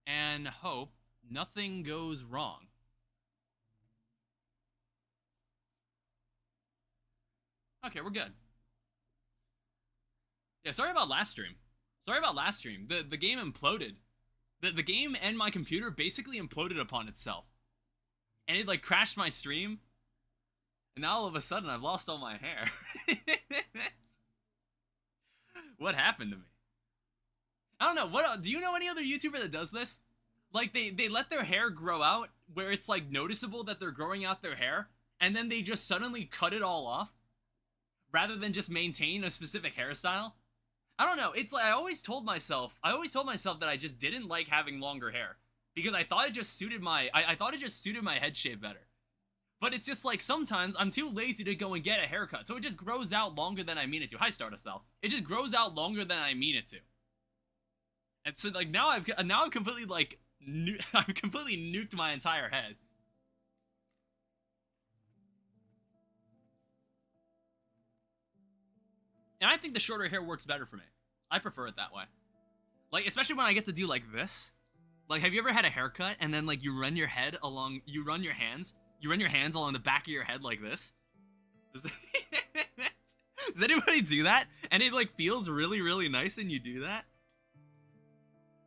and hope nothing goes wrong. Okay, we're good. Yeah, sorry about last stream. Sorry about last stream. The game imploded. The game and my computer basically imploded upon itself. And it like crashed my stream. And now all of a sudden I've lost all my hair. What happened to me? I don't know. What do you know any other YouTuber that does this? Like they let their hair grow out where it's like noticeable that they're growing out their hair, and then they just suddenly cut it all off rather than just maintain a specific hairstyle. I don't know. It's like I always told myself that I just didn't like having longer hair because I thought it just suited my I thought it just suited my head shape better. But it's just like sometimes I'm too lazy to go and get a haircut, so it just grows out longer than I mean it to. Hi, Stardust Cell. It just grows out longer than I mean it to. And so like now I'm completely like I've completely nuked my entire head. And I think the shorter hair works better for me. I prefer it that way. Like, especially when I get to do like this. Like, have you ever had a haircut and then like you run your hands along the back of your head like this? Does anybody do that? And it like feels really, really nice and you do that?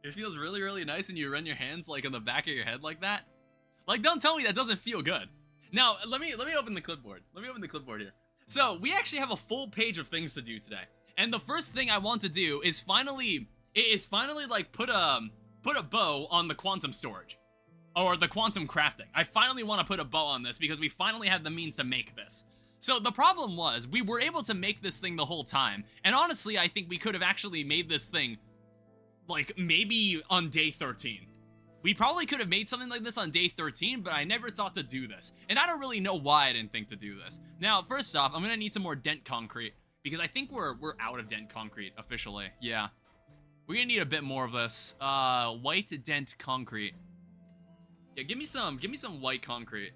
It feels really, really nice and you run your hands like on the back of your head like that? Like, don't tell me that doesn't feel good. Now, let me open the clipboard. Let me open the clipboard here. So, we actually have a full page of things to do today. And the first thing I want to do is finally like put a bow on the quantum storage. Or the quantum crafting. I finally want to put a bow on this because we finally have the means to make this. So the problem was, we were able to make this thing the whole time. And honestly, I think we could have actually made this thing like maybe on day 13. We probably could have made something like this on day 13, but I never thought to do this. And I don't really know why I didn't think to do this. Now, first off, I'm gonna need some more dent concrete because I think we're out of dent concrete officially. Yeah. We're gonna need a bit more of this. White dent concrete. Yeah, give me some white concrete.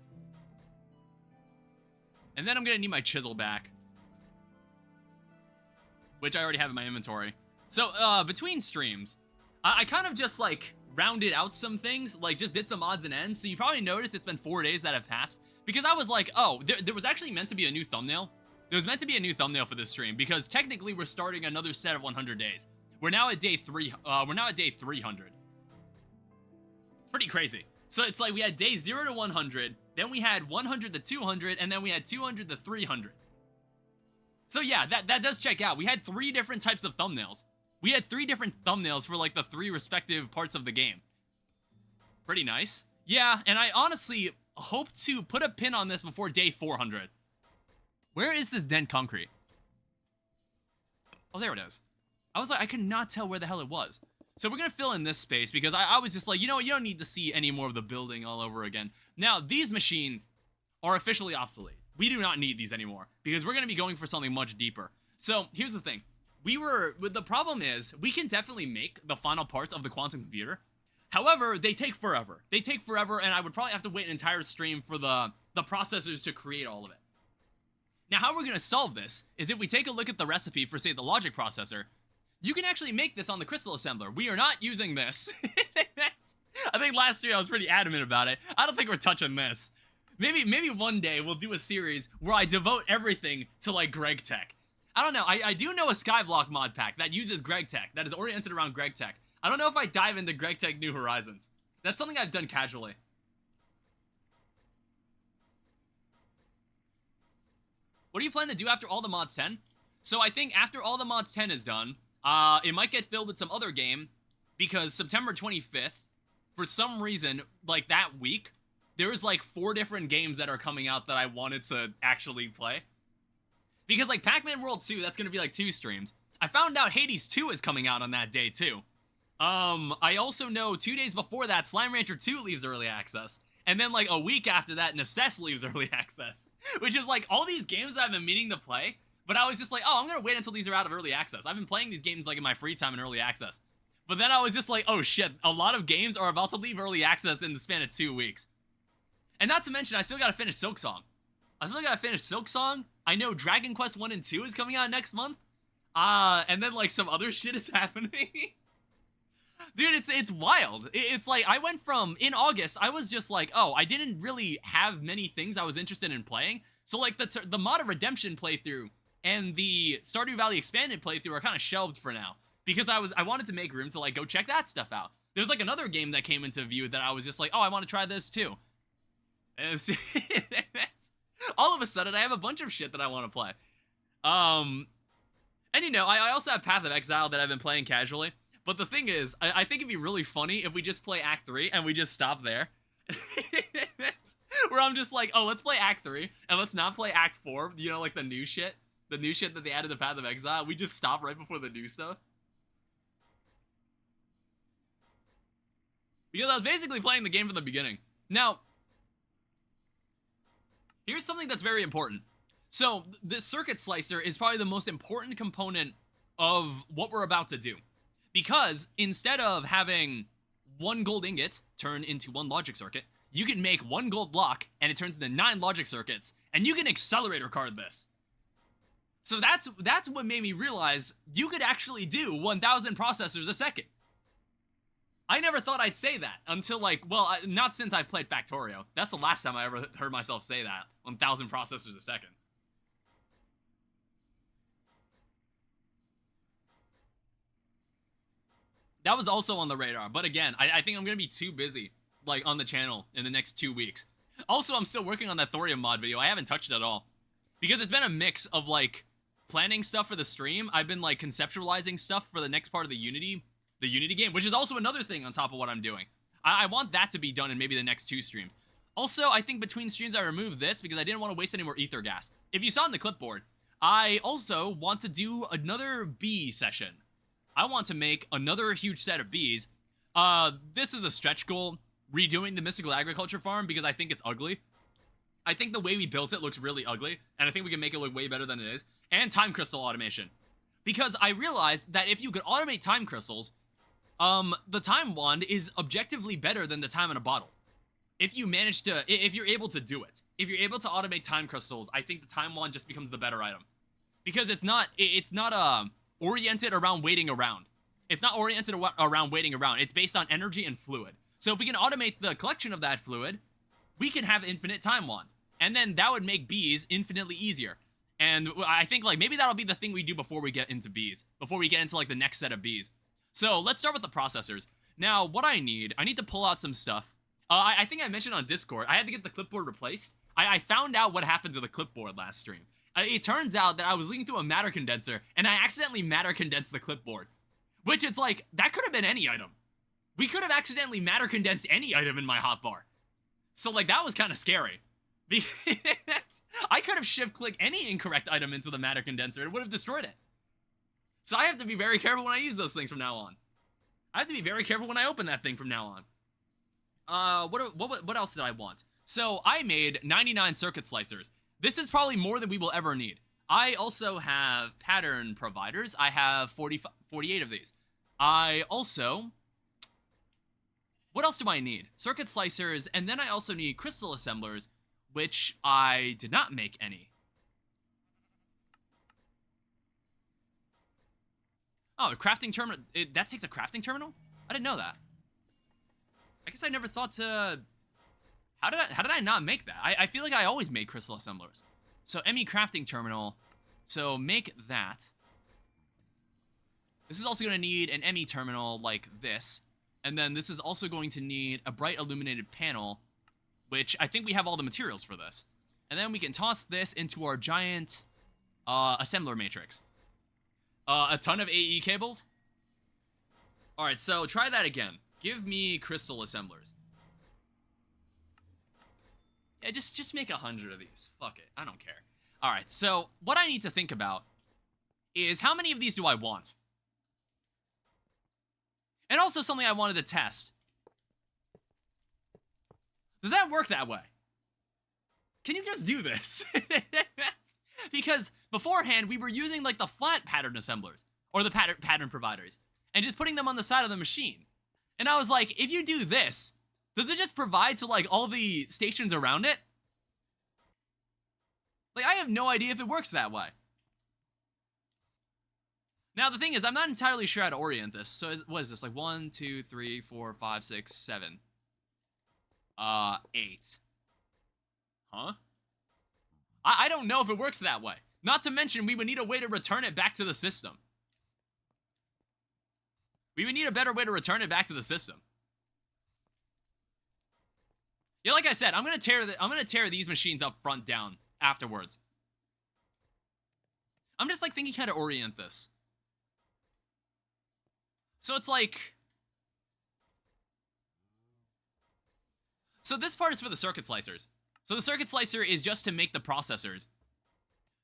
And then I'm gonna need my chisel back, which I already have in my inventory. So, between streams, I kind of just, like, rounded out some things, like, just did some odds and ends, so you probably noticed it's been 4 days that have passed, because I was like, oh, there was actually meant to be a new thumbnail. There was meant to be a new thumbnail for this stream, because technically we're starting another set of 100 days. We're now at day 300. It's pretty crazy. So it's like we had day 0 to 100, then we had 100 to 200, and then we had 200 to 300. So yeah, that does check out. We had 3 different types of thumbnails. We had 3 different thumbnails for, like, the 3 respective parts of the game. Pretty nice. Yeah, and I honestly hope to put a pin on this before day 400. Where is this dent concrete? Oh, there it is. I was like, I could not tell where the hell it was. So we're going to fill in this space because I was just like, you know what, you don't need to see any more of the building all over again. Now, these machines are officially obsolete. We do not need these anymore because we're going to be going for something much deeper. So here's the thing. The problem is, we can definitely make the final parts of the quantum computer. However, they take forever. They take forever, and I would probably have to wait an entire stream for the processors to create all of it. Now, how we're going to solve this is if we take a look at the recipe for, say, the logic processor, you can actually make this on the crystal assembler. We are not using this. I think last year I was pretty adamant about it. I don't think we're touching this. Maybe one day we'll do a series where I devote everything to, like, Greg Tech. I don't know. I do know a Skyblock mod pack that uses Greg Tech, that is oriented around Greg Tech. I don't know if I dive into Greg Tech New Horizons. That's something I've done casually. What do you plan to do after all the mods 10? So I think after all the mods 10 is done, it might get filled with some other game, because September 25th, for some reason, like that week, there's like 4 different games that are coming out that I wanted to actually play. Because, like, Pac-Man World 2, that's gonna be, like, 2 streams. I found out Hades 2 is coming out on that day, too. I also know 2 days before that, Slime Rancher 2 leaves early access. And then, like, a week after that, Necess leaves early access. Which is, like, all these games that I've been meaning to play, but I was just like, oh, I'm gonna wait until these are out of early access. I've been playing these games, like, in my free time in early access. But then I was just like, oh, shit, a lot of games are about to leave early access in the span of 2 weeks. And not to mention, I still gotta finish Silksong. I know Dragon Quest 1 and 2 is coming out next month. And then, like, some other shit is happening. Dude, it's wild. It's like I went from in August, I was just like, oh, I didn't really have many things I was interested in playing. So like the Mod of Redemption playthrough and the Stardew Valley expanded playthrough are kind of shelved for now because I wanted to make room to like go check that stuff out. There's like another game that came into view that I was just like, oh, I want to try this too. And all of a sudden, I have a bunch of shit that I want to play. And you know, I also have Path of Exile that I've been playing casually. But the thing is, I think it'd be really funny if we just play Act 3 and we just stop there. Where I'm just like, oh, let's play Act 3 and let's not play Act 4. You know, like the new shit. The new shit that they added to Path of Exile. We just stop right before the new stuff. Because I was basically playing the game from the beginning. Now, here's something that's very important. So, this circuit slicer is probably the most important component of what we're about to do. Because instead of having one gold ingot turn into one logic circuit, you can make one gold block and it turns into 9 logic circuits, and you can accelerator card this. So that's what made me realize you could actually do 1,000 processors a second. I never thought I'd say that until like, well, not since I've played Factorio. That's the last time I ever heard myself say that, 1,000 processors a second. That was also on the radar, but again, I think I'm gonna be too busy, like, on the channel in the next 2 weeks. Also, I'm still working on that thorium mod video. I haven't touched it at all. Because it's been a mix of, like, planning stuff for the stream. I've been, like, conceptualizing stuff for the next part of the Unity game, which is also another thing on top of what I'm doing. I want that to be done in maybe the next 2 streams. Also, I think between streams I removed this because I didn't want to waste any more ether gas. If you saw in the clipboard, I also want to do another bee session. I want to make another huge set of bees. This is a stretch goal, redoing the Mystical Agriculture Farm because I think it's ugly. I think the way we built it looks really ugly, and I think we can make it look way better than it is. And time crystal automation. Because I realized that if you could automate time crystals, the time wand is objectively better than the time in a bottle. If you manage to, if you're able to do it. If you're able to automate time crystals, I think the time wand just becomes the better item. Because it's not oriented around waiting around. It's not oriented around waiting around. It's based on energy and fluid. So if we can automate the collection of that fluid, we can have infinite time wand. And then that would make bees infinitely easier. And I think, like, maybe that'll be the thing we do before we get into bees. Before we get into, like, the next set of bees. So let's start with the processors. Now, what I need to pull out some stuff. I think I mentioned on Discord, I had to get the clipboard replaced. I found out what happened to the clipboard last stream. It turns out that I was leading through a matter condenser, and I accidentally matter condensed the clipboard. Which, it's like, that could have been any item. We could have accidentally matter condensed any item in my hotbar. So, like, that was kind of scary. I could have shift-clicked any incorrect item into the matter condenser. It would have destroyed it. So I have to be very careful when I use those things from now on. I have to be very careful when I open that thing from now on. What else did I want? So I made 99 circuit slicers. This is probably more than we will ever need. I also have pattern providers. I have 48 of these. I also... What else do I need? Circuit slicers, and then I also need crystal assemblers, which I did not make any. Oh, a crafting terminal. That takes a crafting terminal? I didn't know that. I guess I never thought to... How did I not make that? I feel like I always made crystal assemblers. So, ME crafting terminal. So, make that. This is also going to need an ME terminal like this. And then this is also going to need a bright illuminated panel, which I think we have all the materials for this. And then we can toss this into our giant assembler matrix. A ton of AE cables. Alright, so try that again. Give me crystal assemblers. Yeah, just make 100 of these. Fuck it, I don't care. Alright, so what I need to think about is how many of these do I want? And also something I wanted to test. Does that work that way? Can you just do this? Because beforehand, we were using, like, the flat pattern assemblers, or the pattern providers, and just putting them on the side of the machine. And I was like, if you do this, does it just provide to, like, all the stations around it? Like, I have no idea if it works that way. Now, the thing is, I'm not entirely sure how to orient this. So, what is this? Like 1, 2, 3, 4, 5, 6, 7. 8. Huh? I don't know if it works that way. Not to mention, we would need a way to return it back to the system. We would need a better way to return it back to the system. Yeah, like I said, I'm gonna tear these machines up front down afterwards. I'm just like thinking how to orient this. So it's like, so this part is for the circuit slicers. So the circuit slicer is just to make the processors.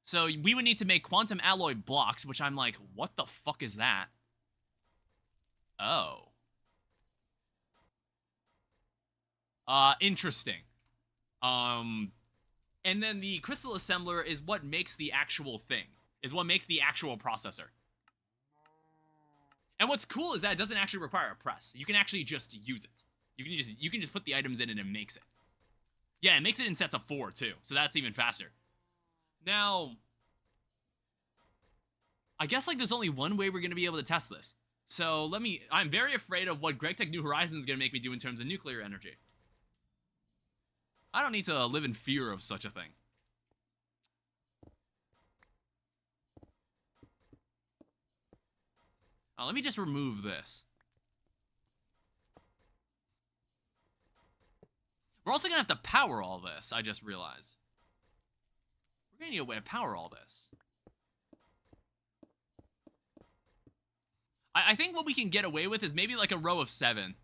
So we would need to make quantum alloy blocks, which I'm like, what the fuck is that? Oh. Interesting. And then the crystal assembler is what makes the actual thing. Is what makes the actual processor. And what's cool is that it doesn't actually require a press. You can actually just use it. You can just put the items in and it makes it. Yeah, it makes it in sets of 4 too, so that's even faster. Now, I guess like there's only one way we're gonna be able to test this. So I'm very afraid of what GregTech New Horizons is gonna make me do in terms of nuclear energy. I don't need to live in fear of such a thing. Let me just remove this. We're also gonna have to power all this, I just realized. We're gonna need a way to power all this. I think what we can get away with is maybe like a row of 7.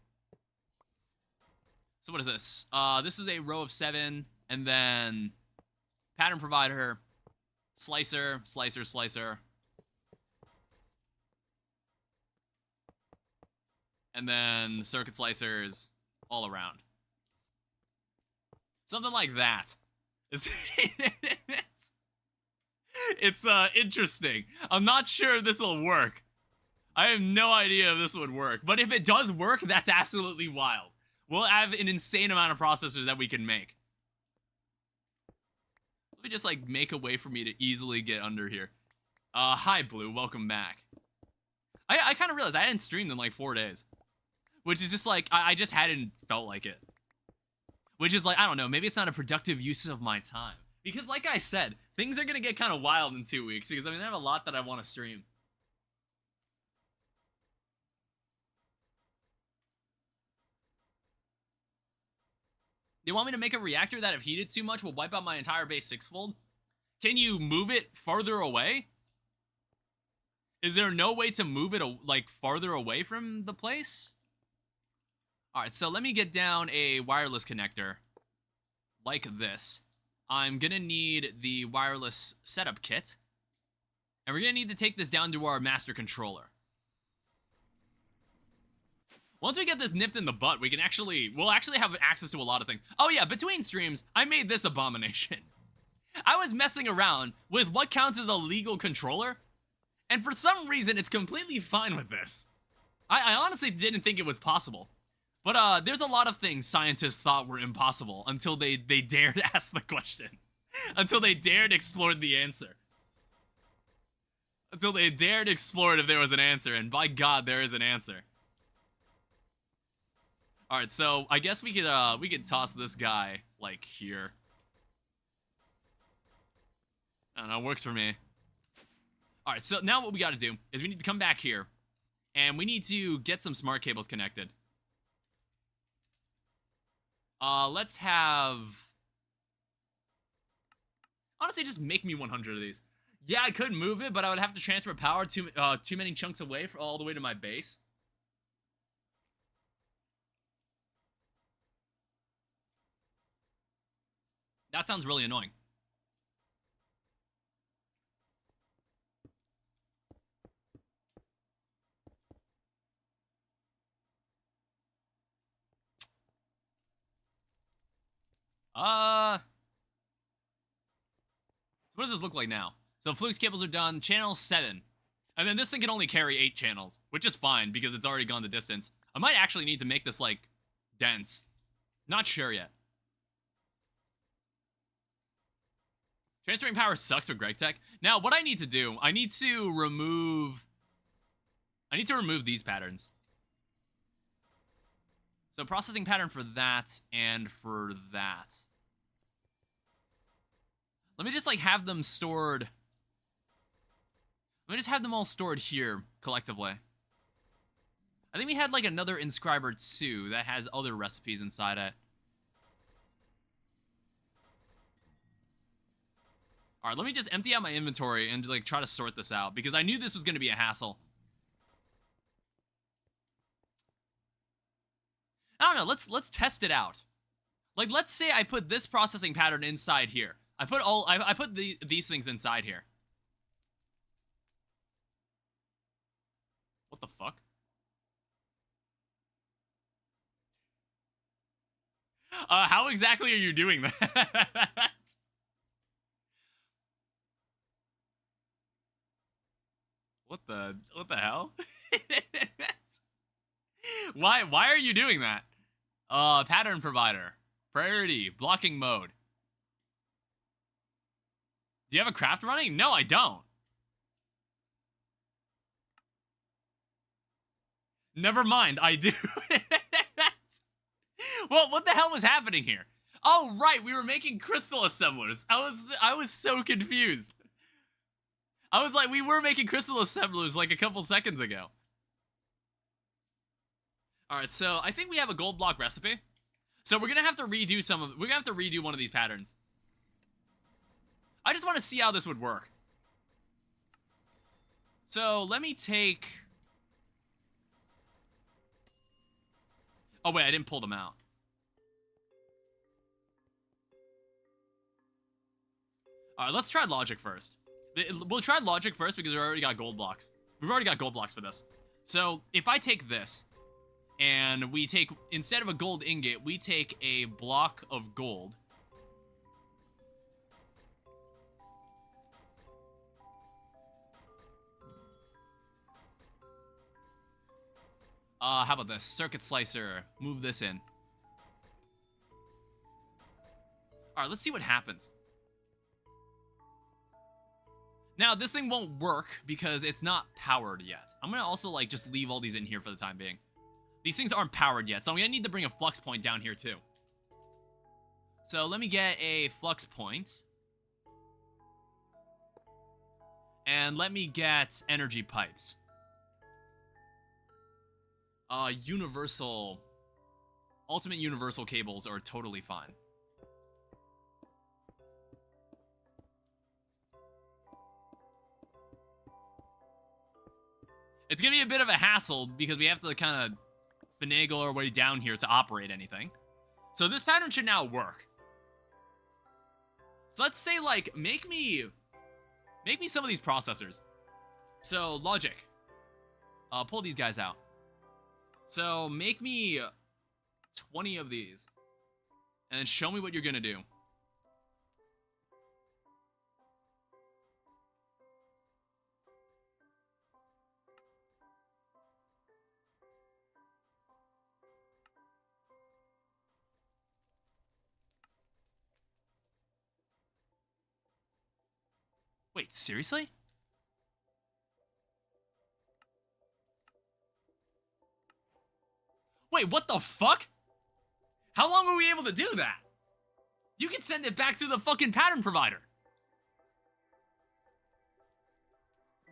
So what is this? This is a row of 7, and then pattern provider, slicer, slicer, slicer. And then circuit slicers all around. Something like that. It's interesting. I'm not sure if this will work. I have no idea if this would work. But if it does work, that's absolutely wild. We'll have an insane amount of processors that we can make. Let me just, like, make a way for me to easily get under here. Hi, Blue. Welcome back. I kind of realized I hadn't streamed in, like, 4 days. Which is just, like, I just hadn't felt like it. Which is, like, I don't know. Maybe it's not a productive use of my time. Because, like I said, things are going to get kind of wild in 2 weeks. Because, I mean, I have a lot that I want to stream. You want me to make a reactor that if heated too much will wipe out my entire base sixfold? Can you move it farther away? Is there no way to move it, like, farther away from the place? Alright, so let me get down a wireless connector. Like this. I'm gonna need the wireless setup kit. And we're gonna need to take this down to our master controller. Once we get this nipped in the butt, we'll actually have access to a lot of things. Oh yeah, between streams, I made this abomination. I was messing around with what counts as a legal controller, and for some reason, it's completely fine with this. I honestly didn't think it was possible. But there's a lot of things scientists thought were impossible until they dared ask the question. Until they dared explore the answer. Until they dared explore it if there was an answer, and by God, there is an answer. Alright, so I guess we could toss this guy, like, here. I don't know, it works for me. Alright, so now what we gotta do is we need to come back here, and we need to get some smart cables connected. Let's have... Honestly, just make me 100 of these. Yeah, I could move it, but I would have to transfer power too many chunks away all the way to my base. That sounds really annoying. So what does this look like now? So Fluke's cables are done, channel 7. And then this thing can only carry 8 channels, which is fine because it's already gone the distance. I might actually need to make this, like, dense. Not sure yet. Transferring power sucks with GregTech. Now, what I need to do, I need to remove I need to remove these patterns. So processing pattern for that and for that. Let me just like have them stored. Let me just have them all stored here collectively. I think we had like another inscriber too that has other recipes inside it. All right, let me just empty out my inventory and like try to sort this out because I knew this was going to be a hassle. I don't know. Let's test it out. Like, let's say I put this processing pattern inside here. I put these things inside here. What the fuck? How exactly are you doing that? What the hell? Why are you doing that? Pattern provider. Priority. Blocking mode. Do you have a craft running? No, I don't. Never mind, I do. Well, what the hell was happening here? Oh, right, we were making crystal assemblers. I was so confused. I was like, we were making crystal assemblers like a couple seconds ago. Alright, so I think we have a gold block recipe. So we're gonna have to redo one of these patterns. I just want to see how this would work. So let me take... Oh wait, I didn't pull them out. Alright, let's try logic first. We'll try logic first because we already got gold blocks. We've already got gold blocks for this. So if I take this, and we take, instead of a gold ingot, we take a block of gold. How about this? Circuit slicer. Move this in. Alright, let's see what happens. Now, this thing won't work because it's not powered yet. I'm gonna also, like, just leave all these in here for the time being. These things aren't powered yet, so I'm gonna need to bring a flux point down here, too. So, let me get a flux point. And let me get energy pipes. Ultimate universal cables are totally fine. It's gonna be a bit of a hassle because we have to kind of finagle our way down here to operate anything. So this pattern should now work. So let's say, like, make me some of these processors. So logic, pull these guys out. So make me 20 of these, and then show me what you're gonna do. Wait, seriously? Wait, what the fuck? How long were we able to do that? You can send it back to the fucking pattern provider.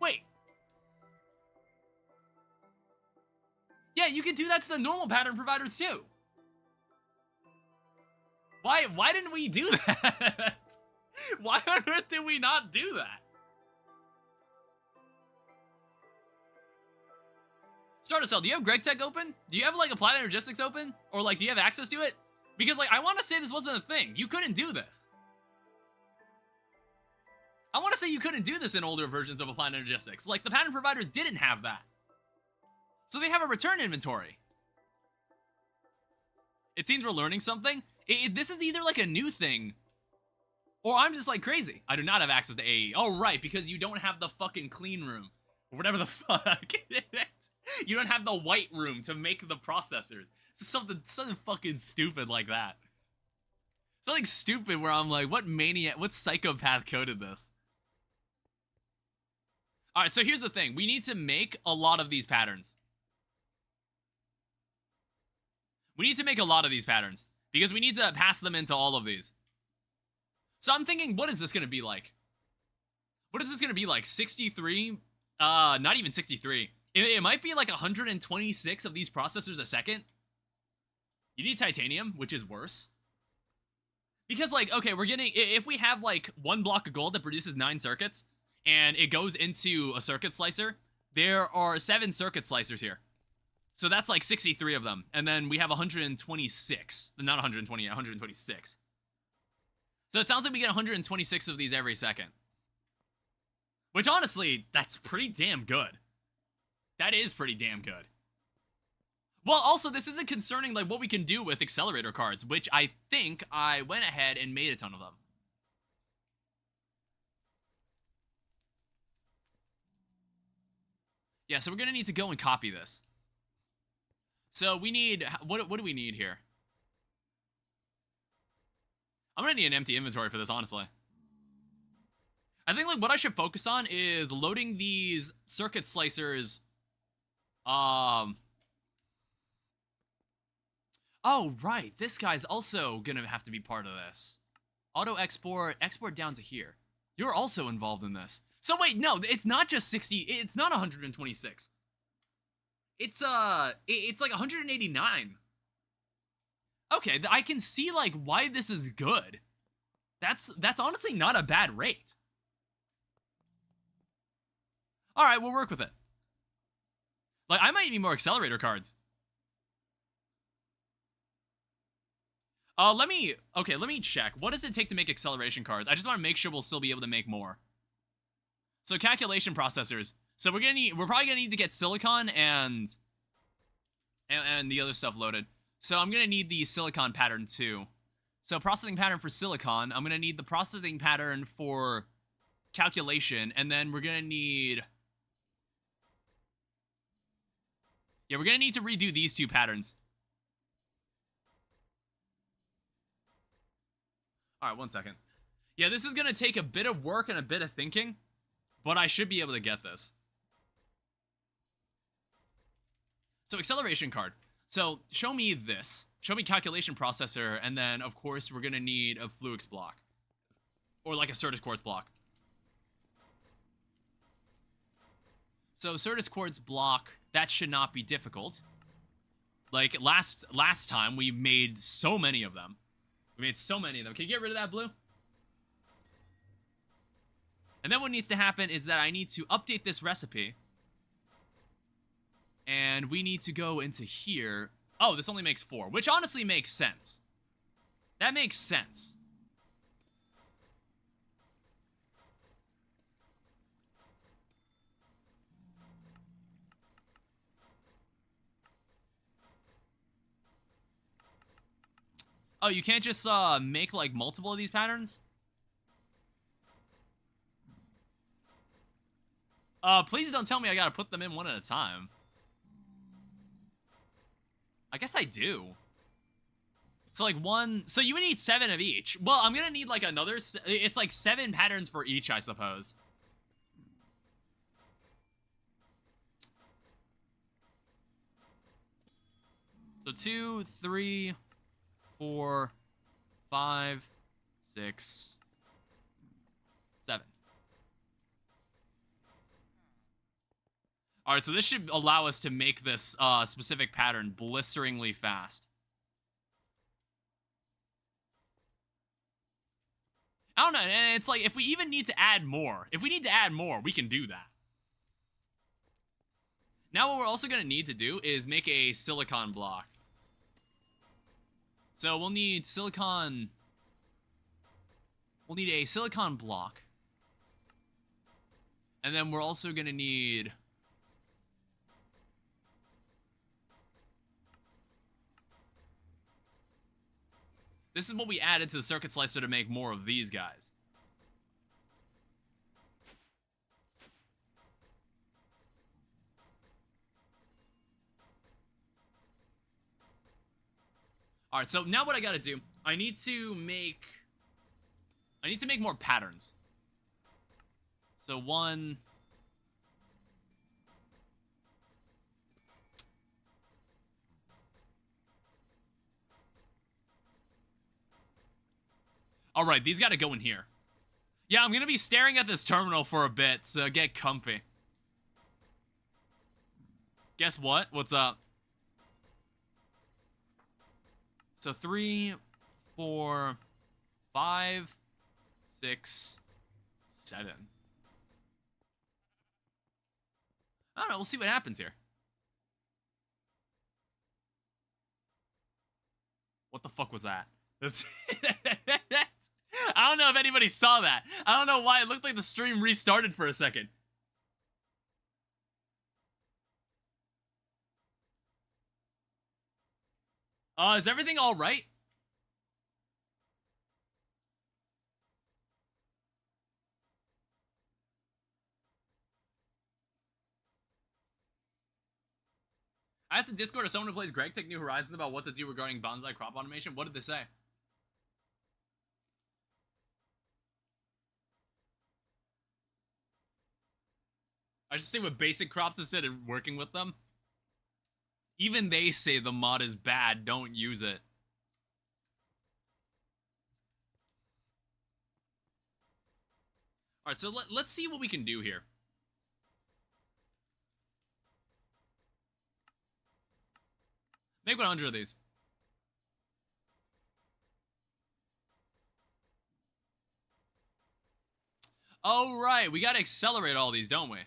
Wait. Yeah, you can do that to the normal pattern providers too. Why didn't we do that? Why on earth did we not do that? Starter Cell, do you have GregTech open? Do you have, like, Applied Energistics open? Or, like, do you have access to it? Because, like, I want to say this wasn't a thing. You couldn't do this. I want to say you couldn't do this in older versions of Applied Energistics. Like, the pattern providers didn't have that. So they have a return inventory. It seems we're learning something. This is either, like, a new thing, or I'm just, like, crazy. I do not have access to AE. Oh, right, because you don't have the fucking clean room. Or whatever the fuck. You don't have the white room to make the processors. It's something fucking stupid like that. Something stupid where I'm like, what maniac, what psychopath coded this? All right, so here's the thing. We need to make a lot of these patterns. We need to make a lot of these patterns because we need to pass them into all of these. So I'm thinking, what is this going to be like? What is this going to be like? 63? Not even 63. It might be like 126 of these processors a second. You need titanium, which is worse. Because, like, okay, we're getting... If we have, like, one block of gold that produces 9 circuits, and it goes into a circuit slicer, there are 7 circuit slicers here. So that's, like, 63 of them. And then we have 126. Not 120, 126. So it sounds like we get 126 of these every second. Which, honestly, that's pretty damn good. That is pretty damn good. Well, also, this isn't concerning, like, what we can do with accelerator cards, which I think I went ahead and made a ton of them. Yeah, so we're gonna need to go and copy this. So we need... What do we need here? I'm gonna need an empty inventory for this, honestly. I think, like, what I should focus on is loading these circuit slicers... Oh, right. This guy's also gonna have to be part of this. Auto export down to here. You're also involved in this. So wait, no, it's not just 60, it's not 126. It's like 189. Okay, I can see, like, why this is good. That's honestly not a bad rate. Alright, we'll work with it. Like, I might need more accelerator cards. Let me check. What does it take to make acceleration cards? I just want to make sure we'll still be able to make more. So calculation processors. So we're probably gonna need to get silicon and the other stuff loaded. So I'm gonna need the silicon pattern too. So processing pattern for silicon. I'm gonna need the processing pattern for calculation, and then we're gonna need... Yeah, we're gonna need to redo these 2 patterns. Alright, 1 second. Yeah, this is gonna take a bit of work and a bit of thinking, but I should be able to get this. So, acceleration card. So, show me this. Show me calculation processor, and then, of course, we're gonna need a Fluix block. Or, like, a Certus Quartz block. So, Certus Quartz block, that should not be difficult. Like, last time, we made so many of them. We made so many of them. Can you get rid of that blue? And then what needs to happen is that I need to update this recipe. And we need to go into here. Oh, this only makes 4, which honestly makes sense. That makes sense. Oh, you can't just make, like, multiple of these patterns? Please don't tell me I gotta put them in one at a time. I guess I do. So, like, so you would need 7 of each. Well, I'm gonna need, like, another... It's, like, 7 patterns for each, I suppose. So 2, 3... 4, 5, 6, 7. Alright, so this should allow us to make this specific pattern blisteringly fast. I don't know, and it's like, if we even need to add more, we can do that. Now what we're also going to need to do is make a silicon block. So we'll need silicon... We'll need a silicon block. And then we're also going to need... This is what we added to the circuit slicer to make more of these guys. Alright, so now what I gotta do, I need to make more patterns. So 1, All right, these got to go in here. Yeah, I'm going to be staring at this terminal for a bit, so get comfy. Guess what? What's up? So 3, 4, 5, 6, 7. I don't know. We'll see what happens here. What the fuck was that? I don't know if anybody saw that. I don't know why it looked like the stream restarted for a second. Is everything all right? I asked in Discord if someone who plays Greg Tech New Horizons about what to do regarding bonsai crop automation. What did they say? I should say with basic crops instead of working with them. Even they say the mod is bad. Don't use it. Alright, so let's see what we can do here. Make 100 of these. Oh, right. We gotta accelerate all these, don't we?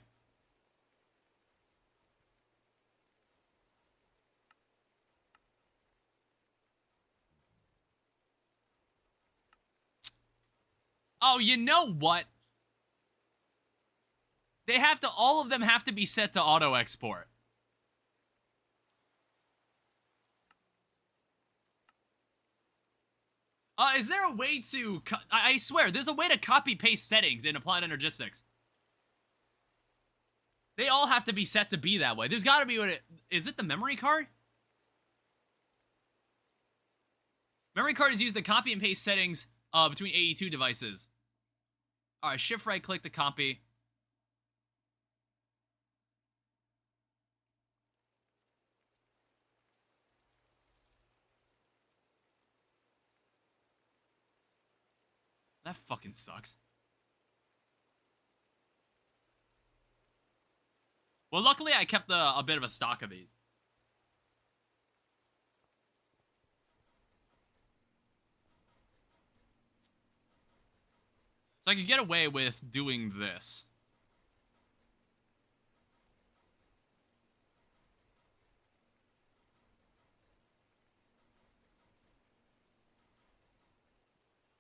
Oh, you know what? They have to, all of them have to be set to auto export. Is there a way to, I swear, there's a way to copy paste settings in Applied Energistics. They all have to be set to be that way. There's gotta be is it the memory card? Memory card is used to copy and paste settings between AE2 devices. Alright, shift right click to copy. That fucking sucks. Well, luckily I kept a bit of a stock of these. So I could get away with doing this.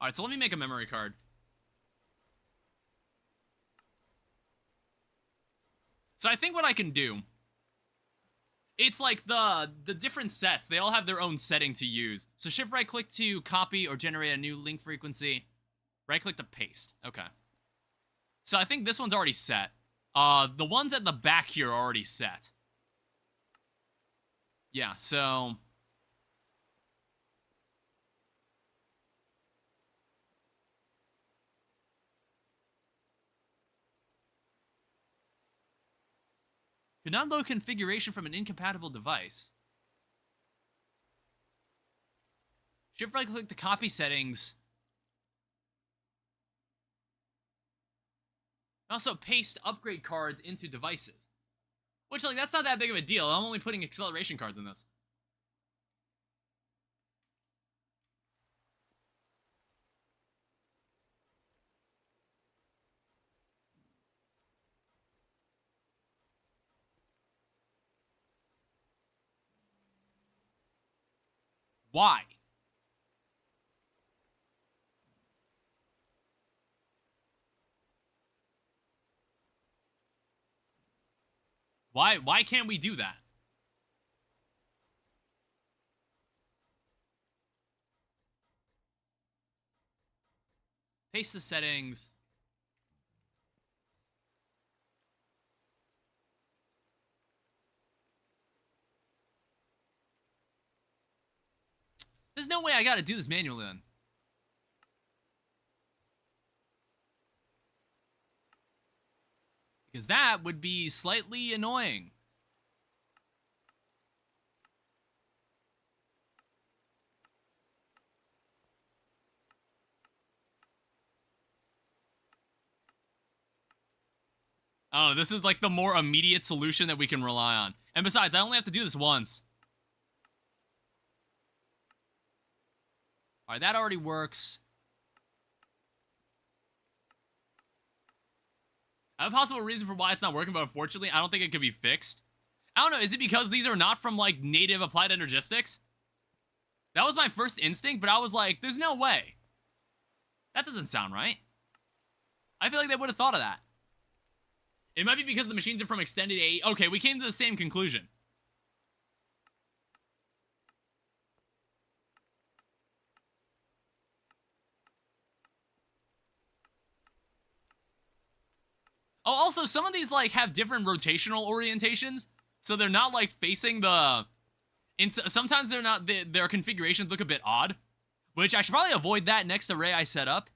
Alright, so let me make a memory card. So I think what I can do, it's like the different sets, they all have their own setting to use. So shift right click to copy or generate a new link frequency. Right click to paste. Okay. So I think this one's already set. The ones at the back here are already set. Yeah, so could not load configuration from an incompatible device. Shift right click to copy settings. Also paste upgrade cards into devices. Which, like, that's not that big of a deal. I'm only putting acceleration cards in this. Why? Why can't we do that? Paste the settings. There's no way I gotta do this manually then. Because that would be slightly annoying. I don't know, this is like the more immediate solution that we can rely on. And besides, I only have to do this once. Alright, that already works. I have a possible reason for why it's not working, but unfortunately, I don't think it could be fixed. I don't know, is it because these are not from, like, native applied energistics? That was my first instinct, but I was like, there's no way. That doesn't sound right. I feel like they would have thought of that. It might be because the machines are from extended A. Okay, we came to the same conclusion. Oh, also, some of these, like, have different rotational orientations. So they're not, like, facing the... sometimes they're not... their configurations look a bit odd. Which, I should probably avoid that next array I set up.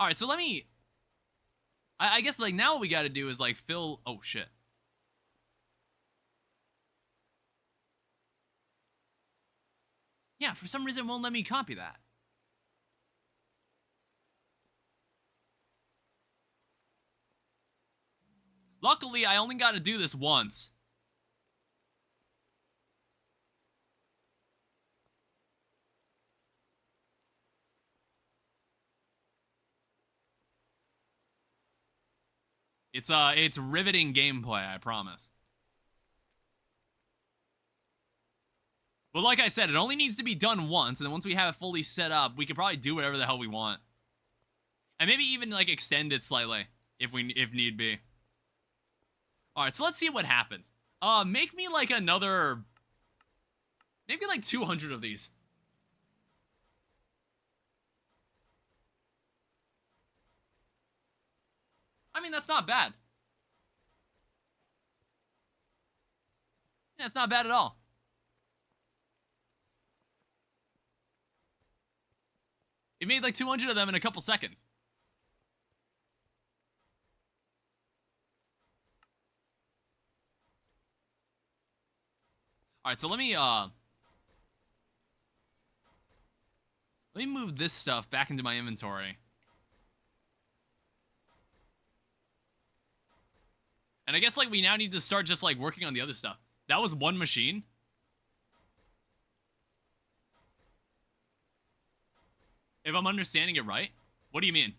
Alright, so let me... I guess, like, now what we gotta do is, like, fill... Oh, shit. Yeah, for some reason it won't let me copy that. Luckily, I only got to do this once. It's riveting gameplay, I promise. But like I said, it only needs to be done once, and then once we have it fully set up, we can probably do whatever the hell we want. And maybe even, like, extend it slightly, if need be. Alright, so let's see what happens. Make me, like, another... maybe, like, 200 of these. I mean, that's not bad. Yeah, it's not bad at all. It made, like, 200 of them in a couple seconds. Alright, so let me move this stuff back into my inventory. And I guess, like, we now need to start just, like, working on the other stuff. That was one machine. If I'm understanding it right. What do you mean?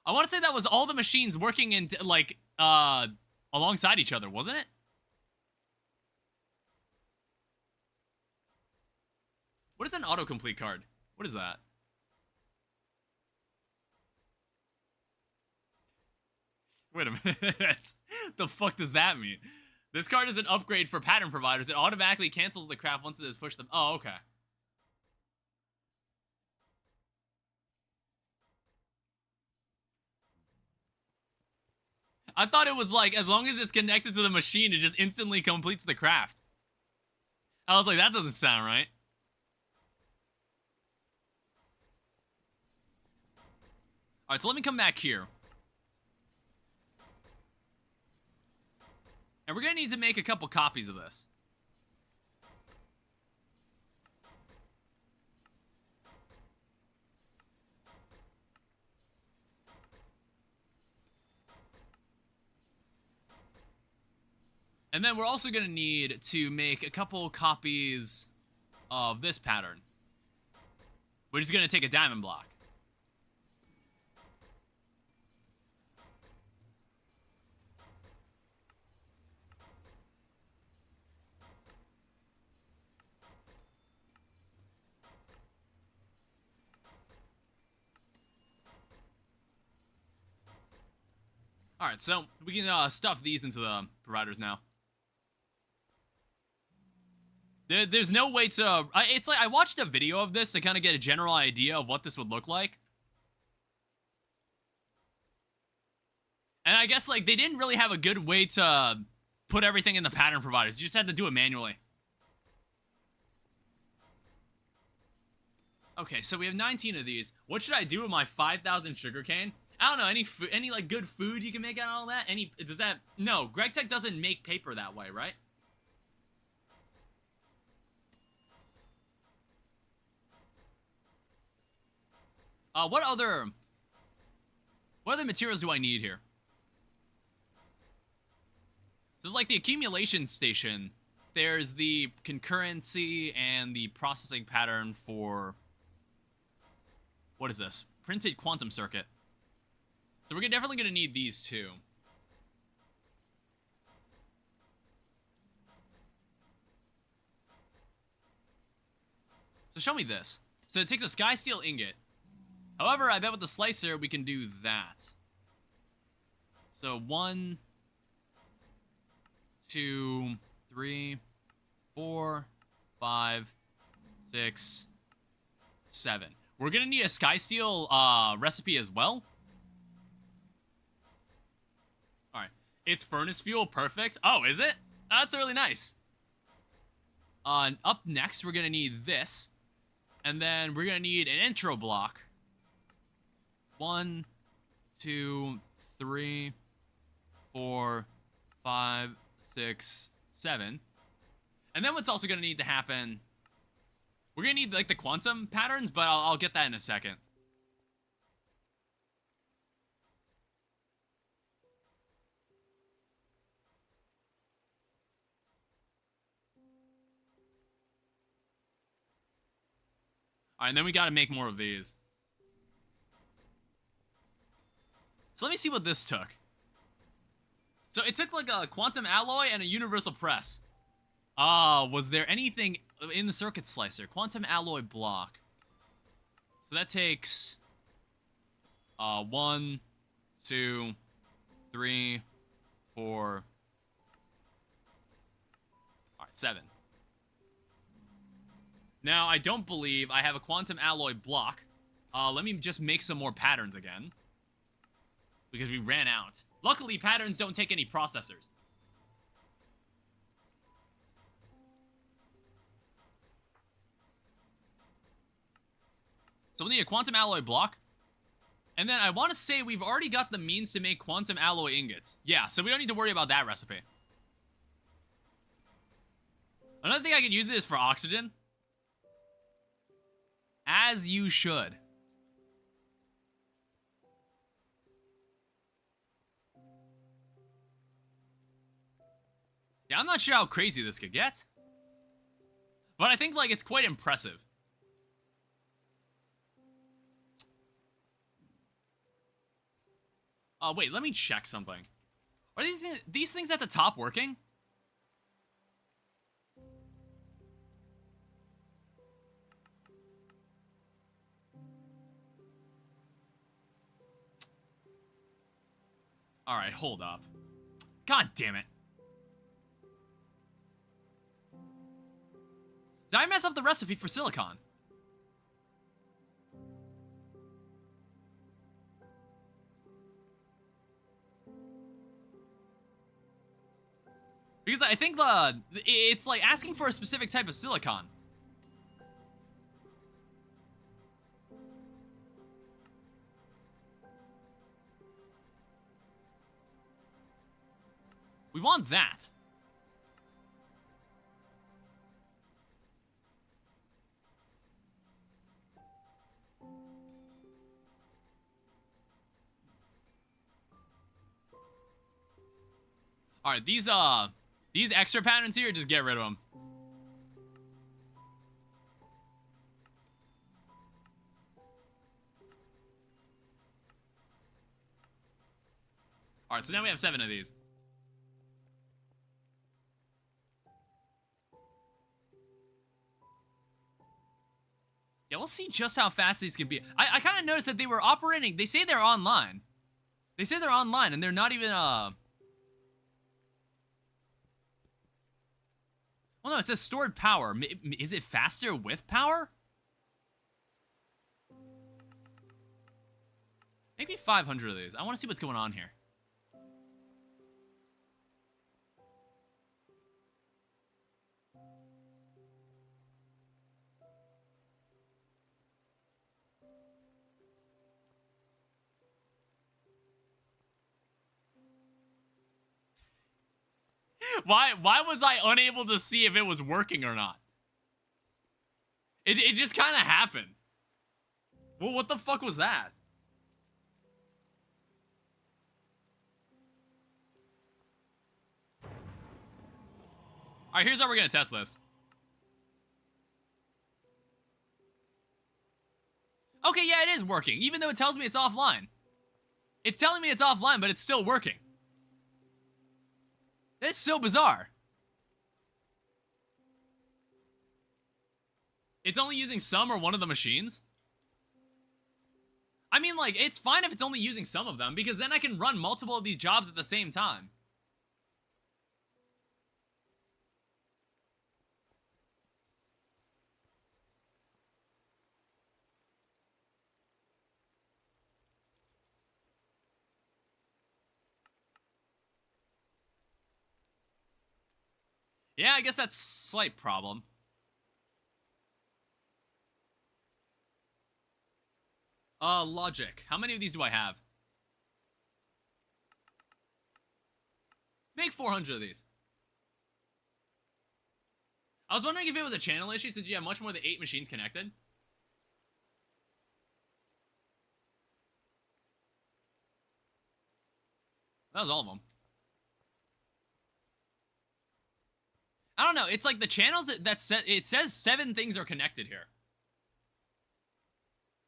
I want to say that was all the machines working in, like, alongside each other, wasn't it? What is an autocomplete card? What is that? Wait a minute. The fuck does that mean? This card is an upgrade for pattern providers. It automatically cancels the craft once it has pushed them. Oh, okay. I thought it was like, as long as it's connected to the machine, it just instantly completes the craft. I was like, that doesn't sound right. Alright, so let me come back here. And we're gonna need to make a couple copies of this. And then we're also gonna need to make a couple copies of this pattern, which is gonna take a diamond block. Alright, so we can stuff these into the providers now. There's no way to... it's like, I watched a video of this to kind of get a general idea of what this would look like. And I guess, like, they didn't really have a good way to put everything in the pattern providers. You just had to do it manually. Okay, so we have 19 of these. What should I do with my 5,000 sugarcane? I don't know, any like good food you can make out of all that? Does that, no, GregTech doesn't make paper that way, right? What other materials do I need here? This is like the accumulation station. There's the concurrency and the processing pattern for... What is this? Printed quantum circuit. So we're definitely going to need these two. So show me this. So it takes a sky steel ingot. However, I bet with the slicer we can do that. So 1, 2, 3, 4, 5, 6, 7. We're gonna need a sky steel recipe as well. Alright. It's furnace fuel, perfect. Oh, is it? That's really nice. Up next, we're gonna need this. And then we're gonna need an intro block. 1, 2, 3, 4, 5, 6, 7. And then what's also gonna need to happen... We're gonna need, like, the quantum patterns, but I'll get that in a second. Alright, and then we gotta make more of these. So let me see what this took. So it took, like, a quantum alloy and a universal press. Was there anything in the circuit slicer? Quantum alloy block. So that takes... 1, 2, 3, 4... Alright, 7. Now, I don't believe I have a quantum alloy block. Let me just make some more patterns again. Because we ran out. Luckily, patterns don't take any processors. So we need a quantum alloy block. And then I want to say we've already got the means to make quantum alloy ingots. Yeah, so we don't need to worry about that recipe. Another thing I could use it is for oxygen. As you should. Yeah, I'm not sure how crazy this could get. But I think, like, it's quite impressive. Wait, let me check something. Are these things at the top working? Alright, hold up. God damn it. Did I mess up the recipe for silicon? Because I think it's like asking for a specific type of silicon. We want that. Alright, these extra patterns here, just get rid of them. Alright, so now we have 7 of these. Yeah, we'll see just how fast these can be. I kind of noticed that they were operating. They say they're online. They say they're online, and they're not even, Well, no, it says stored power. Is it faster with power? Maybe 500 of these. I want to see what's going on here. Why was I unable to see if it was working or not? It just kind of happened. Well, what the fuck was that? Alright, here's how we're gonna test this. Okay, yeah, it is working, even though it tells me it's offline. It's telling me it's offline, but it's still working. That's so bizarre. It's only using some or one of the machines? I mean, like, it's fine if it's only using some of them, because then I can run multiple of these jobs at the same time. Yeah, I guess that's a slight problem. Logic. How many of these do I have? Make 400 of these. I was wondering if it was a channel issue since you have much more than 8 machines connected. That was all of them. I don't know. It's like the channels it says 7 things are connected here.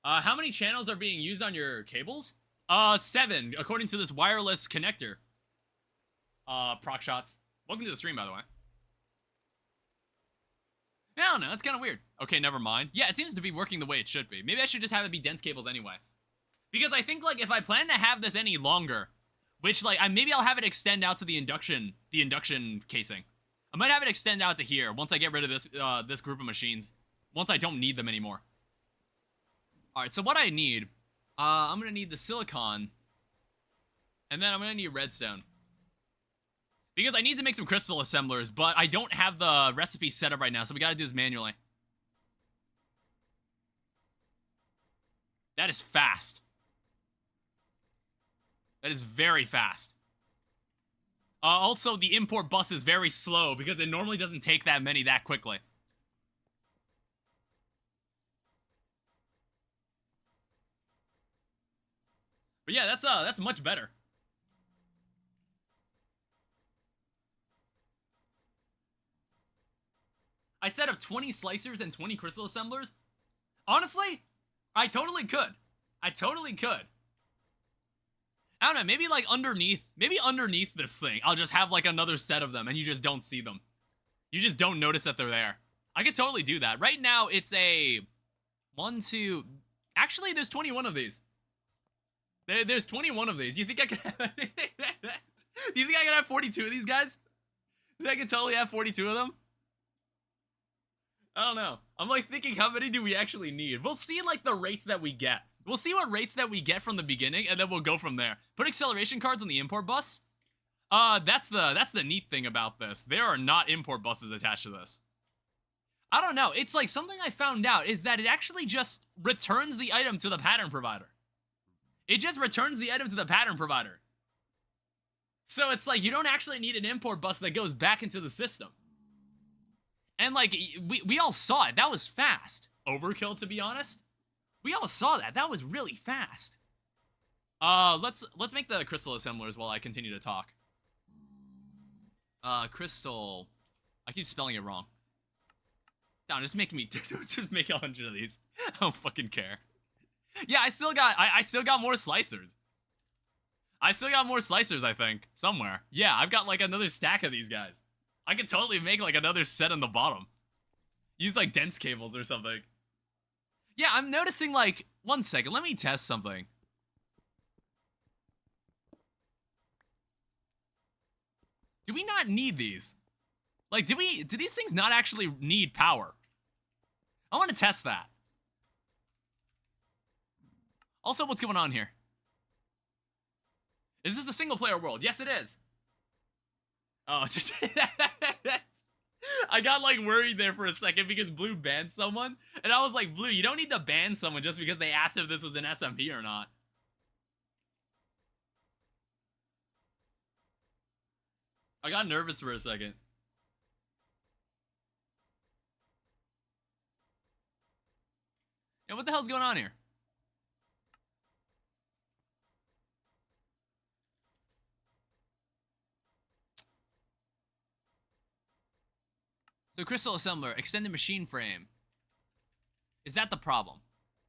How many channels are being used on your cables? 7, according to this wireless connector. Proc shots. Welcome to the stream, by the way. I don't know. That's kind of weird. Okay, never mind. Yeah, it seems to be working the way it should be. Maybe I should just have it be dense cables anyway. Because I think, like, if I plan to have this any longer, which, like, maybe I'll have it extend out to the induction casing. I might have it extend out to here once I get rid of this this group of machines. Once I don't need them anymore. Alright, so what I need, I'm gonna need the silicon. And then I'm gonna need redstone. Because I need to make some crystal assemblers, but I don't have the recipe set up right now, so we gotta do this manually. That is fast. That is very fast. Also, the import bus is very slow because it normally doesn't take that many that quickly. But yeah, that's much better. I set up 20 slicers and 20 crystal assemblers. Honestly, I totally could. I totally could. I don't know, maybe like underneath this thing, I'll just have like another set of them and you just don't see them. You just don't notice that they're there. I could totally do that. Right now, it's a 1, 2... Actually, there's 21 of these. There's 21 of these. Do you think I can have... Do you think I can have 42 of these guys? Do you think I can totally have 42 of them? I don't know. I'm like thinking, how many do we actually need? We'll see like the rates that we get. We'll see what rates that we get from the beginning, and then we'll go from there. Put acceleration cards on the import bus. That's the neat thing about this. There are not import buses attached to this. I don't know. It's like something I found out is that it actually just returns the item to the pattern provider. It just returns the item to the pattern provider. So it's like you don't actually need an import bus that goes back into the system. And like we all saw it. That was fast. Overkill, to be honest. We all saw that. That was really fast. Let's make the crystal assemblers while I continue to talk. Crystal. I keep spelling it wrong. No, just make me just make 100 of these. I don't fucking care. Yeah, I still got more slicers. I still got more slicers, I think, somewhere. Yeah, I've got like another stack of these guys. I could totally make like another set on the bottom. Use like dense cables or something. Yeah, I'm noticing like, 1 second, let me test something. Do we not need these? Like, do these things not actually need power? I want to test that. Also, what's going on here? Is this a single player world? Yes, it is. Oh, I got like worried there for a second because Blue banned someone. And I was like, Blue, you don't need to ban someone just because they asked if this was an SMP or not. I got nervous for a second. Yeah, what the hell's going on here? So crystal assembler, extended machine frame. Is that the problem?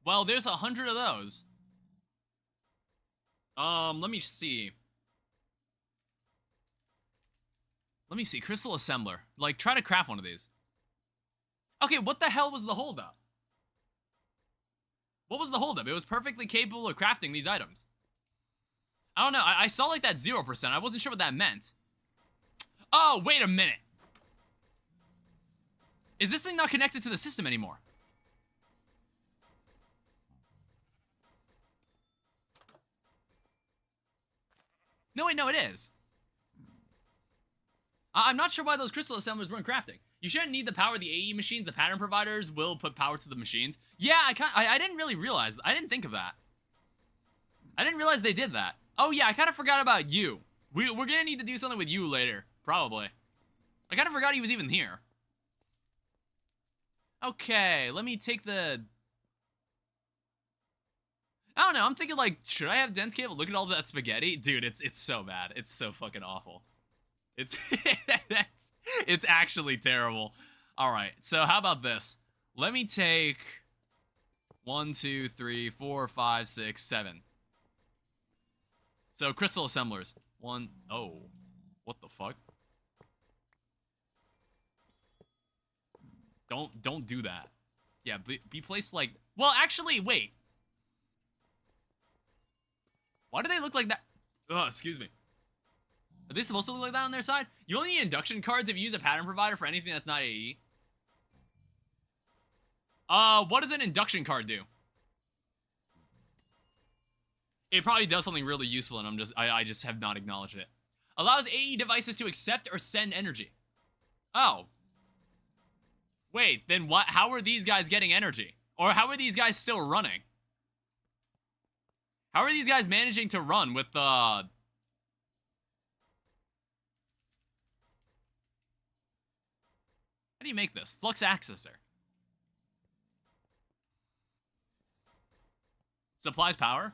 Well, there's 100 of those. Let me see. Let me see. Crystal assembler. Like, try to craft one of these. Okay, what the hell was the holdup? What was the holdup? It was perfectly capable of crafting these items. I don't know. I saw like that 0%. I wasn't sure what that meant. Oh, wait a minute. Is this thing not connected to the system anymore? No, wait, no, it is. I'm not sure why those crystal assemblers weren't crafting. You shouldn't need the power of the AE machines. The pattern providers will put power to the machines. Yeah, I didn't really realize. I didn't think of that. I didn't realize they did that. Oh, yeah, I kind of forgot about you. We're going to need to do something with you later. Probably. I kind of forgot he was even here. Okay, let me take the... I don't know, I'm thinking like, should I have dense cable? Look at all that spaghetti. Dude, it's so bad. It's so fucking awful. It's it's actually terrible. All right, so how about this? Let me take 1, 2, 3, 4, 5, 6, 7. So crystal assemblers. Oh, what the fuck? Don't do that. Yeah, be placed like... Well, actually, wait. Why do they look like that? Oh, excuse me. Are they supposed to look like that on their side? You only need induction cards if you use a pattern provider for anything that's not AE. What does an induction card do? It probably does something really useful, and I just have not acknowledged it. Allows AE devices to accept or send energy. Oh. Wait, then what? How are these guys getting energy? Or how are these guys still running? How are these guys managing to run with the... How do you make this? Flux accessor. Supplies power.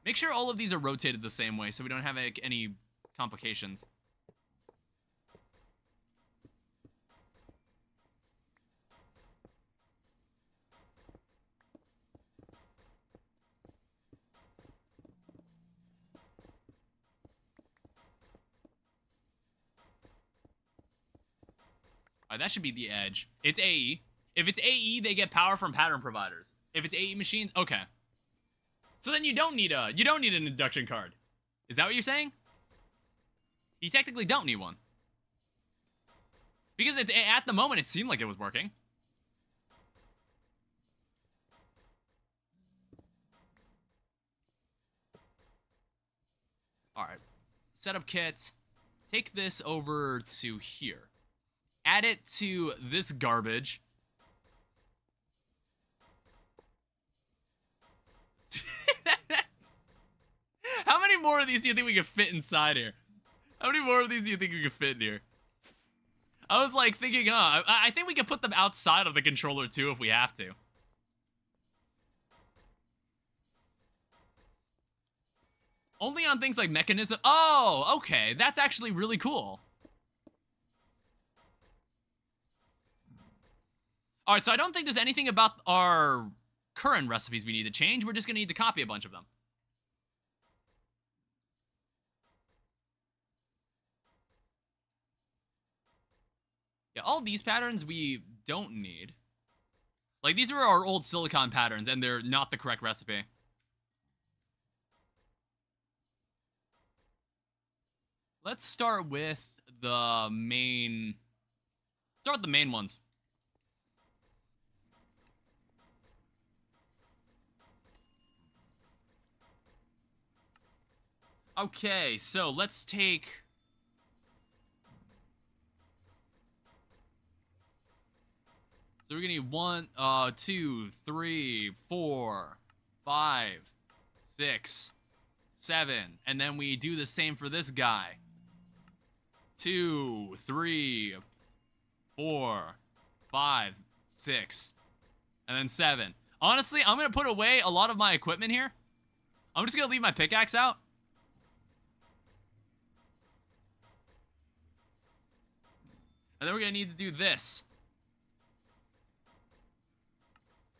Make sure all of these are rotated the same way so we don't have like, any complications. Alright, that should be the edge. It's AE. If it's AE, they get power from pattern providers. If it's AE machines, okay. So then you don't need an induction card. Is that what you're saying? You technically don't need one. Because at the moment, it seemed like it was working. Alright. Setup kit. Take this over to here. Add it to this garbage. How many more of these do you think we could fit inside here? How many more of these do you think we could fit in here? I was like thinking, I think we could put them outside of the controller too if we have to. Only on things like mechanism. Oh, okay. That's actually really cool. Alright, so I don't think there's anything about our current recipes we need to change. We're just going to need to copy a bunch of them. Yeah, all these patterns we don't need. Like, these are our old silicon patterns, and they're not the correct recipe. Let's start with the main... Start with the main ones. Okay, so let's take... So we're gonna need 1, 2, 3, 4, 5, 6, 7. And then we do the same for this guy. 2, 3, 4, 5, 6, and then 7. Honestly, I'm gonna put away a lot of my equipment here. I'm just gonna leave my pickaxe out. And then we're gonna need to do this.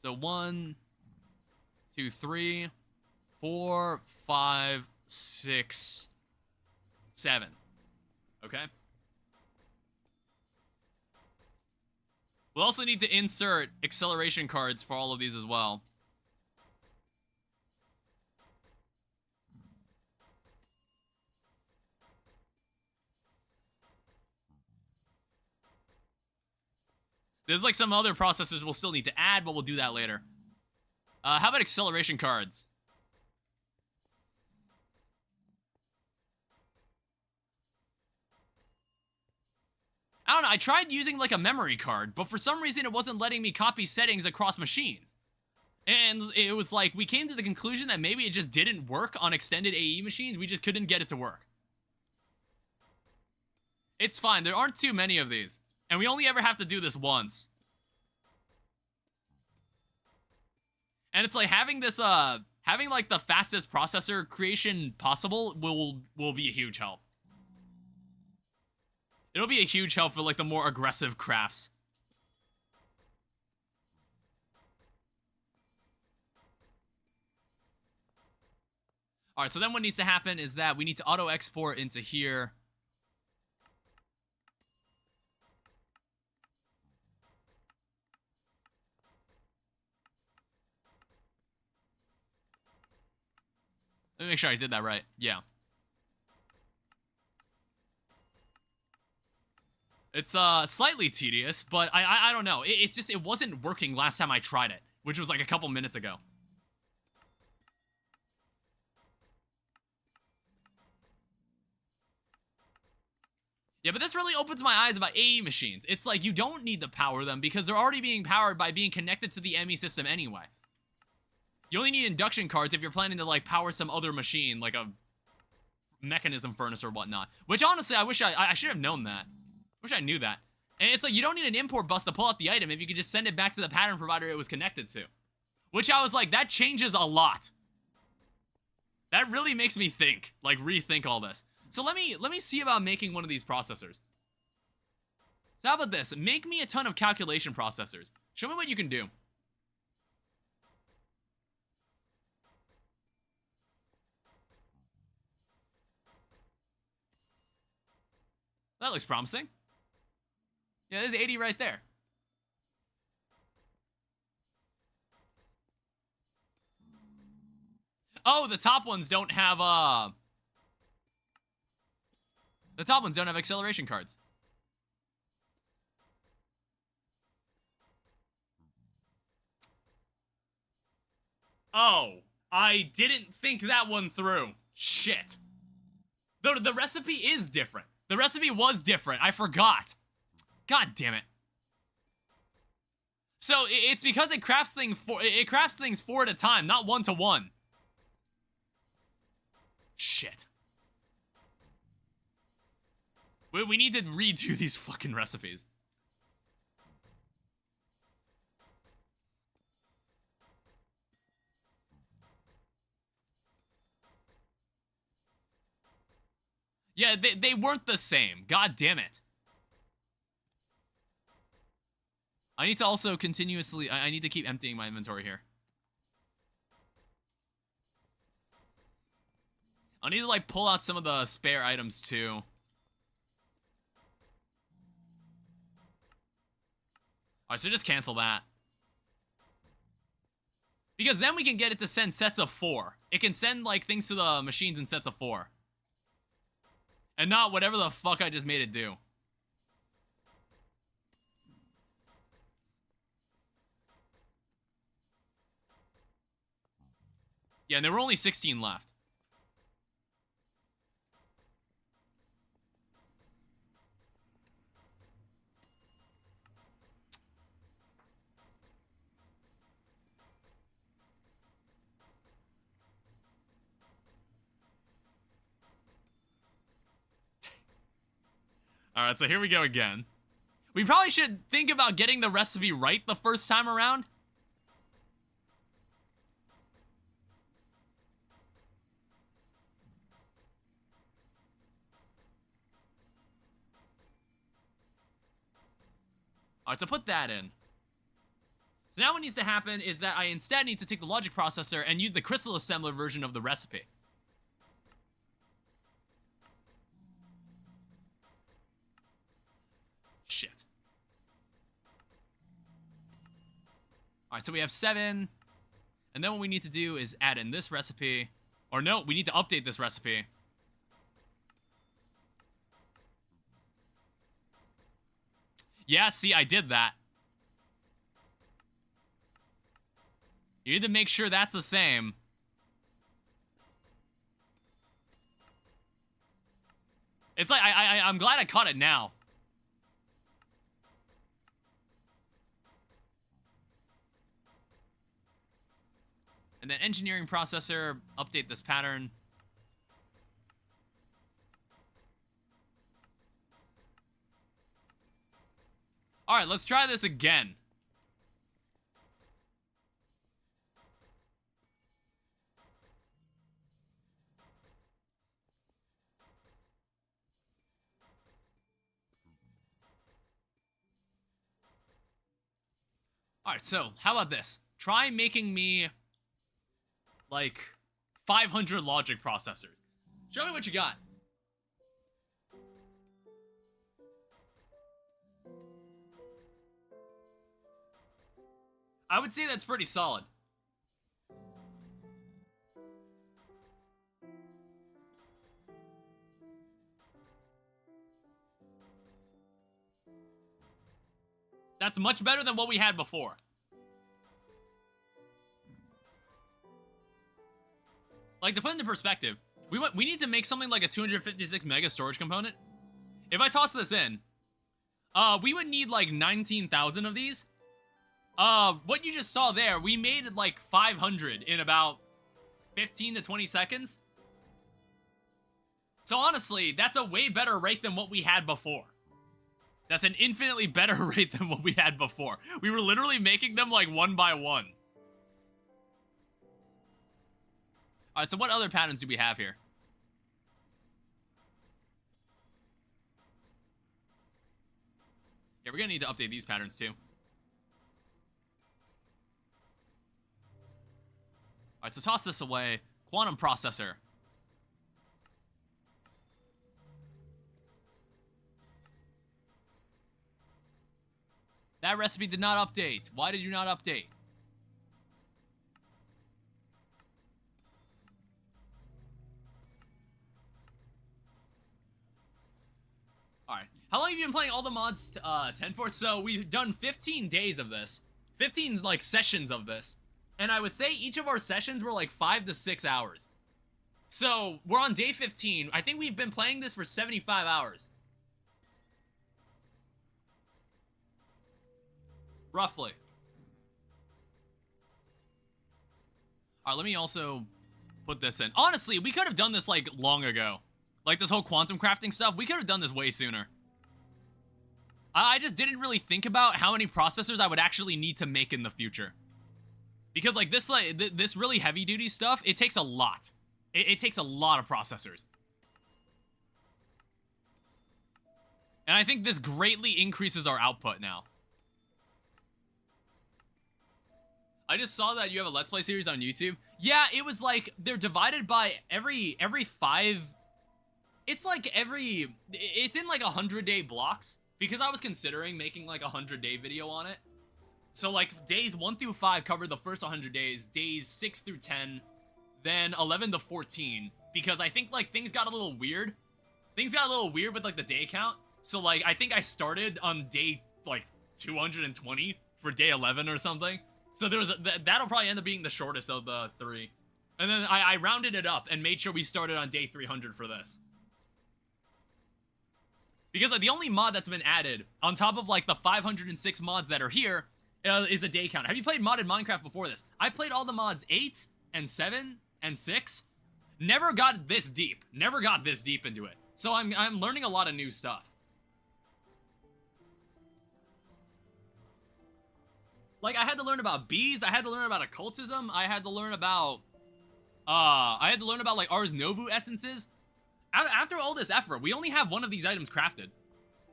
So 1, 2, 3, 4, 5, 6, 7. Okay? We'll also need to insert acceleration cards for all of these as well. There's like some other processors we'll still need to add, but we'll do that later. How about acceleration cards? I don't know, I tried using like a memory card, but for some reason it wasn't letting me copy settings across machines. And it was like, we came to the conclusion that maybe it just didn't work on extended AE machines, we just couldn't get it to work. It's fine, there aren't too many of these. And we only ever have to do this once. And it's like having this, having like the fastest processor creation possible will be a huge help. It'll be a huge help for like the more aggressive crafts. Alright, so then what needs to happen is that we need to auto-export into here. Let me make sure I did that right. Yeah. It's slightly tedious, but I don't know. It's just, it wasn't working last time I tried it, which was like a couple minutes ago. Yeah, but this really opens my eyes about AE machines. It's like, you don't need to power them because they're already being powered by being connected to the ME system anyway. You only need induction cards if you're planning to, like, power some other machine, like a mechanism furnace or whatnot. Which, honestly, I wish I should have known that. Wish I knew that. And it's like, you don't need an import bus to pull out the item if you could just send it back to the pattern provider it was connected to. Which I was like, that changes a lot. That really makes me think, like, rethink all this. So let me see about making one of these processors. So how about this? Make me a ton of calculation processors. Show me what you can do. That looks promising. Yeah, there's 80 right there. Oh, the top ones don't have, the top ones don't have acceleration cards. Oh, I didn't think that one through. Shit. The recipe is different. The recipe was different. I forgot. God damn it. So it's because it crafts things four at a time, not 1 to 1. Shit. We need to redo these fucking recipes. Yeah, they weren't the same. God damn it. I need to also continuously... I need to keep emptying my inventory here. I need to, like, pull out some of the spare items, too. Alright, so just cancel that. Because then we can get it to send sets of 4. It can send, like, things to the machines in sets of 4. And not whatever the fuck I just made it do. Yeah, and there were only 16 left. Alright, so here we go again. We probably should think about getting the recipe right the first time around. Alright, so put that in. So now what needs to happen is that I instead need to take the logic processor and use the crystal assembler version of the recipe. Shit. Alright, so we have 7. And then what we need to do is add in this recipe. Or no, we need to update this recipe. Yeah, see, I did that. You need to make sure that's the same. It's like, I'm glad I caught it now. And then engineering processor, update this pattern. Alright, let's try this again. Alright, so, how about this? Try making me, like, 500 logic processors. Show me what you got. I would say that's pretty solid. That's much better than what we had before. Like, to put into perspective, we need to make something like a 256 mega storage component. If I toss this in, we would need like 19,000 of these. What you just saw there, we made like 500 in about 15 to 20 seconds. So honestly, that's a way better rate than what we had before. That's an infinitely better rate than what we had before. We were literally making them like one by one. Alright, so what other patterns do we have here? Yeah, we're gonna need to update these patterns too. Alright, so toss this away. Quantum processor. That recipe did not update. Why did you not update? Alright. How long have you been playing all the mods 10 for? So we've done 15 days of this. 15 like sessions of this. And I would say each of our sessions were like 5 to 6 hours. So we're on day 15. I think we've been playing this for 75 hours. Roughly. Alright, let me also put this in. Honestly, we could have done this like long ago. Like this whole quantum crafting stuff, we could have done this way sooner. I just didn't really think about how many processors I would actually need to make in the future. Because like this really heavy duty stuff, it takes a lot. It takes a lot of processors. And I think this greatly increases our output now. I just saw that you have a Let's Play series on YouTube. Yeah, it was like, they're divided by every 5... It's like it's in like 100-day blocks. Because I was considering making like a 100-day video on it. So like, days 1 through 5 cover the first 100 days. Days 6 through 10. Then 11 to 14. Because I think like, things got a little weird. Things got a little weird with like the day count. So like, I think I started on day like 220 for day 11 or something. So there was that'll probably end up being the shortest of the 3. And then I rounded it up and made sure we started on day 300 for this. Because like the only mod that's been added on top of like the 506 mods that are here is a day count. Have you played modded Minecraft before this? I played all the mods 8 and 7 and 6. Never got this deep. Never got this deep into it. So I'm learning a lot of new stuff. Like, I had to learn about bees, I had to learn about occultism, I had to learn about, like, Ars Novu essences. After all this effort, we only have one of these items crafted.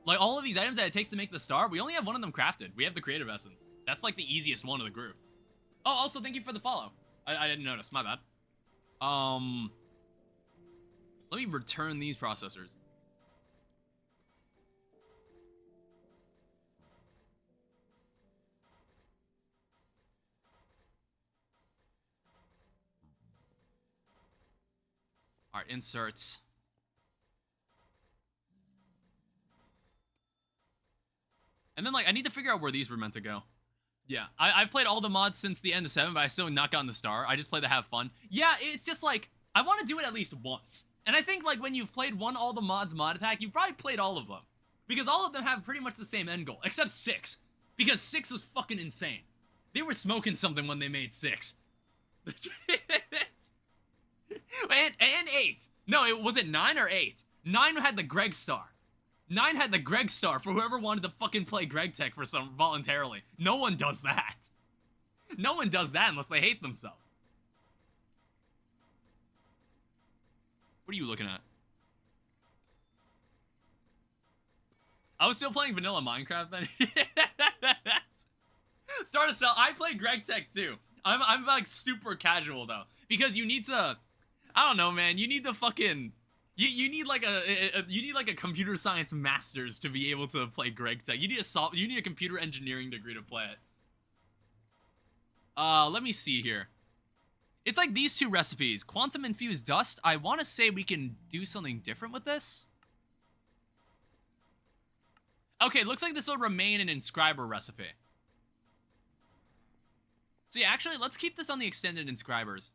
Like, all of these items that it takes to make the star, we only have one of them crafted. We have the creative essence. That's, like, the easiest one of the group. Oh, also, thank you for the follow. I didn't notice. My bad. Let me return these processors. All right, inserts. And then, like, I need to figure out where these were meant to go. Yeah, I've played all the mods since the end of 7, but I still have not gotten the star. I just play to have fun. Yeah, it's just, like, I want to do it at least once. And I think, like, when you've played all the mods mod pack, you've probably played all of them. Because all of them have pretty much the same end goal, except 6. Because 6 was fucking insane. They were smoking something when they made 6. and 8. No, was it 9 or 8? 9 had the Greg star. 9 had the Greg star for whoever wanted to fucking play Greg Tech for some voluntarily. No one does that. No one does that unless they hate themselves. What are you looking at? I was still playing vanilla Minecraft then. Start a cell. I play Greg Tech too. I'm like super casual though, because you need to. I don't know, man. You need the fucking. You need like a computer science master's to be able to play Greg Tech. You need a computer engineering degree to play it. Let me see here. It's like these two recipes. Quantum infused dust. I want to say we can do something different with this. Okay, looks like this will remain an inscriber recipe. So yeah, actually, let's keep this on the extended inscribers.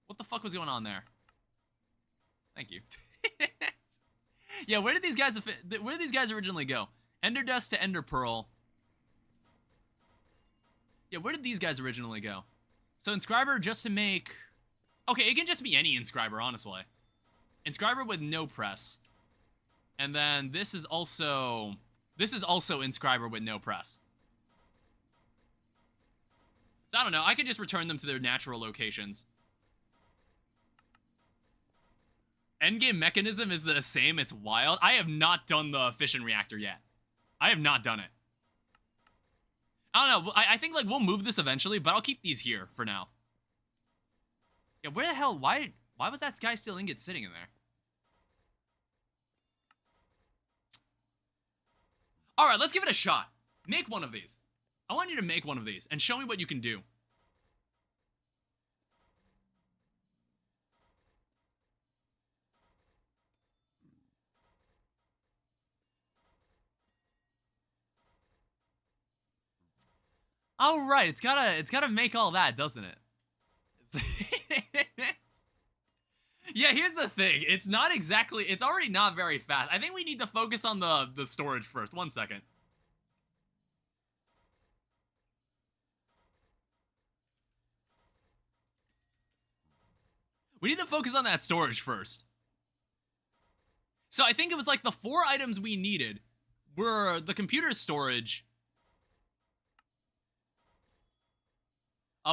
What the fuck was going on there? Thank you. Yeah, where did these guys originally go? Ender Dust to Ender Pearl. Yeah, where did these guys originally go? So inscriber just to make... Okay, it can just be any inscriber, honestly. Inscriber with no press. And then this is also inscriber with no press. So I don't know, I could just return them to their natural locations. Endgame mechanism is the same, it's wild. I have not done the fission reactor yet. I have not done it. I don't know, I think like we'll move this eventually, but I'll keep these here for now. Yeah, where the hell, why was that Sky Steel ingot sitting in there? Alright, let's give it a shot. Make one of these. I want you to make one of these and show me what you can do. All right, it's gotta make all that, doesn't it? Yeah, here's the thing. It's already not very fast. I think we need to focus on the storage first. 1 second. We need to focus on that storage first. So I think it was like the 4 items we needed were the computer storage.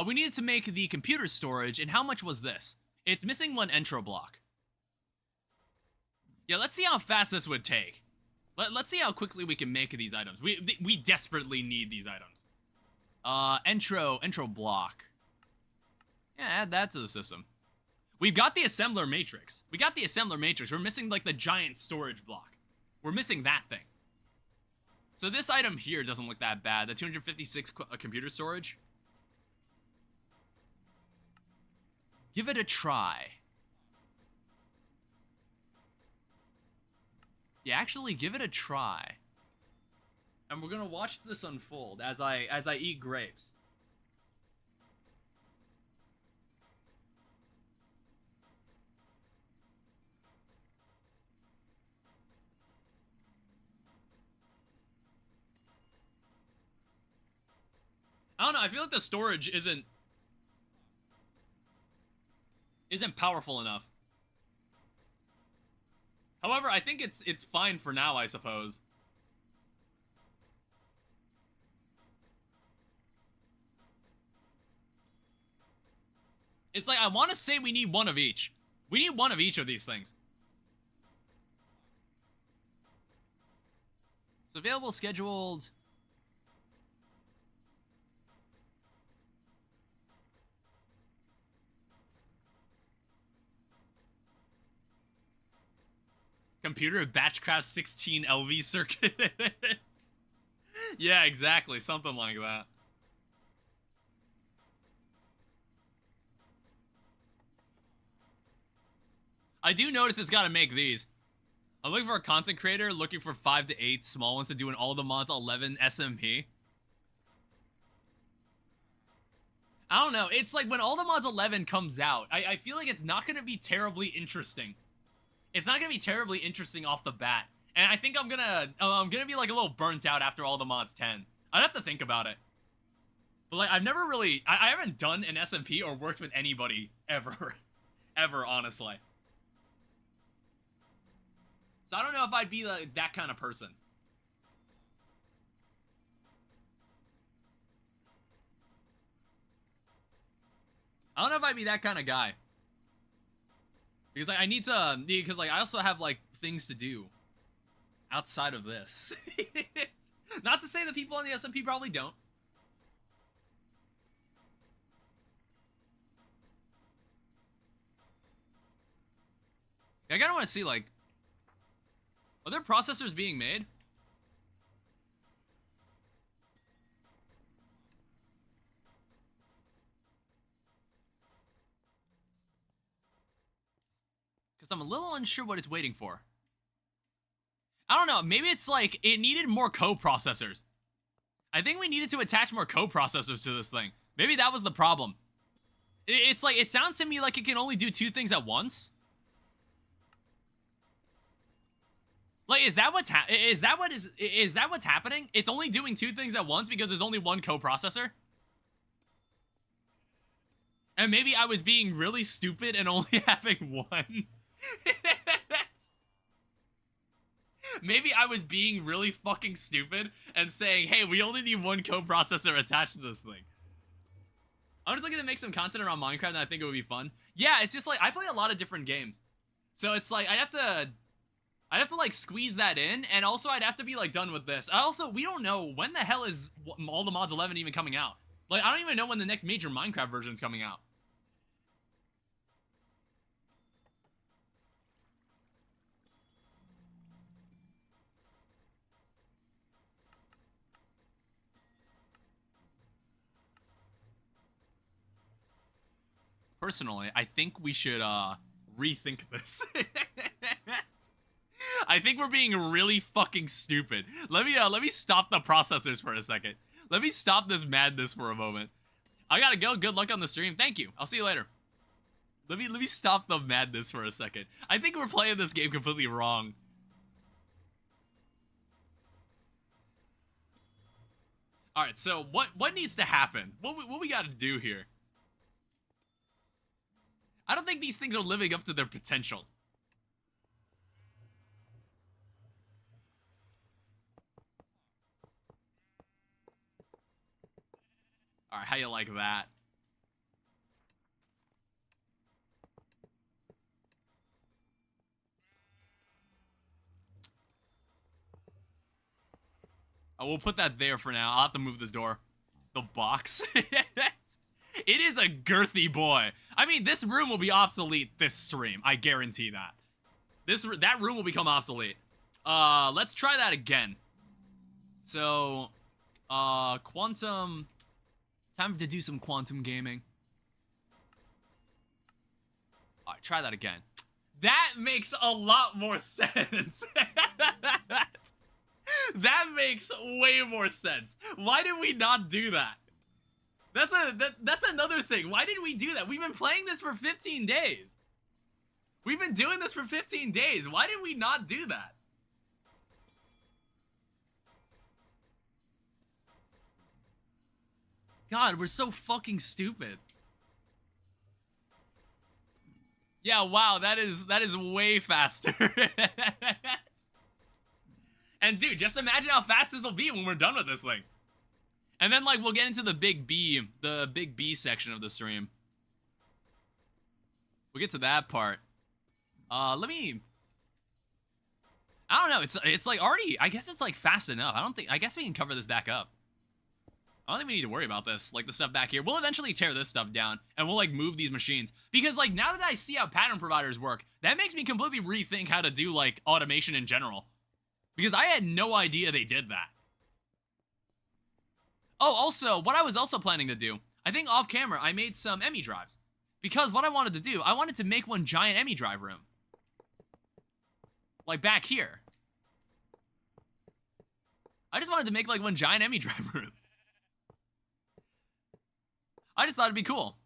We needed to make the computer storage, and how much was this? It's missing 1 entro block. Yeah, let's see how fast this would take. Let's see how quickly we can make these items. We desperately need these items. Entro block. Yeah, add that to the system. We've got the assembler matrix. We're missing like the giant storage block. We're missing that thing. So this item here doesn't look that bad. The 256 computer storage. Give it a try. Yeah, actually, give it a try. And we're gonna watch this unfold as I eat grapes. I don't know, I feel like the storage isn't powerful enough. However, I think it's fine for now, I suppose. It's like, I want to say we need one of each. We need one of each of these things. It's available, scheduled. Computer Batchcraft 16 LV circuit. Yeah, exactly. Something like that. I do notice it's got to make these. I'm looking for a content creator, looking for 5 to 8 small ones to do in all the mods 11 SMP. I don't know. It's like when all the mods 11 comes out, I feel like it's not going to be terribly interesting. It's not going to be terribly interesting off the bat. And I think I'm gonna be like a little burnt out after all the mods 10. I'd have to think about it. But like, I've never really, I haven't done an SMP or worked with anybody ever. Ever, honestly. So I don't know if I'd be like that kind of person. I don't know if I'd be that kind of guy. Because like, I need to, because like I also have like things to do outside of this. Not to say that people on the SMP probably don't. I kinda want to see like, are there processors being made? Because I'm a little unsure what it's waiting for. I don't know, maybe it's like, it needed more co-processors. I think we needed to attach more co-processors to this thing. Maybe that was the problem. It's like, it sounds to me like it can only do 2 things at once. Like, is that what's happening? It's only doing 2 things at once because there's only 1 co-processor? And maybe I was being really stupid and only having 1. Maybe I was being really fucking stupid and saying, hey, we only need 1 co-processor attached to this thing. I'm just looking to make some content around Minecraft and I think it would be fun. Yeah, it's just like, I play a lot of different games. So it's like, I'd have to like squeeze that in, and also I'd have to be like done with this. Also, we don't know when the hell is all the mods 11 even coming out. Like, I don't even know when the next major Minecraft version is coming out. Personally, I think we should rethink this. I think we're being really fucking stupid. Let me stop the processors for a second. Let me stop this madness for a moment. I gotta go. Good luck on the stream. Thank you. I'll see you later. Let me stop the madness for a second. I think we're playing this game completely wrong. All right. So what needs to happen? What we gotta do here? I don't think these things are living up to their potential. All right, how you like that? Oh, we'll put that there for now. I'll have to move this door. The box. It is a girthy boy. I mean, this room will be obsolete this stream. I guarantee that. That room will become obsolete. Let's try that again. So, quantum. Time to do some quantum gaming. All right, try that again. That makes a lot more sense. That makes way more sense. Why did we not do that? That's another thing. Why did we do that? We've been playing this for 15 days. We've been doing this for 15 days. Why did we not do that? God, we're so fucking stupid. Yeah, wow, that is way faster. And dude, just imagine how fast this will be when we're done with this thing. And then like we'll get into the big B section of the stream. We'll get to that part. Let me I don't know. It's like already. I guess it's like fast enough. I guess we can cover this back up. I don't think we need to worry about this. Like the stuff back here. We'll eventually tear this stuff down and we'll like move these machines because like now that I see how pattern providers work, that makes me completely rethink how to do like automation in general. Because I had no idea they did that. Oh, also, what I was also planning to do, I think off camera, I made some EMI drives. Because what I wanted to do, I wanted to make one giant EMI drive room. Like back here. I just wanted to make like one giant EMI drive room. I just thought it'd be cool.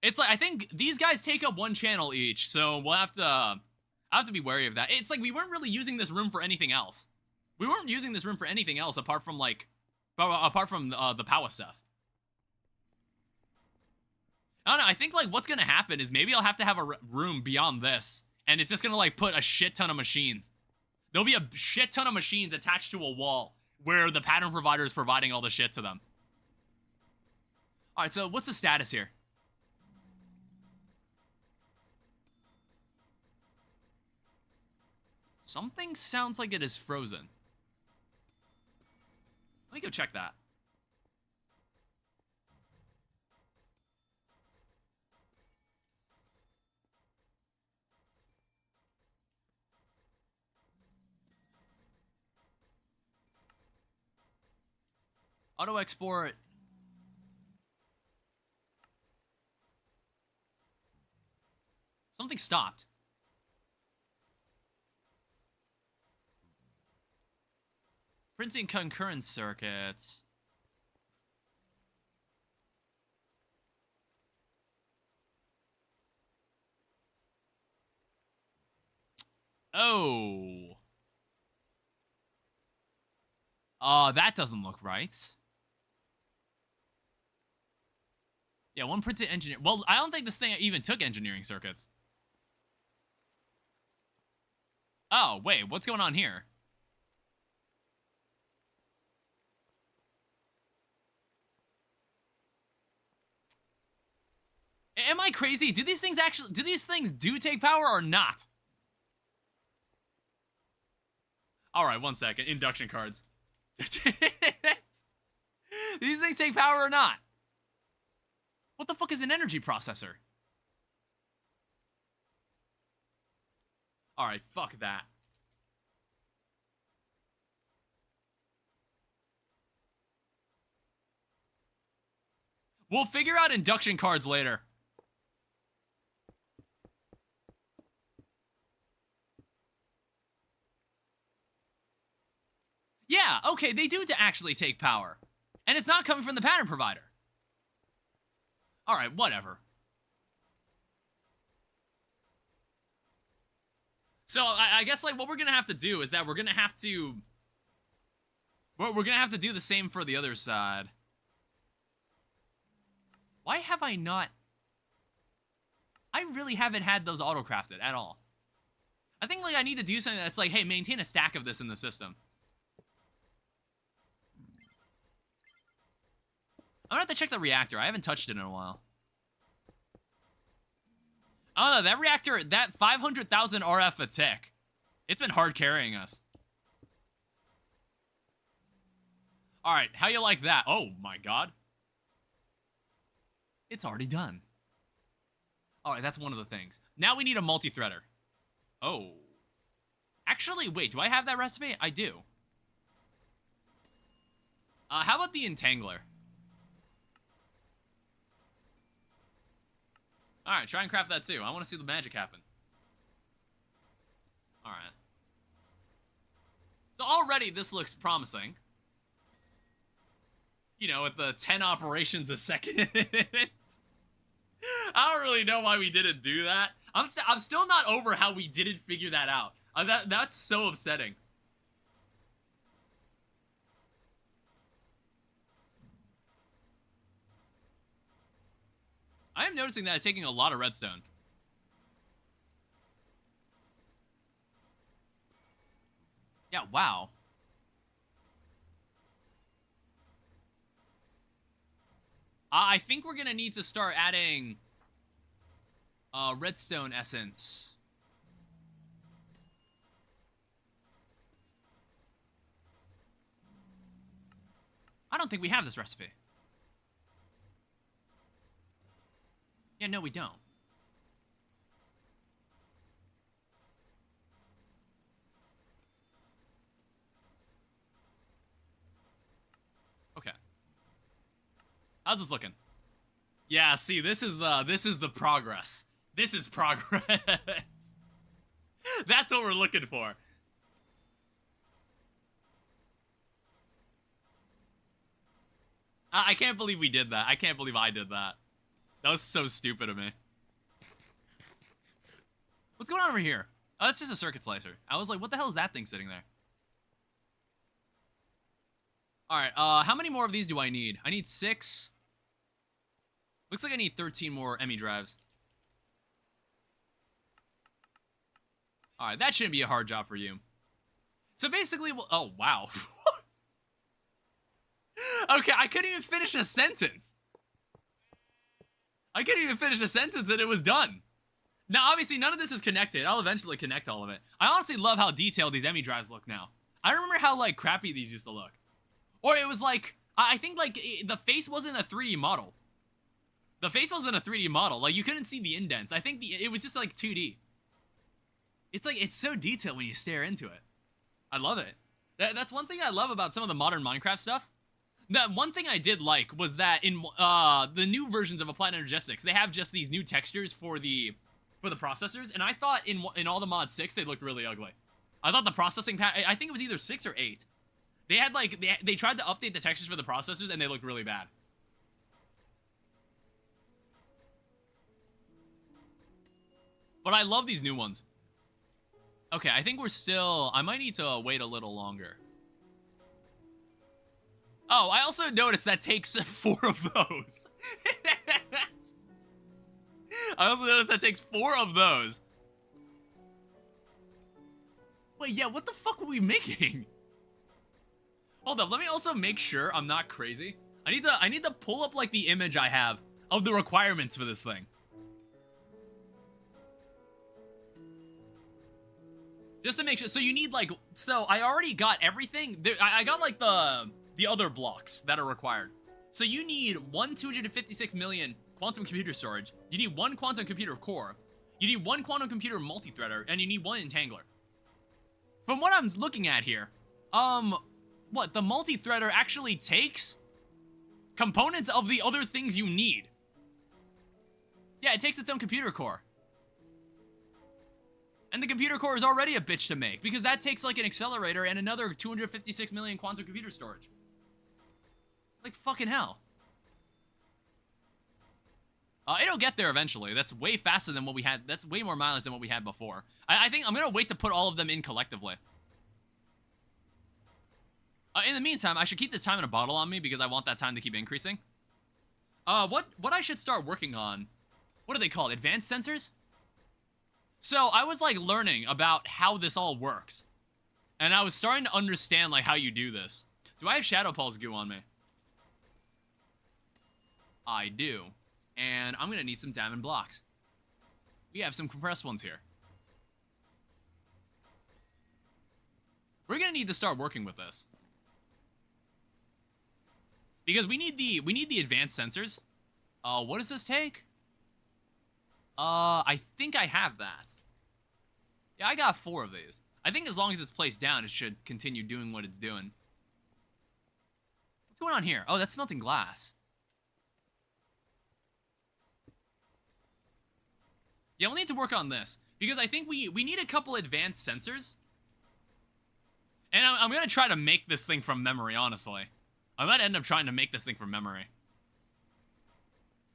It's like, I think these guys take up one channel each, so we'll have to, I have to be wary of that. It's like we weren't really using this room for anything else. We weren't using this room for anything else apart from like, the power stuff. I don't know, I think like what's gonna happen is maybe I'll have to have a room beyond this, and it's just gonna like put a shit ton of machines. There'll be a shit ton of machines attached to a wall where the pattern provider is providing all the shit to them. Alright, so what's the status here? Something sounds like it is frozen. Let me go check that. Auto export. Something stopped. Printing concurrent circuits. Oh. That doesn't look right. Yeah, one printed engineer. Well, I don't think this thing even took engineering circuits. Oh, wait, what's going on here? Am I crazy? Do these things do take power or not? All right, 1 second. Induction cards. These things take power or not? What the fuck is an energy processor? All right, fuck that. We'll figure out induction cards later. Yeah, okay, they do actually take power. And it's not coming from the pattern provider. Alright, whatever. So, I guess, like, what we're gonna have to do is that we're gonna have to... We're gonna have to do the same for the other side. Why have I not... I really haven't had those auto-crafted at all. I think, like, I need to do something that's like, hey, maintain a stack of this in the system. I'm gonna have to check the reactor. I haven't touched it in a while. Oh no, that reactor, that 500,000 RF a tick. It's been hard carrying us. Alright, how you like that? Oh my god. It's already done. Alright, that's one of the things. Now we need a multi-threader. Oh. Actually, wait, do I have that recipe? I do. How about the entangler? Alright, try and craft that too. I want to see the magic happen. Alright. So already this looks promising. You know, with the 10 operations a second. I don't really know why we didn't do that. I'm still not over how we didn't figure that out. That's so upsetting. I am noticing that it's taking a lot of redstone. Yeah, wow. I think we're gonna need to start adding... Redstone essence. I don't think we have this recipe. Yeah, no, we don't. Okay. How's this looking? Yeah, see, this is the progress. This is progress. That's what we're looking for. I can't believe we did that. I can't believe I did that. That was so stupid of me. What's going on over here? Oh, that's just a circuit slicer. I was like, what the hell is that thing sitting there? Alright, how many more of these do I need? I need 6. Looks like I need 13 more ME drives. Alright, that shouldn't be a hard job for you. So basically, well, oh, wow. Okay, I couldn't even finish a sentence. I couldn't even finish a sentence and it was done. Now, obviously, none of this is connected. I'll eventually connect all of it. I honestly love how detailed these ME drives look now. I remember how, like, crappy these used to look. Or it was like, I think, like, the face wasn't a 3D model. The face wasn't a 3D model. Like, you couldn't see the indents. I think it was just, like, 2D. It's, like, it's so detailed when you stare into it. I love it. That's one thing I love about some of the modern Minecraft stuff. That one thing I did like was that in the new versions of Applied Energetics, they have just these new textures for the processors, and I thought in all the mod 6 they looked really ugly. I thought the processing I think it was either 6 or 8. They had like they tried to update the textures for the processors and they looked really bad. But I love these new ones. Okay, I think we're still... I might need to wait a little longer. Oh, I also noticed that takes 4 of those. I also noticed that takes 4 of those. Wait, yeah, what the fuck were we making? Hold up, let me also make sure I'm not crazy. I need to pull up like the image I have of the requirements for this thing. Just to make sure. So you need like, so I already got everything. I got like the other blocks that are required. So you need 256 million quantum computer storage. You need 1 quantum computer core. You need 1 quantum computer multi-threader, and you need 1 entangler. From what I'm looking at here, what, the multi-threader actually takes components of the other things you need. Yeah, it takes its own computer core. And the computer core is already a bitch to make, because that takes like an accelerator and another 256 million quantum computer storage. Like, fucking hell. It'll get there eventually. That's way faster than what we had. That's way more mileage than what we had before. I think I'm gonna wait to put all of them in collectively. In the meantime, I should keep this time in a bottle on me because I want that time to keep increasing. What I should start working on, what are they called? Advanced sensors? So, I was, like, learning about how this all works. And I was starting to understand, like, how you do this. Do I have Shadow Pulse goo on me? I do. And I'm gonna need some diamond blocks. We have some compressed ones here. We're gonna need to start working with this. Because we need the advanced sensors. What does this take? I think I have that. Yeah, I got 4 of these. I think as long as it's placed down, it should continue doing what it's doing. What's going on here? Oh, that's melting glass. Yeah, we'll need to work on this. Because I think we need a couple advanced sensors. And I'm going to try to make this thing from memory, honestly. I might end up trying to make this thing from memory.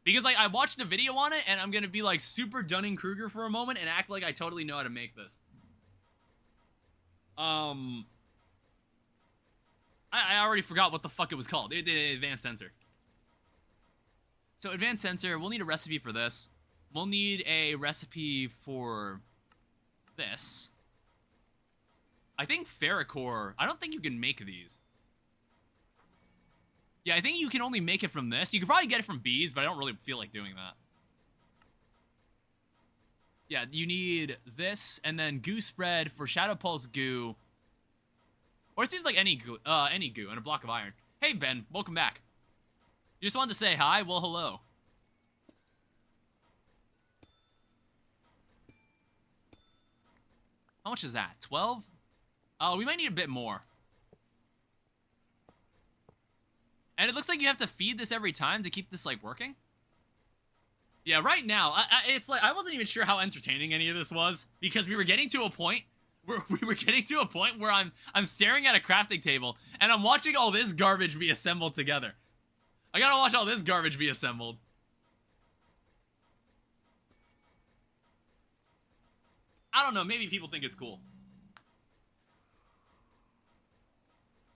Because, like, I watched a video on it, and I'm gonna be, like, super Dunning-Kruger for a moment and act like I totally know how to make this. I already forgot what the fuck it was called. The advanced sensor. So, advanced sensor, we'll need a recipe for this. We'll need a recipe for this. I think ferrocore, I don't think you can make these. Yeah, I think you can only make it from this. You could probably get it from bees, but I don't really feel like doing that. Yeah, you need this, and then goo spread for Shadow Pulse goo. Or it seems like any goo and a block of iron. Hey, Ben, welcome back. You just wanted to say hi? Well, hello. How much is that? 12? Oh, we might need a bit more. And it looks like you have to feed this every time to keep this, like, working. Yeah, right now, it's like, I wasn't even sure how entertaining any of this was, because we were getting to a point where I'm staring at a crafting table, and I'm watching all this garbage be assembled together. I gotta watch all this garbage be assembled. I don't know, maybe people think it's cool.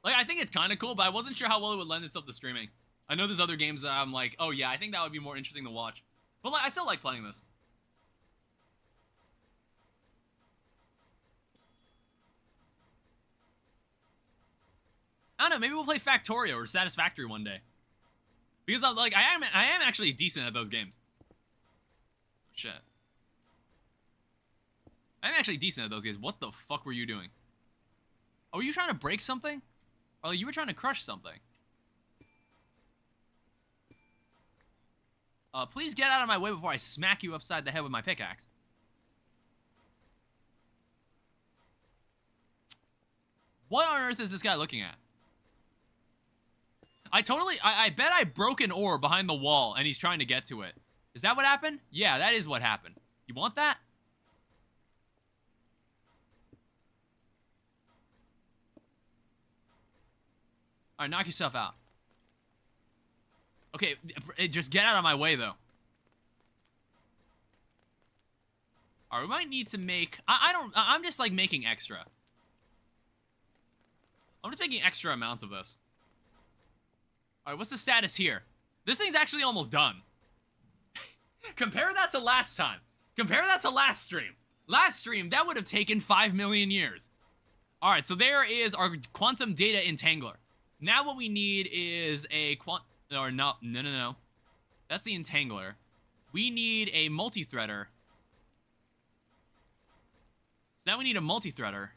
Like, I think it's kind of cool, but I wasn't sure how well it would lend itself to streaming. I know there's other games that I'm like, oh yeah, I think that would be more interesting to watch. But like, I still like playing this. I don't know, maybe we'll play Factorio or Satisfactory one day. Because I'm like, I am actually decent at those games. Shit. I'm actually decent at those games. What the fuck were you doing? Oh, were you trying to break something? Oh, you were trying to crush something. Please get out of my way before I smack you upside the head with my pickaxe. What on earth is this guy looking at? I bet I broke an ore behind the wall and he's trying to get to it. Is that what happened? Yeah, that is what happened. You want that? Alright, knock yourself out. Okay, just get out of my way, though. Alright, we might need to make... I'm just, like, making extra. I'm just making extra amounts of this. Alright, what's the status here? This thing's actually almost done. Compare that to last time. Compare that to last stream. Last stream, that would have taken 5 million years. Alright, so there is our quantum data entangler. Now what we need is a no. That's the entangler. We need a multi-threader. So now we need a multi-threader.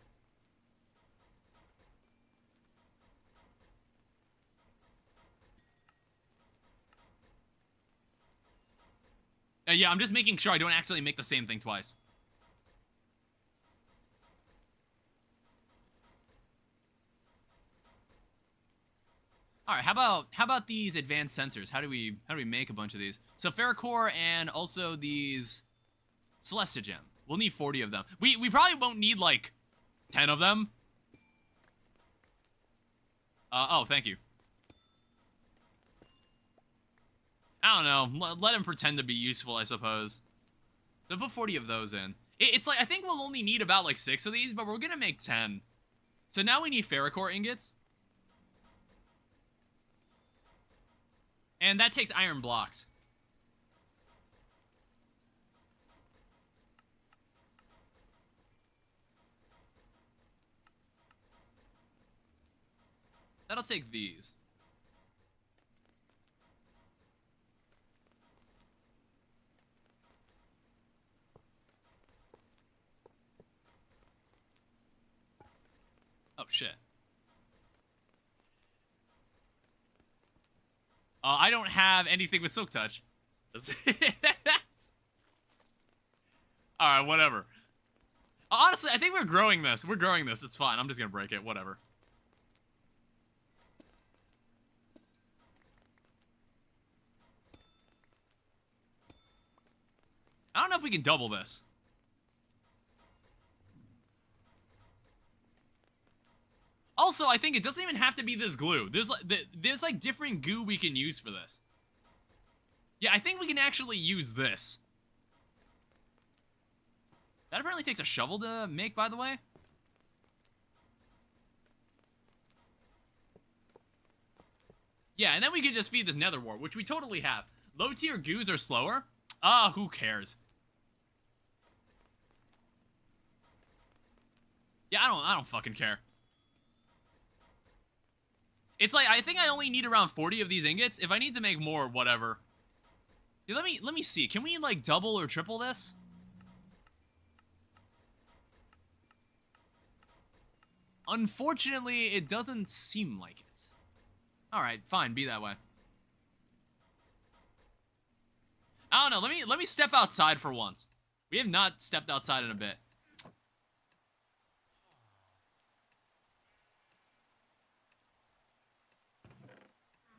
Yeah, I'm just making sure I don't accidentally make the same thing twice. All right, how about these advanced sensors? How do we make a bunch of these? So ferrocore and also these celestigem. We'll need 40 of them. We probably won't need like 10 of them. Oh, thank you. I don't know. Let him pretend to be useful, I suppose. So put 40 of those in. It's like, I think we'll only need about like 6 of these, but we're gonna make 10. So now we need ferrocore ingots. And that takes iron blocks. That'll take these. Oh, shit. I don't have anything with Silk Touch. Alright, whatever. Honestly, I think we're growing this. We're growing this. It's fine. I'm just gonna break it. Whatever. I don't know if we can double this. Also, I think it doesn't even have to be this glue. There's like different goo we can use for this. Yeah, I think we can actually use this. That apparently takes a shovel to make, by the way. Yeah, and then we can just feed this nether wart, which we totally have. Low tier goos are slower. Who cares? Yeah, I don't fucking care. It's like, I think I only need around 40 of these ingots. If I need to make more, whatever. Yeah, let me see. Can we, like, double or triple this? Unfortunately, it doesn't seem like it. Alright, fine, be that way. I don't know, let me step outside for once. We have not stepped outside in a bit.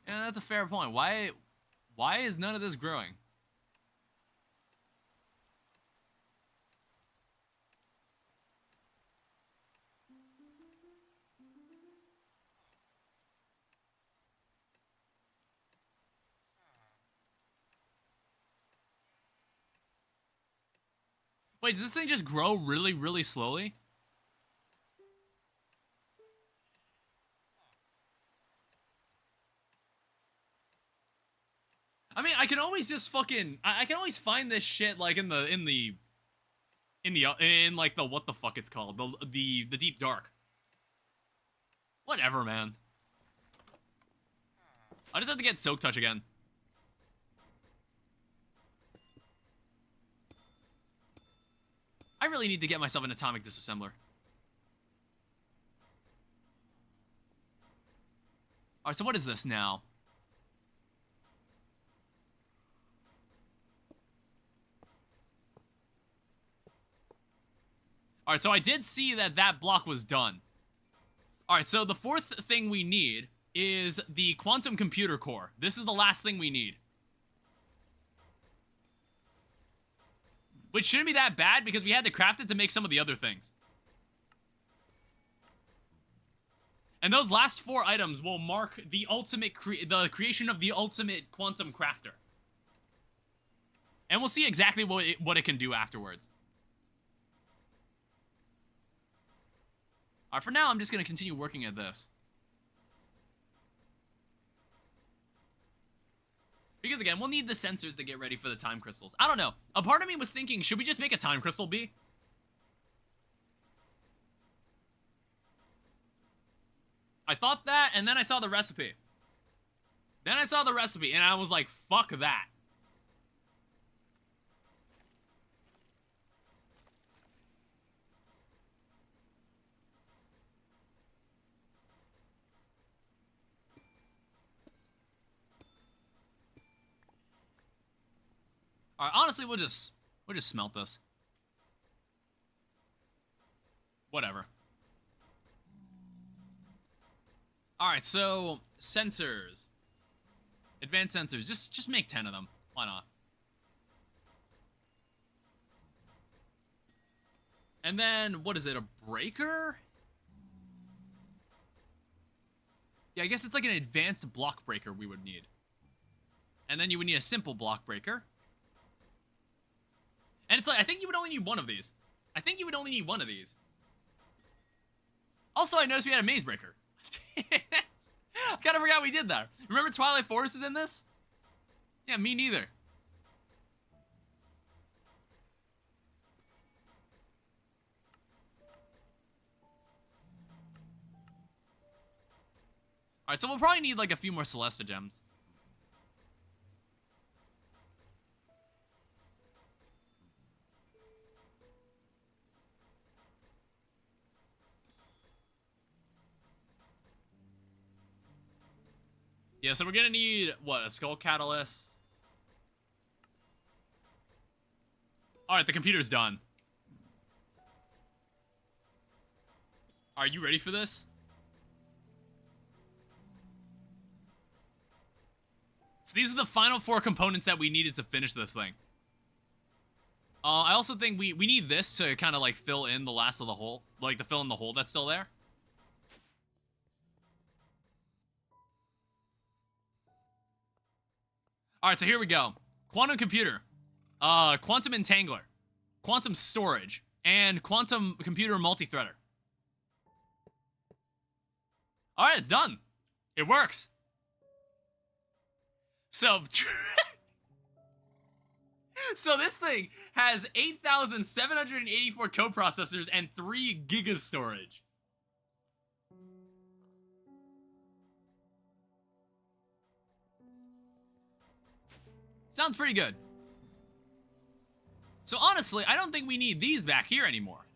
Yeah, that's a fair point. Why is none of this growing? Wait, does this thing just grow really, really slowly? I mean, I can always just fucking... I can always find this shit, like, in like, the... What the fuck it's called? The Deep Dark. Whatever, man. I just have to get Soak Touch again. I really need to get myself an Atomic Disassembler. Alright, so what is this now? Alright, so I did see that that block was done. Alright, so the fourth thing we need is the Quantum Computer Core. This is the last thing we need. Which shouldn't be that bad because we had to craft it to make some of the other things. And those last 4 items will mark the ultimate the creation of the ultimate quantum crafter. And we'll see exactly what it can do afterwards. Alright, for now, I'm just going to continue working at this. Because, again, we'll need the sensors to get ready for the time crystals. I don't know. A part of me was thinking, should we just make a time crystal bee? I thought that, and then I saw the recipe. And I was like, fuck that. Alright, honestly, we'll just smelt this. Whatever. Alright, so sensors. Advanced sensors. Just make 10 of them. Why not? And then, what is it, a breaker? Yeah, I guess it's like an advanced block breaker we would need. And then you would need a simple block breaker. And it's like, I think you would only need one of these. Also, I noticed we had a maze breaker. I kind of forgot we did that. Remember Twilight Forest is in this? Yeah, me neither. Alright, so we'll probably need like a few more Celesta gems. Yeah, so we're gonna need, what, a Skull Catalyst? Alright, the computer's done. Are you ready for this? So these are the final 4 components that we needed to finish this thing. I also think we need this to kind of like fill in the last of the hole. Like to fill in the hole that's still there. Alright, so here we go. Quantum computer. Quantum entangler. Quantum storage. And quantum computer multi-threader. Alright, it's done. It works. So... So this thing has 8,784 coprocessors and 3 gigas storage. Sounds pretty good. So honestly, I don't think we need these back here anymore.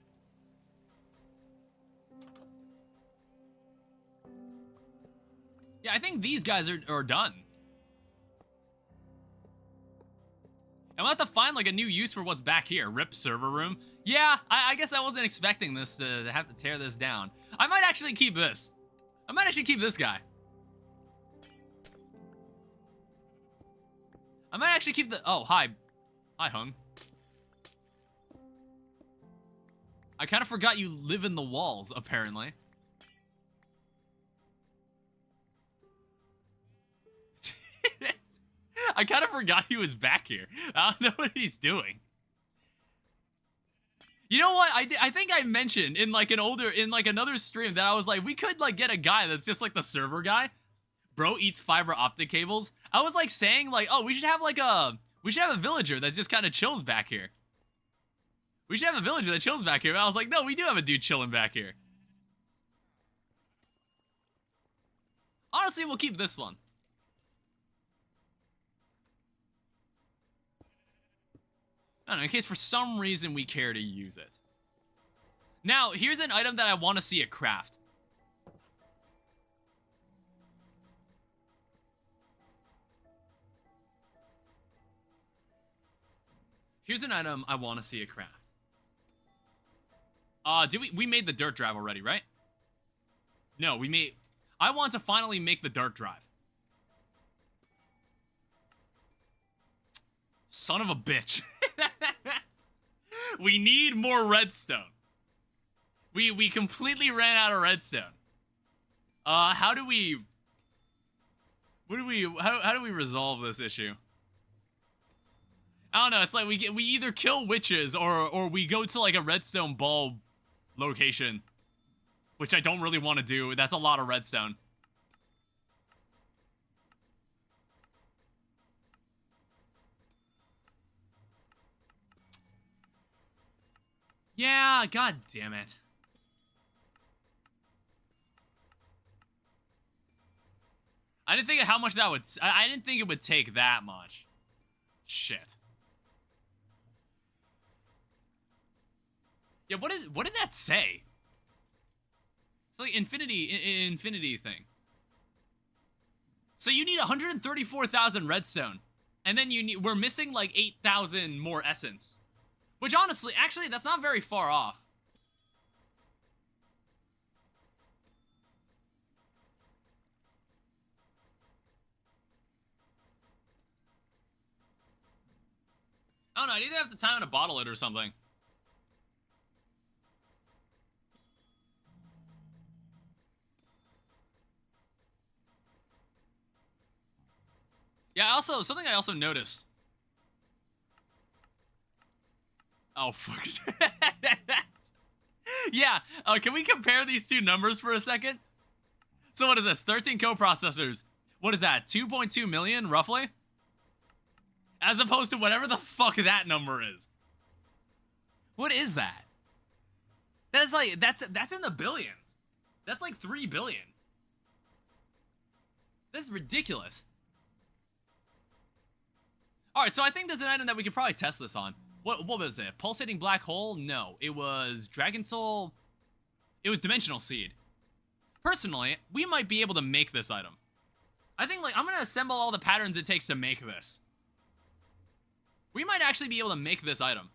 Yeah, I think these guys are done. I'm about to find like a new use for what's back here. RIP server room. Yeah, I guess I wasn't expecting this to have to tear this down. I might actually keep this. I might actually keep this guy. I might actually keep the... Oh, hi. Hi, Hung. I kind of forgot you live in the walls, apparently. I kind of forgot he was back here. I don't know what he's doing. You know what? I think I mentioned in like another stream that I was like, we could like get a guy that's just like the server guy. Bro eats fiber optic cables. I was like saying like, oh, we should have a villager that just kind of chills back here. We should have a villager that chills back here. And I was like, no, we do have a dude chilling back here. Honestly, we'll keep this one. I don't know, in case for some reason we care to use it. Now, here's an item that I want to see it craft. Here's an item I want to see it craft. We made the dirt drive already, right? No, I want to finally make the dirt drive. Son of a bitch. We need more redstone. We completely ran out of redstone. How do we resolve this issue? I don't know, it's like we either kill witches or we go to like a redstone ball location, which I don't really want to do. That's a lot of redstone. Yeah, god damn it. I didn't think of how much that would... I didn't think it would take that much. Shit. Yeah, what did that say? It's like infinity thing. So you need 134,000 redstone. And then we're missing like 8,000 more essence. Which honestly, actually, that's not very far off. I don't know, I'd either have the time to bottle it or something. Yeah, something I also noticed. Oh, fuck. Yeah, can we compare these two numbers for a second? So what is this? 13 co-processors. What is that? 2.2 million, roughly? As opposed to whatever the fuck that number is. What is that? That's like, that's in the billions. That's like 3 billion. That's ridiculous. Alright, so I think there's an item that we could probably test this on. What was it? Pulsating black hole? No. It was Dragon Soul. It was Dimensional Seed. Personally, we might be able to make this item. I think, like, I'm gonna assemble all the patterns it takes to make this. We might actually be able to make this item.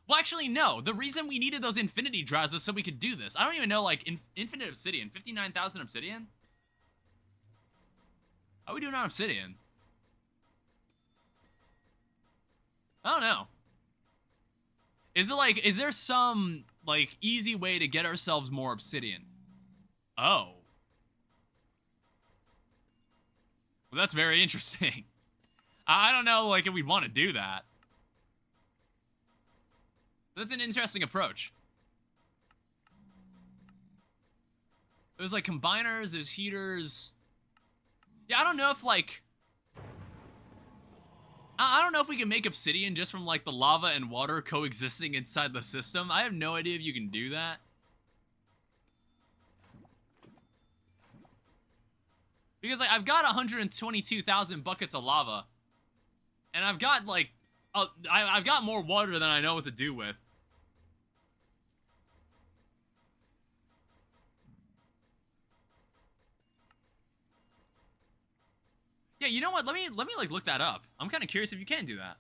Well, actually, no. The reason we needed those infinity drives was so we could do this. I don't even know, like, infinite obsidian. 59,000 obsidian? How are we doing on obsidian? I don't know. Is there some, like, easy way to get ourselves more obsidian? Oh. Well, that's very interesting. I don't know, like, if we'd want to do that. That's an interesting approach. There's, like, combiners, there's heaters. Yeah, I don't know if, like... I don't know if we can make obsidian just from, like, the lava and water coexisting inside the system. I have no idea if you can do that. Because, like, I've got 122,000 buckets of lava. And I've got, like... I've got more water than I know what to do with. Yeah, you know what? Let me like look that up. I'm kind of curious if you can do that.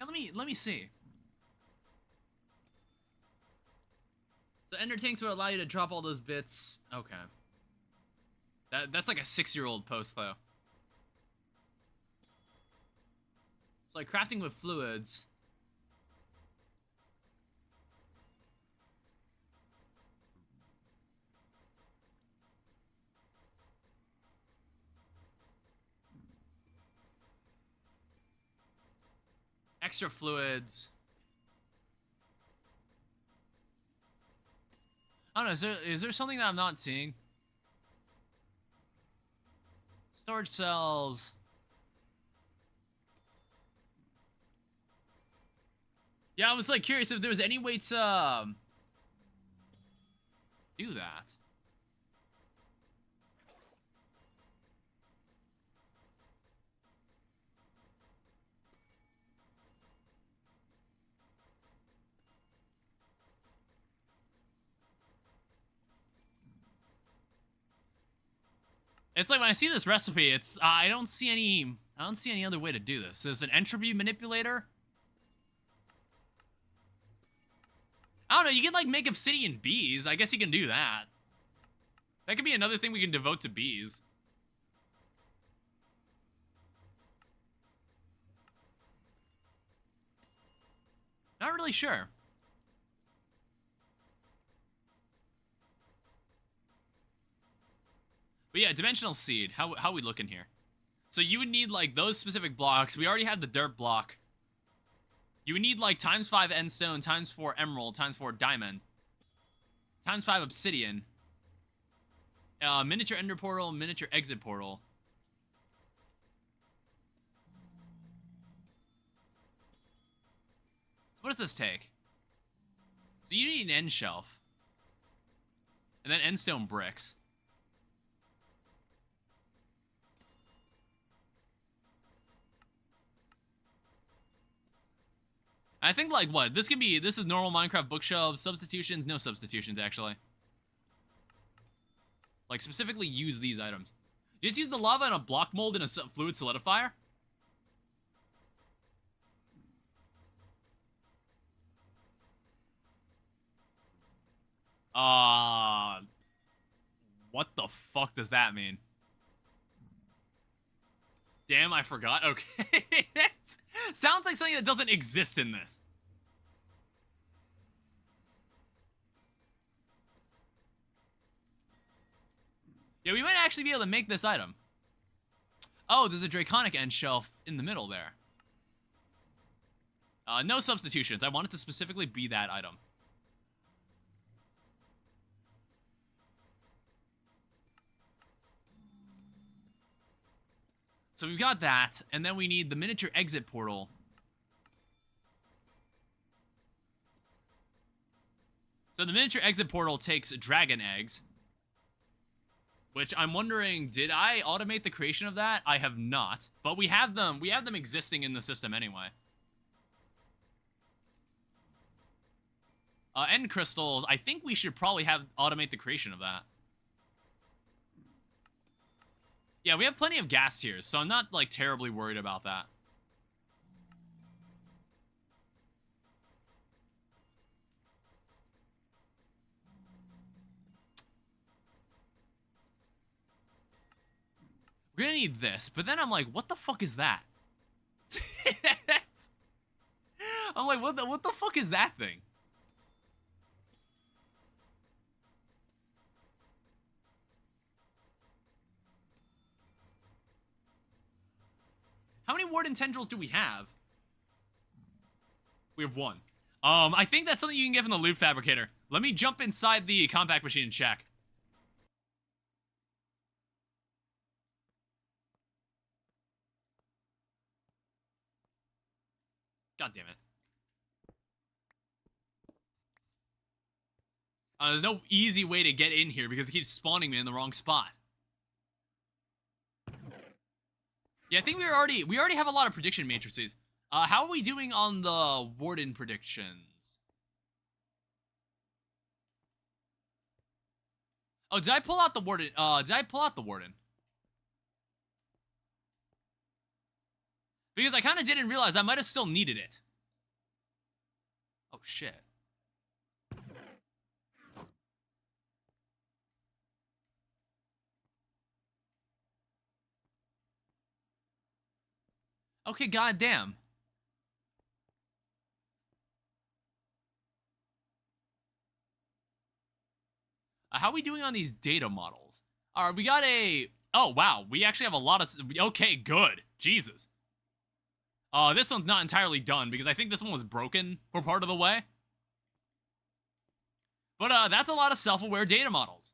Yeah, let me see. So ender tanks would allow you to drop all those bits. Okay. That's like a 6-year-old post though. So like crafting with fluids. Extra fluids. I don't know, is there something that I'm not seeing? Storage cells. Yeah, I was like curious if there was any way to do that. It's like when I see this recipe, it's I don't see any other way to do this. There's an entropy manipulator. I don't know, you can like make obsidian bees. I guess you can do that. That could be another thing we can devote to bees. Not really sure. But yeah, dimensional seed. How we looking here? So you would need like those specific blocks. We already have the dirt block. You would need like ×5 endstone, ×4 emerald, ×4 diamond, ×5 obsidian, miniature ender portal, miniature exit portal. So what does this take? So you need an end shelf. And then endstone bricks. I think, like, what? This is normal Minecraft bookshelves, substitutions, no substitutions, actually. Like, specifically use these items. You just use the lava in a block mold in a fluid solidifier? What the fuck does that mean? Damn, I forgot. Okay. Sounds like something that doesn't exist in this. Yeah, we might actually be able to make this item. Oh, there's a draconic end shelf in the middle there. No substitutions. I want it to specifically be that item. So we've got that, and then we need the miniature exit portal. So the miniature exit portal takes dragon eggs. Which I'm wondering, did I automate the creation of that? I have not. But we have them existing in the system anyway. End crystals, I think we should probably automate the creation of that. Yeah, we have plenty of gas tiers, so I'm not, like, terribly worried about that. We're gonna need this, but then I'm like, what the fuck is that? I'm like, what the fuck is that thing? How many warden tendrils do we have? We have 1. I think that's something you can get from the loot fabricator. Let me jump inside the compact machine and check. God damn it. There's no easy way to get in here because it keeps spawning me in the wrong spot. Yeah, I think we already have a lot of prediction matrices. How are we doing on the warden predictions? Oh, did I pull out the warden? Did I pull out the warden? Because I kind of didn't realize I might have still needed it. Oh, shit. Okay, goddamn. How are we doing on these data models? All right, we got a... Oh, wow. We actually have a lot of... Okay, good. Jesus. This one's not entirely done because I think this one was broken for part of the way. But that's a lot of self-aware data models.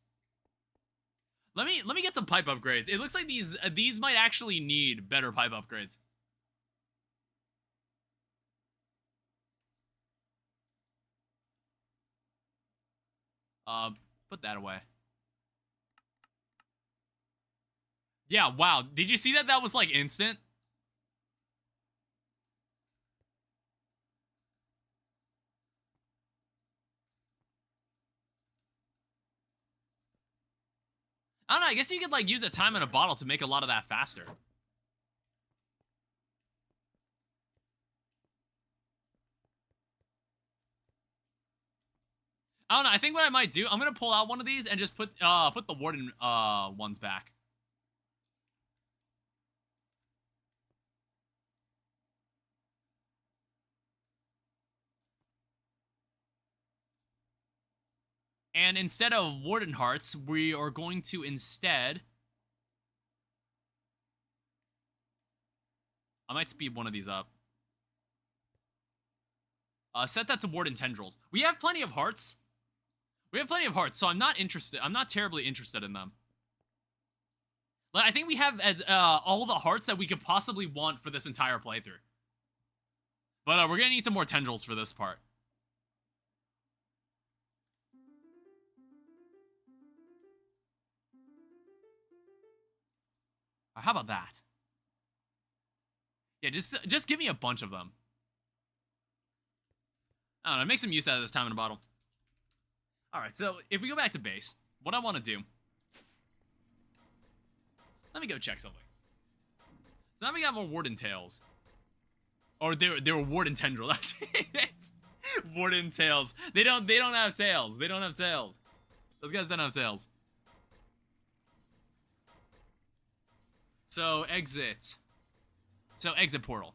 Let me get some pipe upgrades. It looks like these might actually need better pipe upgrades. Put that away. Yeah, wow. Did you see that? That was like instant. I don't know, I guess you could like use a time in a bottle to make a lot of that faster. I don't know, I think what I might do, I'm gonna pull out one of these and just put the warden ones back. And instead of warden hearts, we are going to instead... I might speed one of these up. Set that to warden tendrils. We have plenty of hearts. So I'm not interested. I'm not terribly interested in them. Like, I think we have as all the hearts that we could possibly want for this entire playthrough. But we're gonna need some more tendrils for this part. How about that? Yeah, just give me a bunch of them. I don't know, make some use out of this time in a bottle. Alright, so if we go back to base, what I want to do... Let me go check something. So now we got more warden tails. Or they were warden tendrils. Warden tails. They don't have tails. They don't have tails. Those guys don't have tails. So, exit. So, exit portal.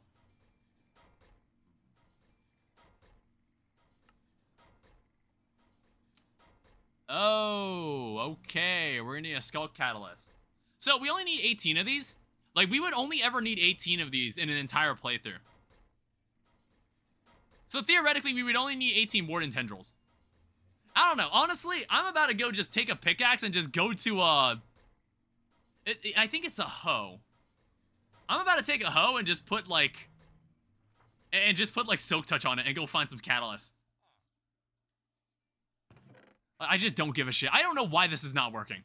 Oh, okay. We're gonna need a skull catalyst. So, we only need 18 of these? Like, we would only ever need 18 of these in an entire playthrough. So, theoretically, we would only need 18 warden tendrils. I don't know. Honestly, I'm about to go just take a pickaxe and just go to, I think it's a hoe. I'm about to take a hoe and just put, like... Soak Touch on it and go find some catalyst. I just don't give a shit. I don't know why this is not working.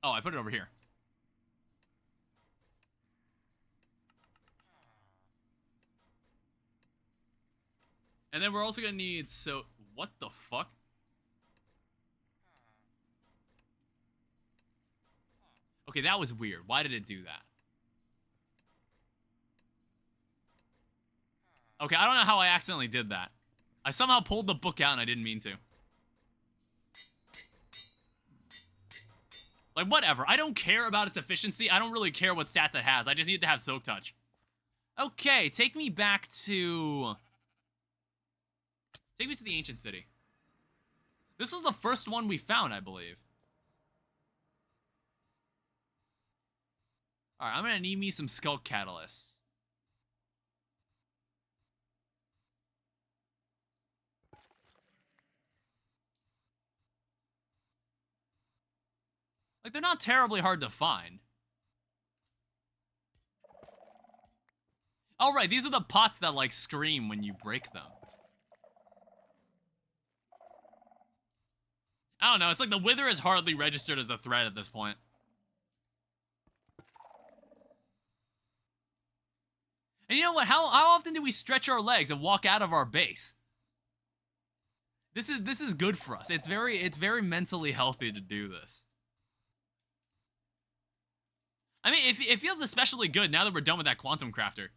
Oh, I put it over here. And then we're also gonna need, so... What the fuck? Okay, that was weird. Why did it do that? Okay, I don't know how I accidentally did that. I somehow pulled the book out and I didn't mean to. Like, whatever. I don't care about its efficiency. I don't really care what stats it has. I just need to have Soak Touch. Okay, take me back to... Take me to the ancient city. This was the first one we found, I believe. Alright, I'm gonna need me some skull catalysts. Like, they're not terribly hard to find. Oh, right, these are the pots that, like, scream when you break them. I don't know, it's like the Wither is hardly registered as a threat at this point. And you know know what? How often do we stretch our legs and walk out of our base? This is good for us. It's very mentally healthy to do this. I mean, it feels especially good now that we're done with that quantum crafter.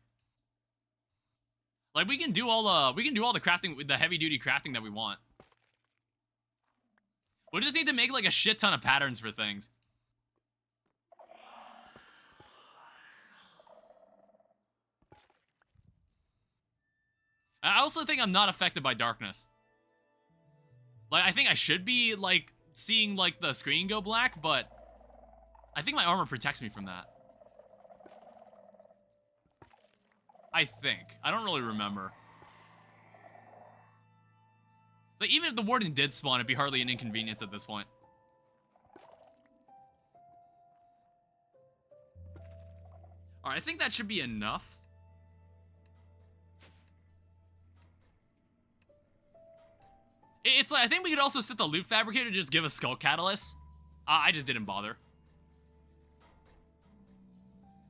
Like we can do all the crafting with the heavy duty crafting that we want. We just need to make like a shit ton of patterns for things. I also think I'm not affected by darkness. Like, I think I should be, like, seeing, like, the screen go black, but I think my armor protects me from that. I think. I don't really remember. Like, even if the warden did spawn, it'd be hardly an inconvenience at this point. Alright, I think that should be enough. It's like, I think we could also set the loot fabricator to just give us skull catalyst. I just didn't bother.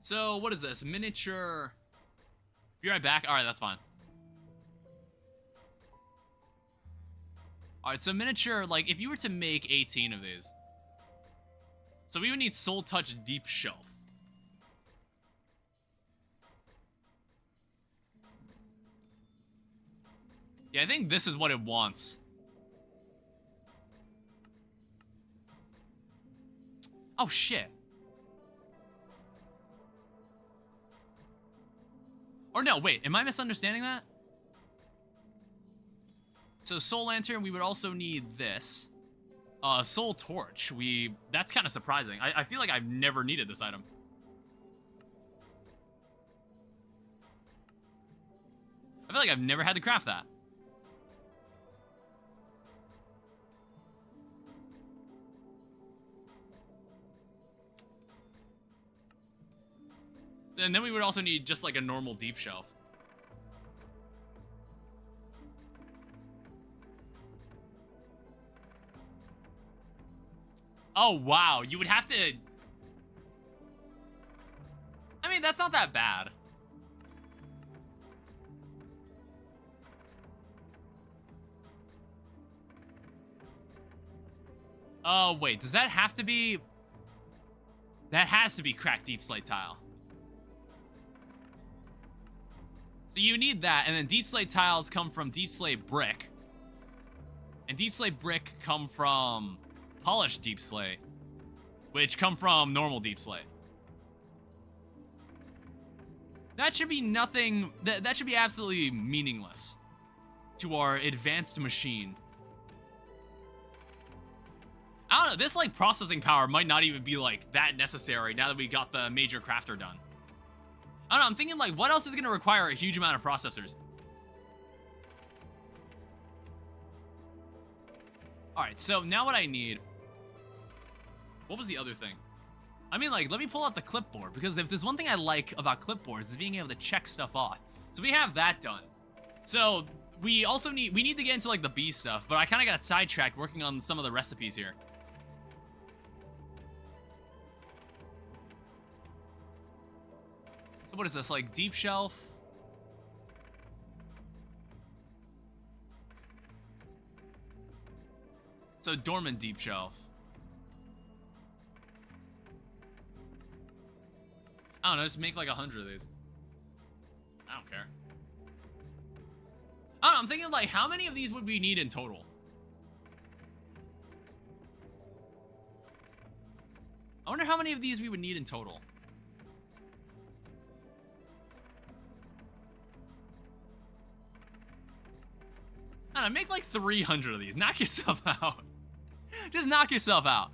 So, what is this? Miniature... Be right back? Alright, that's fine. Alright, so miniature, like, if you were to make 18 of these. So we would need Soul Touch Deep Shelf. Yeah, I think this is what it wants. Oh, shit. Or no, wait, am I misunderstanding that? So Soul Lantern, we would also need this. Soul Torch, that's kind of surprising. I feel like I've never needed this item. I feel like I've never had to craft that. And then we would also need just like a normal deep shelf. Oh, wow. You would have to... I mean, that's not that bad. Oh, wait. Does that have to be... That has to be cracked deep slate tile. So you need that, and then deep slate tiles come from deep slate brick. And deep slate brick come from polished deep slate, which come from normal deep slate. That should be nothing, that should be absolutely meaningless to our advanced machine. I don't know, this like processing power might not even be like that necessary now that we got the major crafter done. I don't know, I'm thinking like what else is gonna require a huge amount of processors? Alright, so now what I need... What was the other thing? I mean, like, let me pull out the clipboard, because if there's one thing I like about clipboards is being able to check stuff off. So we have that done. So we also need to get into like the bee stuff, but I kind of got sidetracked working on some of the recipes here. So what is this, like deep shelf? So dormant deep shelf. I don't know, just make like 100 of these. I don't care. I don't know, I'm thinking like how many of these would we need in total? I wonder how many of these we would need in total. I don't know, make like 300 of these. Knock yourself out. Just knock yourself out.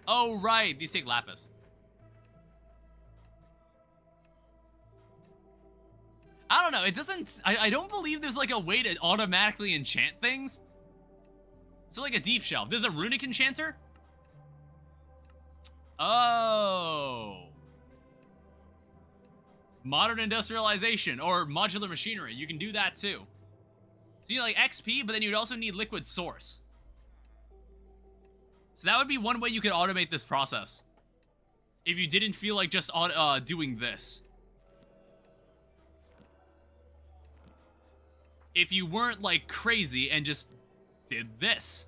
Oh, right. These take lapis. I don't know. It doesn't... I don't believe there's like a way to automatically enchant things. So like a deep shelf. There's a runic enchanter? Oh. Modern industrialization or modular machinery. You can do that too. So you need like XP, but then you'd also need liquid source. So that would be one way you could automate this process. If you didn't feel like just doing this. If you weren't like crazy and just did this.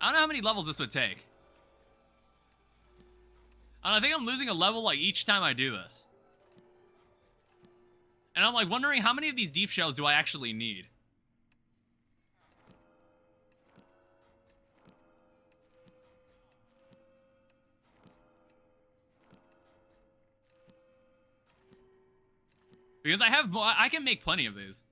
I don't know how many levels this would take. I think I'm losing a level like each time I do this. And I'm like wondering how many of these deep shells do I actually need? Because I can make plenty of these.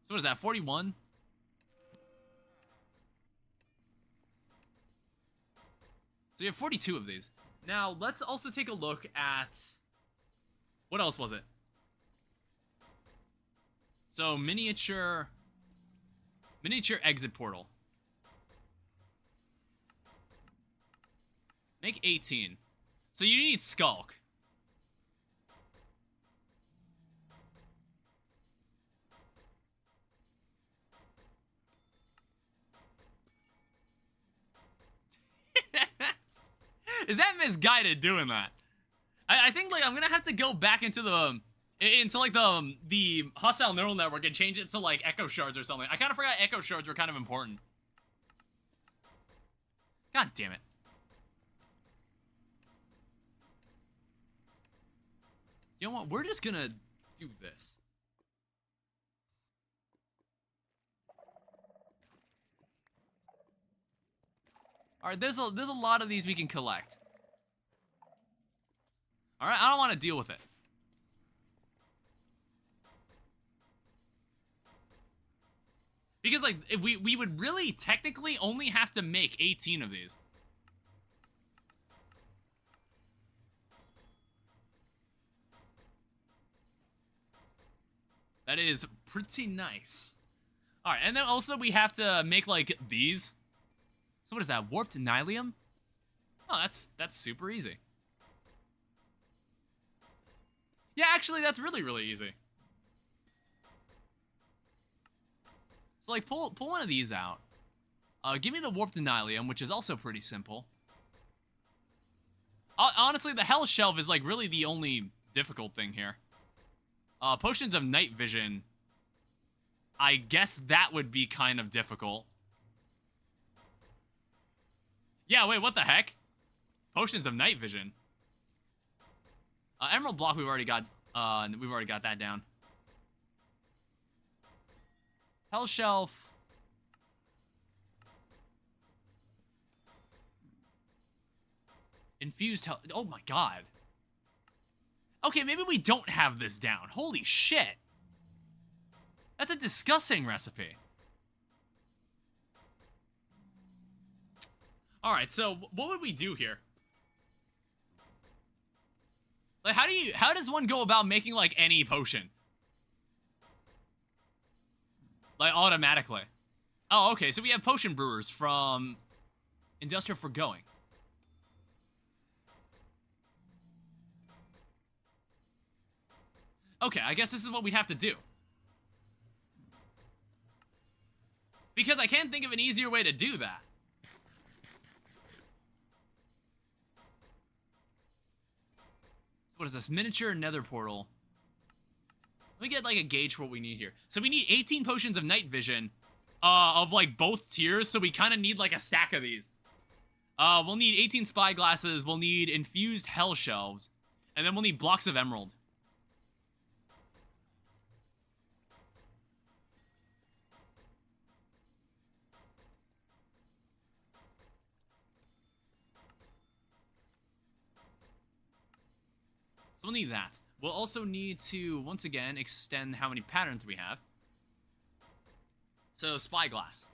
So what is that, 41? So you have 42 of these. Now, let's also take a look at... What else was it? So, miniature exit portal. Make 18. So you need Skulk. Is that misguided doing that? I think like I'm gonna have to go back into the hostile neural network and change it to like echo shards or something. I kind of forgot echo shards were kind of important. God damn it. You know what? We're just gonna do this. Alright, there's a lot of these we can collect. Alright, I don't want to deal with it. Because, like, if we would really technically only have to make 18 of these. That is pretty nice. Alright, and then also we have to make, like, these. So what is that? Warped Nylium? Oh, that's super easy. Yeah, actually, that's really, really easy. So, like, pull one of these out. Give me the Warped Nylium, which is also pretty simple. Honestly, the Hell Shelf is, like, really the only difficult thing here. Potions of Night Vision. I guess that would be kind of difficult. Yeah, wait, what the heck? Potions of Night Vision. Emerald Block, we've already got that down. Hell Shelf. Infused Hell. Oh my god. Okay, maybe we don't have this down. Holy shit. That's a disgusting recipe. Alright, so what would we do here? Like, how does one go about making, like, any potion? Like, automatically. Oh, okay, so we have potion brewers from Industrial Foregoing. Okay, I guess this is what we'd have to do. Because I can't think of an easier way to do that. What is this? Miniature nether portal. Let me get, like, a gauge for what we need here. So we need 18 potions of night vision, of, like, both tiers, so we kind of need, like, a stack of these. We'll need 18 spy glasses, we'll need infused hell shelves, and then we'll need blocks of emerald. So we'll need that. We'll also need to, once again, extend how many patterns we have. So, spyglass.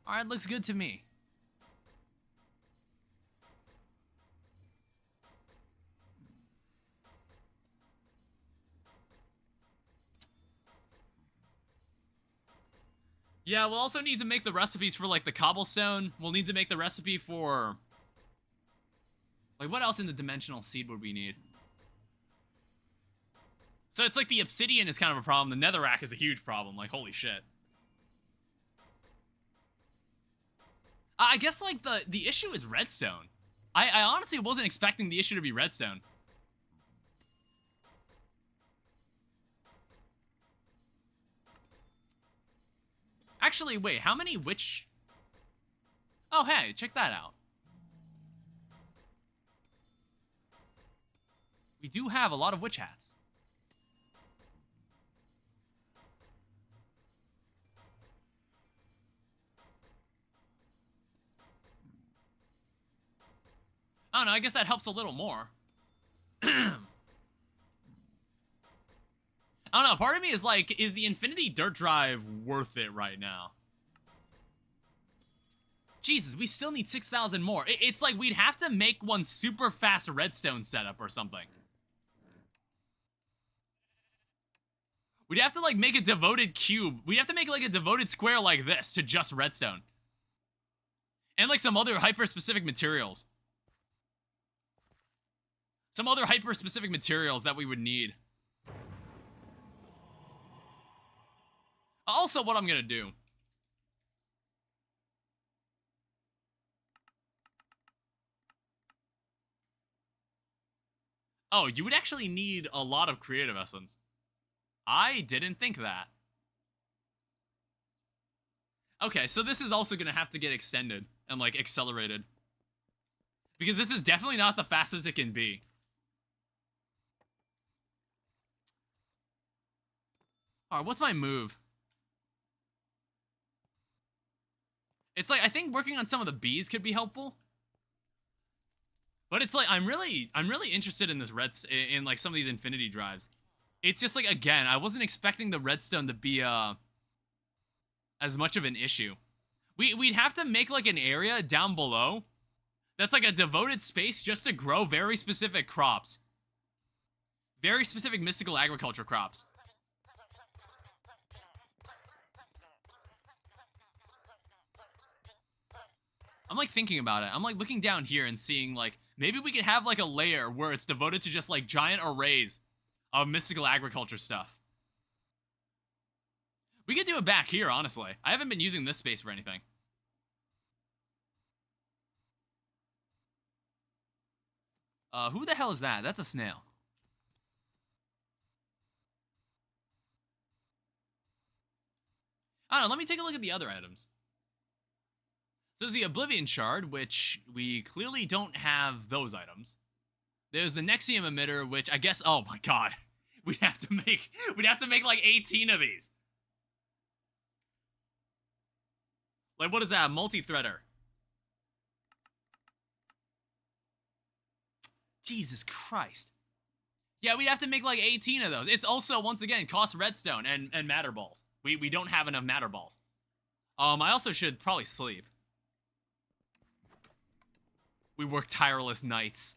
Alright, looks good to me. Yeah, we'll also need to make the recipes for, like, the cobblestone. We'll need to make the recipe for... Like, what else in the dimensional seed would we need? So it's like the obsidian is kind of a problem. The netherrack is a huge problem. Like, holy shit. I guess, like, the issue is redstone. I honestly wasn't expecting the issue to be redstone. Actually, wait, how many witch... Oh, hey, check that out. We do have a lot of witch hats. I don't know, I guess that helps a little more. I don't know, part of me is like, is the Infinity Dirt Drive worth it right now? Jesus, we still need 6,000 more. It's like we'd have to make one super fast redstone setup or something. We'd have to like make a devoted cube. We'd have to make like a devoted square like this to just redstone. And like some other hyper-specific materials. Some other hyper-specific materials that we would need. Also, what I'm gonna do. Oh, you would actually need a lot of creative essence. I didn't think that. Okay, so this is also gonna have to get extended and, like, accelerated. Because this is definitely not the fastest it can be. Alright, what's my move? It's like, I think working on some of the bees could be helpful. But it's like, I'm really interested in this in like some of these infinity drives. It's just like, again, I wasn't expecting the redstone to be, as much of an issue. We'd have to make like an area down below that's like a devoted space just to grow very specific crops. Very specific mystical agriculture crops. I'm like thinking about it. I'm like looking down here and seeing like, maybe we could have like a layer where it's devoted to just like giant arrays of mystical agriculture stuff. We could do it back here, honestly. I haven't been using this space for anything. Who the hell is that? That's a snail. I don't know, let me take a look at the other items. So there's the Oblivion Shard, which we clearly don't have those items. There's the Nexium Emitter, which I guess, oh my god. We'd have to make like 18 of these. Like, what is that? Multi-threader. Jesus Christ. Yeah, we'd have to make like 18 of those. It's also, once again, cost redstone and matter balls. We don't have enough matter balls. I also should probably sleep. We work tireless nights.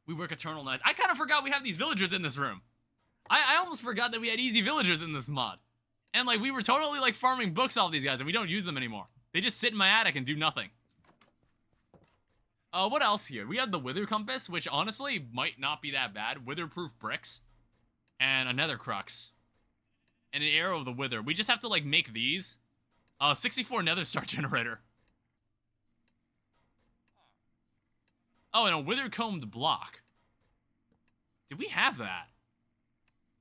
We work eternal nights. I kind of forgot we have these villagers in this room. I almost forgot that we had easy villagers in this mod. And like, we were totally like farming books off these guys and we don't use them anymore. They just sit in my attic and do nothing. What else here? We have the Wither Compass, which honestly might not be that bad. Witherproof bricks. And a Nether Crux. And an Arrow of the Wither. We just have to like make these. 64 Nether Star Generator. Oh, and a Wither Combed block. Did we have that?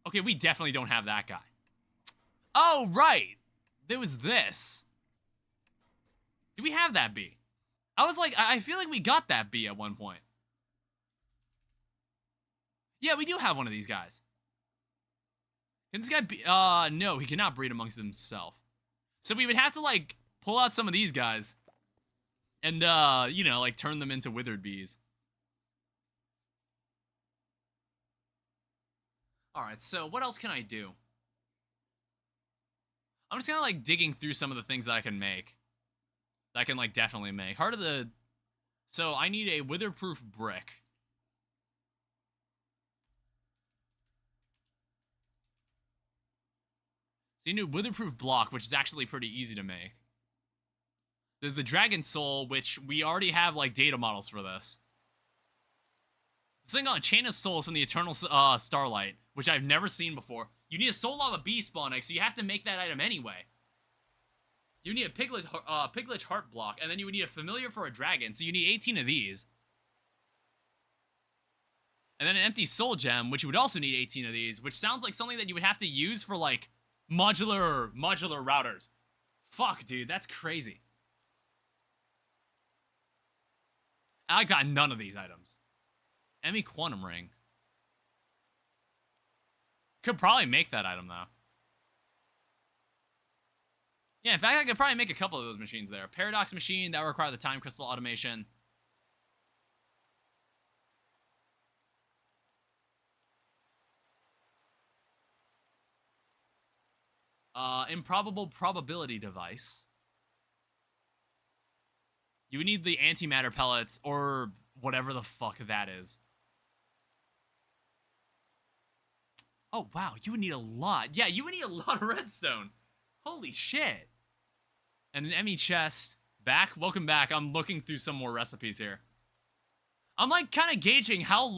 Okay, we definitely don't have that guy. Oh, right. There was this. Did we have that bee? I was like, I feel like we got that bee at one point. Yeah, we do have one of these guys. Can this guy be... no, he cannot breed amongst himself. So we would have to, like, pull out some of these guys. And, you know, like, turn them into withered bees. Alright, so what else can I do? I'm just kind of, like, digging through some of the things that I can make. That I can, like, definitely make. Heart of the... So, I need a witherproof brick. So you need a Witherproof block, which is actually pretty easy to make. There's the Dragon Soul, which we already have, like, data models for this. This thing called Chain of Souls from the Eternal Starlight, which I've never seen before. You need a Soul Lava Beast spawn egg, so you have to make that item anyway. You need a Piglet Heart block, and then you would need a Familiar for a Dragon, so you need 18 of these. And then an Empty Soul Gem, which you would also need 18 of these, which sounds like something that you would have to use for, like, modular routers. Fuck, dude, that's crazy. I got none of these items. Emmy Quantum Ring. Could probably make that item, though. Yeah, in fact, I could probably make a couple of those machines there. Paradox Machine, that would require the Time Crystal automation. Improbable Probability Device. You would need the antimatter pellets, or whatever the fuck that is. Oh, wow, you would need a lot. Yeah, you would need a lot of redstone. Holy shit. And an Emmy chest. Back? Welcome back. I'm looking through some more recipes here. I'm, like, kind of gauging how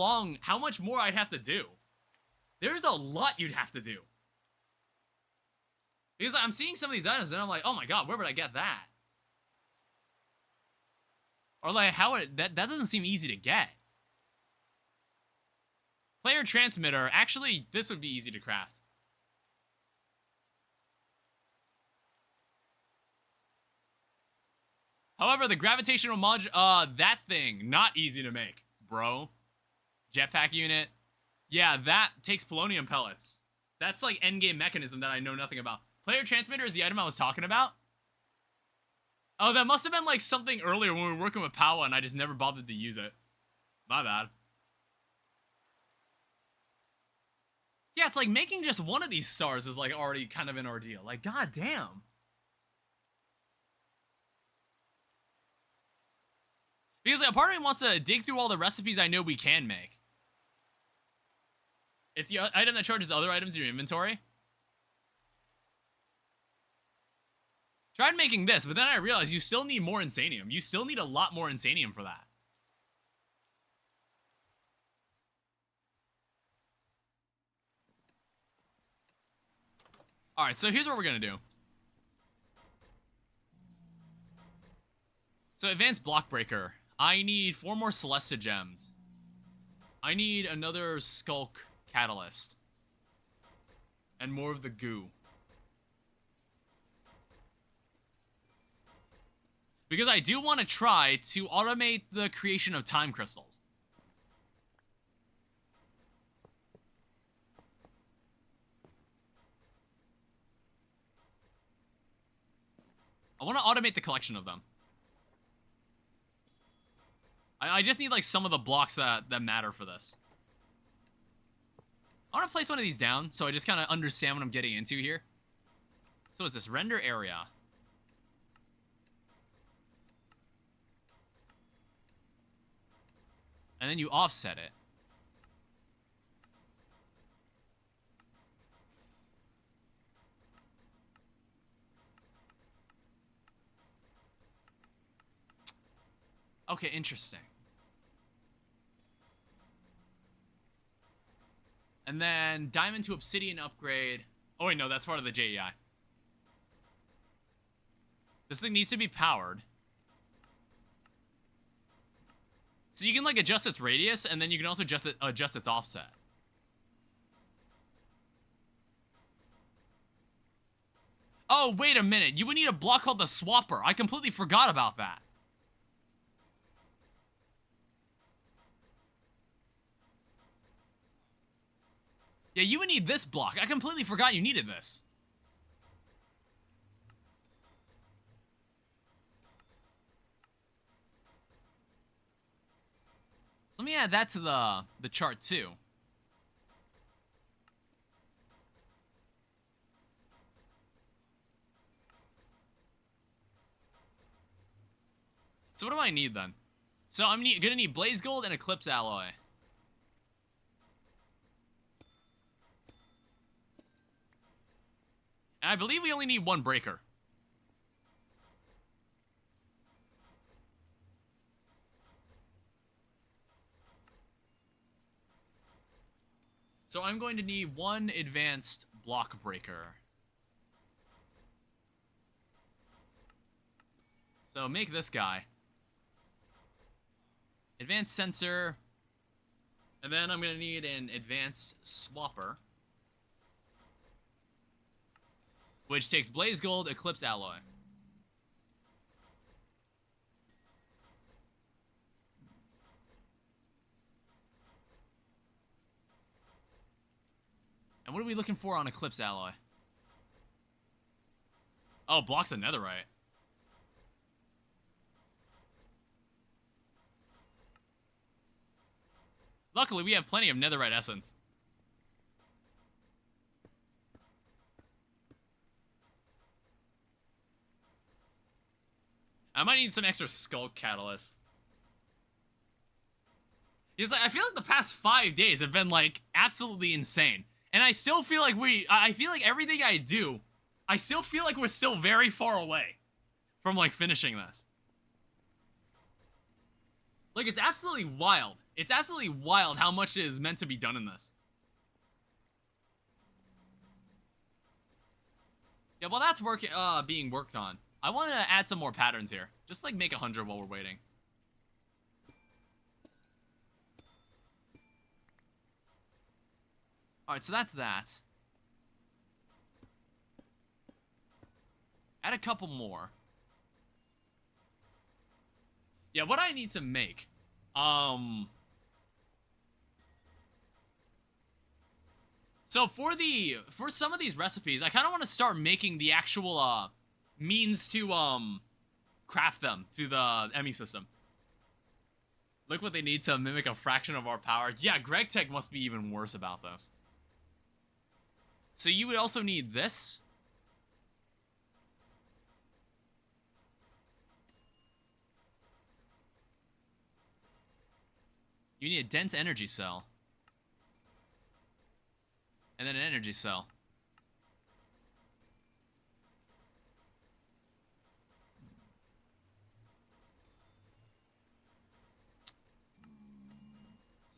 much more I'd have to do. There's a lot you'd have to do. Because I'm seeing some of these items, and I'm like, oh my god, where would I get that? Or, like, that doesn't seem easy to get. Player Transmitter. Actually, this would be easy to craft. However, the gravitational that thing, not easy to make, bro. Jetpack unit. Yeah, that takes polonium pellets. That's like endgame mechanism that I know nothing about. Player Transmitter is the item I was talking about. Oh, that must have been like something earlier when we were working with Powa and I just never bothered to use it. My bad. Yeah, it's like making just one of these stars is like already kind of an ordeal. Like, goddamn. Because like, a part of me wants to dig through all the recipes I know we can make. It's the item that charges other items in your inventory. Tried making this, but then I realized you still need more Insanium. You still need a lot more Insanium for that. Alright, so here's what we're going to do. So, Advanced Block Breaker. I need 4 more Celesta Gems. I need another Skulk Catalyst. And more of the goo. Because I do want to try to automate the creation of time crystals. I want to automate the collection of them. I just need, like, some of the blocks that matter for this. I want to place one of these down, so I just kind of understand what I'm getting into here. So what's this? Render area. And then you offset it. Okay, interesting. And then diamond to obsidian upgrade. Oh wait, no, that's part of the JEI. This thing needs to be powered. So you can, like, adjust its radius, and then you can also adjust its offset. Oh, wait a minute. You would need a block called the Swapper. I completely forgot about that. Yeah, you would need this block. I completely forgot you needed this. Let me add that to the chart too. So what do I need then? So I'm gonna need Blaze Gold and Eclipse Alloy. And I believe we only need one breaker. So I'm going to need one advanced block breaker. So make this guy. Advanced sensor. And then I'm going to need an advanced swapper. Which takes Blaze Gold, Eclipse Alloy. And what are we looking for on Eclipse Alloy? Oh, blocks a netherite. Luckily, we have plenty of netherite essence. I might need some extra skull catalyst. Because I feel like the past 5 days have been like absolutely insane. And I still feel like I feel like everything I do, I still feel like we're still very far away from like finishing this. Like, it's absolutely wild. It's absolutely wild how much is meant to be done in this. Yeah, while that's being worked on, I want to add some more patterns here. Just like make 100 while we're waiting. Alright, so that's that. Add a couple more. Yeah, what I need to make. So for some of these recipes, I kind of want to start making the actual means to craft them through the ME system. Look what they need to mimic a fraction of our power. Yeah, Greg Tech must be even worse about this. So you would also need this. You need a dense energy cell. And then an energy cell.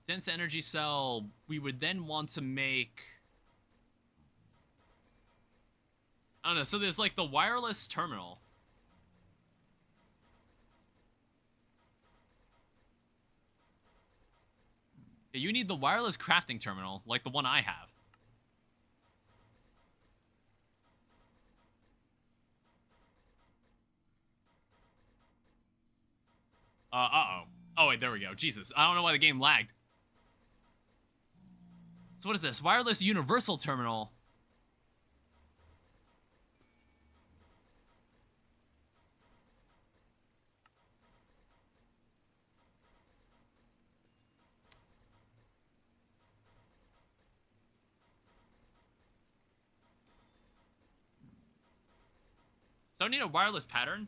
Dense energy cell, we would then want to make... I don't know, so there's like the wireless terminal. Yeah, you need the wireless crafting terminal, like the one I have. Uh-oh. Oh, wait, there we go. Jesus, I don't know why the game lagged. So what is this? Wireless universal terminal. So I need a wireless pattern.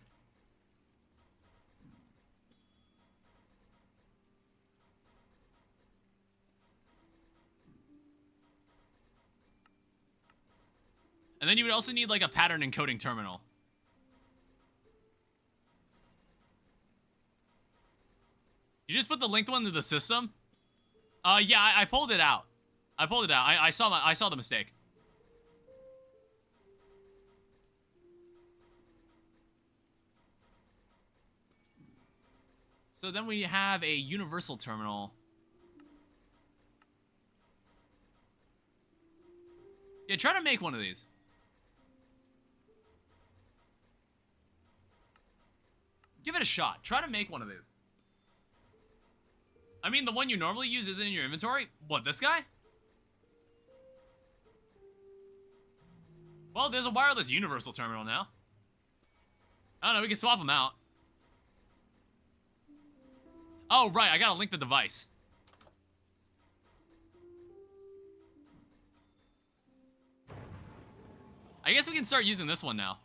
And then you would also need like a pattern encoding terminal. You just put the linked one into the system? Yeah, I pulled it out. I pulled it out. I saw the mistake. So then we have a universal terminal. Yeah, try to make one of these. Give it a shot. Try to make one of these. I mean, the one you normally use isn't in your inventory. What, this guy? Well, there's a wireless universal terminal now. I don't know, we can swap them out. Oh, right, I gotta link the device. I guess we can start using this one now.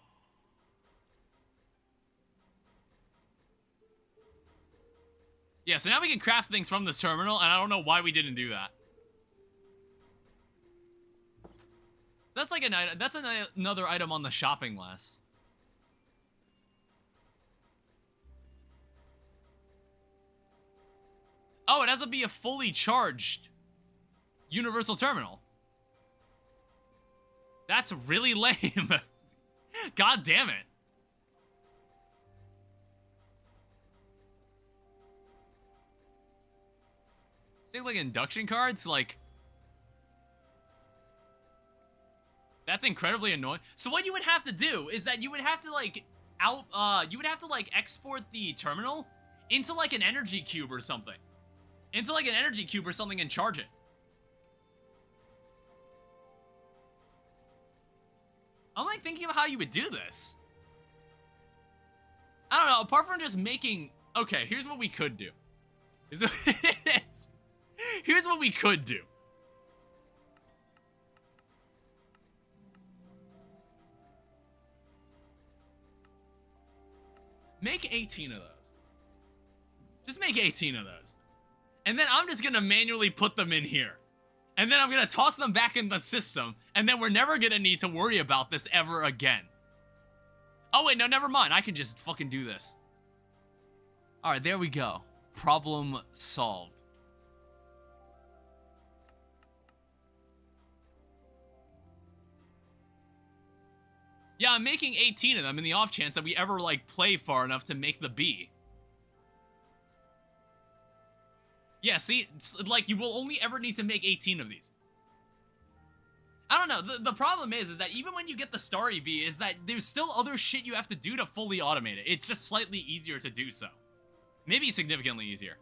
Yeah, so now we can craft things from this terminal, and I don't know why we didn't do that. That's like an item. That's another item on the shopping list. Oh, it has to be a fully charged universal terminal. That's really lame. God damn it. Think like induction cards, like that's incredibly annoying. So what you would have to do is that you would have to like export the terminal into like an energy cube or something. Into like an energy cube or something and charge it. I'm like thinking of how you would do this. I don't know, apart from just making... Okay, here's what we could do. Here's what we could do. Make 18 of those. Just make 18 of those. And then I'm just gonna manually put them in here. And then I'm gonna toss them back in the system. And then we're never gonna need to worry about this ever again. Oh wait, no, never mind. I can just fucking do this. Alright, there we go. Problem solved. Yeah, I'm making 18 of them in the off chance that we ever, like, play far enough to make the B. Yeah, see? It's like, you will only ever need to make 18 of these. I don't know, the problem is that even when you get the Starry B, is that there's still other shit you have to do to fully automate it. It's just slightly easier to do so. Maybe significantly easier.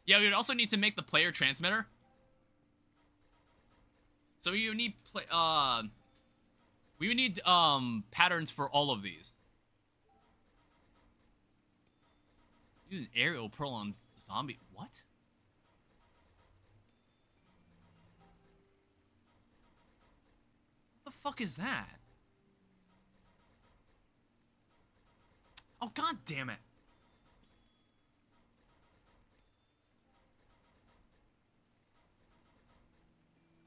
Yeah, we would also need to make the player transmitter. So we would need we would need patterns for all of these. Use an aerial pearl on zombie. What? What the fuck is that? Oh, god damn it.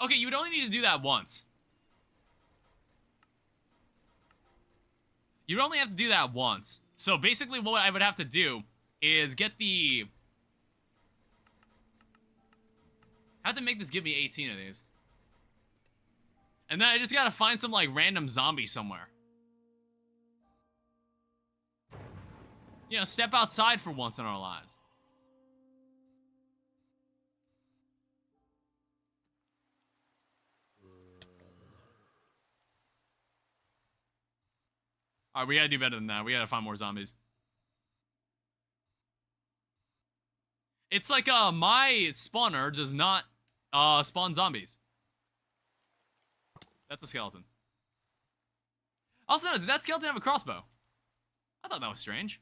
Okay, you would only need to do that once. You'd only have to do that once. So basically what I would have to do is get the... I have to make this give me 18 of these. And then I just gotta find some, like, random zombie somewhere. You know, step outside for once in our lives. Alright, we gotta do better than that. We gotta find more zombies. It's like, my spawner does not, spawn zombies. That's a skeleton. Also, did that skeleton have a crossbow? I thought that was strange.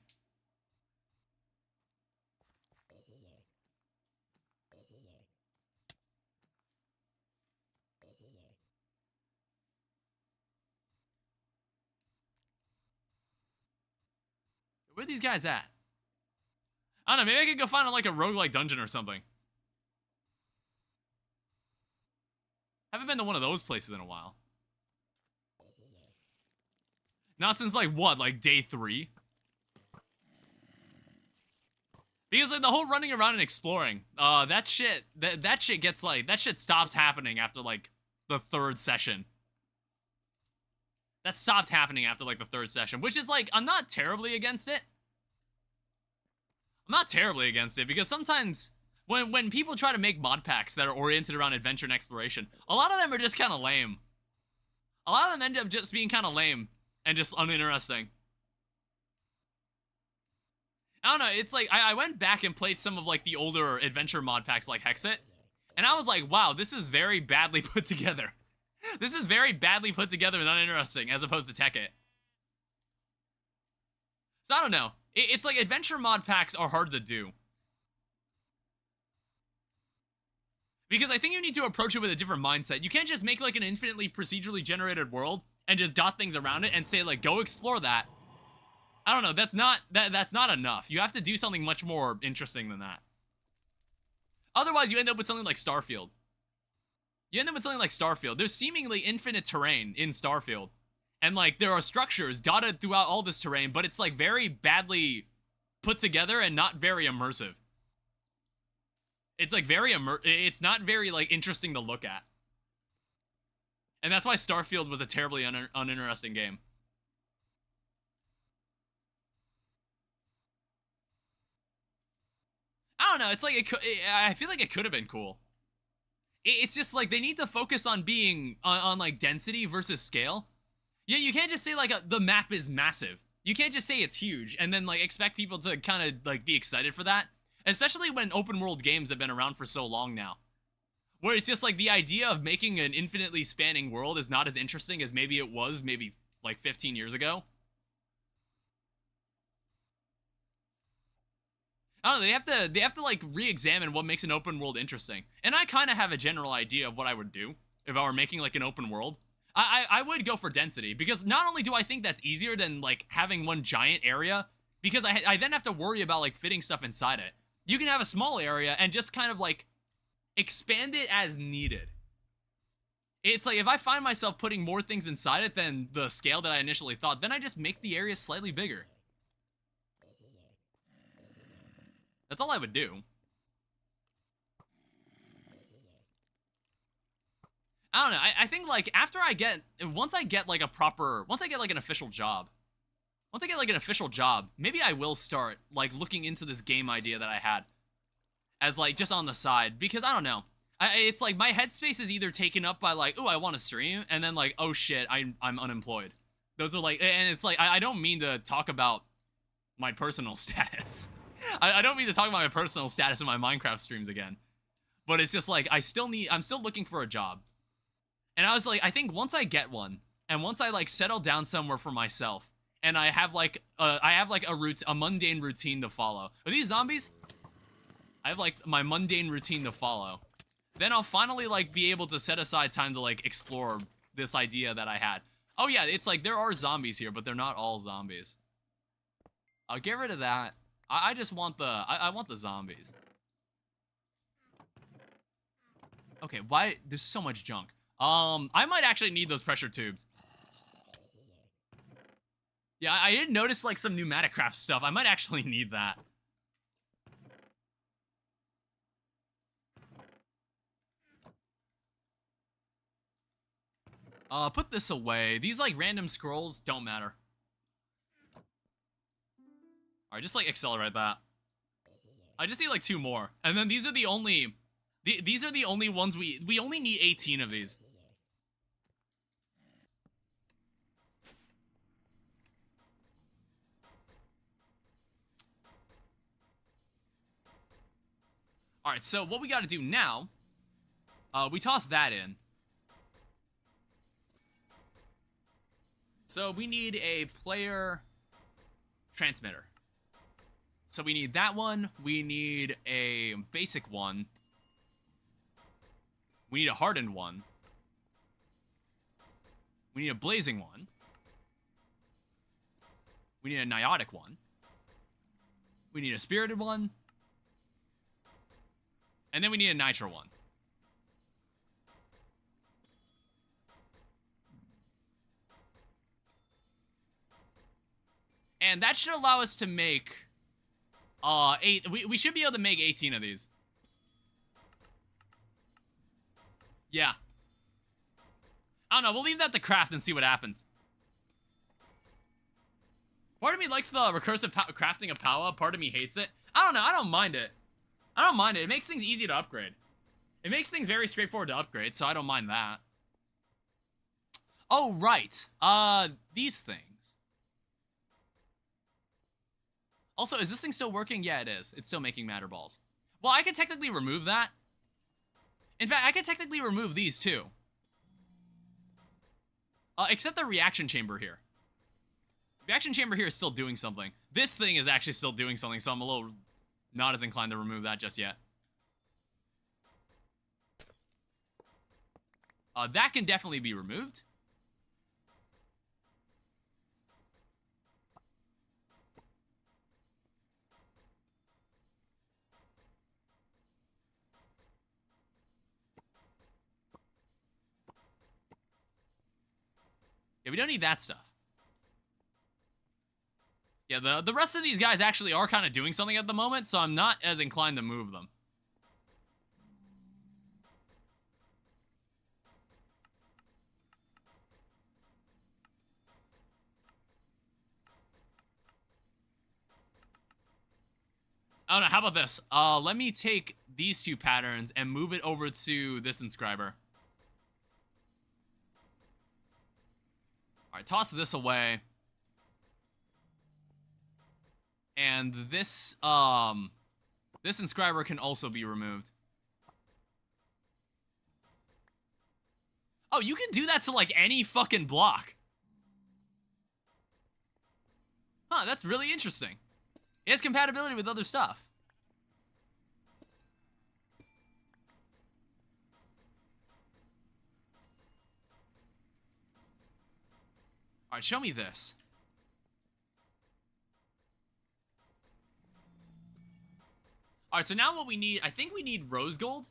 Where are these guys at? I don't know, maybe I could go find like a roguelike dungeon or something. Haven't been to one of those places in a while. Not since like what, like day 3? Because like the whole running around and exploring, that shit gets like, that shit stops happening after like the 3rd session. That stopped happening after like the 3rd session, which is like, I'm not terribly against it. I'm not terribly against it because sometimes when people try to make mod packs that are oriented around adventure and exploration, a lot of them are just kind of lame. A lot of them end up just being kind of lame and just uninteresting. I don't know, it's like, I went back and played some of like the older adventure mod packs like Hexit, and I was like, wow, this is very badly put together. This is very badly put together and uninteresting as opposed to Tekkit. So I don't know. It's like adventure mod packs are hard to do. Because I think you need to approach it with a different mindset. You can't just make like an infinitely procedurally generated world and just dot things around it and say like, go explore that. I don't know, that's not enough. You have to do something much more interesting than that. Otherwise, you end up with something like Starfield. You end up with something like Starfield. There's seemingly infinite terrain in Starfield. And, like, there are structures dotted throughout all this terrain, but it's, like, very badly put together and not very immersive. It's, like, it's not very, like, interesting to look at. And that's why Starfield was a terribly uninteresting game. I don't know, it's like, I feel like it could have been cool. It's just, like, they need to focus on being, on like, density versus scale. Yeah, you can't just say, like, the map is massive. You can't just say it's huge and then, like, expect people to kind of, like, be excited for that. Especially when open world games have been around for so long now. Where it's just, like, the idea of making an infinitely spanning world is not as interesting as maybe it was, like, 15 years ago. I don't know, they have to like re-examine what makes an open world interesting. And I kind of have a general idea of what I would do if I were making like an open world. I would go for density, because not only do I think that's easier than like having one giant area, because I then have to worry about like fitting stuff inside it. You can have a small area and just kind of like expand it as needed. It's like if I find myself putting more things inside it than the scale that I initially thought, then I just make the area slightly bigger. That's all I would do. I don't know. I think, like, once I get, like, an official job, maybe I will start, like, looking into this game idea that I had as, like, just on the side, because, I don't know. It's, like, my headspace is either taken up by, like, oh, I want to stream, and then, like, oh, shit, I'm unemployed. Those are, like, and it's, like, I don't mean to talk about my personal status. I don't mean to talk about my personal status in my Minecraft streams again. But it's just like, I'm still looking for a job. And I was like, I think once I get one, and once I like settle down somewhere for myself, and I have like a mundane routine to follow. Are these zombies? I have like my mundane routine to follow. Then I'll finally like be able to set aside time to like explore this idea that I had. Oh yeah, it's like there are zombies here, but they're not all zombies. I'll get rid of that. I just want I want the zombies. Okay, why? There's so much junk. I might actually need those pressure tubes. Yeah, I did notice, like, some pneumatic craft stuff. I might actually need that. Put this away. These, like, random scrolls don't matter. Alright, just, like, accelerate that. I just need, like, 2 more. And then these are the only... These are the only ones we only need 18 of these. Alright, so what we gotta do now... we toss that in. So we need a player transmitter. So we need that one. We need a basic one. We need a hardened one. We need a blazing one. We need a niotic one. We need a spirited one. And then we need a nitro one. And that should allow us to make... we should be able to make 18 of these. Yeah. I don't know, we'll leave that to craft and see what happens. Part of me likes the recursive crafting of power, part of me hates it. I don't know, I don't mind it. I don't mind it, it makes things easy to upgrade. It makes things very straightforward to upgrade, so I don't mind that. Oh, right. These things. Also, is this thing still working? Yeah, it is. It's still making matter balls. Well, I can technically remove that. In fact, I can technically remove these too. Except the reaction chamber here. The reaction chamber here is still doing something. This thing is actually still doing something, so I'm a little not as inclined to remove that just yet. That can definitely be removed. Yeah, we don't need that stuff. Yeah, the rest of these guys actually are kind of doing something at the moment, so I'm not as inclined to move them. Oh no, how about this? Let me take these two patterns and move it over to this inscriber. Alright, toss this away. And this inscriber can also be removed. Oh, you can do that to, like, any fucking block. Huh, that's really interesting. It has compatibility with other stuff. Alright, show me this. Alright, so now what we need, I think we need rose gold.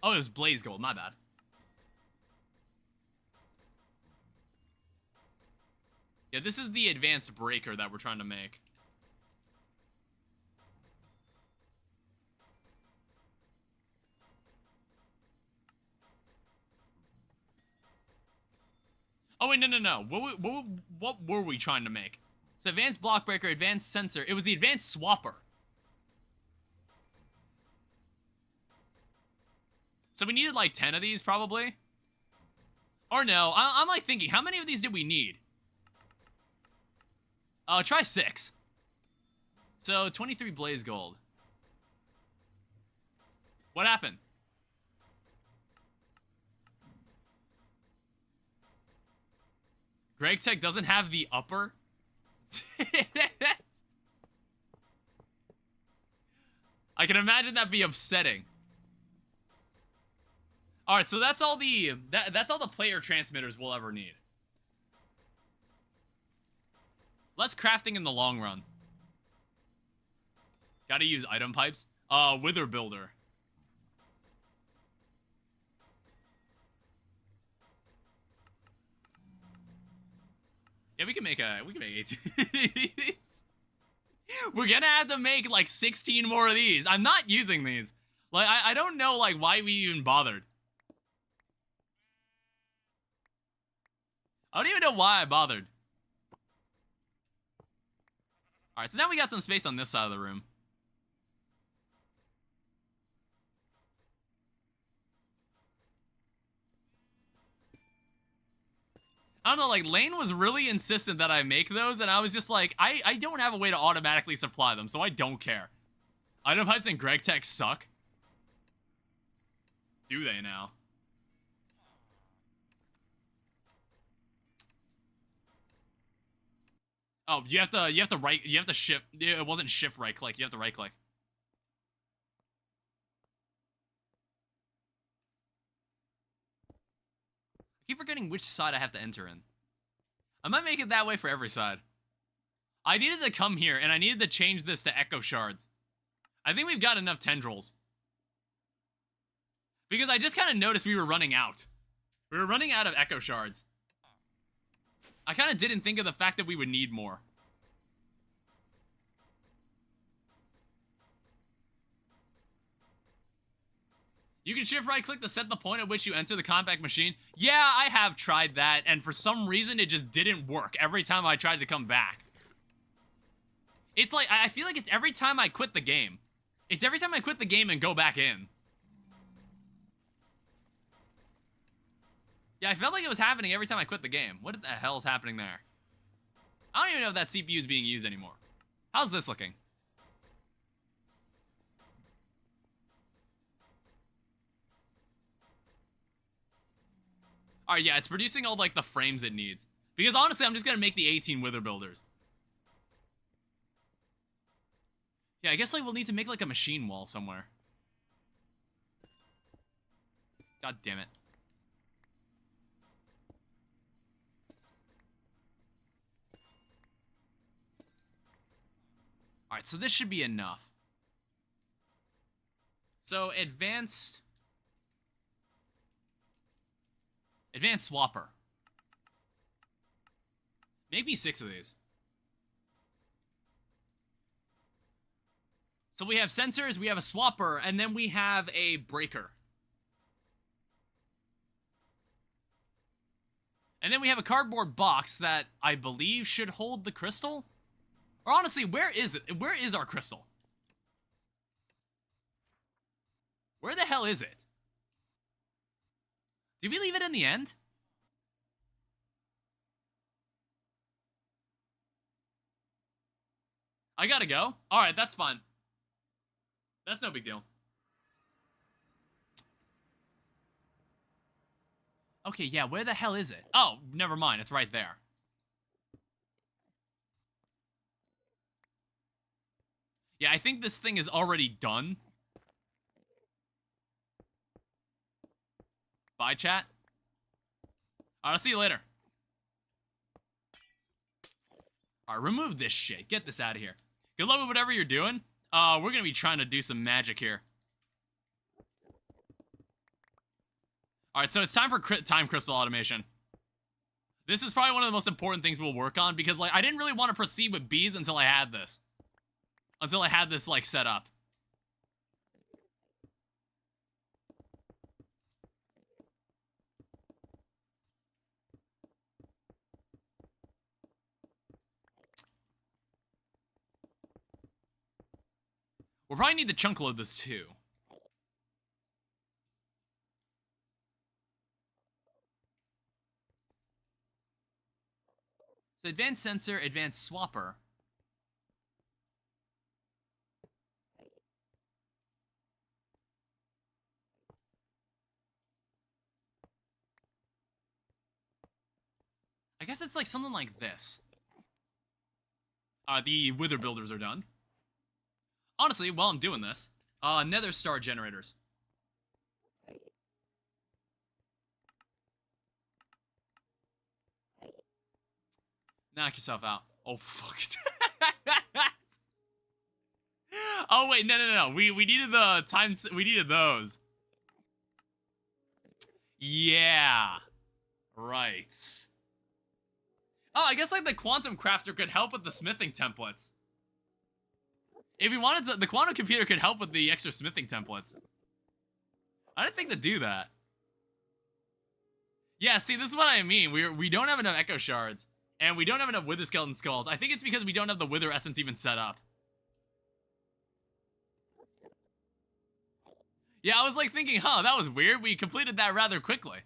Oh, it was blaze gold, my bad. Yeah, this is the advanced breaker that we're trying to make. Oh, wait, no. What were we trying to make? So advanced block breaker, advanced sensor. It was the advanced swapper. So we needed like 10 of these, probably. Or no, I'm like thinking, how many of these did we need? Try 6. So 23 blaze gold. What happened? Greg Tech doesn't have the upper. I can imagine that be upsetting. All right, so that's all the that's all the player transmitters we'll ever need. Less crafting in the long run. Gotta use item pipes. Wither builder. Yeah, we can make 18. We're gonna have to make like 16 more of these. I'm not using these. Like, I don't know like why we even bothered. I don't even know why I bothered. Alright, so now we got some space on this side of the room. I don't know, like, Lane was really insistent that I make those, and I was just like, I don't have a way to automatically supply them, so I don't care. Item pipes and Greg Tech suck. Do they now? Oh, you have to shift. It wasn't shift right click, you have to right click. I keep forgetting which side I have to enter in. I might make it that way for every side. I needed to come here, and I needed to change this to echo shards. I think we've got enough tendrils. Because I just kind of noticed we were running out. We were running out of echo shards. I kind of didn't think of the fact that we would need more. You can shift right click to set the point at which you enter the compact machine. Yeah, I have tried that, and for some reason it just didn't work every time I tried to come back. It's like, I feel like it's every time I quit the game. It's every time I quit the game and go back in. Yeah, I felt like it was happening every time I quit the game. What the hell is happening there? I don't even know if that CPU is being used anymore. How's this looking? Alright, yeah, it's producing all, like, the frames it needs. Because, honestly, I'm just gonna make the 18 wither builders. Yeah, I guess, like, we'll need to make, like, a machine wall somewhere. God damn it. Alright, Alright, so this should be enough. So, advanced swapper. Maybe 6 of these. So we have sensors, we have a swapper, and then we have a breaker. And then we have a cardboard box that I believe should hold the crystal. Or honestly, where is it? Where is our crystal? Where the hell is it? Did we leave it in the end? I gotta go. Alright, that's fine. That's no big deal. Okay, yeah, where the hell is it? Oh, never mind, it's right there. Yeah, I think this thing is already done. Bye, chat. Alright, I'll see you later. Alright, remove this shit. Get this out of here. Good luck with whatever you're doing. We're gonna be trying to do some magic here. Alright, so it's time for time crystal automation. This is probably one of the most important things we'll work on, because, like, I didn't really want to proceed with bees until I had this. Until I had this, like, set up. We'll probably need to chunk load this too. So advanced sensor, advanced swapper. I guess it's like something like this. The wither builders are done. Honestly, while I'm doing this, nether star generators. Knock yourself out. Oh, fuck. Oh, wait, no. We needed the times. We needed those. Yeah. Right. Oh, I guess, like, the quantum crafter could help with the smithing templates. If we wanted to, the quantum computer could help with the extra smithing templates. I didn't think to do that. Yeah, see, this is what I mean. We don't have enough echo shards. And we don't have enough wither skeleton skulls. I think it's because we don't have the wither essence even set up. Yeah, I was like thinking, huh, that was weird. We completed that rather quickly.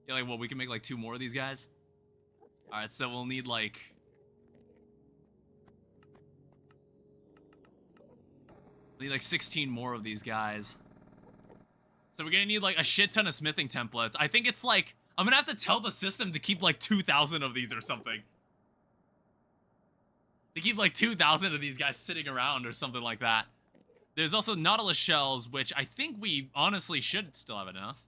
Yeah, like, well, we can make like 2 more of these guys. Alright, so we'll need like... we need like 16 more of these guys. So we're gonna need like a shit ton of smithing templates. I think it's like, I'm gonna have to tell the system to keep like 2,000 of these or something. To keep like 2,000 of these guys sitting around or something like that. There's also Nautilus shells, which I think we honestly should still have enough.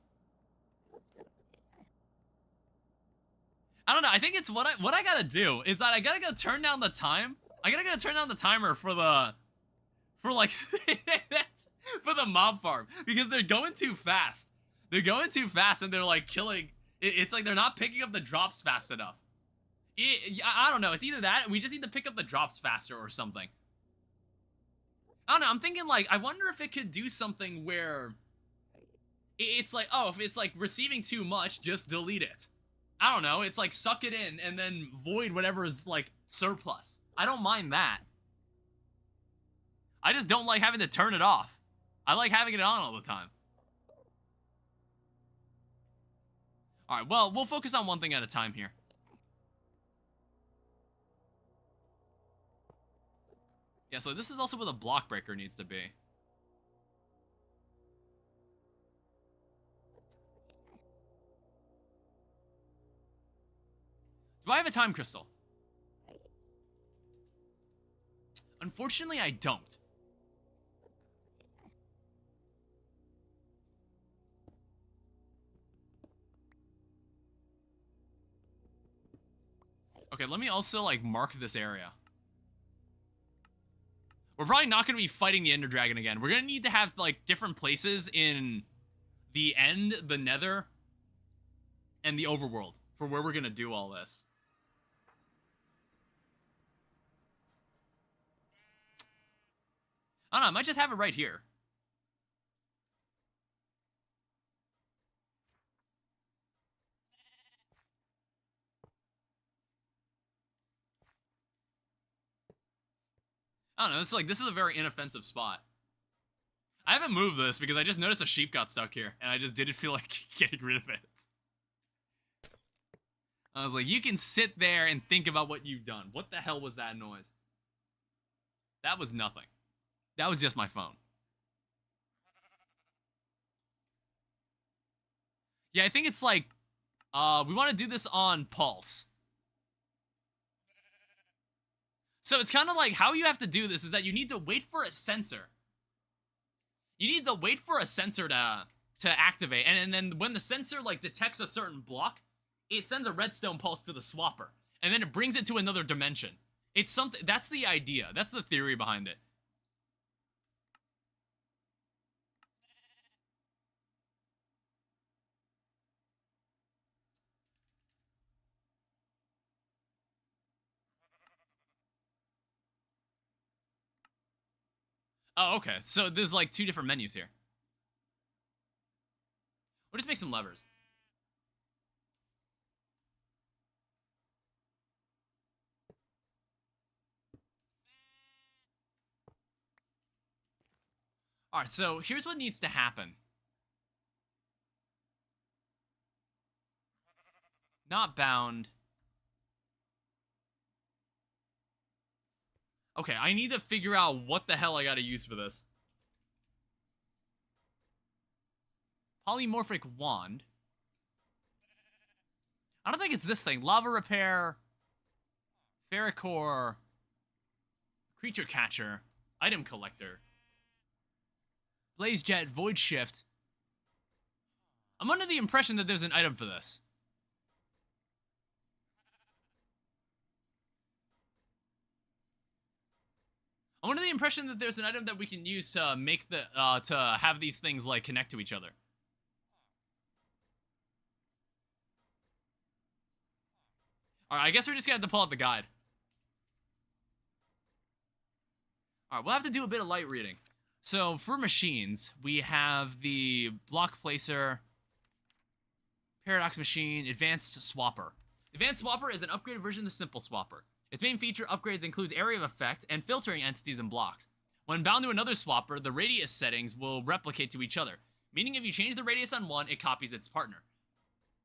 I don't know, I think it's what I gotta do is that I gotta go turn down the time. I gotta go turn down the timer for the... for like... for the mob farm. Because they're going too fast. They're going too fast and they're like killing... It's like they're not picking up the drops fast enough. I don't know, it's either that, we just need to pick up the drops faster or something. I don't know, I'm thinking like, I wonder if it could do something where... it's like, oh, if it's like receiving too much, just delete it. I don't know, it's like suck it in and then void whatever is like surplus. I don't mind that. I just don't like having to turn it off. I like having it on all the time. Alright, well, we'll focus on one thing at a time here. Yeah, so this is also where the block breaker needs to be. Do I have a time crystal? Unfortunately, I don't. Okay, let me also, like, mark this area. We're probably not going to be fighting the Ender Dragon again. We're going to need to have, like, different places in the End, the Nether, and the Overworld for where we're going to do all this. I don't know, I might just have it right here. I don't know, it's like, this is a very inoffensive spot. I haven't moved this because I just noticed a sheep got stuck here, and I just didn't feel like getting rid of it. I was like, you can sit there and think about what you've done. What the hell was that noise? That was nothing. That was just my phone. Yeah, I think it's like, we want to do this on pulse. So it's kind of like how you have to do this is that you need to wait for a sensor. You need to wait for a sensor to activate, and then when the sensor like detects a certain block, it sends a redstone pulse to the swapper, and then it brings it to another dimension. It's something. That's the idea. That's the theory behind it. Oh, okay. So there's like two different menus here. We'll just make some levers. Alright, so here's what needs to happen. Not bound. Okay, I need to figure out what the hell I gotta use for this. Polymorphic wand. I don't think it's this thing. Lava repair. Ferrocore. Creature catcher. Item collector. Blaze jet. Void shift. I'm under the impression that there's an item for this. I'm under the impression that there's an item that we can use to make the, to have these things, like, connect to each other. Alright, I guess we're just gonna have to pull out the guide. Alright, we'll have to do a bit of light reading. So, for machines, we have the block placer, paradox machine, advanced swapper. Advanced swapper is an upgraded version of the simple swapper. Its main feature upgrades includes area of effect and filtering entities and blocks. When bound to another swapper, the radius settings will replicate to each other, meaning if you change the radius on one, it copies its partner.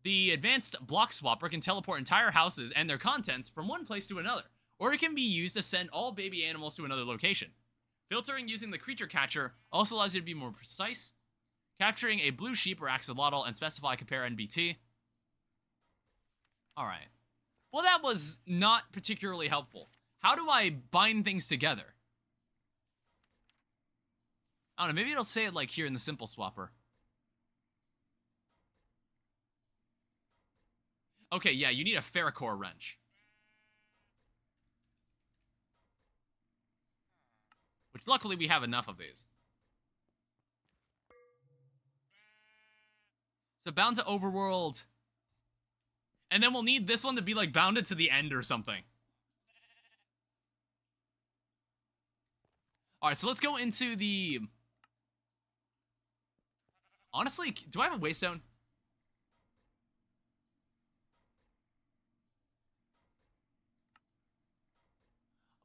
The advanced block swapper can teleport entire houses and their contents from one place to another, or it can be used to send all baby animals to another location. Filtering using the creature catcher also allows you to be more precise, capturing a blue sheep or axolotl and specify compare NBT. Alright. Well, that was not particularly helpful. How do I bind things together? I don't know, maybe it'll say it like here in the simple swapper. Okay, yeah, you need a ferrocore wrench. Which luckily we have enough of these. So bound to overworld. And then we'll need this one to be like bounded to the end or something. Alright, so let's go into the... Honestly, do I have a waystone?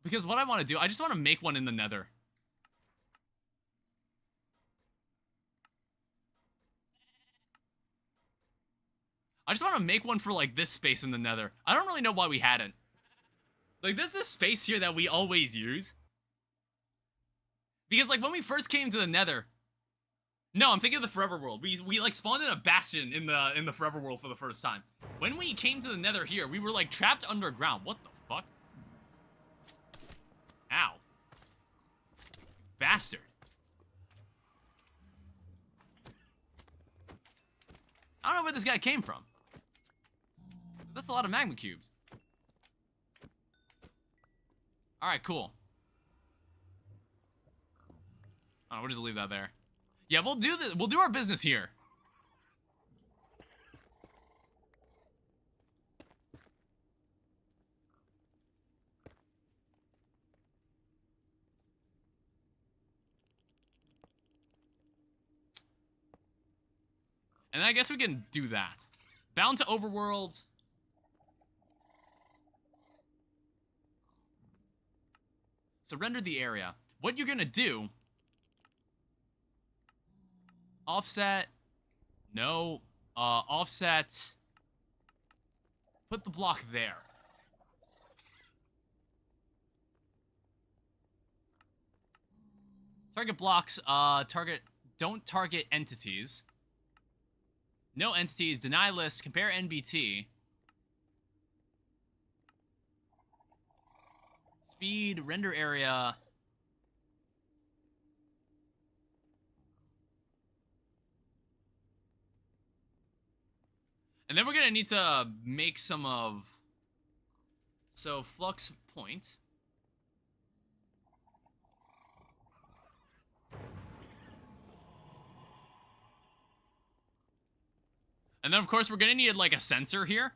Because what I want to do, I just want to make one in the nether. I just want to make one for, like, this space in the nether. I don't really know why we hadn't. Like, there's this space here that we always use. Because, like, when we first came to the nether... No, I'm thinking of the Forever World. We like, spawned in a bastion in the Forever World for the first time. When we came to the nether here, we were, like, trapped underground. What the fuck? Ow. Bastard. I don't know where this guy came from. That's a lot of magma cubes. All right, cool. Oh, we'll just leave that there. Yeah, we'll do this. We'll do our business here. And I guess we can do that. Bound to overworld. So render the area. What you're gonna do... Offset. No. Offset. Put the block there. Target blocks. Don't target entities. No entities. Deny list. Compare NBT. Speed. Render area. And then we're gonna need to make some of... So, flux point. And then, of course, we're gonna need, like, a sensor here.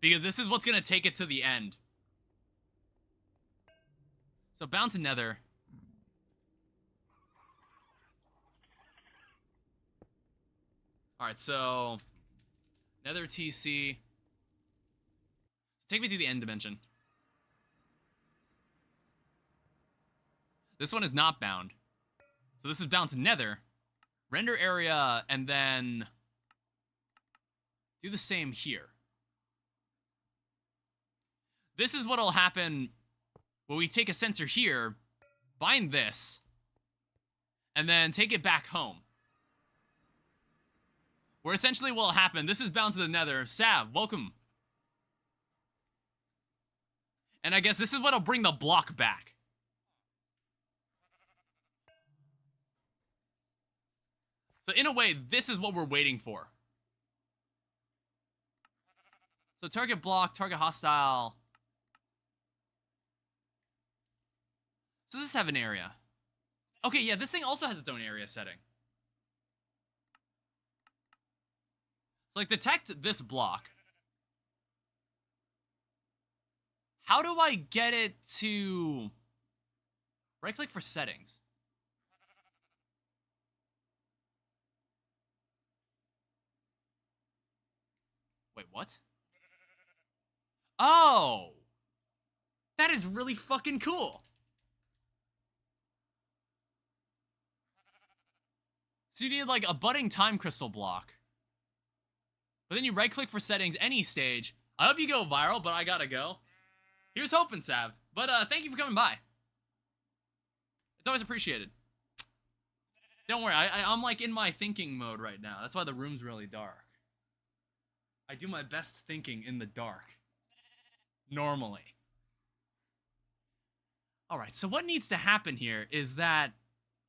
Because this is what's gonna take it to the end. So, bound to nether. Alright, so... Nether TC. Take me to the end dimension. This one is not bound. So this is bound to nether. Render area, and then... do the same here. This is what'll happen when we take a sensor here, bind this, and then take it back home. Where essentially what'll happen, this is bound to the nether. Sav, welcome. And I guess this is what'll bring the block back. So in a way, this is what we're waiting for. So target block, target hostile. So does this have an area? Okay, yeah, this thing also has its own area setting. So like detect this block. How do I get it to right click for settings? Wait, what? Oh! That is really fucking cool. So you need like a budding time crystal block. But then you right click for settings, any stage. I hope you go viral, but I gotta go. Here's hoping, Sav. But thank you for coming by. It's always appreciated. Don't worry, I'm like in my thinking mode right now. That's why the room's really dark. I do my best thinking in the dark. Normally. Alright, so what needs to happen here is that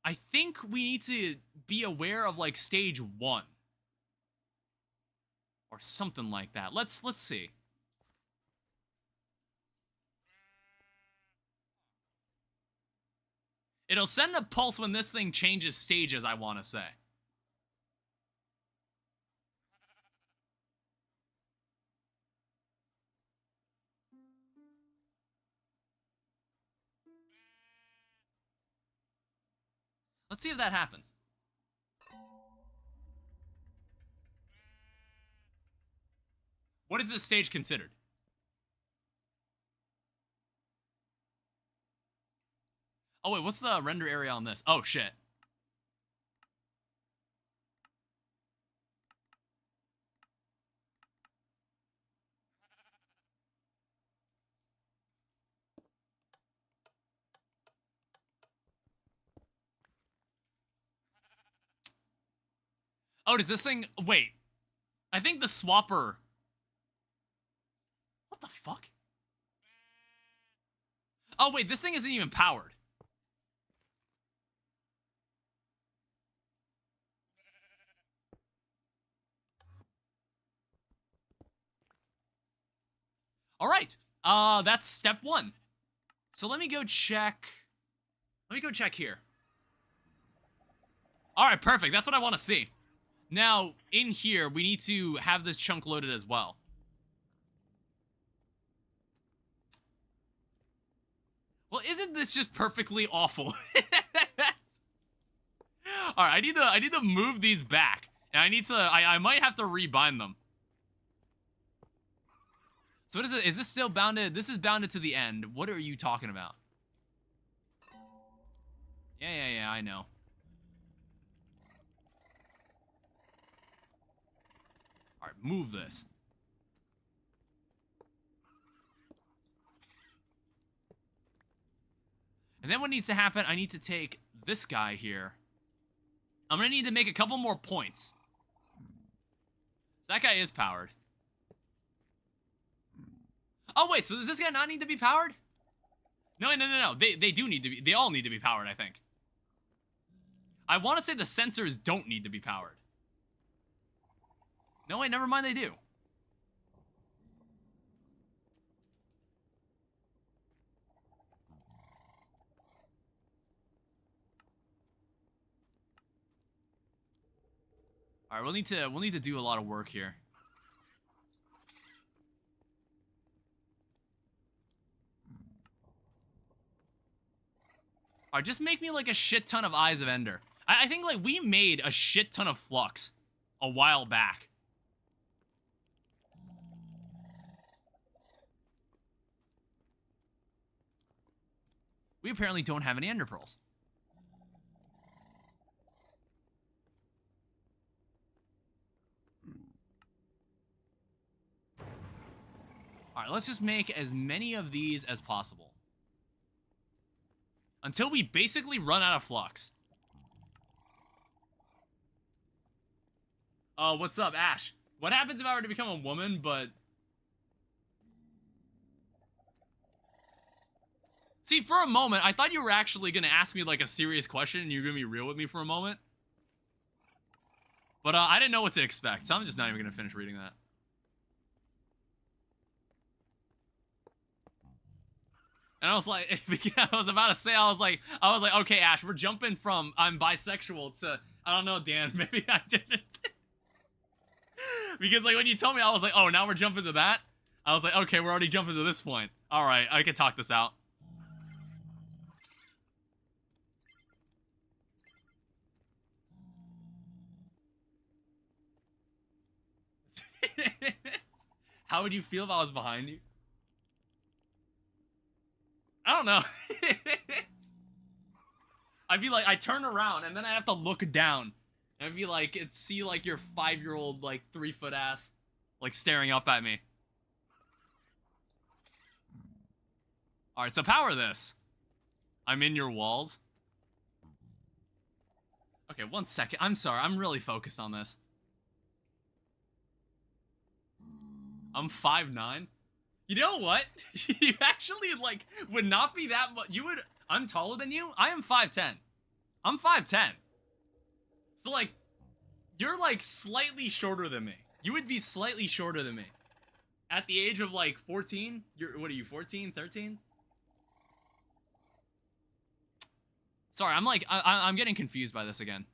I think we need to be aware of like stage 1. Or something like that. Let's see. It'll send a pulse when this thing changes stages, I want to say. Let's see if that happens. What is this stage considered? Oh wait, what's the render area on this? Oh shit. Oh, does this thing... Wait. I think the swapper... What the fuck? Oh wait, this thing isn't even powered. Alright. That's step 1. So let me go check. Let me go check here. All right, perfect. That's what I want to see. Now, in here, we need to have this chunk loaded as well. Well, isn't this just perfectly awful? All right, I need to move these back, and I might have to rebind them. So what is it? Is this still bounded? This is bounded to the end. What are you talking about? Yeah, I know. All right, move this. And then what needs to happen, I need to take this guy here. I'm going to need to make a couple more points. That guy is powered. Oh, wait, so does this guy not need to be powered? No. They do need to be. They all need to be powered, I think. I want to say the sensors don't need to be powered. No, wait, never mind, they do. All right, we'll need to do a lot of work here. All right, just make me like a shit ton of Eyes of Ender. I think like we made a shit ton of Flux a while back. We apparently don't have any Ender Pearls. All right, let's just make as many of these as possible. Until we basically run out of Flux. Oh, what's up, Ash? What happens if I were to become a woman, but... See, for a moment, I thought you were actually going to ask me, like, a serious question, and you were going to be real with me for a moment. But, I didn't know what to expect, so I'm just not even going to finish reading that. And I was like, I was about to say, I was like, okay, Ash, we're jumping from I'm bisexual to, I don't know, Dan, maybe I didn't. Because, like, when you told me, I was like, oh, now we're jumping to that? I was like, okay, we're already jumping to this point. All right, I can talk this out. How would you feel if I was behind you? I don't know. I'd be like, I turn around, and then I have to look down. And I'd be like, see like your 5-year-old, like 3-foot ass, like staring up at me. Alright, so power this. I'm in your walls. Okay, 1 second. I'm sorry, I'm really focused on this. I'm 5'9". You know what? You actually, like, would not be that much. You would... I'm taller than you? I am 5'10". I'm 5'10". So, like, you're, like, slightly shorter than me. You would be slightly shorter than me. At the age of, like, 14? What are you, 14, 13? Sorry, I'm, like, I'm getting confused by this again.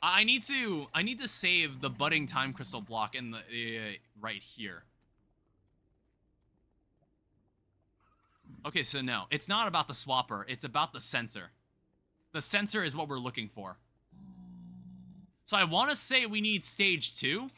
I need to save the budding time crystal block in the right here. Okay, so no, it's not about the swapper. It's about the sensor. The sensor is what we're looking for. So I want to say we need stage 2.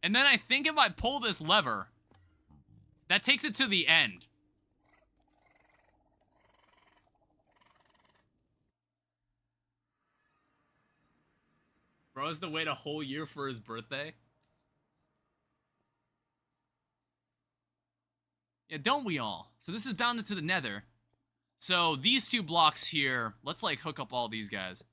And then I think if I pull this lever, that takes it to the end. Bro has to wait a whole year for his birthday. Yeah, don't we all? So this is bounded to the nether. So these 2 blocks here, let's like hook up all these guys.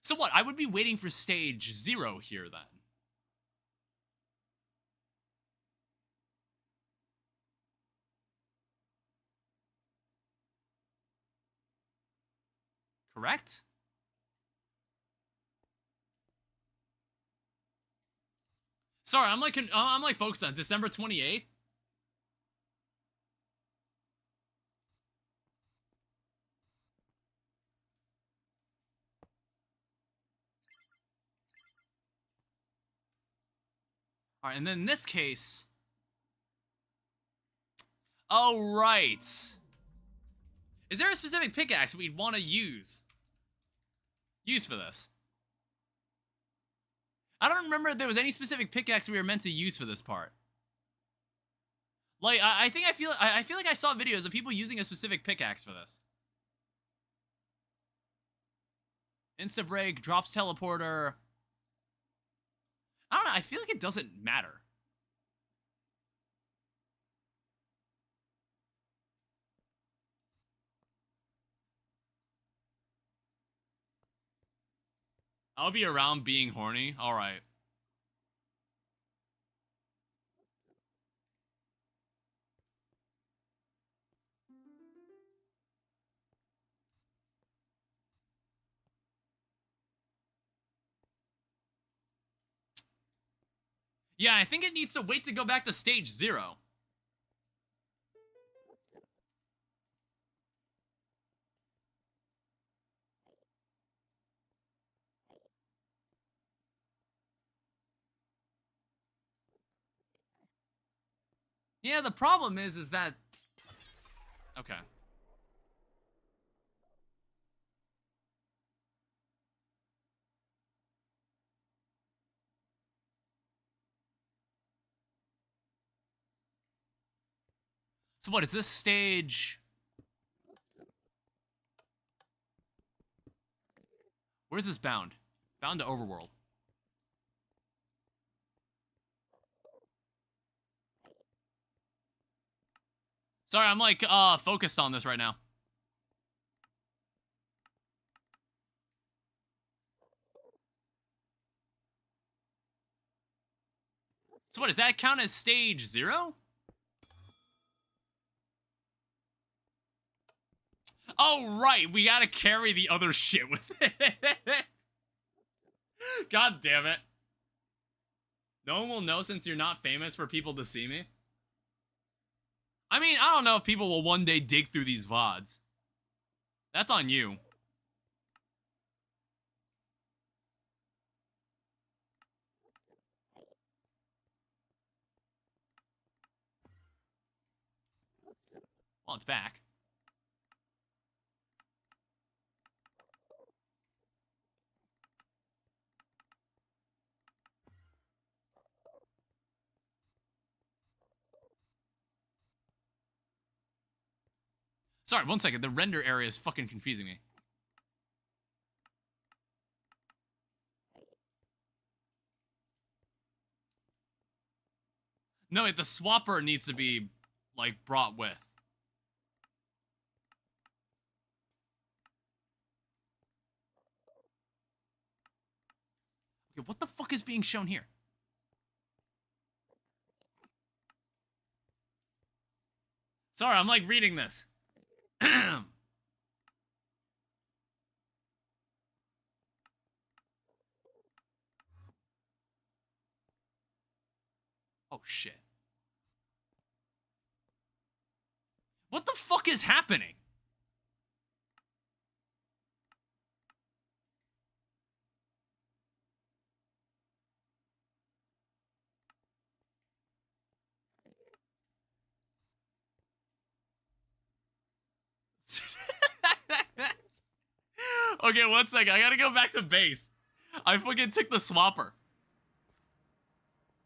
So what? I would be waiting for stage 0 here then. Correct? Sorry, I'm like focused on December 28th. All right, and then in this case, oh right. Is there a specific pickaxe we'd want to use for this? I don't remember if there was any specific pickaxe we were meant to use for this part. Like, I feel like I saw videos of people using a specific pickaxe for this. Insta break, drops teleporter. I don't know, I feel like it doesn't matter. I'll be around being horny. All right. Yeah, I think it needs to wait to go back to stage 0. Yeah, the problem is that... Okay. So what, is this stage... Where's this bound? Bound to Overworld. Sorry, I'm like, focused on this right now. So what, does that count as stage 0? Oh, right, we gotta carry the other shit with it. God damn it. No one will know since you're not famous for people to see me. I mean, I don't know if people will one day dig through these VODs. That's on you. Well, it's back. Sorry, one second. The render area is fucking confusing me. No, wait, the swapper needs to be, like, brought with. Okay, what the fuck is being shown here? Sorry, I'm, like, reading this. Oh, shit. What the fuck is happening? Okay, one second. I gotta go back to base. I fucking took the swapper.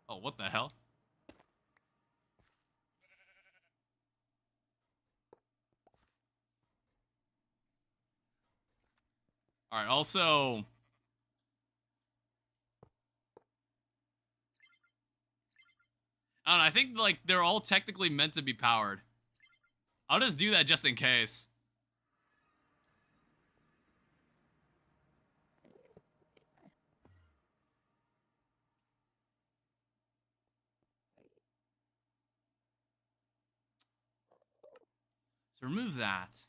Oh, what the hell? Alright, also... I don't know, I think, like, they're all technically meant to be powered. I'll just do that just in case. So remove that.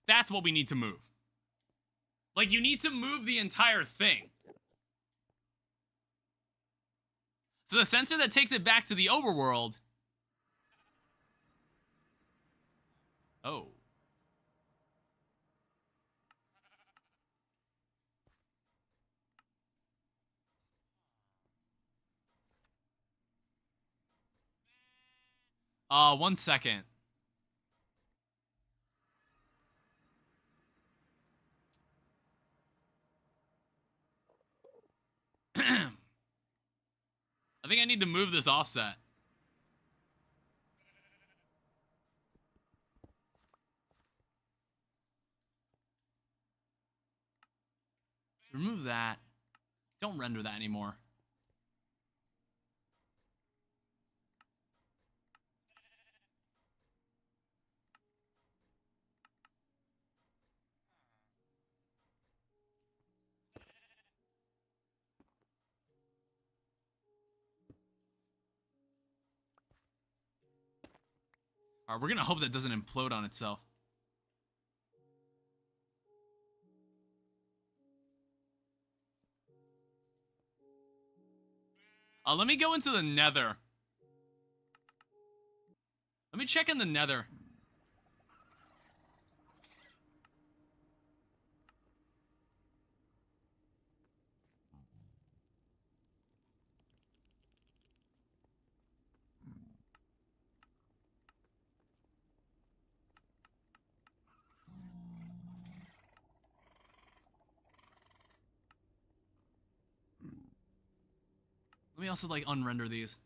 That's what we need to move. Like, you need to move the entire thing. So the sensor that takes it back to the overworld... Oh. One second. I think I need to move this offset. So remove that. Don't render that anymore. Alright, we're gonna hope that doesn't implode on itself. Let me go into the nether. Let me check in the nether. Let me also, like, unrender these.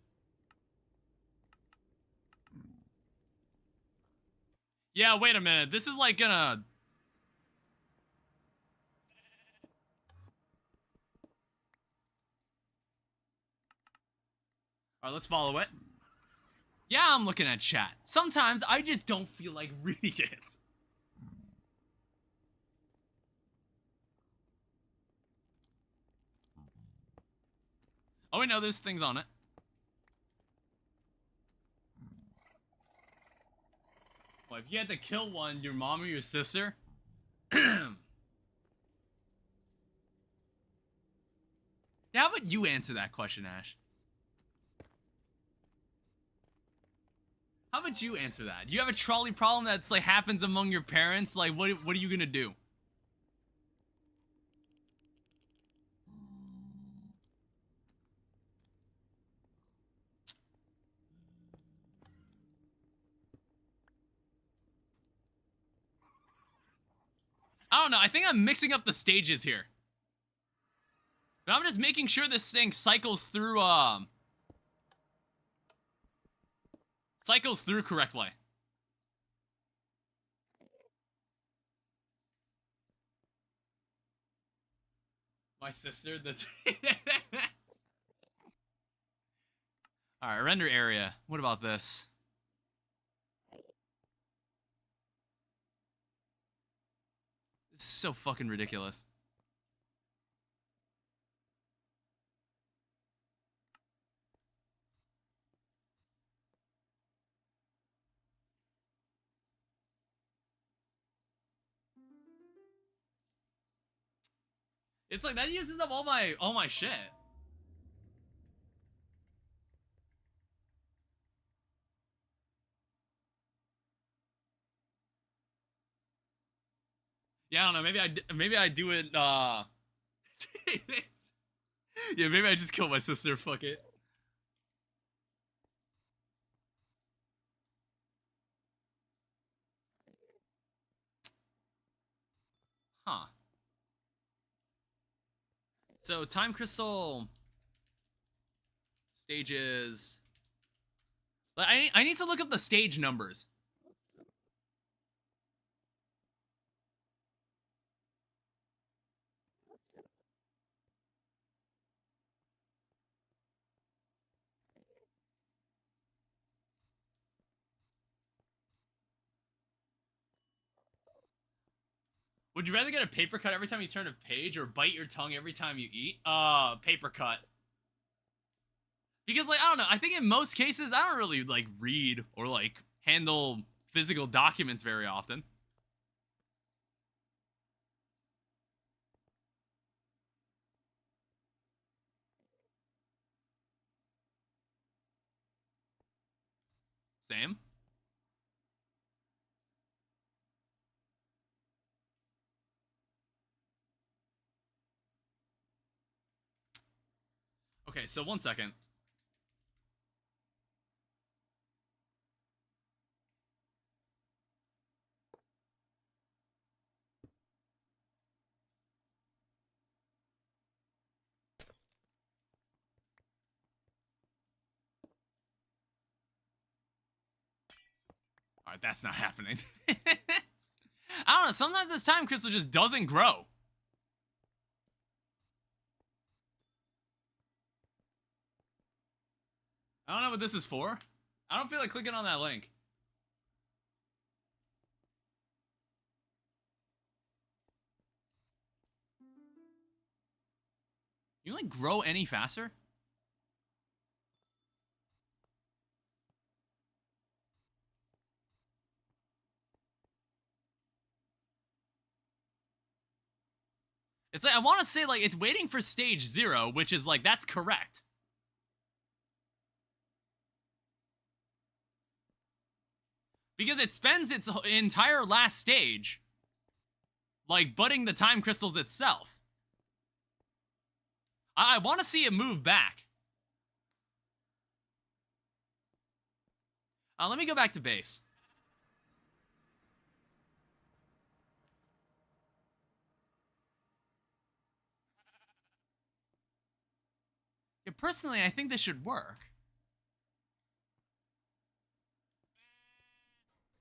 Yeah, wait a minute. This is, like, gonna... Alright, let's follow it. Yeah, I'm looking at chat. Sometimes I just don't feel like reading it. Oh, wait, no, there's things on it. Well, if you had to kill one, your mom or your sister? Yeah, how about you answer that question, Ash? How about you answer that? You have a trolley problem that's, like, happens among your parents? Like, what are you gonna do? I don't know. I think I'm mixing up the stages here. But I'm just making sure this thing cycles through correctly. My sister, that's... Alright, render area. What about this? This is so fucking ridiculous. It's like, that uses up all my shit. Yeah, I don't know. Maybe I do it, yeah, maybe I just kill my sister. Fuck it. Huh. So, time crystal stages. Like, I need to look up the stage numbers. Would you rather get a paper cut every time you turn a page or bite your tongue every time you eat? Paper cut. Because, like, I don't know. I think in most cases, I don't really, like, read or, like, handle physical documents very often. Same. Okay, so 1 second. Alright, that's not happening. I don't know, sometimes this time crystal just doesn't grow. I don't know what this is for. I don't feel like clicking on that link. You like grow any faster? It's like, I want to say, like, it's waiting for stage 0, which is, like, that's correct. Because it spends its entire last stage, like, budding the time crystals itself. I want to see it move back. Let me go back to base. Yeah, personally, I think this should work.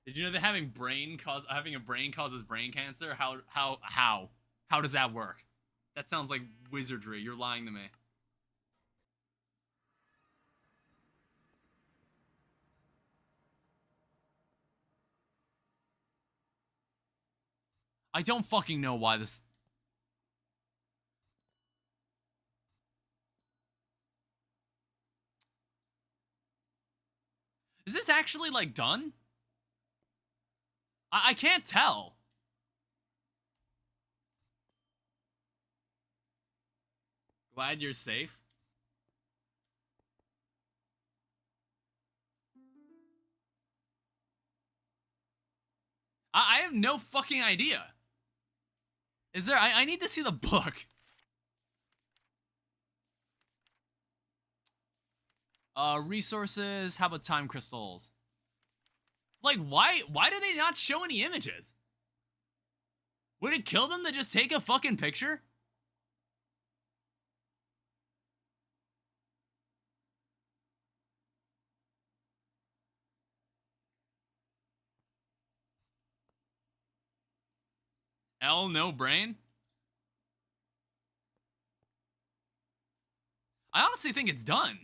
Did you know that having a brain causes brain cancer? How does that work? That sounds like wizardry. You're lying to me. I don't fucking know why this... Is this actually, like, done? I can't tell. Glad you're safe. I have no fucking idea. Is there... I need to see the book. Resources. How about time crystals? Like, why do they not show any images? Would it kill them to just take a fucking picture? L, no brain? I honestly think it's done.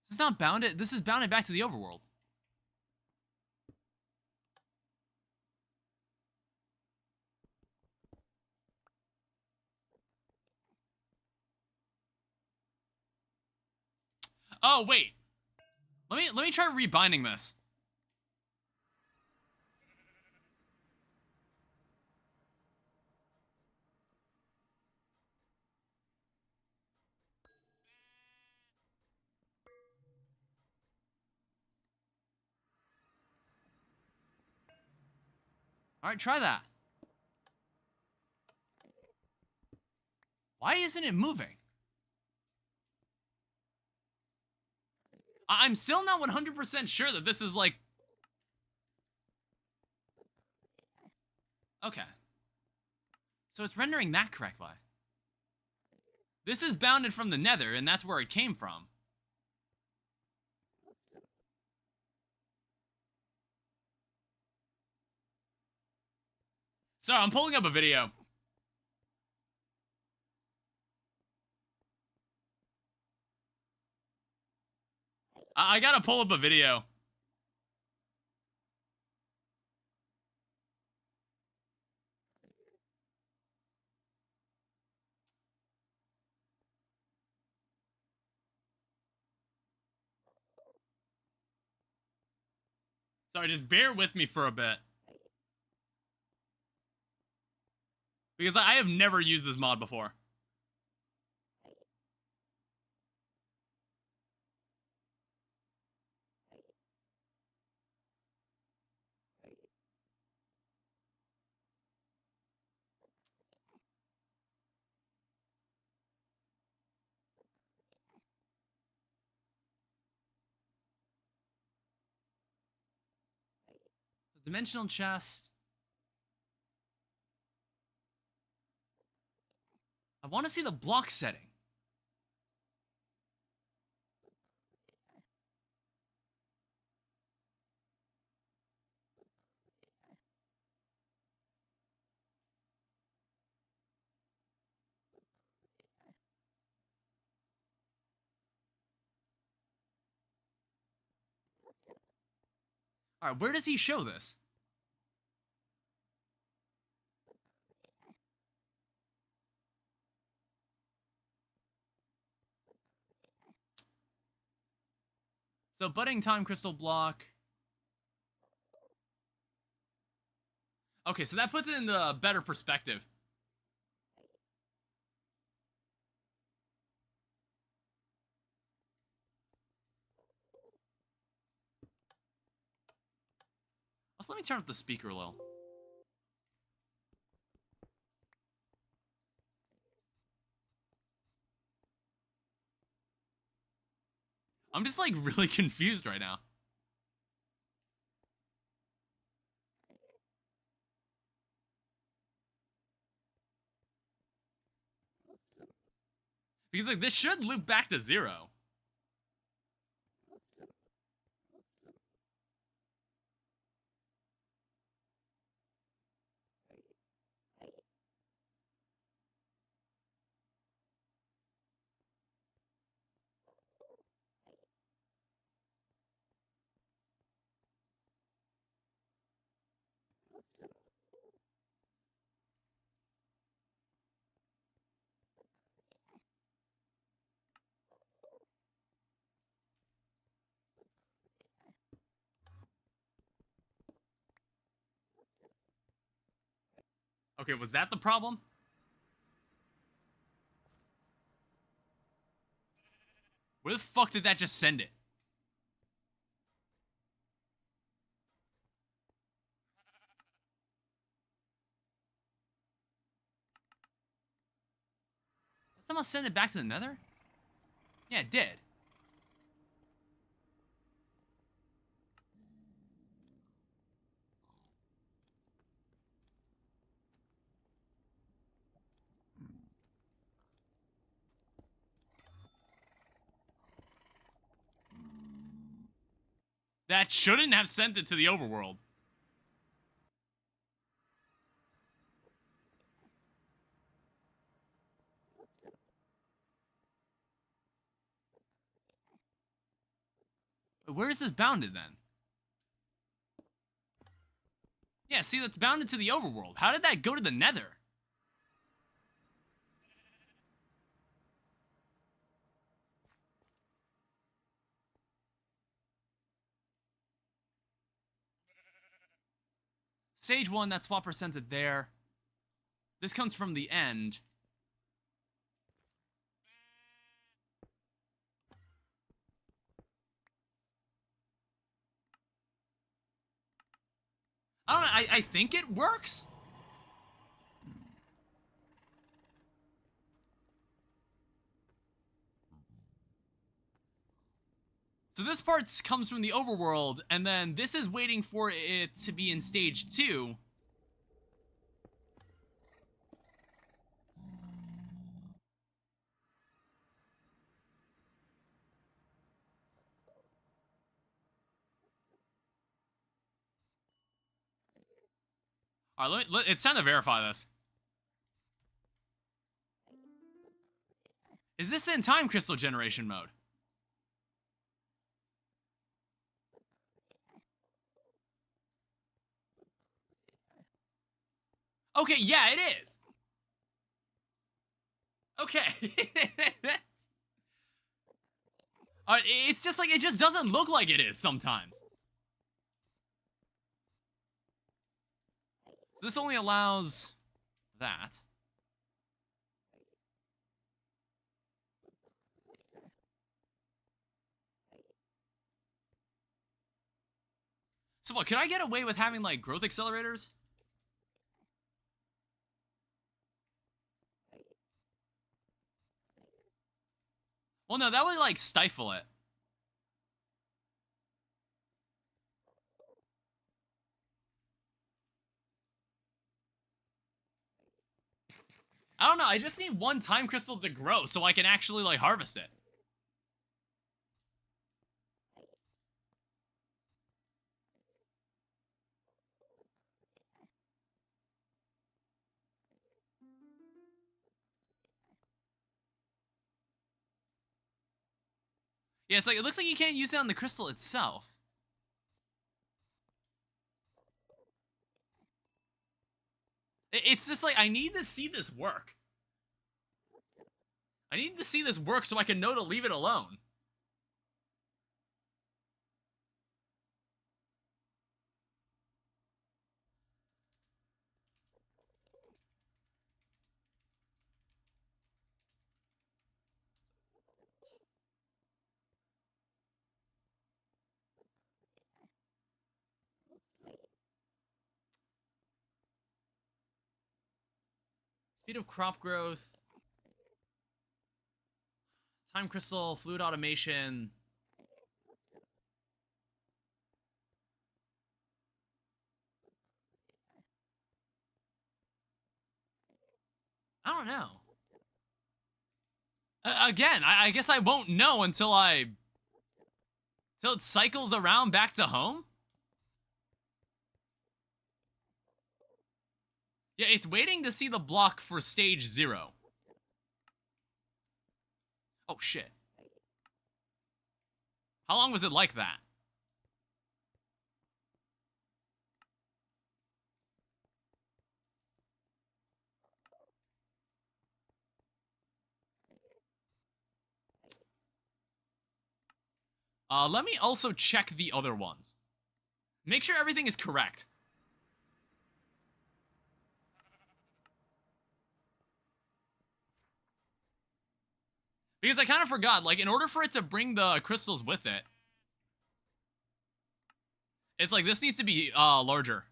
This is not bounded. This is bounded back to the overworld. Oh, wait. Let me try rebinding this. Alright, try that. Why isn't it moving? I'm still not 100% sure that this is, like... Okay. So it's rendering that correctly. This is bounded from the nether, and that's where it came from. Sorry, I'm pulling up a video. I gotta pull up a video. Sorry, just bear with me for a bit. Because I have never used this mod before. Dimensional chest. I want to see the block setting. All right, where does he show this? So budding time crystal block. Okay, so that puts it in the better perspective. Also, let me turn up the speaker a little. I'm just like really confused right now. Because like this should loop back to 0. Okay, was that the problem? Where the fuck did that just send it? Did someone send it back to the nether? Yeah, it did. That shouldn't have sent it to the overworld. Where is this bounded then? Yeah, see, that's bounded to the overworld. How did that go to the nether? Stage 1, that swapper sent it there. This comes from the end. I don't know, I think it works. So this part comes from the overworld, and then this is waiting for it to be in stage 2. Alright, it's time to verify this. Is this in time crystal generation mode? Okay, yeah, it is. Okay. It's just like, it just doesn't look like it is sometimes. This only allows that. So what, can I get away with having, like, growth accelerators? Well, no, that would, like, stifle it. I don't know, I just need one time crystal to grow so I can actually, like, harvest it. Yeah, it's like, it looks like you can't use it on the crystal itself. It's just like, I need to see this work. I need to see this work so I can know to leave it alone. Speed of crop growth. Time crystal, fluid automation. I don't know. Again, I guess I won't know until it cycles around back to home. Yeah, it's waiting to see the block for stage 0. Oh, shit. How long was it like that? Let me also check the other ones. Make sure everything is correct. Because I kind of forgot, like, in order for it to bring the crystals with it, it's like, this needs to be, larger.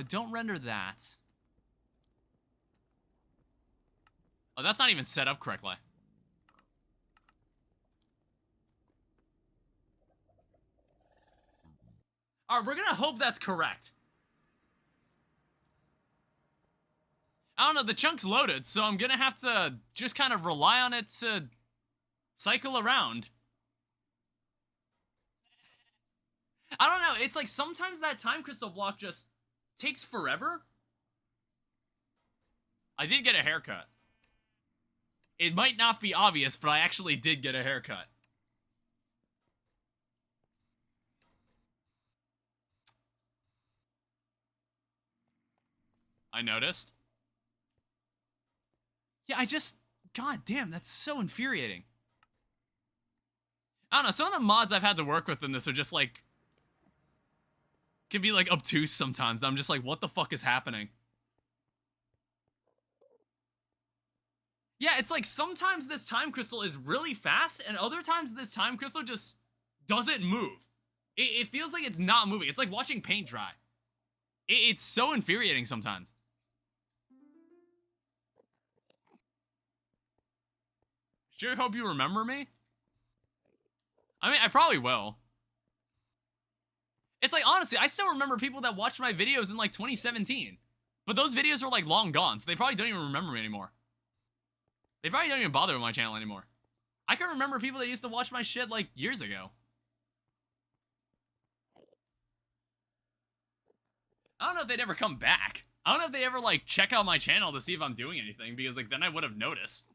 Don't render that. Oh, that's not even set up correctly. Alright, we're gonna hope that's correct. I don't know, the chunk's loaded, so I'm gonna have to just kind of rely on it to cycle around. I don't know, it's like sometimes that time crystal block just takes forever. I did get a haircut. It might not be obvious, but I actually did get a haircut. I noticed. Yeah, God damn, that's so infuriating. I don't know, some of the mods I've had to work with in this are just like, can be like obtuse sometimes. I'm just like, what the fuck is happening? Yeah, it's like sometimes this time crystal is really fast, and other times this time crystal just doesn't move. It feels like it's not moving. It's like watching paint dry. It's so infuriating sometimes. Sure hope you remember me. I mean, I probably will. It's like, honestly, I still remember people that watched my videos in like 2017. But those videos were like long gone, so they probably don't even remember me anymore. They probably don't even bother with my channel anymore. I can remember people that used to watch my shit like years ago. I don't know if they'd ever come back. I don't know if they ever, like, check out my channel to see if I'm doing anything, because, like, then I would have noticed.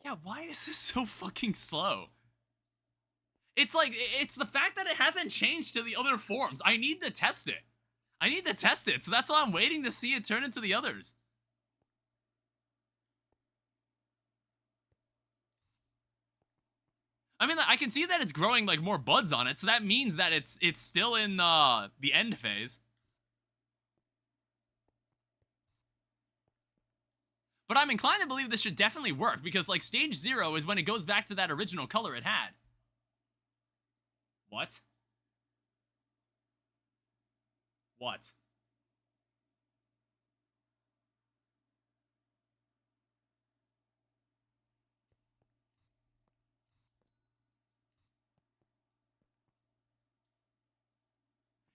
Yeah, why is this so fucking slow? It's like, it's the fact that it hasn't changed to the other forms. I need to test it. I need to test it, so that's why I'm waiting to see it turn into the others. I mean, I can see that it's growing, like, more buds on it, so that means that it's still in the end phase. But I'm inclined to believe this should definitely work, because, like, stage 0 is when it goes back to that original color it had. What? What?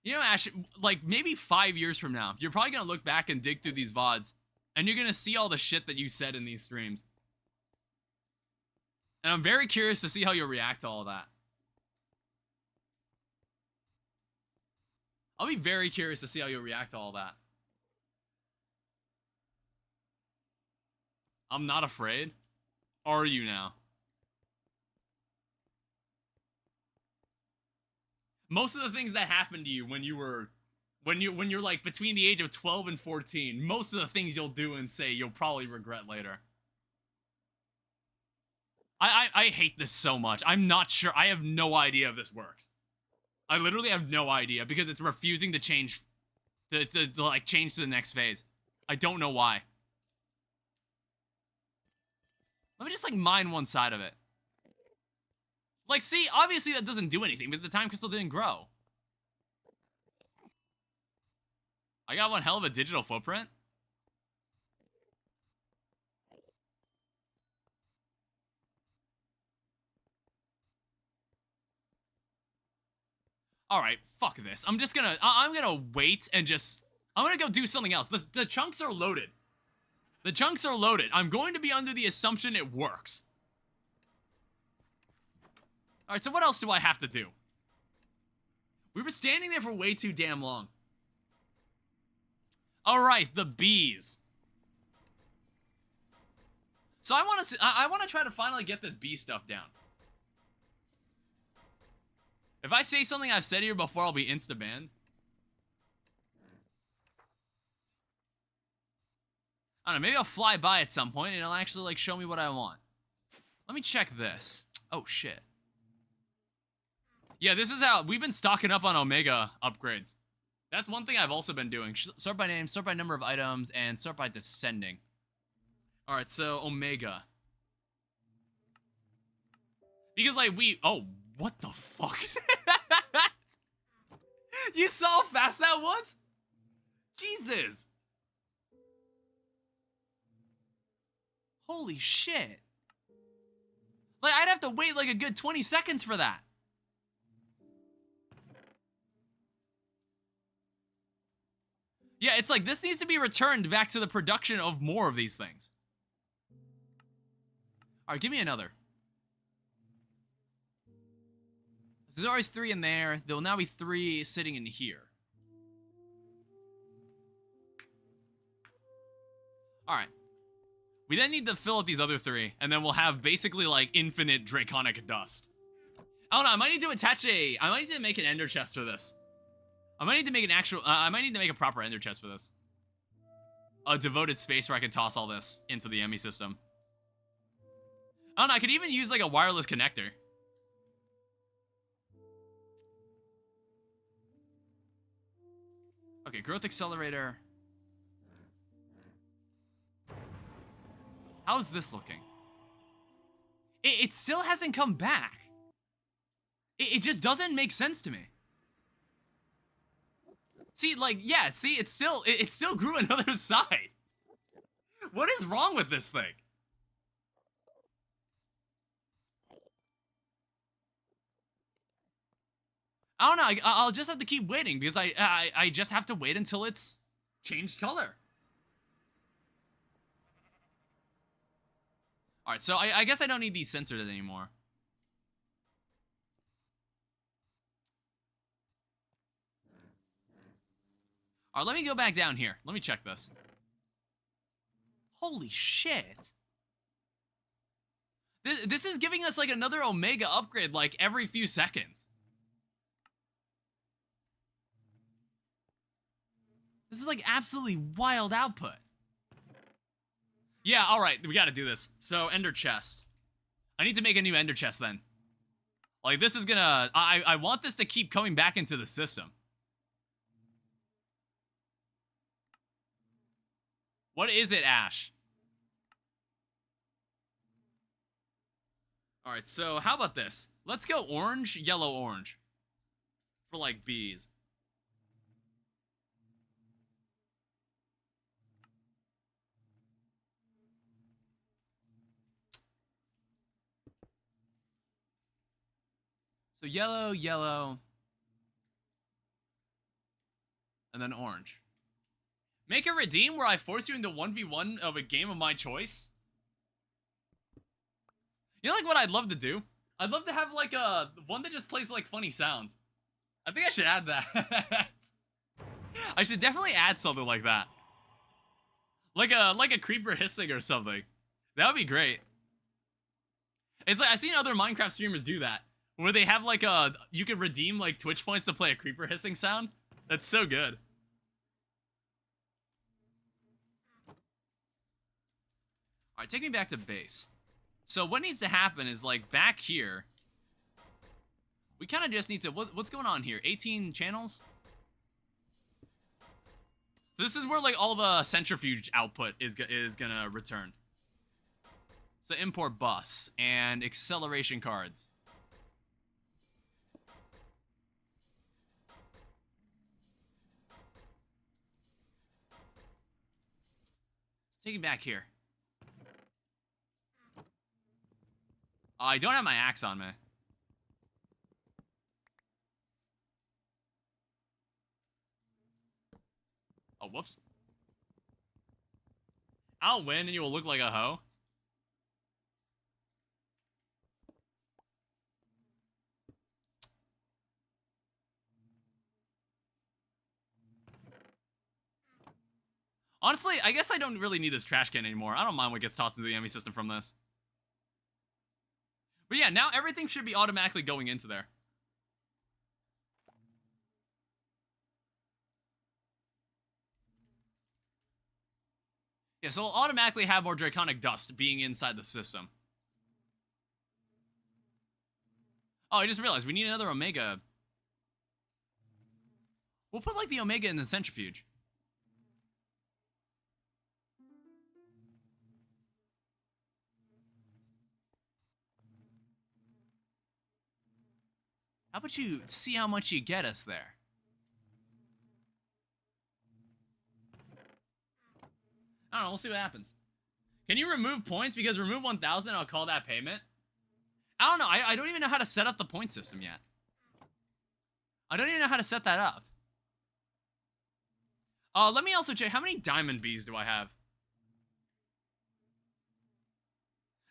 You know, Ash, like, maybe 5 years from now, you're probably gonna look back and dig through these VODs, and you're gonna see all the shit that you said in these streams. And I'm very curious to see how you'll react to all of that. I'll be very curious to see how you'll react to all that. I'm not afraid. Are you now? Most of the things that happened to you when you're like between the age of 12 and 14, most of the things you'll do and say you'll probably regret later. I hate this so much. I'm not sure. I have no idea if this works. I literally have no idea because it's refusing to change to like change to the next phase. I don't know why. Let me just like mine one side of it. Like, see, obviously that doesn't do anything because the time crystal didn't grow. I got one hell of a digital footprint. Alright, fuck this. I'm gonna wait and I'm gonna go do something else. The chunks are loaded. The chunks are loaded. I'm going to be under the assumption it works. Alright, so what else do I have to do? We were standing there for way too damn long. Alright, the bees. So I want to try to finally get this bee stuff down. If I say something I've said here before, I'll be insta-banned. I don't know, maybe I'll fly by at some point and it'll actually, like, show me what I want. Let me check this. Oh, shit. Yeah, this is how we've been stocking up on Omega upgrades. That's one thing I've also been doing. Sort by name, sort by number of items, and sort by descending. Alright, so Omega. Because, like, oh, what the fuck? You saw how fast that was? Jesus. Holy shit. Like, I'd have to wait like a good 20 seconds for that. Yeah, it's like, this needs to be returned back to the production of more of these things. Alright, give me another. There's always 3 in there. There will now be 3 sitting in here. Alright. We then need to fill out these other 3, and then we'll have basically, like, infinite draconic dust. I don't know, I might need to attach I might need to make an ender chest for this. I might need to make an actual, I might need to make a proper ender chest for this. A devoted space where I can toss all this into the ME system. I don't know, I could even use, like, a wireless connector. Okay, growth accelerator. How's this looking? It still hasn't come back. It just doesn't make sense to me. See, like, yeah, see, it still grew another side. What is wrong with this thing? I don't know, I'll just have to keep waiting because I just have to wait until it's changed color. Alright, so I guess I don't need these sensors anymore. Alright, let me go back down here. Let me check this. Holy shit. This is giving us, like, another Omega upgrade, like, every few seconds. This is, like, absolutely wild output. Yeah, alright, we gotta do this. So, Ender Chest. I need to make a new Ender Chest, then. Like, this is gonna... I want this to keep coming back into the system. What is it, Ash? Alright, so how about this? Let's go orange, yellow, orange. For, like, bees. So yellow, yellow. And then orange. Make a redeem where I force you into 1v1 of a game of my choice? You know, like, what I'd love to do? I'd love to have, like, a one that just plays, like, funny sounds. I think I should add that. I should definitely add something like that. Like a creeper hissing or something. That would be great. It's like, I've seen other Minecraft streamers do that. Where they have, like, you could redeem, like, Twitch points to play a creeper hissing sound. That's so good. Alright, take me back to base. So what needs to happen is, like, back here, we kind of just need to... What's going on here? 18 channels? This is where, like, all the centrifuge output is gonna return. So import bus and acceleration cards. Let's take it back here. I don't have my axe on me. Oh, whoops. I'll win and you will look like a hoe. Honestly, I guess I don't really need this trash can anymore. I don't mind what gets tossed into the enemy system from this. But yeah, now everything should be automatically going into there. Yeah, so it'll automatically have more draconic dust being inside the system. Oh, I just realized we need another Omega. We'll put, like, the Omega in the centrifuge. How about you see how much you get us there? I don't know, we'll see what happens. Can you remove points? Because remove 1,000, I'll call that payment. I don't know, I don't even know how to set up the point system yet. I don't even know how to set that up. Let me also check, how many diamond bees do I have?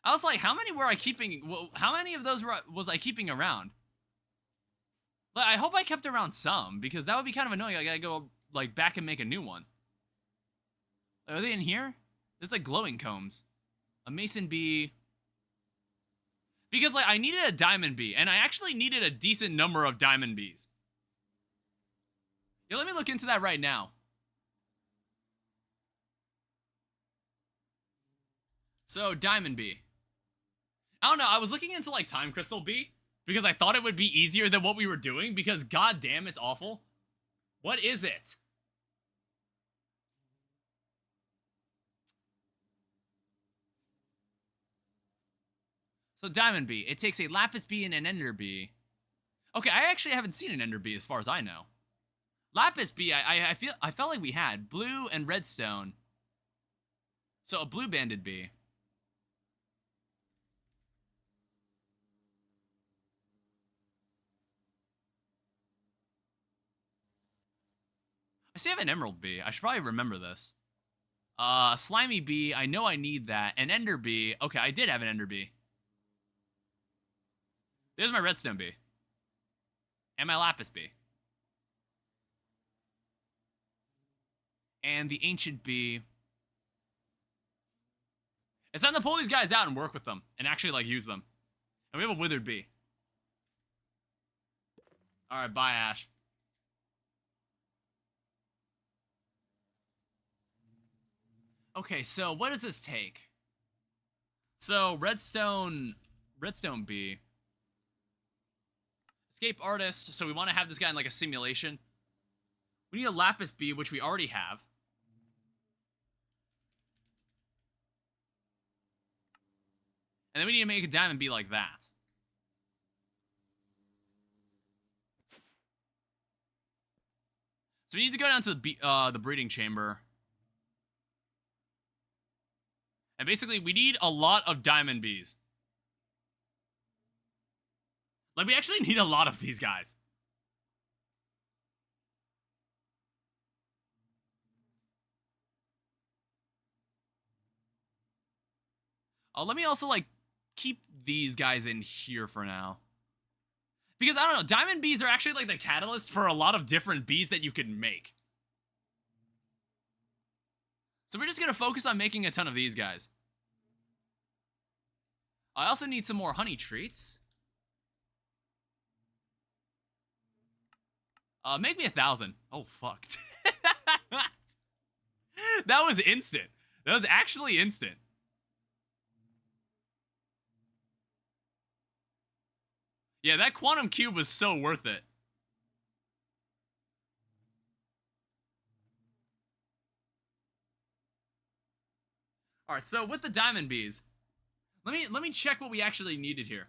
I was like, how many were I keeping, how many of those was I keeping around? Like, I hope I kept around some, because that would be kind of annoying. I gotta go, like, back and make a new one. Are they in here? There's, like, glowing combs. A mason bee. Because, like, I needed a diamond bee, and I actually needed a decent number of diamond bees. Yeah, let me look into that right now. So, diamond bee. I don't know, I was looking into, like, time crystal bee, because I thought it would be easier than what we were doing, because goddamn, it's awful. What is it? So Diamond Bee. It takes a Lapis Bee and an Ender Bee. Okay, I actually haven't seen an Ender Bee as far as I know. Lapis Bee, I felt like we had. Blue and Redstone. So a blue banded bee. I see I have an Emerald Bee. I should probably remember this. Slimy bee. I know I need that. An ender bee. Okay, I did have an ender bee. There's my redstone bee. And my lapis bee. And the ancient bee. It's time to pull these guys out and work with them. And actually, like, use them. And we have a withered bee. Alright, bye, Ash. Okay, so what does this take? So, redstone bee. Escape artist, so we want to have this guy in, like, a simulation. We need a lapis bee, which we already have. And then we need to make a diamond bee like that. So we need to go down to the breeding chamber. And basically, we need a lot of diamond bees. Like, we actually need a lot of these guys. Let me also, like, keep these guys in here for now. Because, I don't know, diamond bees are actually, like, the catalyst for a lot of different bees that you can make. So we're just going to focus on making a ton of these guys. I also need some more honey treats. Make me 1,000. Oh, fuck. That was instant. That was actually instant. Yeah, that quantum cube was so worth it. Alright, so with the diamond bees, let me check what we actually needed here.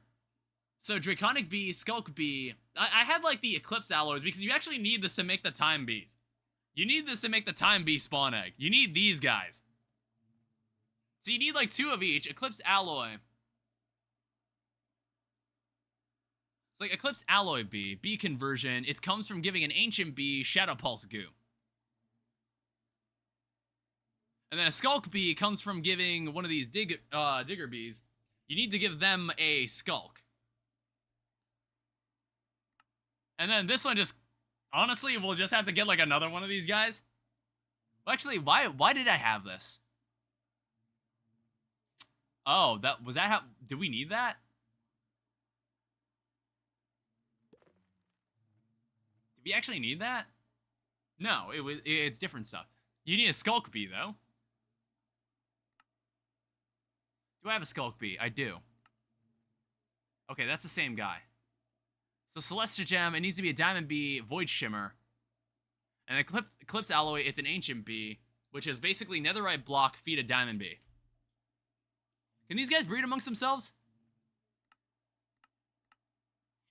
So draconic bee, skulk bee. I had like the eclipse alloys because you actually need this to make the time bees. You need this to make the time bee spawn egg. You need these guys. So you need like 2 of each. Eclipse alloy. It's like Eclipse Alloy Bee, bee conversion. It comes from giving an ancient bee Shadow Pulse goo. And then a Skulk Bee comes from giving one of these digger bees. You need to give them a Skulk. And then this one just, honestly, we'll just have to get like another one of these guys. Well, actually, why did I have this? Oh, was that how, did we need that? We actually need that? No, it's different stuff. You need a Skulk Bee, though. Do I have a Skulk Bee? I do. Okay, that's the same guy. So Celestia Gem, it needs to be a Diamond Bee, Void Shimmer. And Eclipse Alloy, it's an Ancient Bee, which is basically Netherite Block, feed a Diamond Bee. Can these guys breed amongst themselves?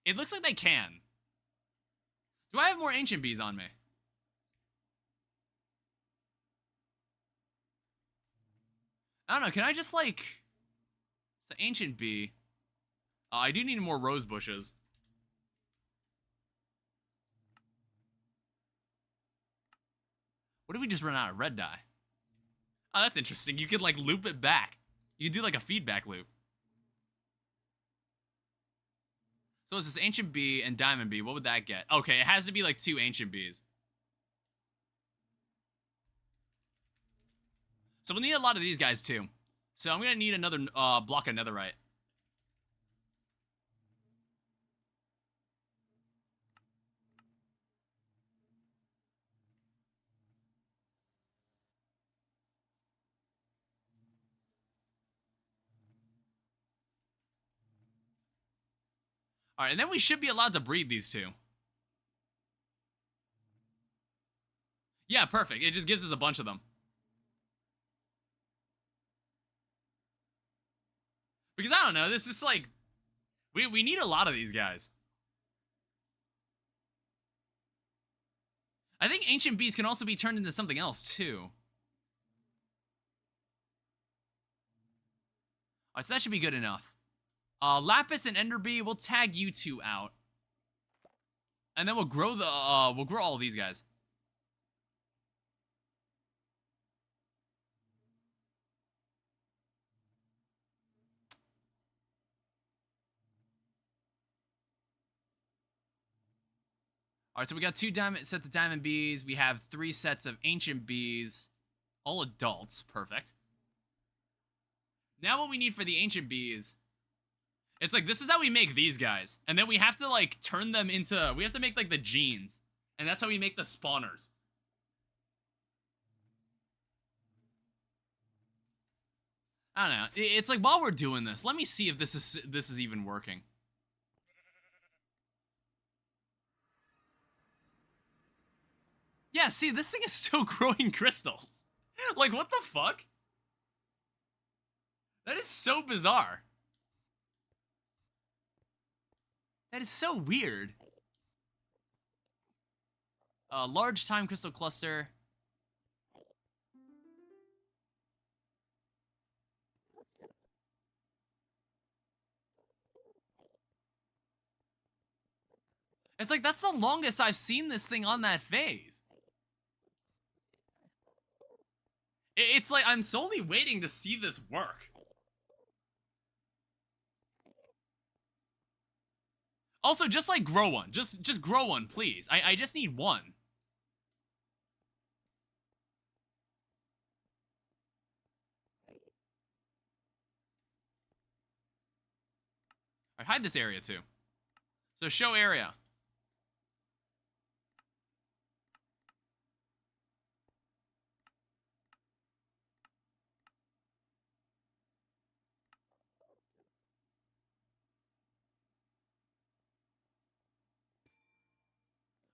It looks like they can. Do I have more ancient bees on me? I don't know, can I just like... It's an ancient bee. I do need more rose bushes. What if we just run out of red dye? Oh, that's interesting. You could like loop it back. You could do like a feedback loop. So it's this ancient bee and diamond bee. What would that get? Okay, it has to be like 2 ancient bees. So we'll need a lot of these guys too. So I'm gonna need another block of netherite. Alright, and then we should be allowed to breed these 2. Yeah, perfect. It just gives us a bunch of them. Because I don't know, this is like... We need a lot of these guys. I think ancient bees can also be turned into something else, too. Alright, so that should be good enough. Lapis and Ender Bee, we'll tag you 2 out. And then we'll grow we'll grow all of these guys. All right, so we got 2 sets of diamond bees. We have 3 sets of ancient bees, all adults. Perfect. Now what we need for the ancient bees, it's like, this is how we make these guys. And then we have to, like, turn them into, we have to make, like, the genes. And that's how we make the spawners. I don't know. It's like, while we're doing this, let me see if this is even working. Yeah, see, this thing is still growing crystals. Like, what the fuck? That is so bizarre. That is so weird. Large time crystal cluster. It's like, that's the longest I've seen this thing on that phase. It's like, I'm solely waiting to see this work. Also, just like grow one. Just grow one, please. I just need one. Alright, hide this area too. So show area.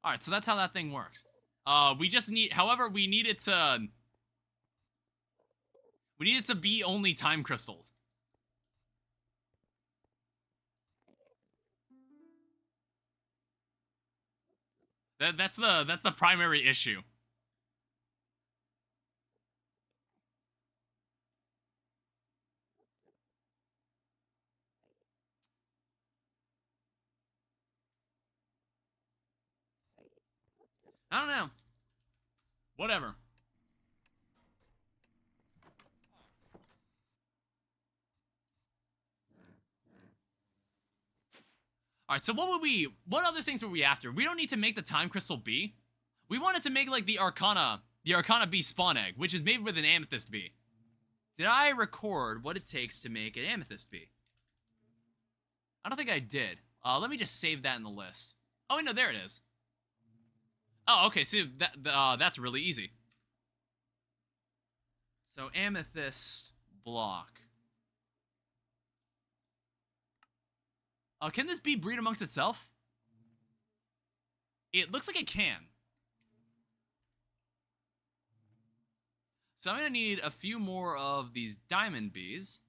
Alright, so that's how that thing works. We just need, however, we need it to be only time crystals. That's the primary issue. I don't know. Whatever. Alright, so what other things were we after? We don't need to make the time crystal bee. We wanted to make, like, the Arcana bee spawn egg, which is made with an amethyst bee. Did I record what it takes to make an amethyst bee? I don't think I did. Let me just save that in the list. Oh, wait, no, there it is. Oh, okay, so that's really easy. So, amethyst block. Can this bee breed amongst itself? It looks like it can. So I'm gonna need a few more of these diamond bees.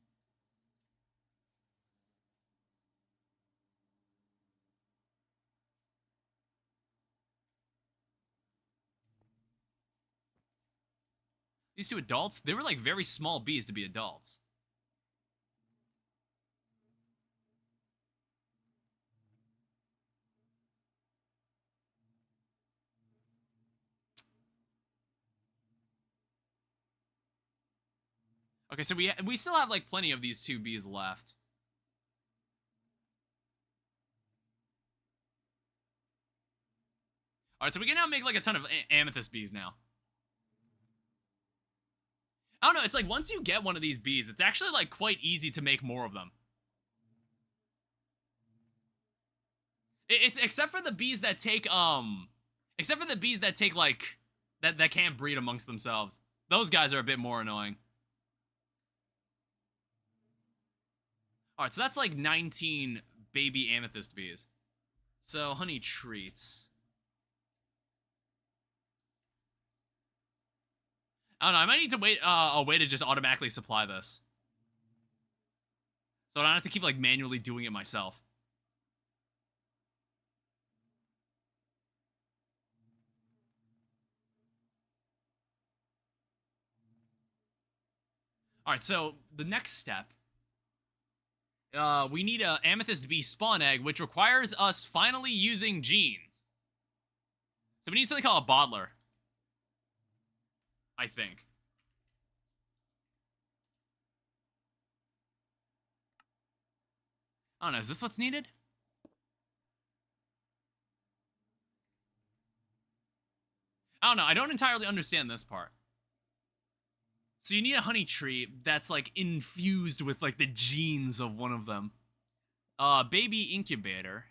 These 2 adults, they were like very small bees to be adults. Okay, so we still have like plenty of these 2 bees left. Alright, so we can now make like a ton of amethyst bees now. I don't know, it's like once you get one of these bees, it's actually like quite easy to make more of them. It's except for the bees that take like that can't breed amongst themselves. Those guys are a bit more annoying. Alright, so that's like 19 baby amethyst bees. So, honey treats. I don't know, I might need to wait a way to just automatically supply this. So I don't have to keep, like, manually doing it myself. Alright, so the next step. We need a amethyst bee spawn egg, which requires us finally using genes. So we need something called a bottler. I think. I don't know, is this what's needed? I don't know. I don't entirely understand this part. So you need a honey tree that's like infused with like the genes of one of them. Baby incubator.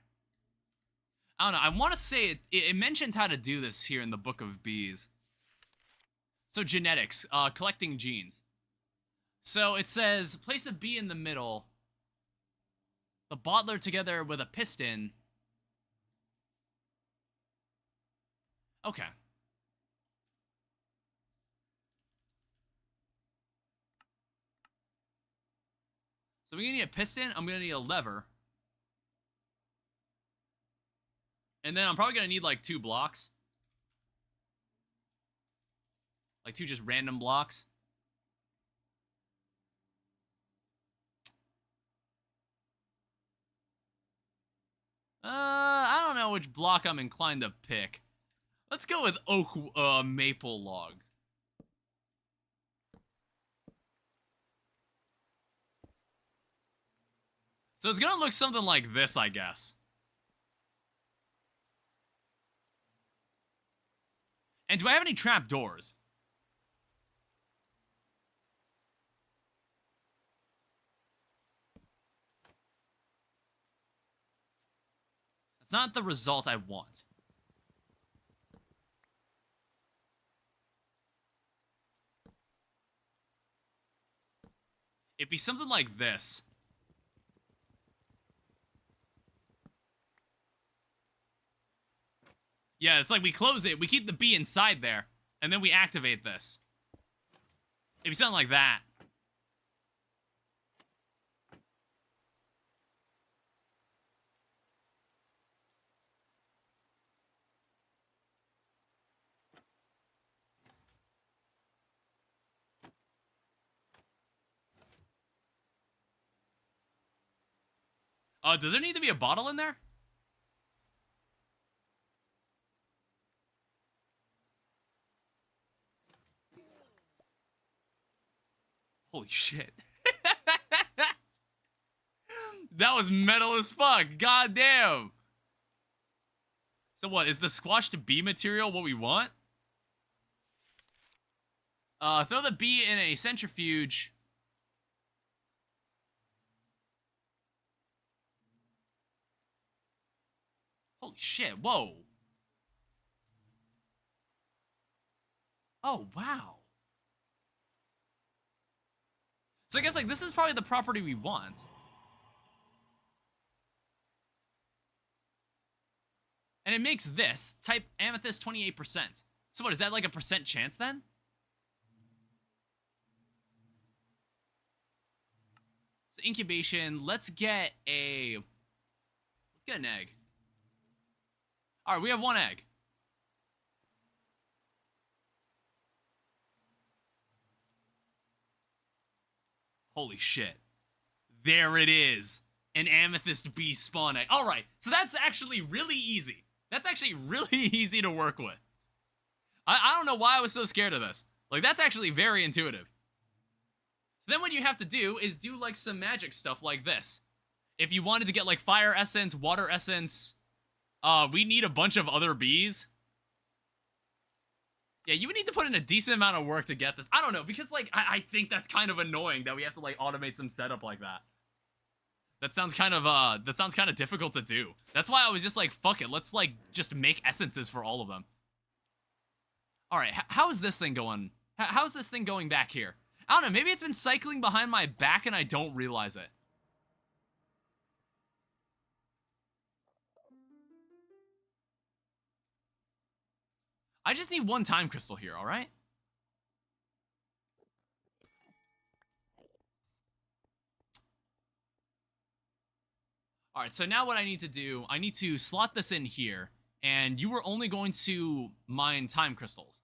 I don't know. I want to say it mentions how to do this here in the Book of Bees. So genetics, collecting genes. So it says place a bee in the middle. The bottler together with a piston. Okay. So we're gonna need a piston. I'm gonna need a lever. And then I'm probably gonna need like 2 blocks. Like 2 just random blocks. I don't know which block I'm inclined to pick. Let's go with oak, maple logs. So it's gonna look something like this, I guess. And do I have any trap doors? That's not the result I want. It'd be something like this. Yeah, it's like we close it, we keep the bee inside there, and then we activate this. It'd be something like that. Does there need to be a bottle in there? Holy shit. That was metal as fuck. God damn. So what, is the squashed bee material what we want? Throw the bee in a centrifuge. Holy shit, whoa. Oh, wow. So I guess, like, this is probably the property we want. And it makes this. Type amethyst 28%. So what, is that like a percent chance then? So incubation, let's get an egg. Alright, we have 1 egg. Holy shit. There it is. An amethyst bee spawn egg. Alright, so that's actually really easy. That's actually really easy to work with. I don't know why I was so scared of this. Like, that's actually very intuitive. So then what you have to do is do, like, some magic stuff like this. If you wanted to get, like, fire essence, water essence, we need a bunch of other bees. Yeah, you would need to put in a decent amount of work to get this. I don't know, because, like, I think that's kind of annoying that we have to, like, automate some setup like that. That sounds kind of difficult to do. That's why I was just like, fuck it, let's, like, just make essences for all of them. Alright, how is this thing going? How's this thing going back here? I don't know, maybe it's been cycling behind my back and I don't realize it. I just need 1 time crystal here, alright? Alright, so now what I need to do, I need to slot this in here, and you were only going to mine time crystals.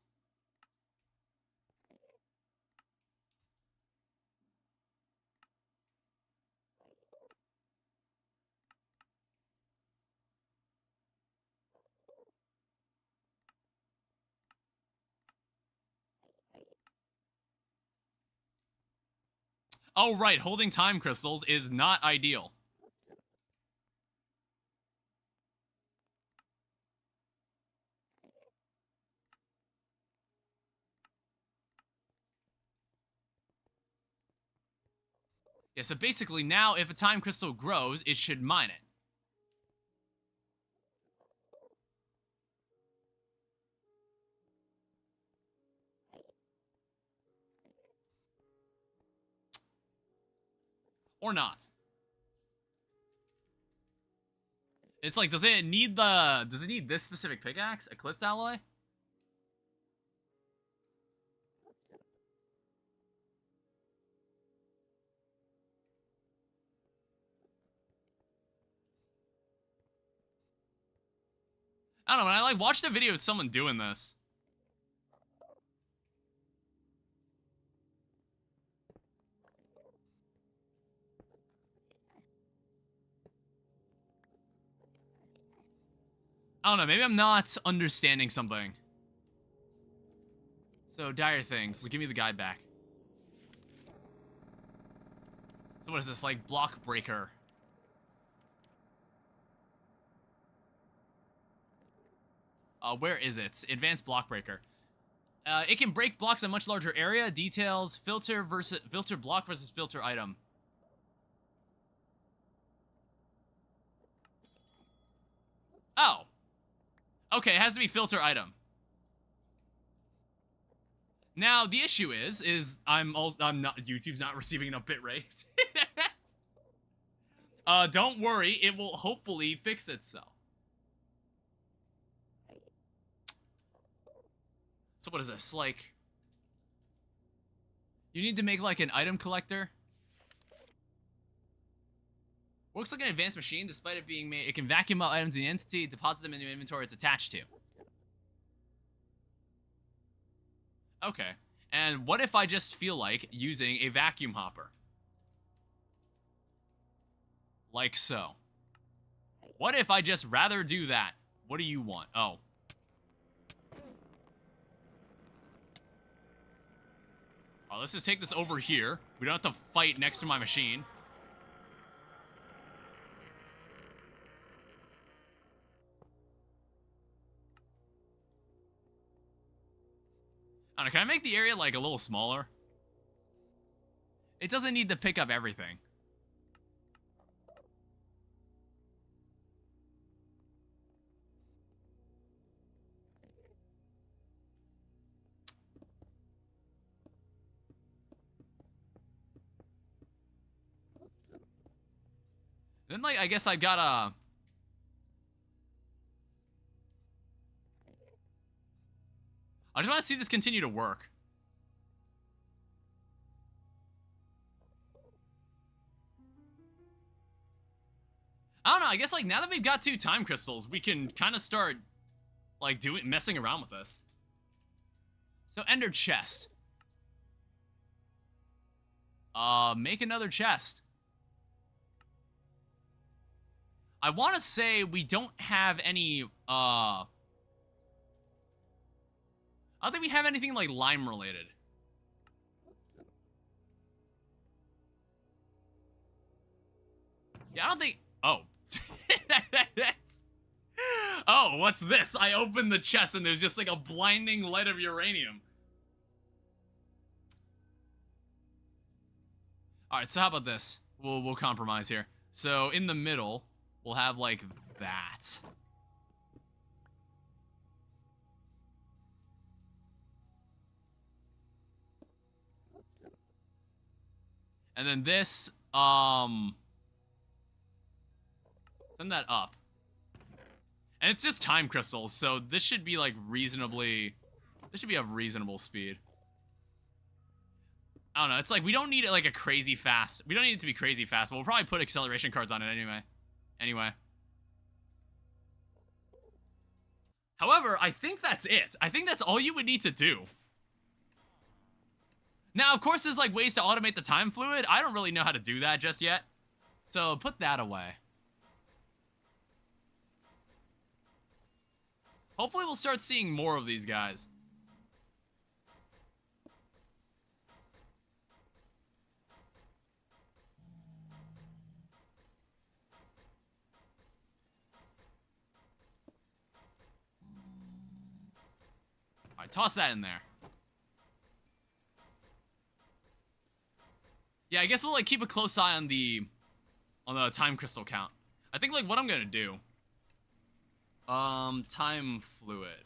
Oh, right, holding time crystals is not ideal. Yeah, so basically now if a time crystal grows, it should mine it. Or not. It's like, does it need this specific pickaxe? Eclipse alloy? I don't know, when I like watched a video of someone doing this. I don't know, maybe I'm not understanding something. So, dire things. Give me the guide back. So what is this, like, block breaker? Where is it? Advanced block breaker. It can break blocks in a much larger area. Details, filter block versus filter item. Oh. Okay, it has to be filter item. Now, the issue is YouTube's not receiving enough bitrate. Don't worry, it will hopefully fix itself. So what is this, like... You need to make, like, an item collector? Works like an advanced machine, despite it being made... It can vacuum out items in the entity, deposit them into inventory it's attached to. Okay. And what if I just feel like using a vacuum hopper? Like so. What if I just rather do that? What do you want? Oh. Oh, let's just take this over here. We don't have to fight next to my machine. I don't know, can I make the area, like, a little smaller? It doesn't need to pick up everything. Then, like, I guess I gotta... I just want to see this continue to work. I don't know, I guess, like, now that we've got 2 time crystals, we can kind of start, like, messing around with this. So, ender chest. Make another chest. I want to say we don't have any, I don't think we have anything, like, lime related. Yeah, I don't think... Oh. Oh, what's this? I opened the chest and there's just, like, a blinding light of uranium. Alright, so how about this? We'll compromise here. So, in the middle, we'll have, like, that. And then this, send that up. And it's just time crystals, so this should be, like, reasonably... This should be of reasonable speed. I don't know, it's like, we don't need it, like, a crazy fast... We don't need it to be crazy fast, but we'll probably put acceleration cards on it anyway. However, I think that's it. I think that's all you would need to do. Now, of course, there's, like, ways to automate the time fluid. I don't really know how to do that just yet. So, put that away. Hopefully, we'll start seeing more of these guys. Alright, toss that in there. Yeah, I guess we'll like keep a close eye on the time crystal count. I think like what I'm gonna do. Time fluid.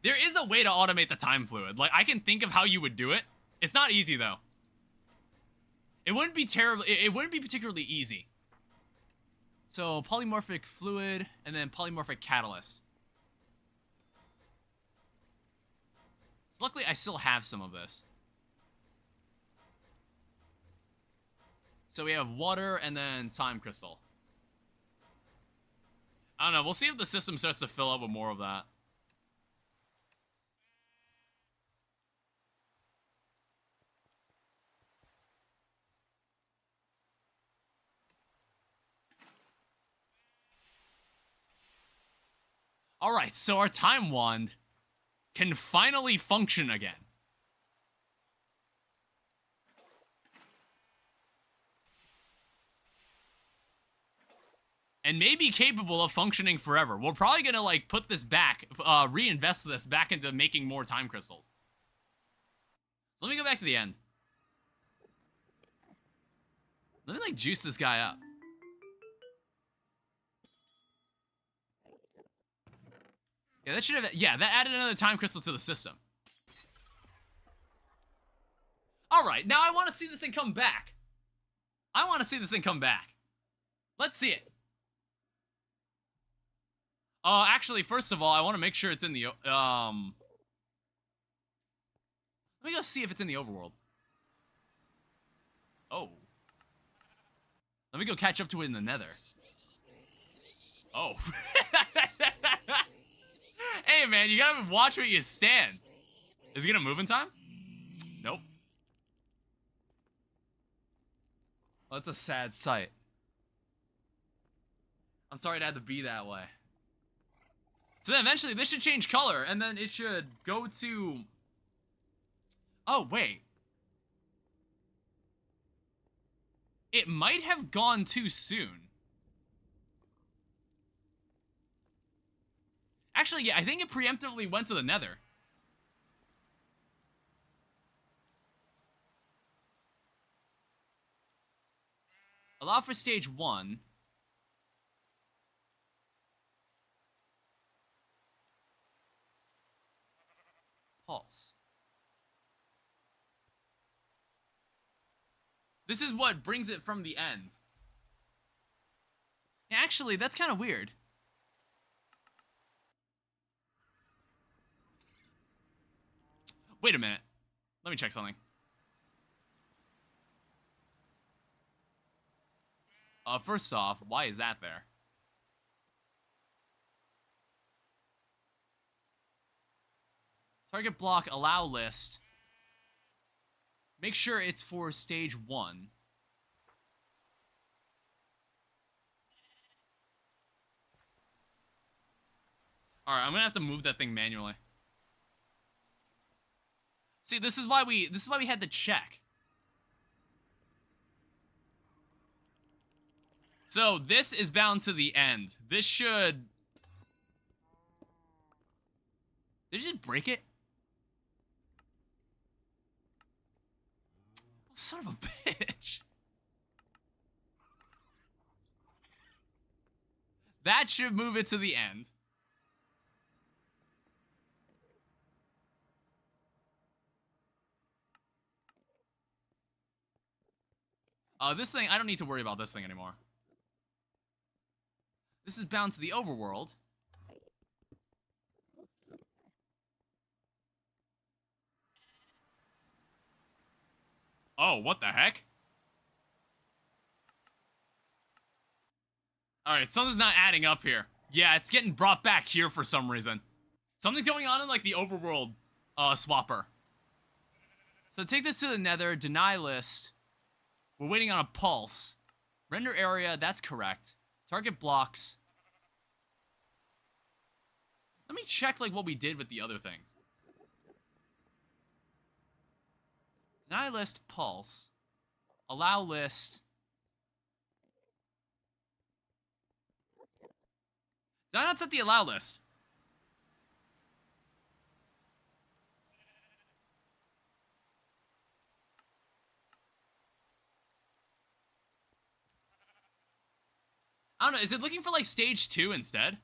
There is a way to automate the time fluid. Like I can think of how you would do it. It's not easy though. It wouldn't be terrible. It wouldn't be particularly easy. So polymorphic fluid and then polymorphic catalyst. So luckily, I still have some of this. So we have water and then time crystal. I don't know. We'll see if the system starts to fill up with more of that. Alright, so our time wand can finally function again. And may be capable of functioning forever. We're probably gonna, like, put this back, reinvest this back into making more time crystals. So let me go back to the end. Let me, like, juice this guy up. Yeah, that should have, yeah, that added another time crystal to the system. Alright, now I want to see this thing come back. I want to see this thing come back. Let's see it. Actually, first of all, I want to make sure it's in the, let me go see if it's in the overworld. Oh. Let me go catch up to it in the nether. Oh. Hey, man, you gotta watch where you stand. Is it gonna move in time? Nope. Well, that's a sad sight. I'm sorry it had to be that way. So then eventually this should change color, and then it should go to... Oh, wait. It might have gone too soon. Actually, yeah, I think it preemptively went to the nether. Allow for stage 1. Pulse. This is what brings it from the end. Actually, that's kind of weird. Wait a minute. Let me check something. First off, why is that there? Target block, allow list. Make sure it's for stage 1. Alright, I'm gonna have to move that thing manually. See, this is why we had to check. So, this is bound to the end. This should... Did you just break it? Oh, son of a bitch. That should move it to the end. This thing, I don't need to worry about this thing anymore. This is bound to the overworld. Oh, what the heck? Alright, something's not adding up here. Yeah, it's getting brought back here for some reason. Something's going on in, like, the overworld, swapper. So take this to the nether, deny list. We're waiting on a pulse. Render area, that's correct. Target blocks. Let me check, like, what we did with the other things. Deny list, pulse. Allow list. Did I not set the allow list? I don't know, is it looking for, like, stage 2 instead?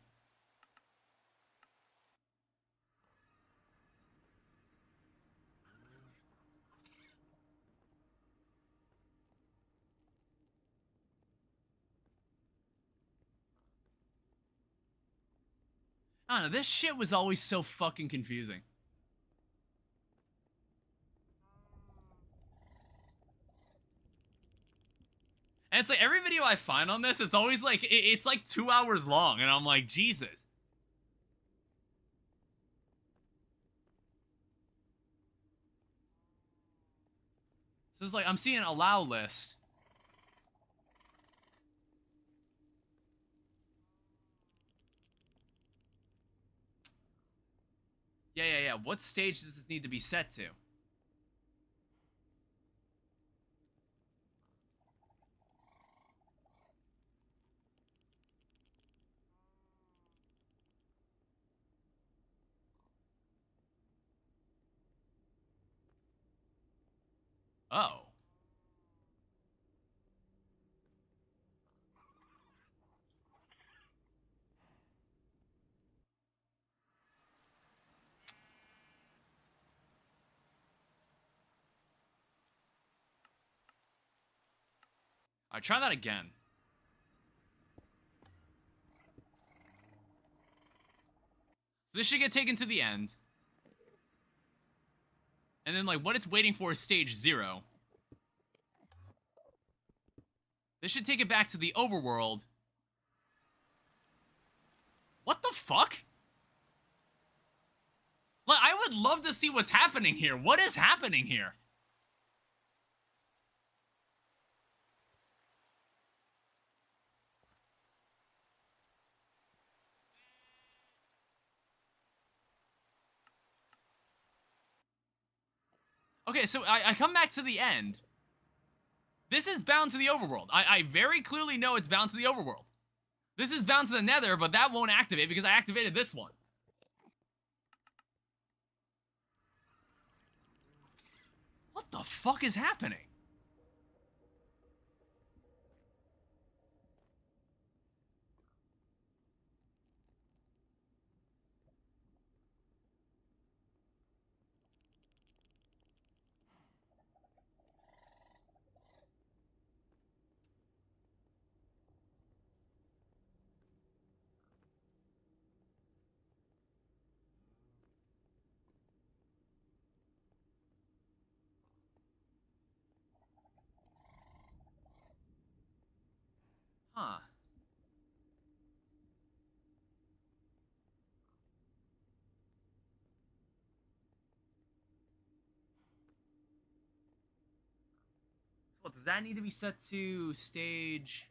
I don't know, this shit was always so fucking confusing. And it's like, every video I find on this, it's always like, it's like 2 hours long, and I'm like, Jesus. So it's like, I'm seeing allow list. Yeah. What stage does this need to be set to? Oh. Alright, try that again. So this should get taken to the end. And then, like, what it's waiting for is stage 0. This should take it back to the overworld. What the fuck? Like, I would love to see what's happening here. What is happening here? Okay, so I come back to the end. This is bound to the overworld. I very clearly know it's bound to the overworld. This is bound to the nether, but that won't activate because I activated this one. What the fuck is happening? Huh. So what, does that need to be set to stage...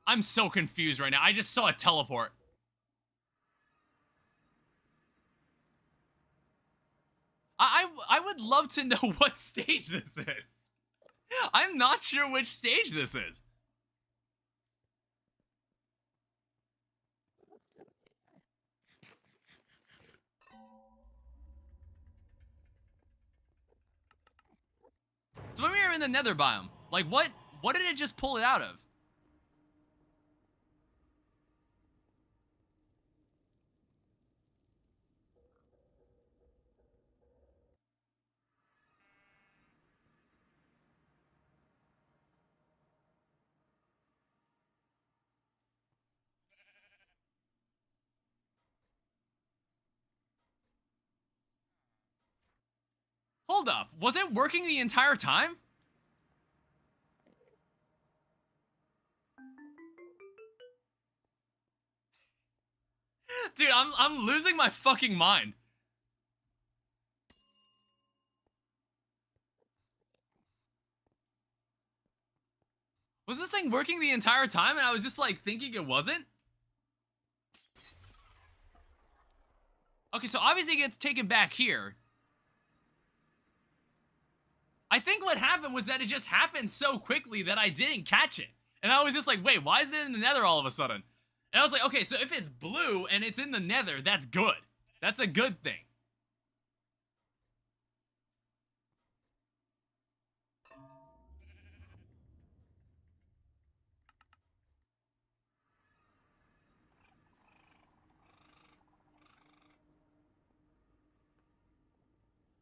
I'm so confused right now. I just saw a teleport. I would love to know what stage this is. I'm not sure which stage this is. So when we were in the nether biome, like what did it just pull it out of? Hold up, was it working the entire time? Dude, I'm losing my fucking mind. Was this thing working the entire time and I was just like thinking it wasn't? Okay, so obviously it gets taken back here. I think what happened was that it just happened so quickly that I didn't catch it. And I was just like, wait, why is it in the nether all of a sudden? And I was like, okay, so if it's blue and it's in the nether, that's good. That's a good thing.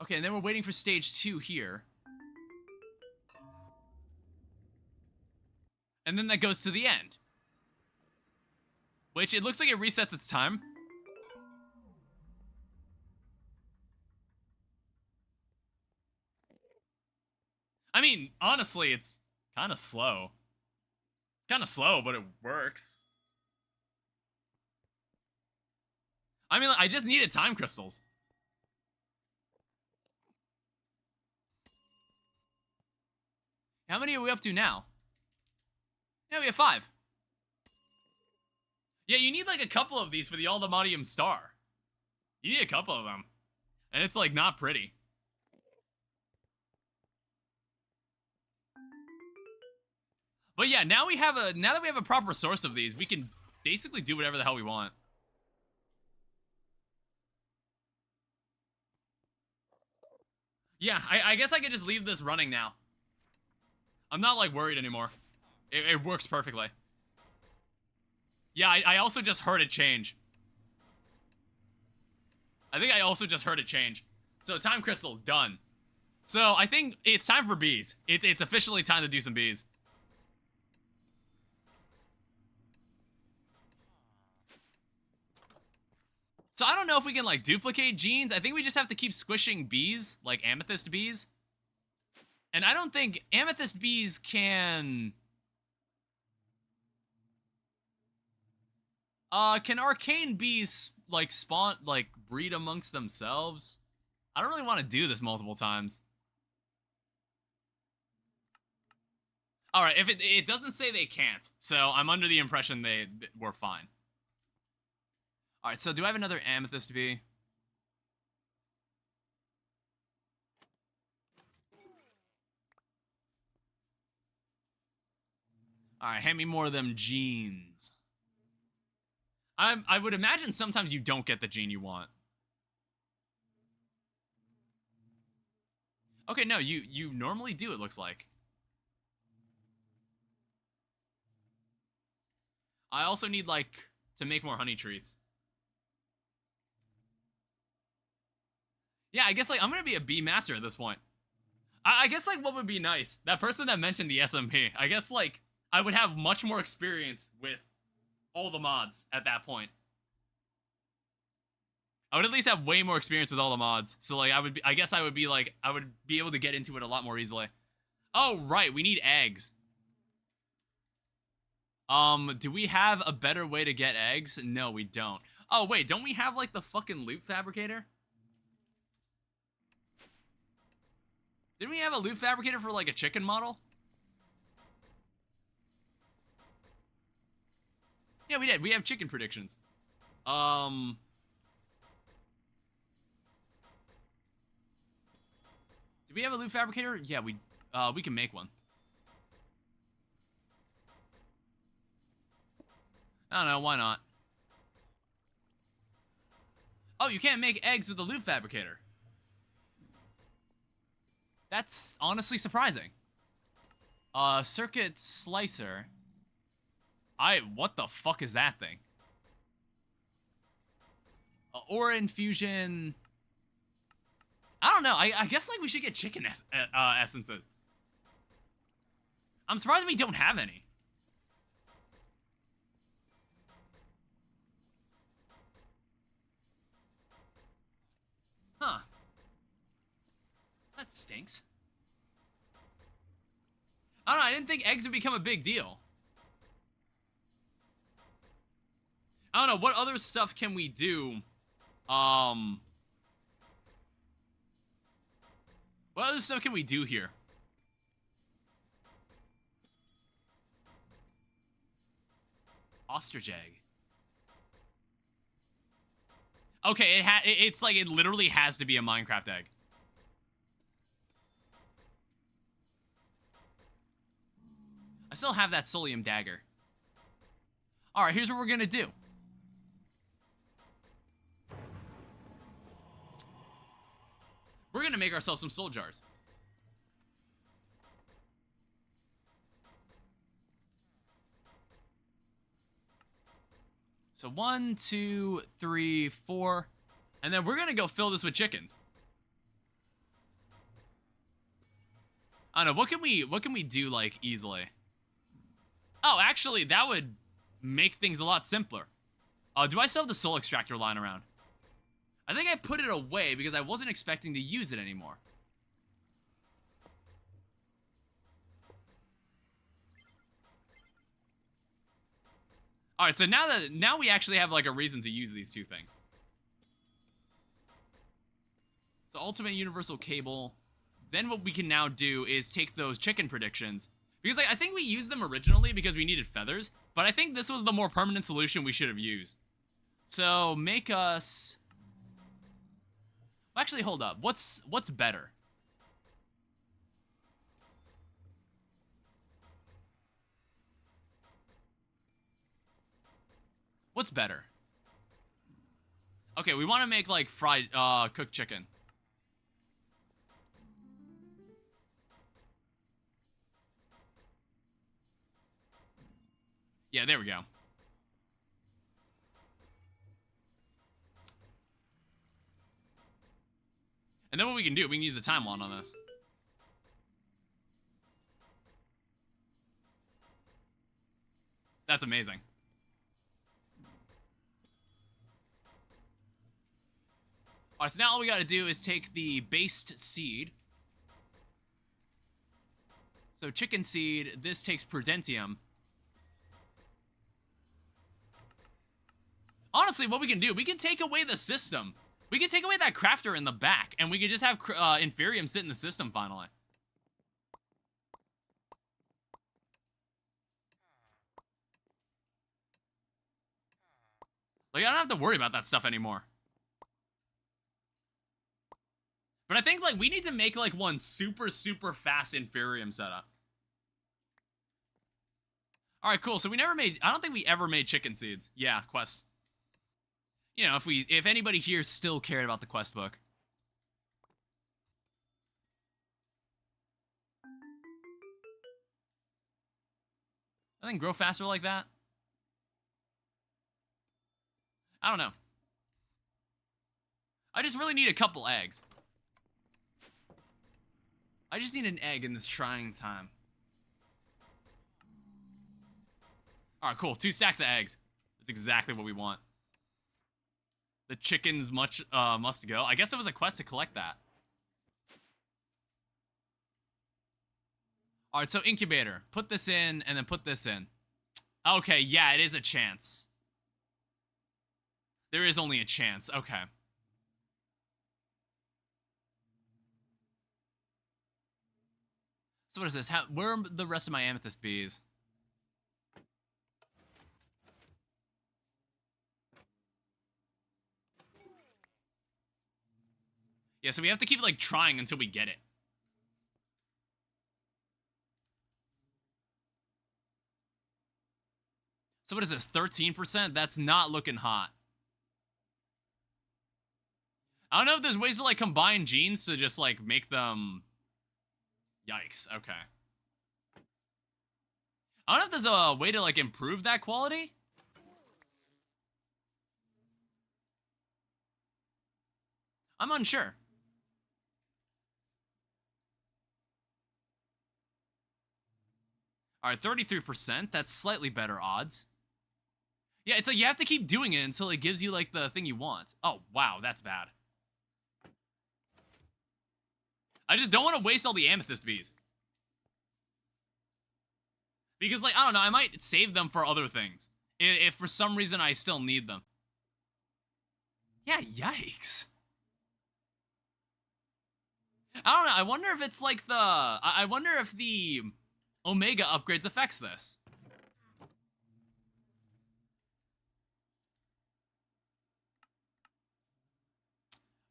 Okay, and then we're waiting for stage 2 here. And then that goes to the end. Which, it looks like it resets its time. I mean, honestly, it's kind of slow. It's kind of slow, but it works. I mean, I just needed time crystals. How many are we up to now? Yeah, we have 5. Yeah, you need like a couple of these for the Aldemodium Star. You need a couple of them. And it's like not pretty. But yeah, now that we have a proper source of these, we can basically do whatever the hell we want. Yeah, I guess I could just leave this running now. I'm not like worried anymore. It works perfectly. Yeah, I also just heard it change. I think I also just heard it change. So time crystals, done. So I think it's time for bees. It's officially time to do some bees. So I don't know if we can like duplicate genes. I think we just have to keep squishing bees, like amethyst bees. And I don't think amethyst bees can arcane bees like spawn, like breed amongst themselves? I don't really want to do this multiple times. All right, if it doesn't say they can't, so I'm under the impression we're fine. All right, so do I have another amethyst bee? All right, hand me more of them genes. I would imagine sometimes you don't get the gene you want. Okay, no, you normally do, it looks like. I also need, like, to make more honey treats. Yeah, I guess, like, I'm gonna be a bee master at this point. I guess, like, what would be nice? That person that mentioned the SMP, I guess, like, I would have much more experience with all the mods at that point. I would at least have way more experience with all the mods. So, like, I guess I would be able to get into it a lot more easily. Oh, right, we need eggs. Do we have a better way to get eggs? No, we don't. Oh, wait, don't we have, like, the fucking loot fabricator? Didn't we have a loot fabricator for, like, a chicken model? Yeah, we did. We have chicken predictions. Do we have a loot fabricator? Yeah, we can make one. I don't know, why not? Oh, you can't make eggs with a loot fabricator. That's honestly surprising. Circuit slicer. What the fuck is that thing? Ore infusion. I don't know. I guess, like, we should get chicken essences. I'm surprised we don't have any. Huh. That stinks. I don't know, I didn't think eggs would become a big deal. I don't know, what other stuff can we do? What other stuff can we do here? Ostrich egg. Okay, it's like, it literally has to be a Minecraft egg. I still have that Solium dagger. Alright, here's what we're gonna do. We're gonna make ourselves some soul jars. So 1, 2, 3, 4. And then we're gonna go fill this with chickens. I don't know, what can we do, like, easily? Oh, actually, that would make things a lot simpler. Do I still have the soul extractor lying around? I think I put it away because I wasn't expecting to use it anymore. Alright, so now we actually have, like, a reason to use these two things. So ultimate universal cable. Then what we can now do is take those chicken predictions. Because, like, I think we used them originally because we needed feathers. But I think this was the more permanent solution we should have used. So, make us... Actually, hold up. What's better? What's better? Okay, we want to make, like, fried, cooked chicken. Yeah, there we go. And then what we can do, we can use the time wand on this. That's amazing. Alright, so now all we gotta do is take the based seed. So chicken seed, this takes prudentium. Honestly, what we can do, we can take away the system. We can take away that crafter in the back, and we can just have Inferium sit in the system finally. Like, I don't have to worry about that stuff anymore. But I think, like, we need to make, like, one super, super fast Inferium setup. Alright, cool. So we never made... I don't think we ever made chicken seeds. Yeah, quest. You know, if anybody here still cared about the quest book. I think grow faster like that. I don't know. I just really need a couple eggs. I just need an egg in this trying time. Alright, cool. 2 stacks of eggs. That's exactly what we want. The chickens must go. I guess it was a quest to collect that. Alright, so incubator. Put this in, and then put this in. Okay, yeah, it is a chance. There is only a chance. Okay. So what is this? Where are the rest of my amethyst bees? Yeah, so we have to keep, like, trying until we get it. So what is this, 13%? That's not looking hot. I don't know if there's ways to, like, combine genes to just, like, make them... Yikes, okay. I don't know if there's a way to, like, improve that quality. I'm unsure. Alright, 33%. That's slightly better odds. Yeah, it's like you have to keep doing it until it gives you, like, the thing you want. Oh, wow, that's bad. I just don't want to waste all the amethyst bees. Because, like, I don't know, I might save them for other things. If for some reason I still need them. Yeah, yikes. I don't know, I wonder if it's like the... I wonder if the Omega upgrades affects this.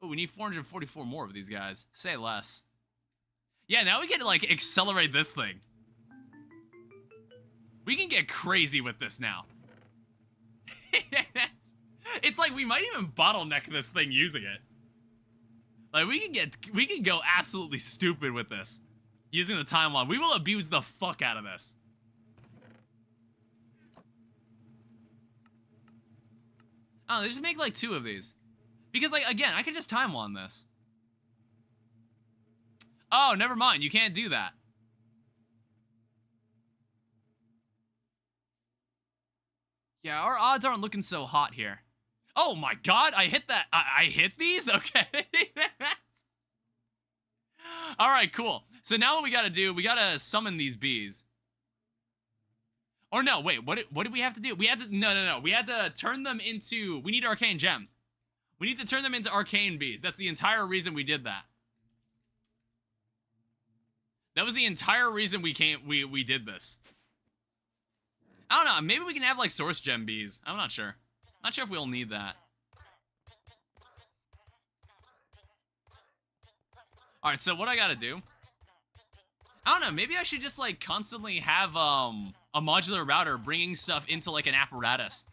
Oh, we need 444 more of these guys. Say less. Yeah, now we get to, like, accelerate this thing. We can get crazy with this now. It's like we might even bottleneck this thing using it. Like we can go absolutely stupid with this. Using the timeline. We will abuse the fuck out of this. Oh, just make like 2 of these. Because like again, I could just timeline this. Oh, never mind. You can't do that. Yeah, our odds aren't looking so hot here. Oh my god, I hit that. I hit these? Okay. Alright, cool. So now what we gotta do, we gotta summon these bees. Or no, wait, what did we have to do? We had to, no. We had to turn them into, we need arcane gems. We need to turn them into arcane bees. That's the entire reason we did that. That was the entire reason we did this. I don't know, maybe we can have like source gem bees. I'm not sure. Not sure if we'll need that. Alright, so what I gotta do? I don't know, maybe I should just like constantly have a modular router bringing stuff into like an apparatus.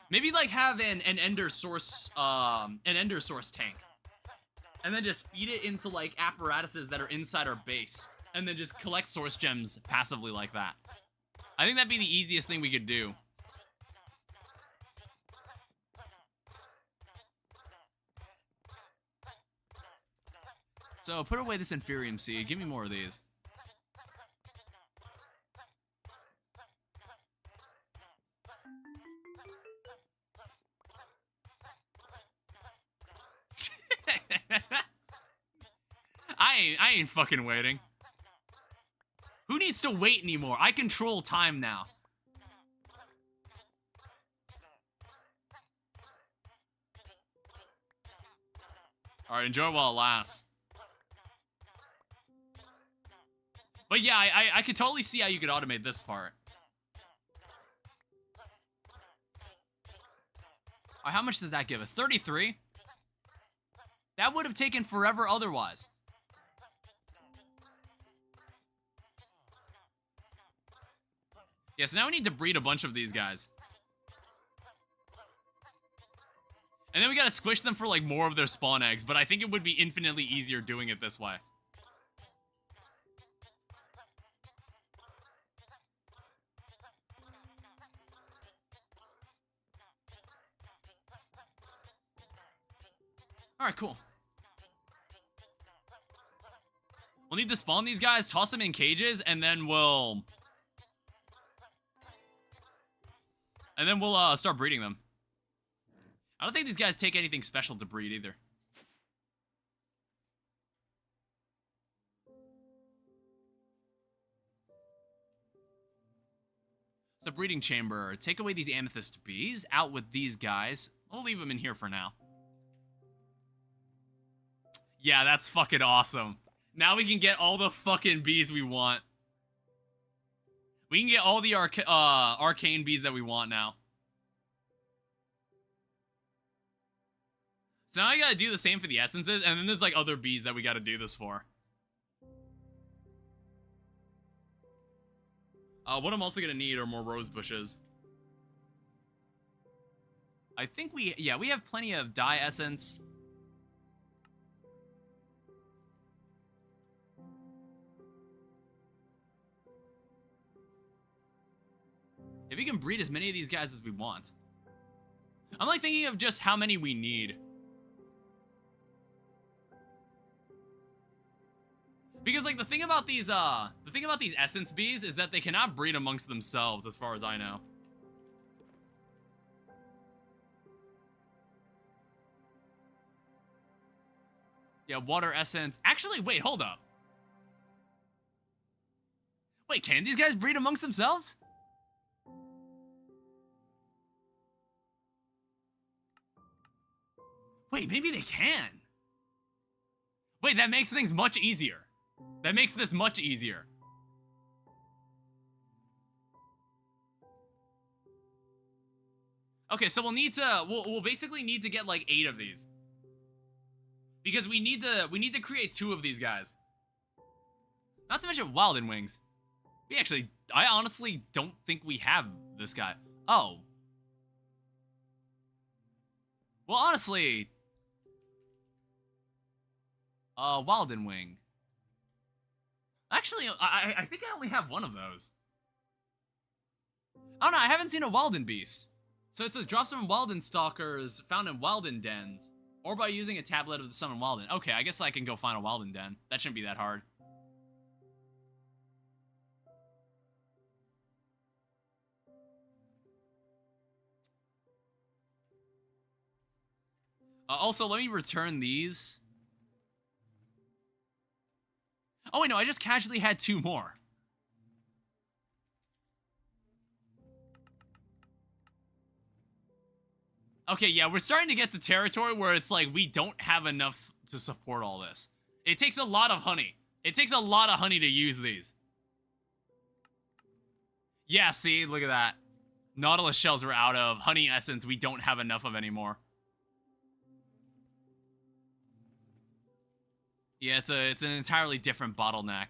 Maybe like have an ender source tank. And then just feed it into like apparatuses that are inside our base. And then just collect source gems passively like that. I think that'd be the easiest thing we could do. So, put away this Inferium Seed. Give me more of these. I ain't fucking waiting. Who needs to wait anymore? I control time now. Alright, enjoy while it lasts. But yeah, I could totally see how you could automate this part. Alright, how much does that give us? 33? That would have taken forever otherwise. Yeah, so now we need to breed a bunch of these guys. And then we gotta squish them for like more of their spawn eggs, but I think it would be infinitely easier doing it this way. Alright, cool. We'll need to spawn these guys, toss them in cages, and then we'll start breeding them. I don't think these guys take anything special to breed either. So breeding chamber, take away these amethyst bees, out with these guys. We'll leave them in here for now. Yeah, that's fucking awesome. Now we can get all the fucking bees we want. We can get all the arcane bees that we want now. So now I gotta do the same for the essences, and then there's like other bees that we gotta do this for. What I'm also gonna need are more rose bushes. I think we have plenty of dye essence. If we can breed as many of these guys as we want. I'm like thinking of just how many we need. Because like the thing about these essence bees is that they cannot breed amongst themselves as far as I know. Yeah, water essence. Actually, wait, hold up. Wait, can these guys breed amongst themselves? Wait, maybe they can. Wait, that makes things much easier. That makes this much easier. Okay, so we'll basically need to get like 8 of these. Because we need to create 2 of these guys. Not to mention Wilden Wings. I honestly don't think we have this guy. Oh. Well, honestly, Walden Wing. Actually, I think I only have one of those. Oh no, I haven't seen a Walden Beast. So it says drops from Walden Stalkers found in Walden Dens, or by using a tablet of the Summon Walden. Okay, I guess I can go find a Walden Den. That shouldn't be that hard. Also, let me return these. Oh wait, no, I just casually had 2 more. Okay, yeah, we're starting to get to territory where it's like we don't have enough to support all this. It takes a lot of honey. It takes a lot of honey to use these. Yeah, see, look at that. Nautilus shells are out of honey essence. We don't have enough of anymore. Yeah, it's an entirely different bottleneck.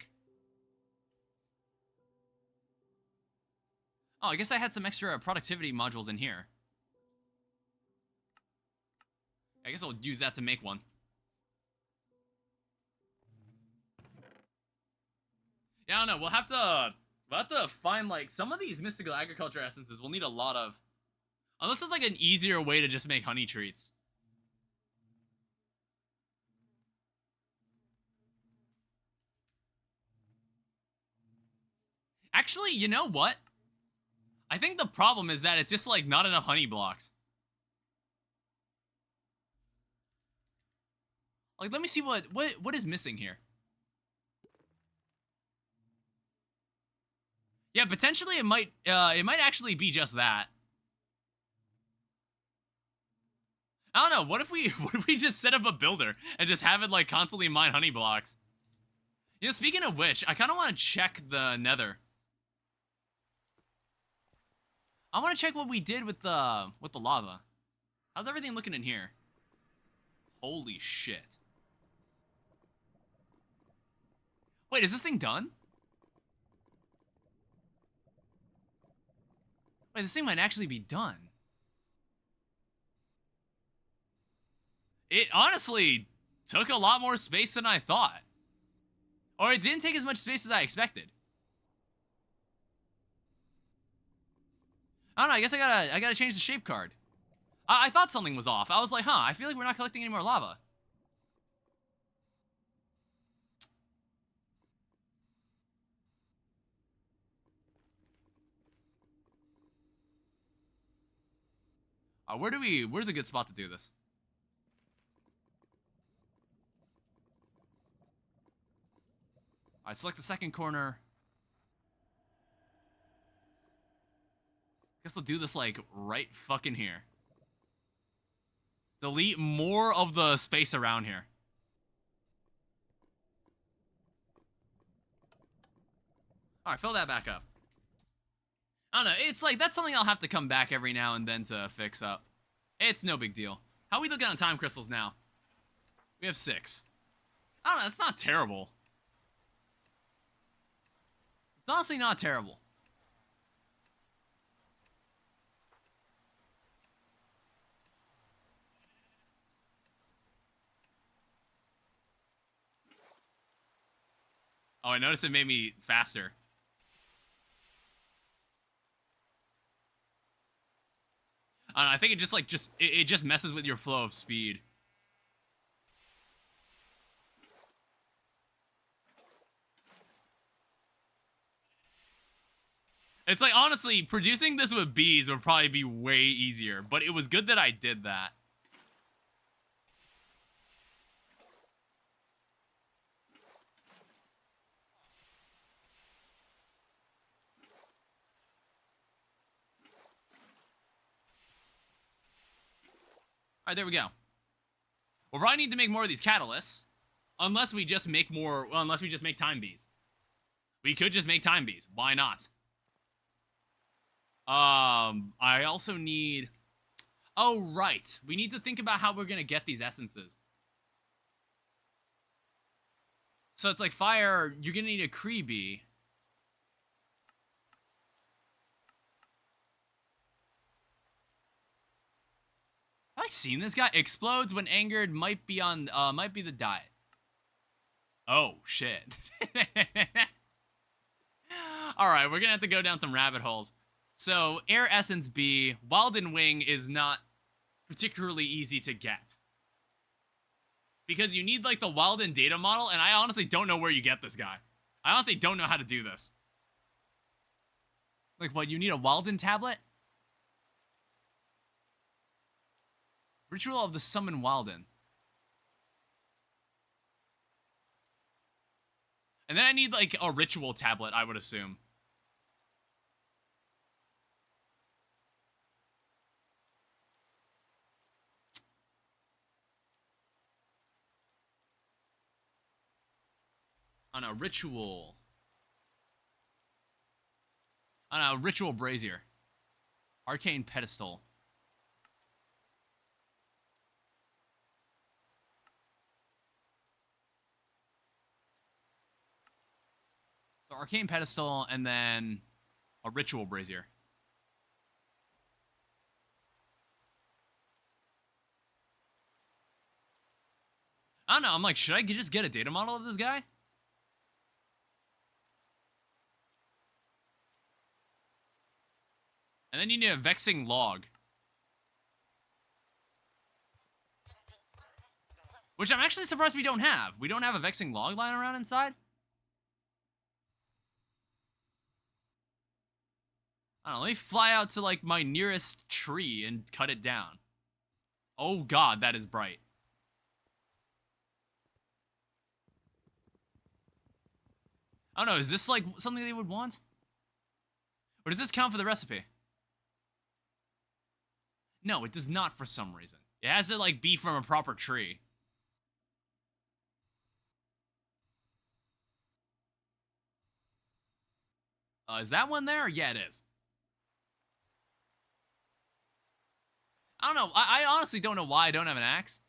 Oh, I guess I had some extra productivity modules in here. I guess I'll use that to make one. Yeah, I don't know. We'll have to find, like, some of these mystical agriculture essences we'll need a lot of. Unless it's like an easier way to just make honey treats. Actually, you know what? I think the problem is that it's just, like, not enough honey blocks. Like, let me see what is missing here. Yeah, potentially it might actually be just that. I don't know. What if we just set up a builder and just have it, like, constantly mine honey blocks? You know, speaking of which, I kind of want to check the nether. I want to check what we did with the lava. How's everything looking in here? Holy shit. Wait, is this thing done? Wait, this thing might actually be done. It honestly took a lot more space than I thought. Or it didn't take as much space as I expected. I don't know, I guess I gotta change the shape card. I thought something was off. I was like, huh, I feel like we're not collecting any more lava. Where's a good spot to do this? Alright, select the second corner. Guess we'll do this, like, right fucking here. Delete more of the space around here. Alright, fill that back up. I don't know, it's like, that's something I'll have to come back every now and then to fix up. It's no big deal. How are we looking on time crystals now? We have 6. I don't know, that's not terrible. It's honestly not terrible. Oh, I noticed it made me faster. I don't know, I think it just, like, it just messes with your flow of speed. It's like, honestly, producing this with bees would probably be way easier, but it was good that I did that. Alright, there we go. We'll probably need to make more of these catalysts. Unless we just make more, well, unless we just make time bees. We could just make time bees. Why not? I also need... Oh, right. We need to think about how we're gonna get these essences. So it's like fire, you're gonna need a Kree bee. seen this guy? Explodes when angered, might be the diet. Oh, shit. Alright, we're gonna have to go down some rabbit holes. So, Air Essence B, Wilden Wing is not particularly easy to get. Because you need, like, the Wilden data model, and I honestly don't know where you get this guy. I honestly don't know how to do this. Like, what, you need a Wilden tablet? Ritual of the Summon Wilden. And then I need, like, a ritual tablet, I would assume. On a ritual. On a ritual brazier. Arcane pedestal. So arcane pedestal and then a ritual brazier. I don't know, I'm like, should I just get a data model of this guy? And then you need a vexing log. Which I'm actually surprised we don't have. We don't have a vexing log lying around inside? I don't know, let me fly out to, like, my nearest tree and cut it down. Oh god, that is bright. I don't know, is this, like, something they would want? Or does this count for the recipe? No, it does not for some reason. It has to, like, be from a proper tree. Is that one there? Yeah, it is. I don't know. I honestly don't know why I don't have an axe.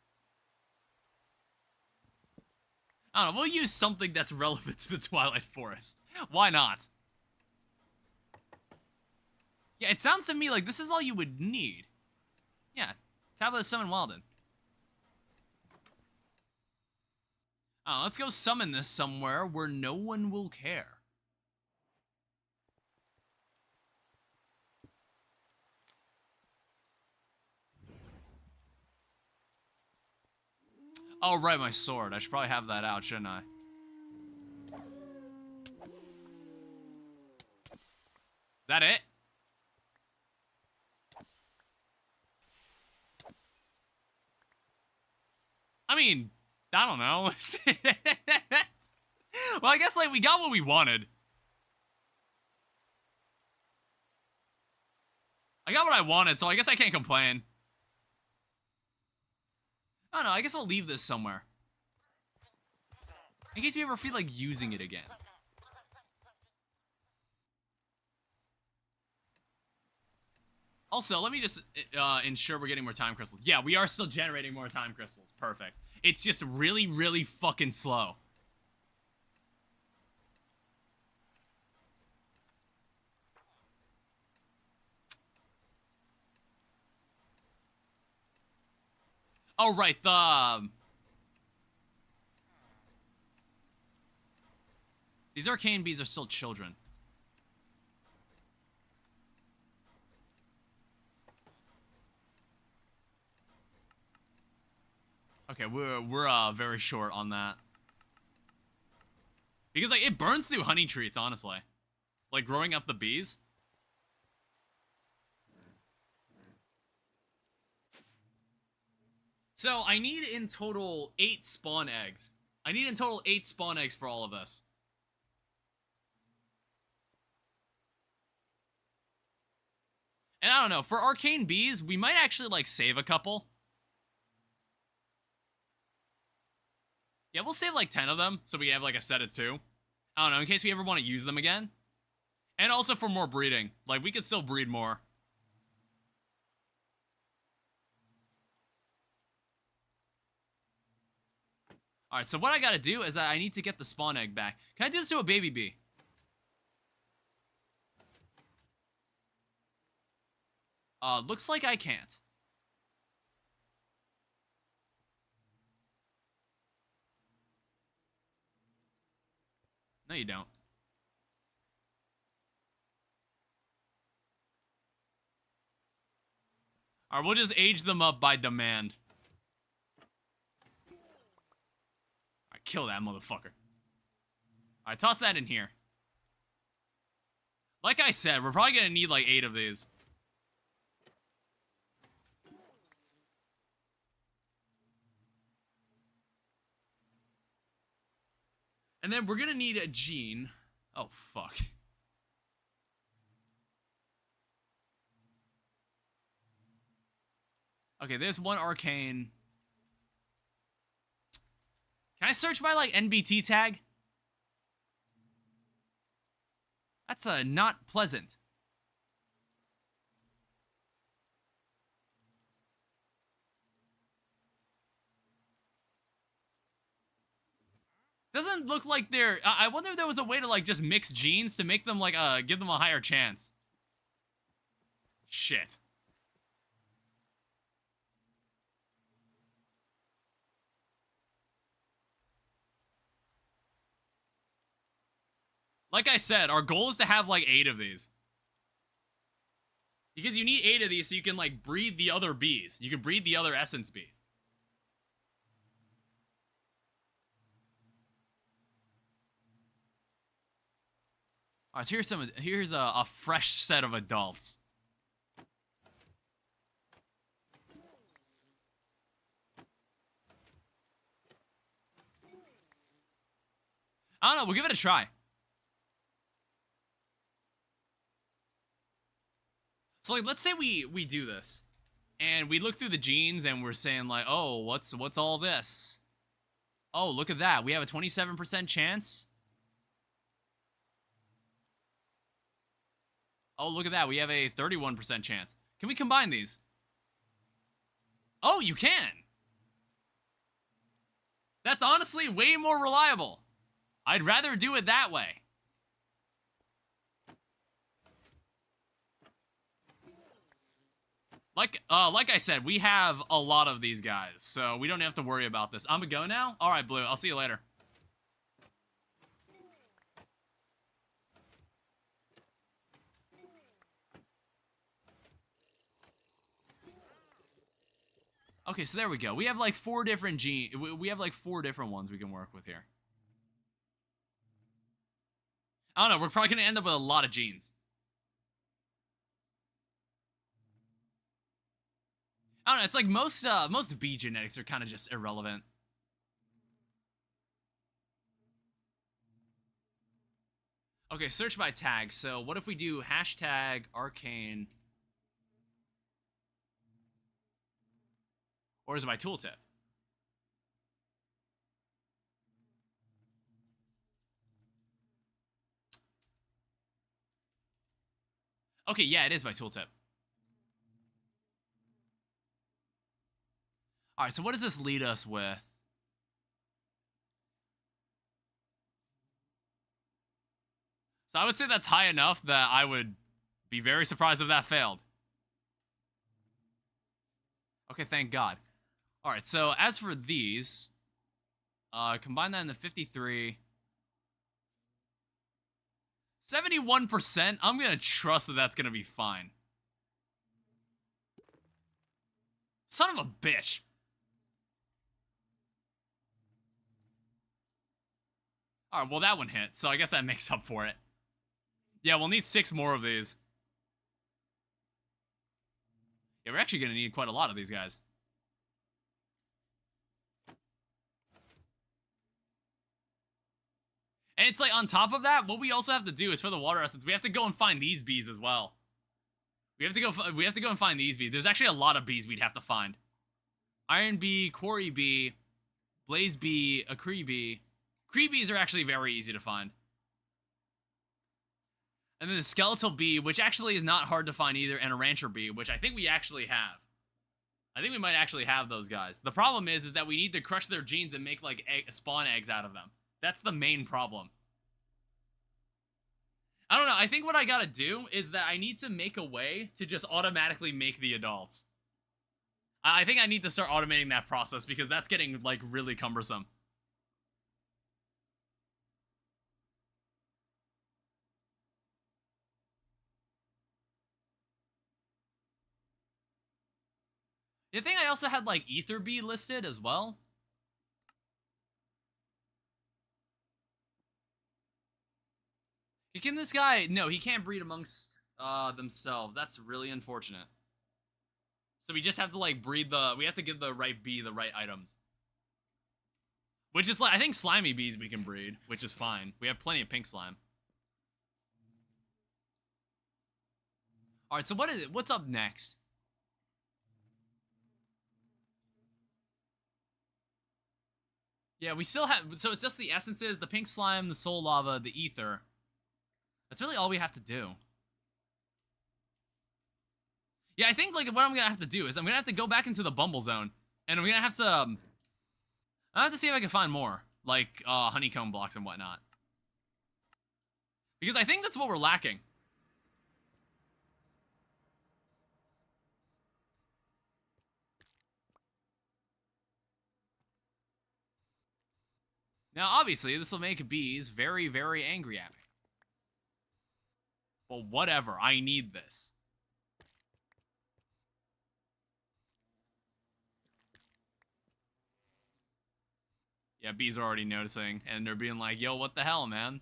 I don't know. We'll use something that's relevant to the Twilight Forest. Why not? Yeah, it sounds to me like this is all you would need. Yeah, Tablet of Summon Wilden. Let's go summon this somewhere where no one will care. Oh, right, my sword. I should probably have that out, shouldn't I? Is that it? I mean, I don't know. Well, I guess, like, we got what we wanted. I got what I wanted, so I guess I can't complain. I don't know, I guess we'll leave this somewhere. In case we ever feel like using it again. Also, let me just ensure we're getting more time crystals. Yeah, we are still generating more time crystals. Perfect. It's just really, really fucking slow. Oh, right, these arcane bees are still children. Okay, we're very short on that. Because, like, it burns through honey treats, honestly. Like, growing up the bees. So, I need in total 8 spawn eggs. I need in total 8 spawn eggs for all of this. And I don't know, for arcane bees, we might actually, like, save a couple. Yeah, we'll save, like, 10 of them, so we have, like, a set of 2. I don't know, in case we ever want to use them again. And also for more breeding. Like, we could still breed more. Alright, so what I gotta do is I need to get the spawn egg back. Can I do this to a baby bee? Looks like I can't. No, you don't. Alright, we'll just age them up by demand. Alright, kill that motherfucker. Alright, toss that in here. Like I said, we're probably gonna need like 8 of these. And then we're gonna need a gene. Oh, fuck. Okay, there's one arcane. Can I search by, like, NBT tag? That's, not pleasant. Doesn't look like they're... I wonder if there was a way to, like, just mix genes to make them, like, give them a higher chance. Shit. Like I said, our goal is to have, like, 8 of these. Because you need 8 of these so you can, like, breed the other bees. You can breed the other essence bees. Alright, so here's a fresh set of adults. I don't know, we'll give it a try. So, like, let's say we do this, and we look through the genes, and we're saying, like, oh, what's all this? Oh, look at that. We have a 27% chance. Oh, look at that. We have a 31% chance. Can we combine these? Oh, you can. That's honestly way more reliable. I'd rather do it that way. Like I said, we have a lot of these guys, so we don't have to worry about this. I'm gonna go now? Alright, Blue. I'll see you later. Okay, so there we go. We have like 4 different we have like 4 different ones we can work with here. I don't know. We're probably gonna end up with a lot of genes. I don't know. It's like most bee genetics are kind of just irrelevant. Okay, search by tag. So what if we do hashtag arcane? Or is it by tooltip? Okay, yeah, it is by tooltip. Alright, so what does this lead us with? So I would say that's high enough that I would be very surprised if that failed. Okay, thank God. Alright, so as for these, combine that into 53. 71%, I'm gonna trust that that's gonna be fine. Son of a bitch. Alright, well that one hit, so I guess that makes up for it. Yeah, we'll need 6 more of these. Yeah, we're actually gonna need quite a lot of these guys. And it's like, on top of that, what we also have to do is for the water essence, we have to go and find these bees as well. We have to go and find these bees. There's actually a lot of bees we'd have to find. Iron bee, quarry bee, blaze bee, a cree bee. Cree bees are actually very easy to find. And then the skeletal bee, which actually is not hard to find either, and a rancher bee, which I think we actually have. I think we might actually have those guys. The problem is that we need to crush their genes and make, like, spawn eggs out of them. That's the main problem. I don't know. I think what I gotta do is that I need to make a way to just automatically make the adults. I think I need to start automating that process because that's getting, like, really cumbersome. also had like Ether Bee listed as well. Can this guy? No, he can't breed amongst themselves. That's really unfortunate. So we just have to like breed the. We have to give the right bee the right items. Which is like, I think slimy bees we can breed, which is fine. We have plenty of pink slime. All right, so what is it? What's up next? Yeah, we still have. So it's just the essences, the pink slime, the soul lava, the ether. That's really all we have to do. Yeah, I think like what I'm gonna have to do is I'm gonna have to go back into the Bumble Zone, and I'm gonna have to. I have to see if I can find more, like honeycomb blocks and whatnot, because I think that's what we're lacking. Now, obviously, this will make bees very, very angry at me. Well, whatever. I need this. Yeah, bees are already noticing, and they're being like, yo, what the hell, man?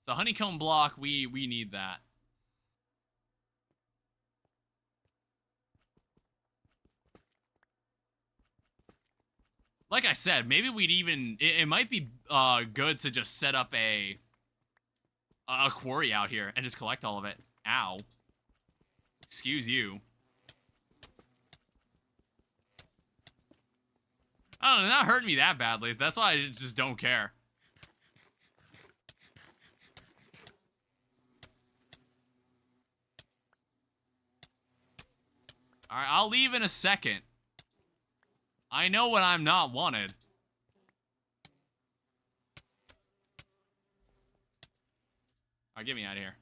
So honeycomb block, we need that. Like I said, maybe we'd even... It might be good to just set up a quarry out here and just collect all of it. Ow. Excuse you. I don't know, not hurting me that badly. That's why I just don't care. Alright, I'll leave in a second. I know when I'm not wanted. Alright, get me out of here.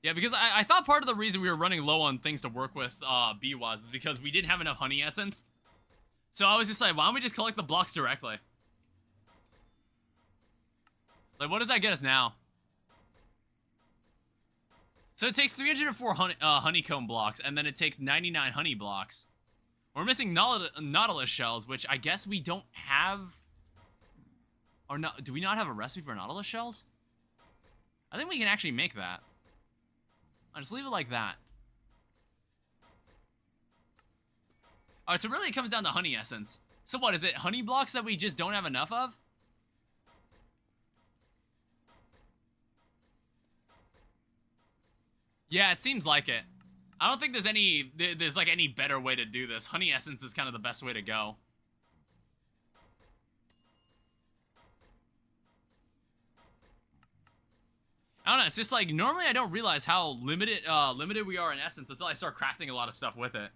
Yeah, because I thought part of the reason we were running low on things to work with bee-wise is because we didn't have enough honey essence. So I was just like, why don't we just collect the blocks directly? Like, what does that get us now? So it takes 304 honeycomb blocks, and then it takes 99 honey blocks. We're missing nautilus shells, which I guess we don't have... Or no, do we not have a recipe for nautilus shells? I think we can actually make that. I'll just leave it like that. Alright, so really it comes down to honey essence. So what, is it honey blocks that we just don't have enough of? Yeah, it seems like it. I don't think there's like any better way to do this. Honey essence is kind of the best way to go. I don't know, it's just like, normally I don't realize how limited we are in essence until I start crafting a lot of stuff with it.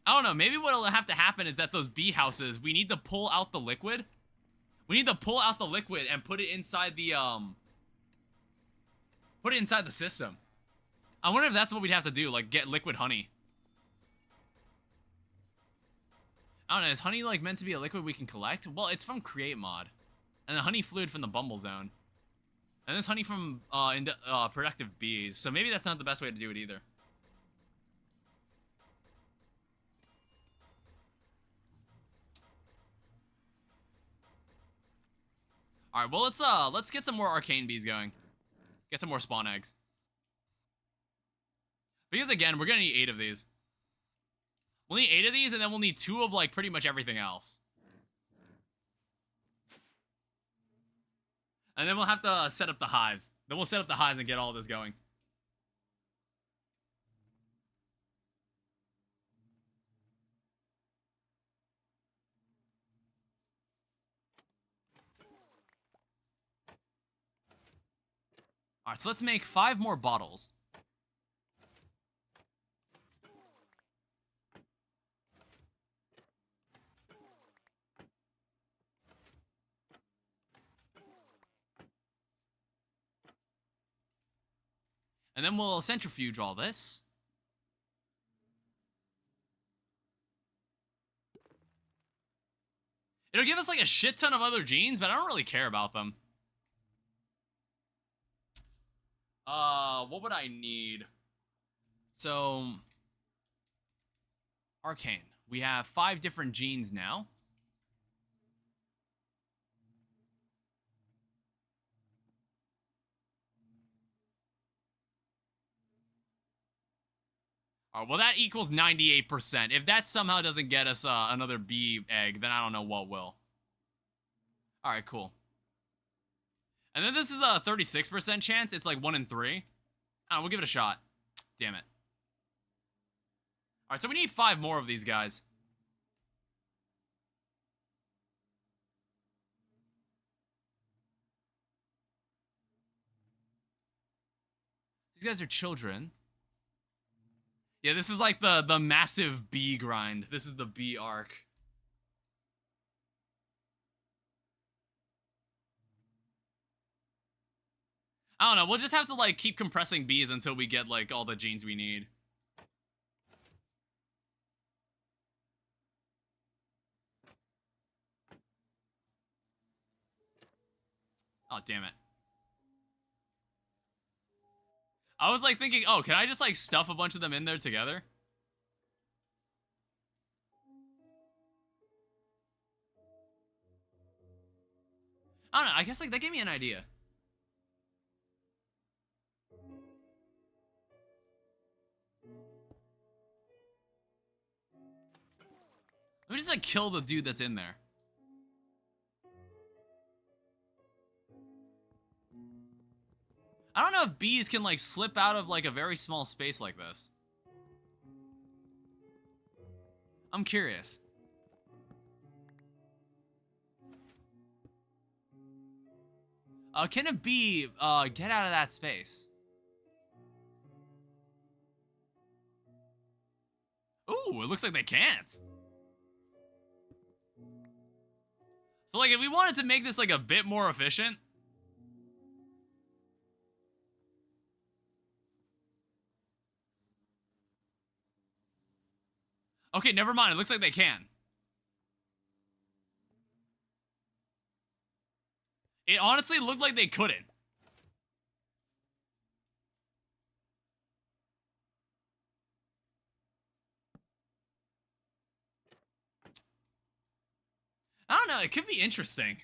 I don't know, maybe what'll have to happen is that those bee houses, we need to pull out the liquid. We need to pull out the liquid and put it inside the, put it inside the system. I wonder if that's what we'd have to do, like, get liquid honey. I don't know, is honey, like, meant to be a liquid we can collect? Well, it's from Create Mod. And the honey fluid from the Bumble Zone. And there's honey from, productive bees. So maybe that's not the best way to do it either. Alright, well, let's get some more arcane bees going. Get some more spawn eggs. Because, again, we're gonna need 8 of these. We'll need 8 of these, and then we'll need 2 of, like, pretty much everything else. And then we'll have to set up the hives. Then we'll set up the hives and get all this going. Alright, so let's make 5 more bottles. And then we'll centrifuge all this. It'll give us like a shit ton of other genes, but I don't really care about them. What would I need? So, Arcane. We have 5 different genes now. Alright, well that equals 98%. If that somehow doesn't get us another bee egg, then I don't know what will. Alright, cool. And then this is a 36% chance. It's like 1 in 3. We'll give it a shot. Damn it. Alright, so we need 5 more of these guys. These guys are children. Yeah, this is like the massive bee grind. This is the bee arc. I don't know. We'll just have to like keep compressing bees until we get like all the genes we need. Oh, damn it. I was like thinking, oh, can I just like stuff a bunch of them in there together? I don't know. I guess like that gave me an idea. Let me just like kill the dude that's in there. I don't know if bees can like slip out of like a very small space like this. I'm curious. Can a bee get out of that space? Ooh, it looks like they can't. So like if we wanted to make this like a bit more efficient, okay, never mind. It looks like they can. It honestly looked like they couldn't. I don't know. It could be interesting.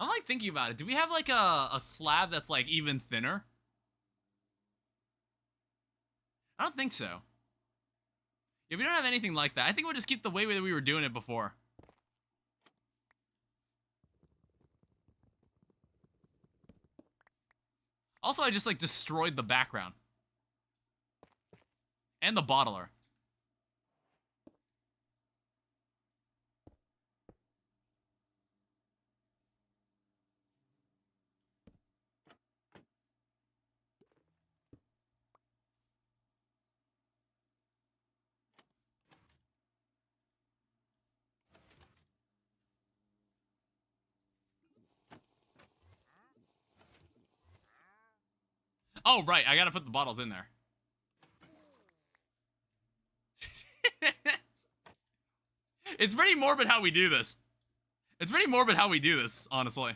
I'm like thinking about it. Do we have like a slab that's like even thinner? I don't think so. Yeah, we don't have anything like that. I think we'll just keep the way that we were doing it before. Also, I just like destroyed the background. And the bottler. Oh, right. I gotta put the bottles in there. It's pretty morbid how we do this. It's pretty morbid how we do this, honestly.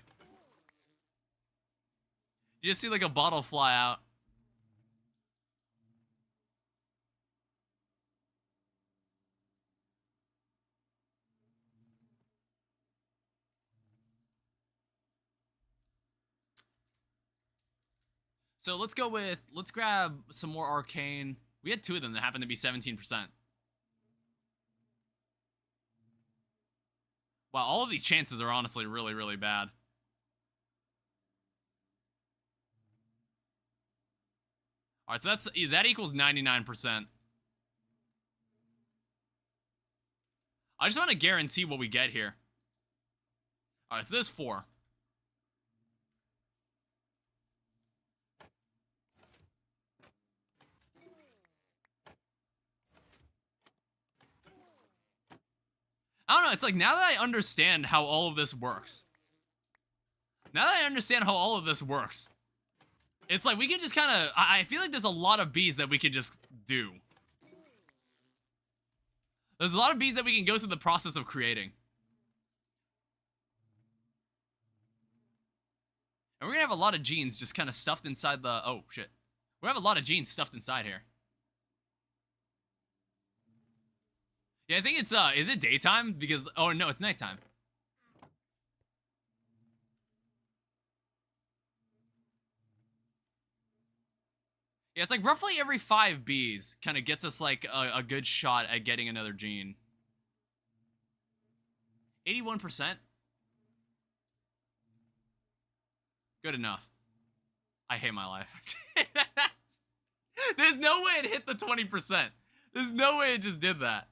You just see like a bottle fly out. So let's go with, let's grab some more arcane. We had 2 of them that happened to be 17%. Wow, all of these chances are honestly really, really bad. Alright, so that equals 99%. I just want to guarantee what we get here. Alright, so there's 4. I don't know, it's like, now that I understand how all of this works. It's like, we can just kind of, I feel like there's a lot of bees that we can just do. There's a lot of bees that we can go through the process of creating. And we're gonna have a lot of genes just kind of stuffed inside the, oh, shit. We have a lot of genes stuffed inside here. Yeah, I think it's, is it daytime? Because, oh no, it's nighttime. Yeah, it's like roughly every 5 bees kind of gets us like a good shot at getting another gene. 81%? Good enough. I hate my life. There's no way it hit the 20%. There's no way it just did that.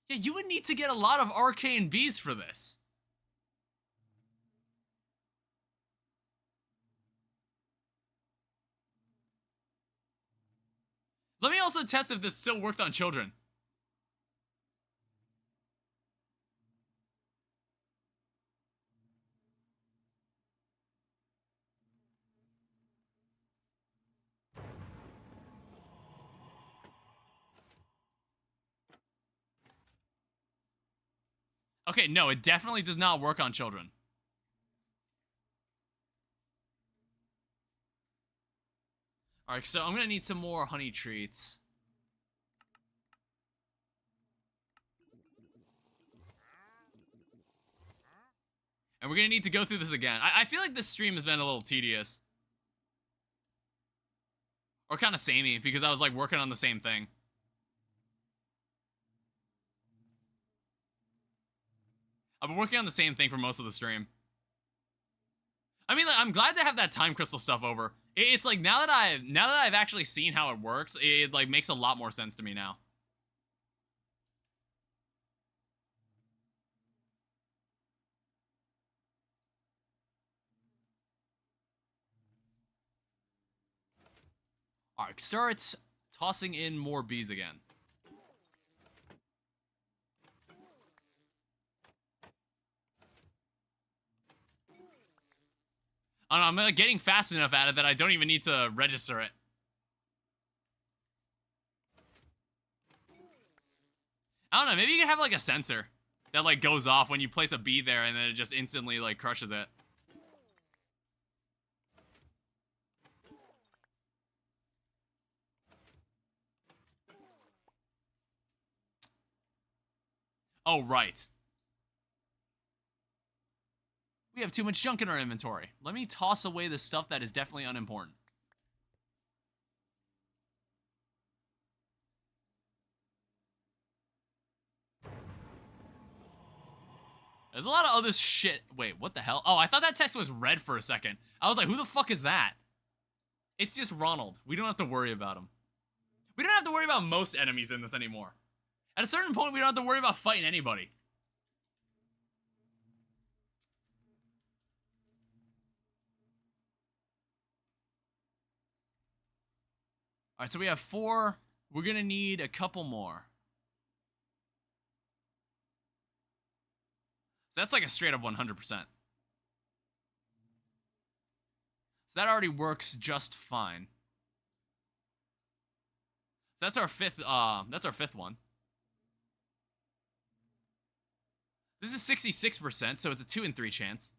Yeah, you would need to get a lot of arcane bees for this. Let me also test if this still worked on children. Okay, no, it definitely does not work on children. Alright, so I'm gonna need some more honey treats. And we're gonna need to go through this again. I feel like this stream has been a little tedious. Or kind of samey, because I was like working on the same thing. I've been working on the same thing for most of the stream. I mean, like, I'm glad to have that time crystal stuff over. It's like now that I've actually seen how it works, it like makes a lot more sense to me now. All right, start tossing in more bees again. I don't know, I'm getting fast enough at it that I don't even need to register it. I don't know, maybe you can have like a sensor that like goes off when you place a bee there and then it just instantly like crushes it. Oh, right. We have too much junk in our inventory. Let me toss away the stuff that is definitely unimportant. There's a lot of other shit. Wait, what the hell? Oh, I thought that text was red for a second. I was like, who the fuck is that? It's just Ronald. We don't have to worry about him. We don't have to worry about most enemies in this anymore. At a certain point, we don't have to worry about fighting anybody. Alright, so we have 4. We're gonna need a couple more. So that's like a straight up 100%. So that already works just fine. So that's our fifth one. This is 66%, so it's a 2 in 3 chance.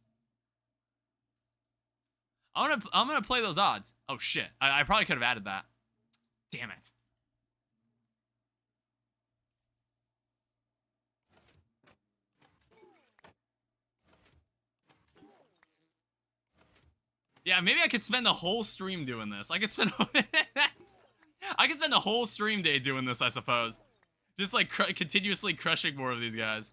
I'm gonna play those odds. Oh shit. I probably could have added that. Damn it. Yeah, maybe I could spend the whole stream doing this. I could spend I could spend the whole stream day doing this, I suppose. Just like continuously crushing more of these guys.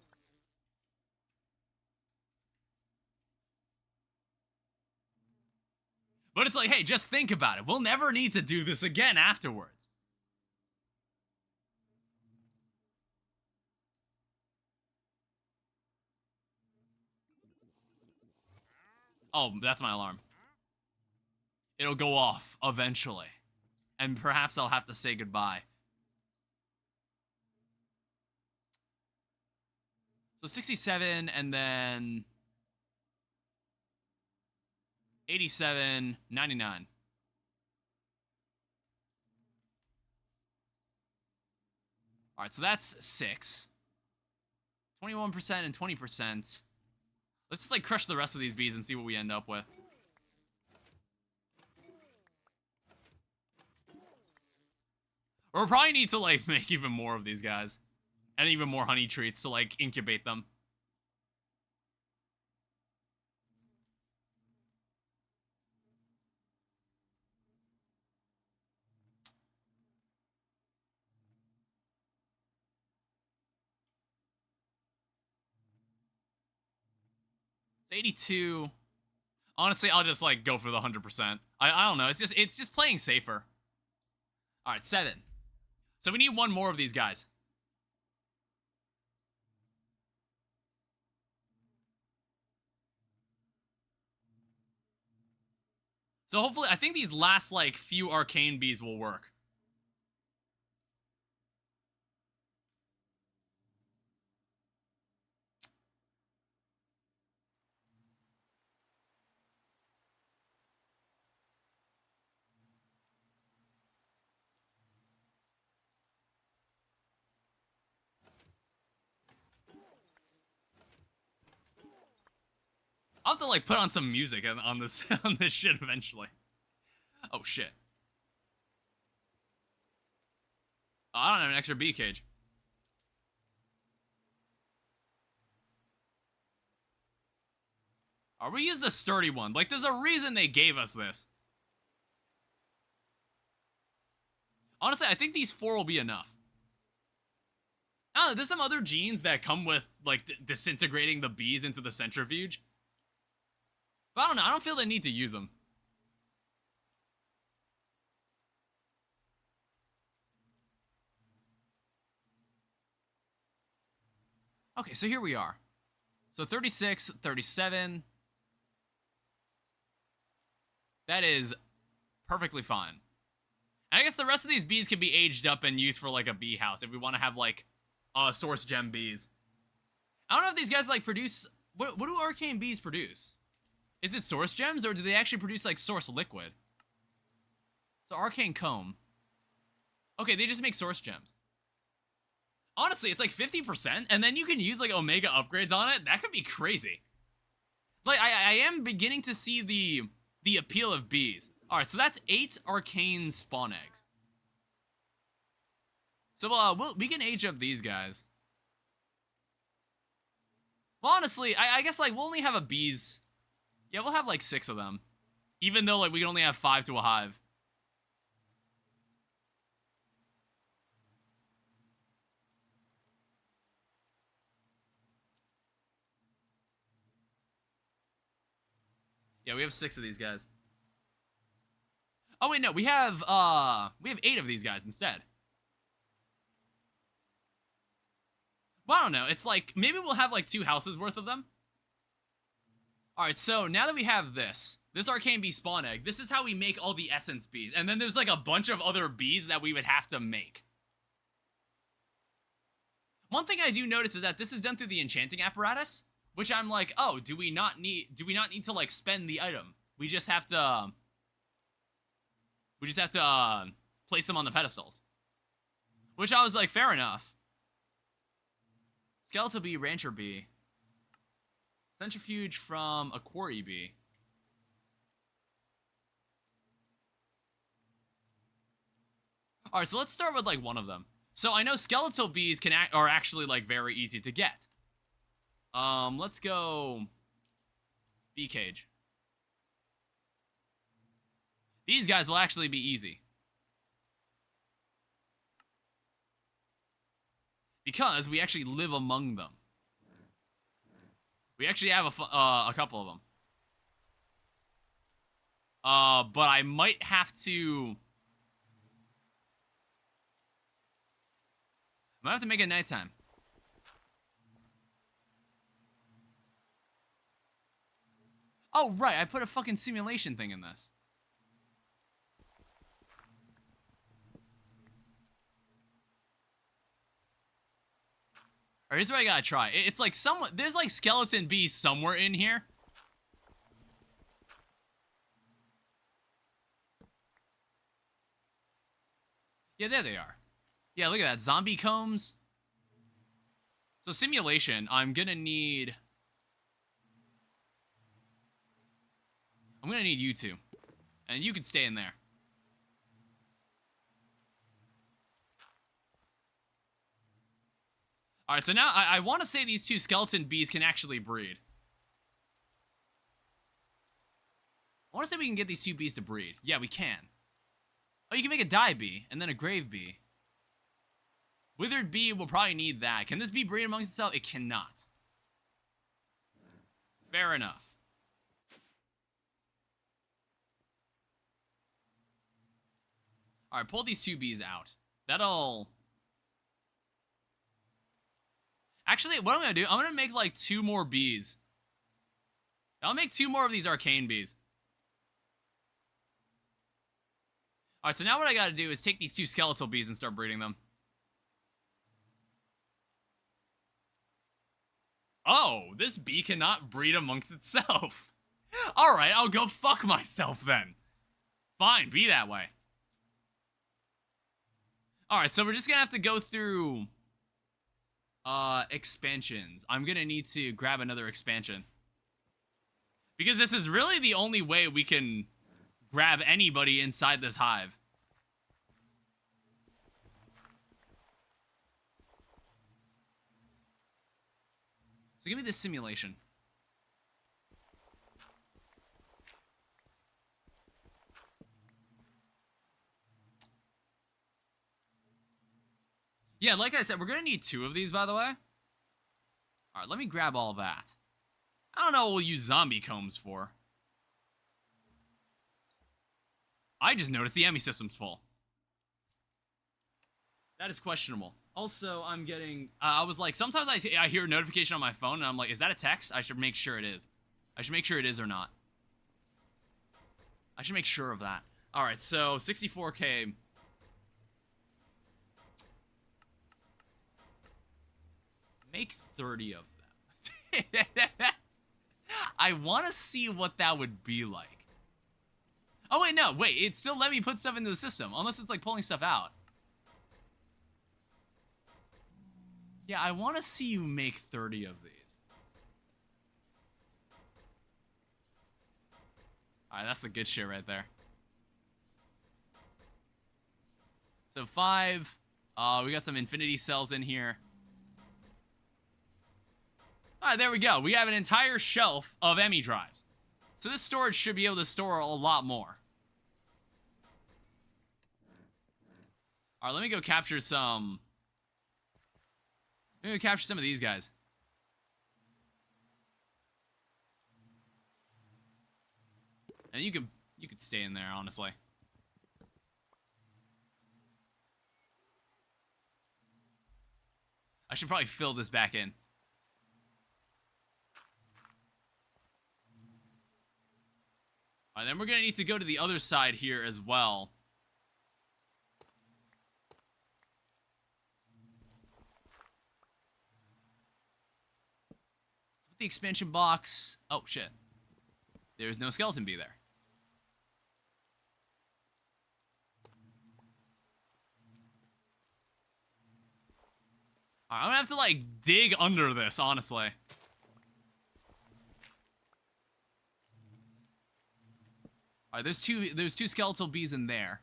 But it's like, hey, just think about it. We'll never need to do this again afterwards. Oh, that's my alarm. It'll go off eventually. And perhaps I'll have to say goodbye. So 67 and then 87, 99. All right, so that's 6. 21% and 20%. Let's just, like, crush the rest of these bees and see what we end up with. Or we'll probably need to, like, make even more of these guys. And even more honey treats to, like, incubate them. It's 82. Honestly, I'll just, like, go for the 100%. I don't know. It's just playing safer. All right, 7. So we need one more of these guys. So hopefully, I think these last, like, few arcane bees will work. I'll have to, like, put on some music on this on this shit eventually. Oh shit. Oh, I don't have an extra bee cage. Or we use the sturdy one. Like, there's a reason they gave us this. Honestly, I think these 4 will be enough. I don't know, there's some other genes that come with, like, disintegrating the bees into the centrifuge. But I don't know, I don't feel the need to use them. Okay, so here we are. So 36, 37. That is perfectly fine. And I guess the rest of these bees can be aged up and used for, like, a bee house if we want to have, like, source gem bees. I don't know if these guys, like, produce... What do arcane bees produce? Is it source gems, or do they actually produce, like, source liquid? So arcane comb. Okay, they just make source gems. Honestly, it's like 50%, and then you can use, like, omega upgrades on it. That could be crazy. Like, I am beginning to see the appeal of bees. Alright, so that's 8 arcane spawn eggs. So, we can age up these guys. Well, honestly, I guess, like, we'll only have a bees... Yeah, we'll have, like, 6 of them. Even though, like, we can only have 5 to a hive. Yeah, we have 6 of these guys. Oh, wait, no, we have 8 of these guys instead. Well, I don't know. It's like, maybe we'll have, like, 2 houses worth of them. Alright, so now that we have this arcane bee spawn egg, this is how we make all the essence bees. And then there's, like, a bunch of other bees that we would have to make. One thing I do notice is that this is done through the enchanting apparatus, which I'm like, oh, do we not need to, like, spend the item? We just have to place them on the pedestals. Which I was like, fair enough. Skeletal bee, rancher bee. Centrifuge from a quarry bee. Alright, so let's start with, like, one of them. So I know skeletal bees are actually, like, very easy to get. Let's go... bee cage. These guys will actually be easy. Because we actually live among them. We actually have a couple of them. But I might have to... I might have to make it nighttime. Oh, right, I put a fucking simulation thing in this. Alright, here's what I gotta try. It's like there's like skeleton bees somewhere in here. Yeah, there they are. Yeah, look at that. Zombie combs. So simulation, I'm gonna need you two. And you can stay in there. Alright, so now I want to say these two skeleton bees can actually breed. I want to say we can get these two bees to breed. Yeah, we can. Oh, you can make a dye bee, and then a grave bee. Withered bee will probably need that. Can this bee breed amongst itself? It cannot. Fair enough. Alright, pull these two bees out. That'll... Actually, what I'm going to do, I'm going to make like 2 more bees. I'll make 2 more of these arcane bees. Alright, so now what I got to do is take these 2 skeletal bees and start breeding them. Oh, this bee cannot breed amongst itself. Alright, I'll go fuck myself then. Fine, be that way. Alright, so we're just gonna have to go through expansions. I'm gonna need to grab another expansion. Because this is really the only way we can grab anybody inside this hive. So give me this simulation. Yeah, like I said, we're gonna need 2 of these, by the way. Alright, let me grab all that. I don't know what we'll use zombie combs for. I just noticed the Emmy system's full. That is questionable. Also, I'm getting... I was like, sometimes I hear a notification on my phone, and I'm like, is that a text? I should make sure it is. I should make sure it is or not. I should make sure of that. Alright, so 64K... Make 30 of them. I want to see what that would be like. Oh, wait, no. Wait, it still let me put stuff into the system. Unless it's, like, pulling stuff out. Yeah, I want to see you make 30 of these. Alright, that's the good shit right there. So, 5. We got some infinity cells in here. Alright, there we go. We have an entire shelf of Emmy drives. So this storage should be able to store a lot more. Alright, let me go capture some... Let me go capture some of these guys. And you could stay in there, honestly. I should probably fill this back in. Alright, then we're gonna need to go to the other side here as well. So with the expansion box... Oh, shit. There's no skeleton bee there. Alright, I'm gonna have to, like, dig under this, honestly. Alright, there's two skeletal bees in there.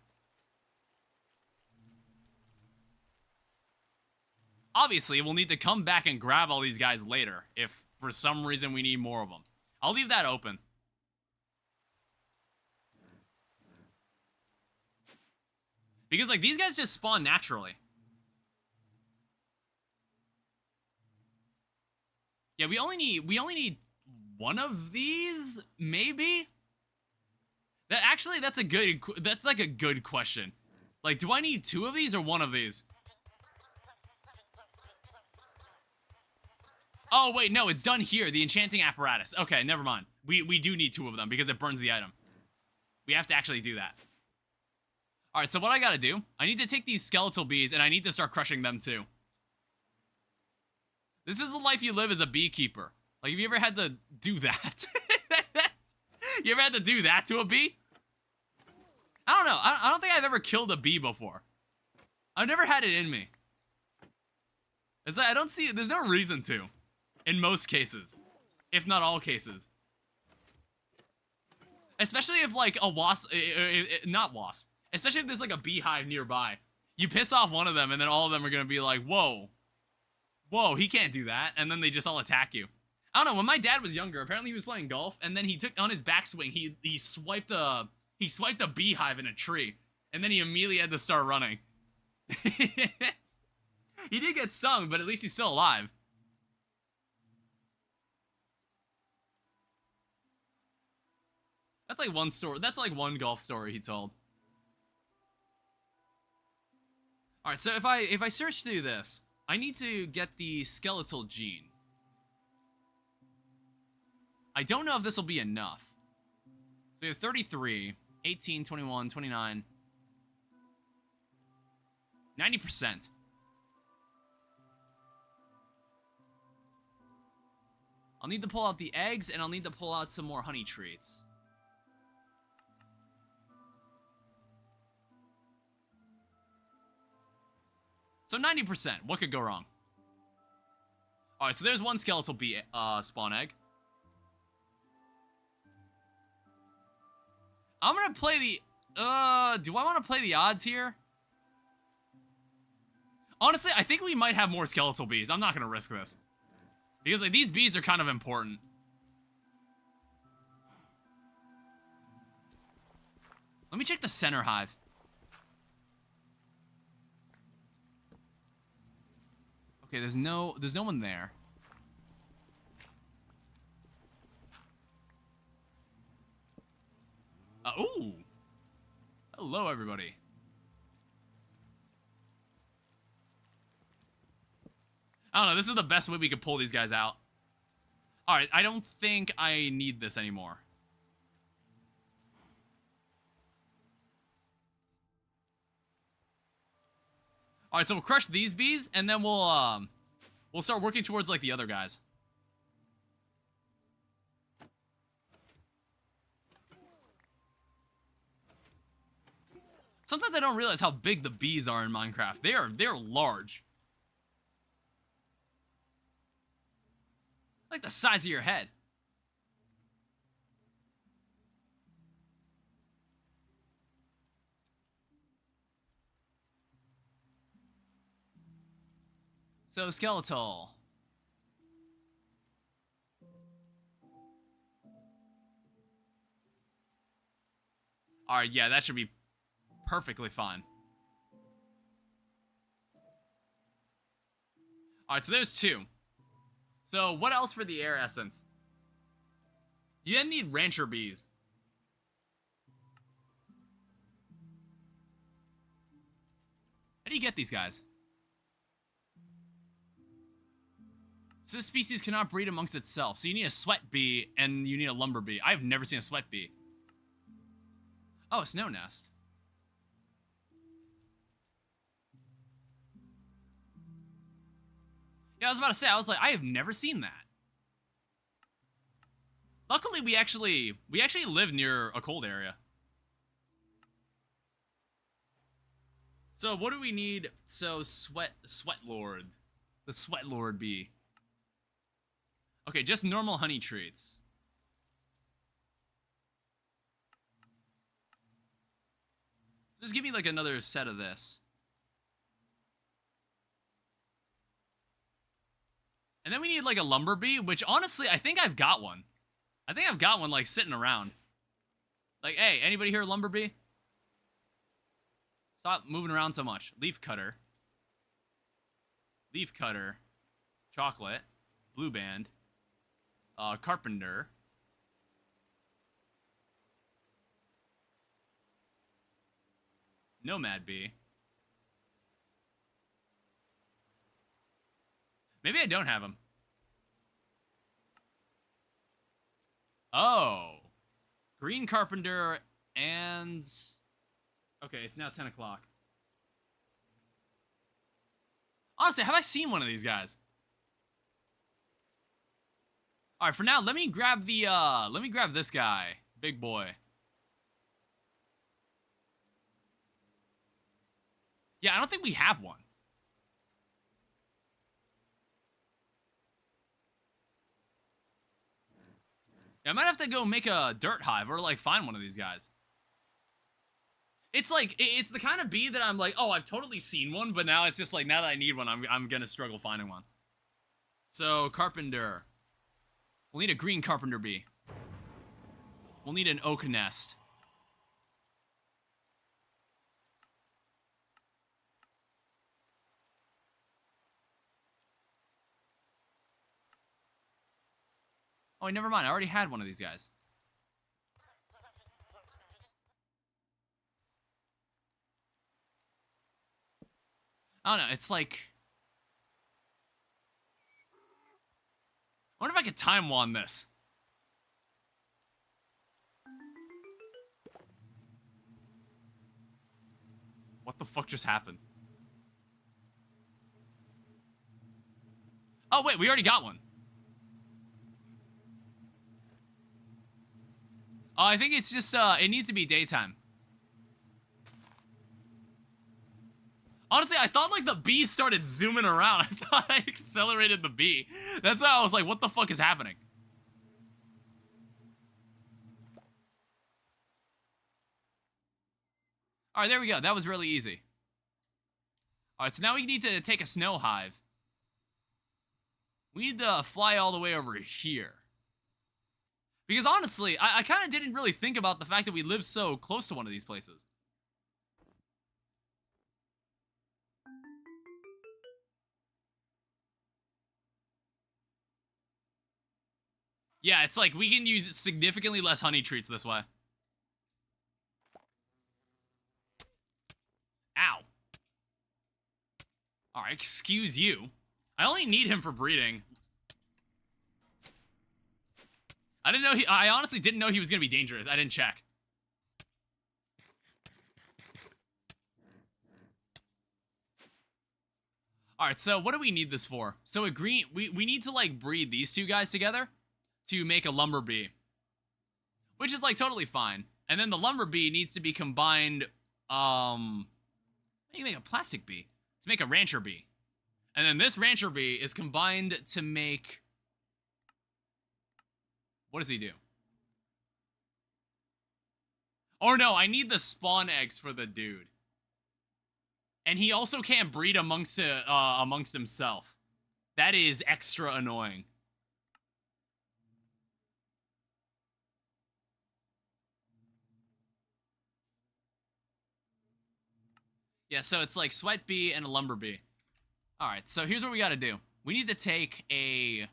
Obviously, we'll need to come back and grab all these guys later, if for some reason we need more of them. I'll leave that open. Because, like, these guys just spawn naturally. Yeah, we only need 1 of these, maybe? That's like a good question. Like, do I need 2 of these or 1 of these? Oh, wait, no, it's done here. The enchanting apparatus. Okay, never mind. We do need 2 of them because it burns the item. We have to actually do that. Alright, so what I gotta do, I need to take these skeletal bees and I need to start crushing them too. This is the life you live as a beekeeper. Like, have you ever had to do that? You ever had to do that to a bee? I don't know. I don't think I've ever killed a bee before. I've never had it in me. It's like, I don't see, there's no reason to. In most cases. If not all cases. Especially if, like, a wasp, not wasp. Especially if there's, like, a beehive nearby. You piss off one of them, and then all of them are gonna be like, whoa. Whoa, he can't do that. And then they just all attack you. I don't know, when my dad was younger, apparently he was playing golf, and then he took, on his backswing, he swiped a beehive in a tree. And then he immediately had to start running. He did get stung, but at least he's still alive. That's like one story. That's like one golf story he told. All right, so if I search through this, I need to get the skeletal gene. I don't know if this will be enough. So we have 33, 18, 21, 29, 90%. I'll need to pull out the eggs, and I'll need to pull out some more honey treats. So 90%. What could go wrong? Alright, so there's one skeletal bee spawn egg. I'm gonna play the... do I want to play the odds here? Honestly, I think we might have more skeletal bees. I'm not gonna risk this. Because, like, these bees are kind of important. Let me check the center hive. Okay, there's no one there. Ooh! Hello, everybody. I don't know, this is the best way we could pull these guys out. Alright, I don't think I need this anymore. Alright, so we'll crush these bees, and then we'll start working towards, like, the other guys. Sometimes I don't realize how big the bees are in Minecraft. They're large. Like the size of your head. So, skeletal. Alright, yeah, that should be perfectly fine. Alright, so there's two. So, what else for the air essence? You then need rancher bees. How do you get these guys? So this species cannot breed amongst itself. So you need a sweat bee and you need a lumber bee. I've never seen a sweat bee. Oh, a snow nest. Yeah, I was about to say, I was like, I have never seen that. Luckily, we actually live near a cold area. So what do we need? So sweat lord. The sweat lord bee. Okay, just normal honey treats. Just give me like another set of this. And then we need like a lumber bee, which honestly, I think I've got one. I think I've got one like sitting around. Like, hey, anybody here a lumber bee? Stop moving around so much. Leaf cutter. Leaf cutter. Chocolate. Blue band. Carpenter. Nomad bee. Maybe I don't have him. Oh. Green carpenter and... Okay, it's now 10 o'clock. Honestly, have I seen one of these guys? Alright, for now, let me grab this guy. Big boy. Yeah, I don't think we have one. Yeah, I might have to go make a dirt hive or like find one of these guys. It's like, it's the kind of bee that I'm like, oh, I've totally seen one, but now it's just like, now that I need one, I'm gonna struggle finding one. So, carpenter. We'll need a green carpenter bee. We'll need an oak nest. Oh, never mind. I already had one of these guys. I don't know. It's like... I wonder if I could time wand this. What the fuck just happened? Oh, wait. We already got one. Oh, I think it's just, it needs to be daytime. Honestly, I thought, like, the bee started zooming around. I thought I accelerated the bee. That's why I was like, what the fuck is happening? Alright, there we go. That was really easy. Alright, so now we need to take a snow hive. We need to fly all the way over here. Because honestly, I kind of didn't really think about the fact that we live so close to one of these places. Yeah, it's like we can use significantly less honey treats this way. Ow. Alright, excuse you. I only need him for breeding. I honestly didn't know he was gonna be dangerous. I didn't check. Alright, so what do we need this for? So we need to like breed these two guys together to make a lumber bee. Which is like totally fine. And then the lumber bee needs to be combined, you can make a plastic bee. To make a rancher bee. And then this rancher bee is combined to make... What does he do? Oh no, I need the spawn eggs for the dude. And he also can't breed amongst himself. That is extra annoying. Yeah, so it's like sweat bee and a lumber bee. Alright, so here's what we gotta do. We need to take a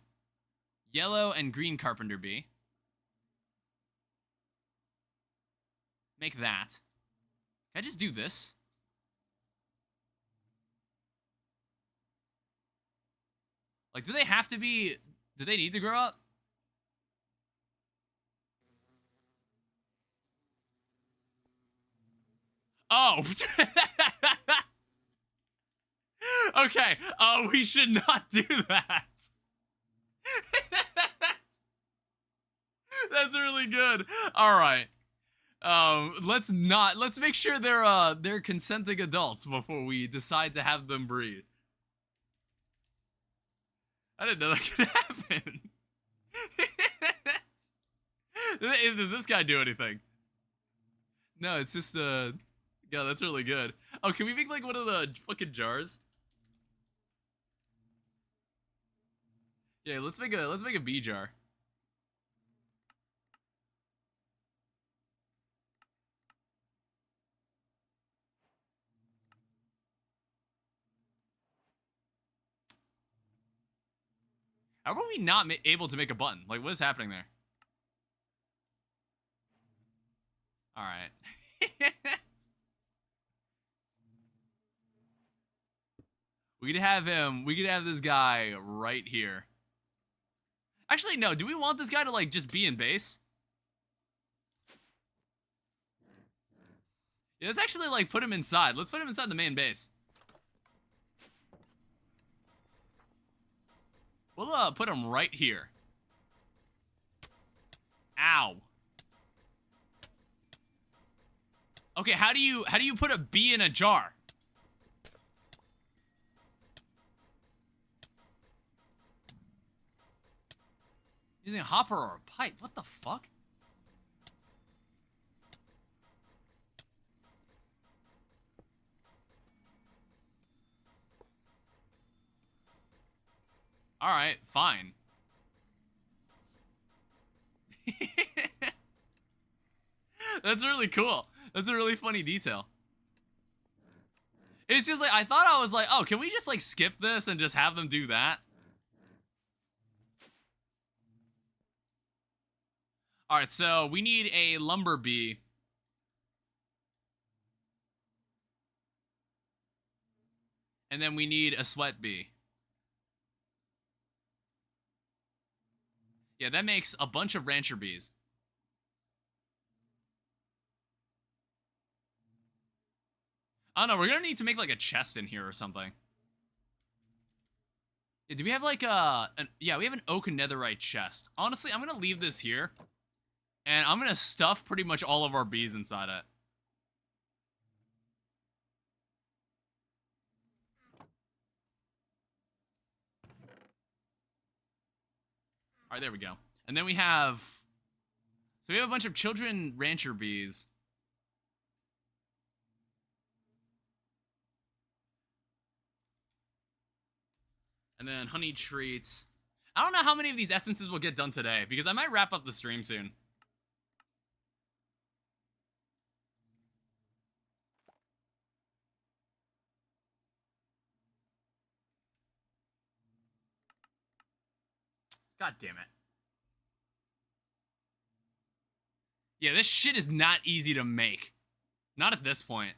yellow and green carpenter bee. Make that. Can I just do this? Like, do they have to be... Do they need to grow up? Oh! Okay, we should not do that. That's really good. Alright. Let's make sure they're consenting adults before we decide to have them breed. I didn't know that could happen. Does this guy do anything? No, it's just, yeah, that's really good. Oh, can we make, like, one of the fucking jars? Yeah, let's make a bee jar. How are we not able to make a button? Like, what is happening there? Alright. We could have this guy right here. Actually, no, do we want this guy to, like, just be in base? Yeah, let's actually, like, put him inside. Let's put him inside the main base. We'll, put him right here. Ow. Okay, how do you put a bee in a jar? Using a hopper or a pipe? What the fuck? Alright, fine. That's really cool. That's a really funny detail. It's just like, I thought I was like, oh, can we just like skip this and just have them do that? Alright, so we need a lumber bee. And then we need a sweat bee. Yeah, that makes a bunch of rancher bees. I don't know, we're gonna need to make like a chest in here or something. Yeah, do we have like yeah, we have an oak and netherite chest. Honestly, I'm gonna leave this here. And I'm gonna stuff pretty much all of our bees inside it. Alright, there we go. And then we have... So we have a bunch of children rancher bees. And then honey treats. I don't know how many of these essences will get done today, because I might wrap up the stream soon. God damn it. Yeah, this shit is not easy to make. Not at this point.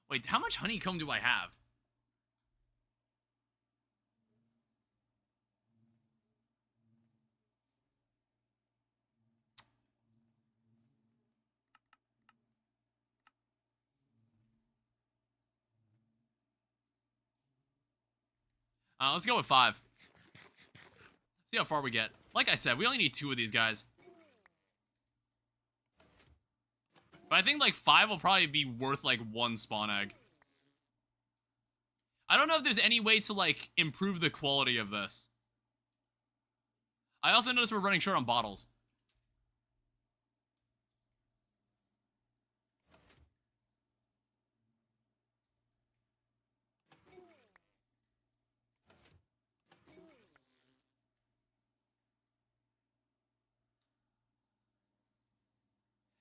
Wait, how much honeycomb do I have? Let's go with 5. See how far we get. Like I said, we only need 2 of these guys. But I think like 5 will probably be worth like 1 spawn egg. I don't know if there's any way to like improve the quality of this. I also noticed we're running short on bottles.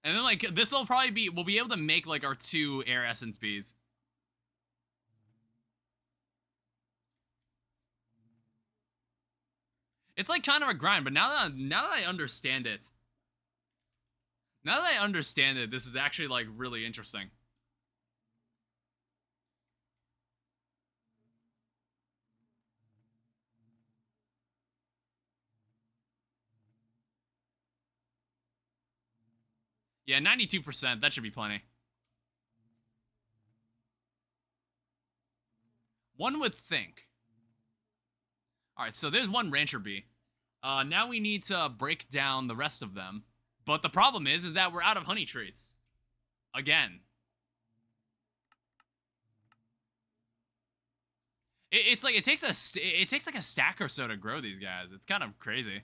And then like this will probably be, we'll be able to make like our 2 air essence bees. It's like kind of a grind, but now that I understand it, this is actually like really interesting. Yeah, 92%, that should be plenty. One would think. Alright, so there's 1 rancher bee. Now we need to break down the rest of them. But the problem is that we're out of honey treats. Again. It's like, it takes like a stack or so to grow these guys. It's kind of crazy.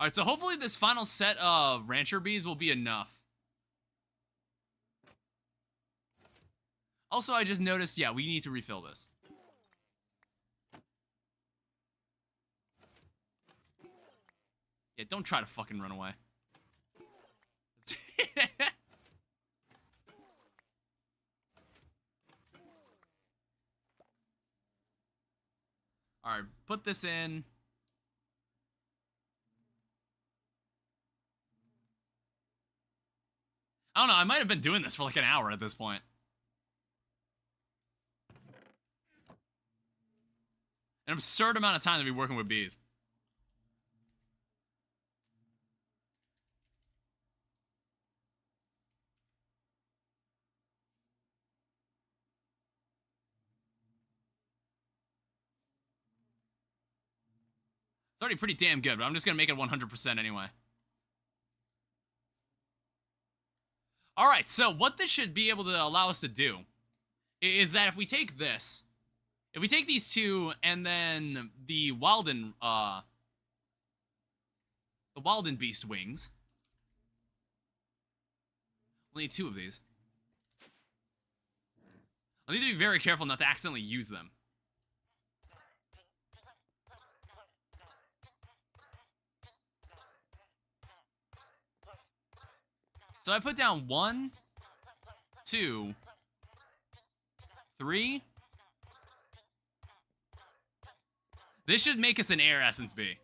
Alright, so hopefully this final set of rancher bees will be enough. Also, I just noticed, yeah, we need to refill this. Yeah, don't try to fucking run away. Alright, put this in. I don't know, I might have been doing this for like an hour at this point. An absurd amount of time to be working with bees. It's already pretty damn good, but I'm just gonna make it 100% anyway. All right, so what this should be able to allow us to do is that if we take this, if we take these two and then the Wilden Beast wings, we'll need two of these. I need to be very careful not to accidentally use them. So I put down 1, 2, 3. This should make us an Air Essence Bee.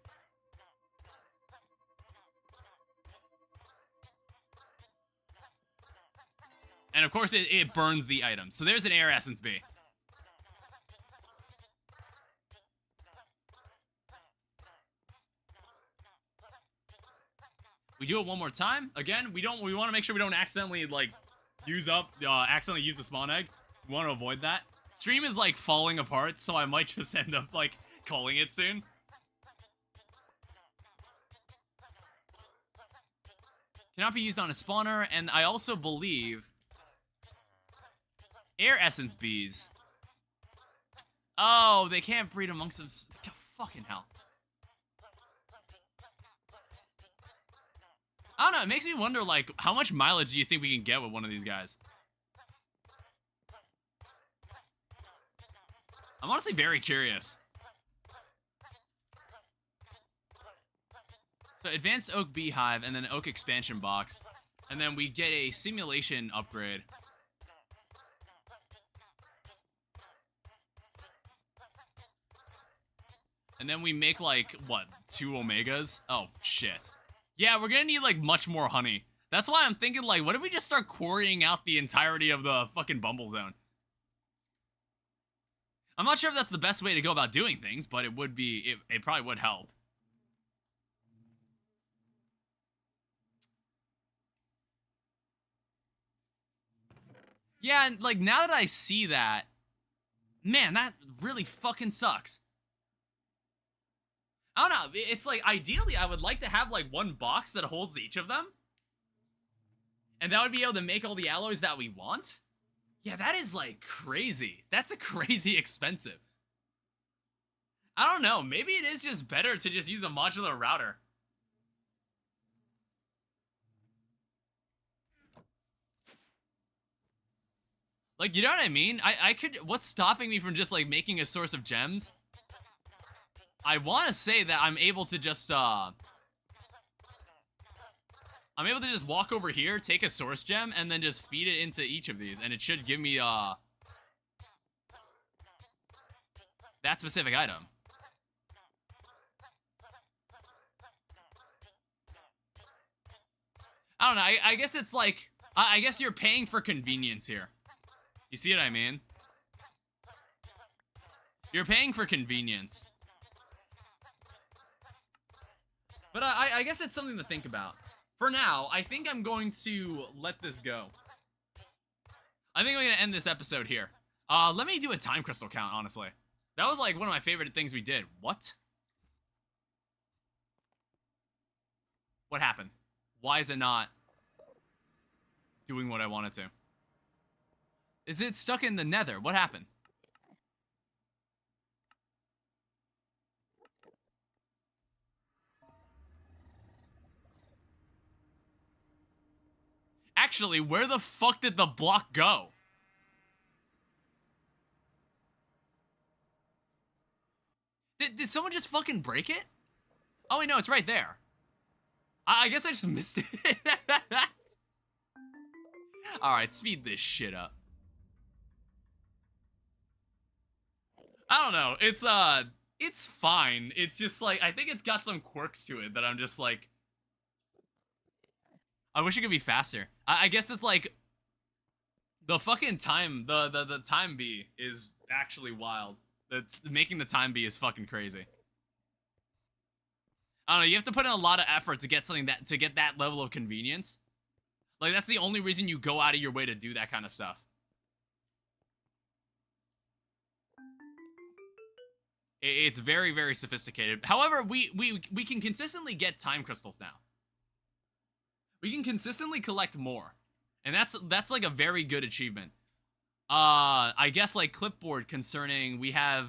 And of course it burns the item. So there's an Air Essence Bee. We do it one more time. Again, we want to make sure we don't accidentally like accidentally use the spawn egg. We want to avoid that. Stream is like falling apart, so I might just end up like calling it soon. Cannot be used on a spawner, and I also believe Air Essence Bees. Oh, they can't breed amongst them. Fucking hell. I don't know, it makes me wonder, like, how much mileage do you think we can get with one of these guys? I'm honestly very curious. So, Advanced Oak Beehive, and then Oak Expansion Box. And then we get a Simulation upgrade. And then we make, like, what, 2 Omegas? Oh, shit. Yeah, we're gonna need, like, much more honey. That's why I'm thinking, like, what if we just start quarrying out the entirety of the fucking Bumble Zone? I'm not sure if that's the best way to go about doing things, but it would be, it probably would help. Yeah, and, like, now that I see that, man, that really fucking sucks. I don't know, it's like, ideally, I would like to have, like, one box that holds each of them. And that would be able to make all the alloys that we want. Yeah, that is, like, crazy. That's a crazy expensive. I don't know, maybe it is just better to just use a modular router. Like, you know what I mean? I could, what's stopping me from just, like, making a source of gems? I want to say that I'm able to just, I'm able to just walk over here, take a source gem, and then just feed it into each of these, and it should give me, that specific item. I don't know, I guess it's like, I guess you're paying for convenience here. You see what I mean? You're paying for convenience. But I guess it's something to think about. For now, I think I'm going to let this go. I think I'm going to end this episode here. Let me do a time crystal count, honestly. That was like one of my favorite things we did. What? What happened? Why is it not doing what I want it to? Is it stuck in the nether? What happened? Actually, where the fuck did the block go? Did someone just fucking break it? Oh wait, no, it's right there. I guess I just missed it. Alright, speed this shit up. I don't know, it's fine. It's just like, I think it's got some quirks to it that I'm just like, I wish it could be faster. I guess it's like, the fucking time, the time bee is actually wild. That's making the time bee is fucking crazy. I don't know, you have to put in a lot of effort to get something to get that level of convenience. Like, that's the only reason you go out of your way to do that kind of stuff. It's very, very sophisticated. However, we can consistently get time crystals now. We can consistently collect more. And that's like a very good achievement. I guess like clipboard concerning we have,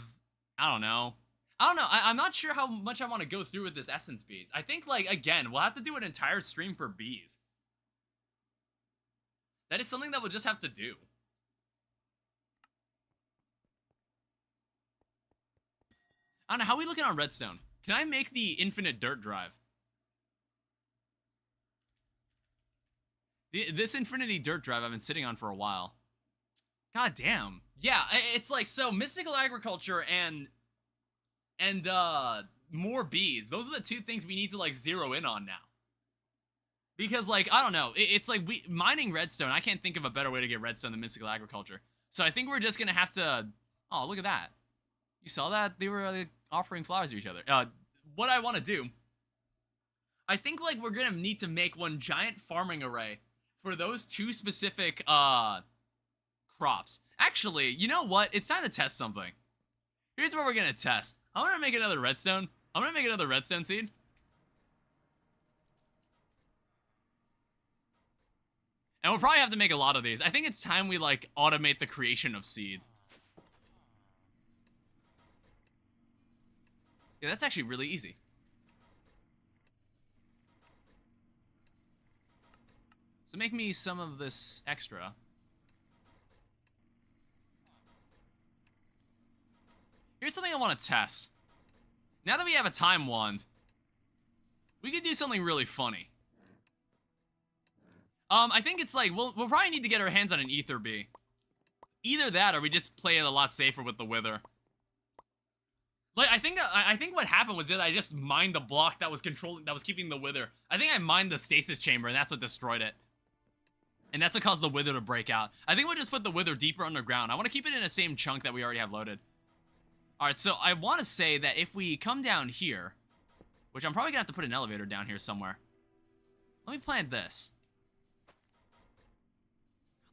I don't know. I'm not sure how much I want to go through with this essence bees. I think like again, we'll have to do an entire stream for bees. That is something that we'll just have to do. I don't know, how are we looking on redstone? Can I make the infinite dirt drive? This infinity dirt drive I've been sitting on for a while. God damn. Yeah, it's like, so mystical agriculture and more bees. Those are the two things we need to like zero in on now. Because like, I don't know, it's like mining redstone. I can't think of a better way to get redstone than mystical agriculture. So I think we're just gonna have to, oh, look at that. You saw that? They were offering flowers to each other. What I want to do, I think like we're gonna need to make one giant farming array for those two specific crops. Actually, you know what? It's time to test something. Here's what we're gonna test. I'm gonna make another redstone. I'm gonna make another redstone seed. And we'll probably have to make a lot of these. I think it's time we like automate the creation of seeds. Yeah, that's actually really easy. So make me some of this extra. Here's something I want to test. Now that we have a time wand, we could do something really funny. I think it's like, we'll probably need to get our hands on an ether bee. Either that, or we just play it a lot safer with the wither. Like, I think what happened was that I just mined the block that was keeping the wither. I think I mined the stasis chamber, and that's what destroyed it. And that's what caused the wither to break out. I think we'll just put the wither deeper underground. I want to keep it in the same chunk that we already have loaded. Alright, so I want to say that if we come down here, which I'm probably going to have to put an elevator down here somewhere. Let me plant this.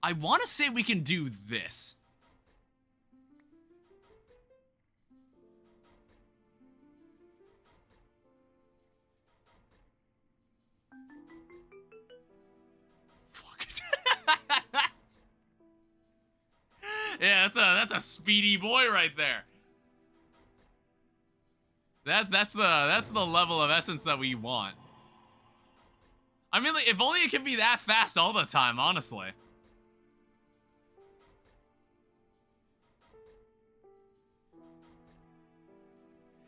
I want to say we can do this. Yeah, that's a speedy boy right there. That's the level of essence that we want. I mean, like, if only it could be that fast all the time, honestly.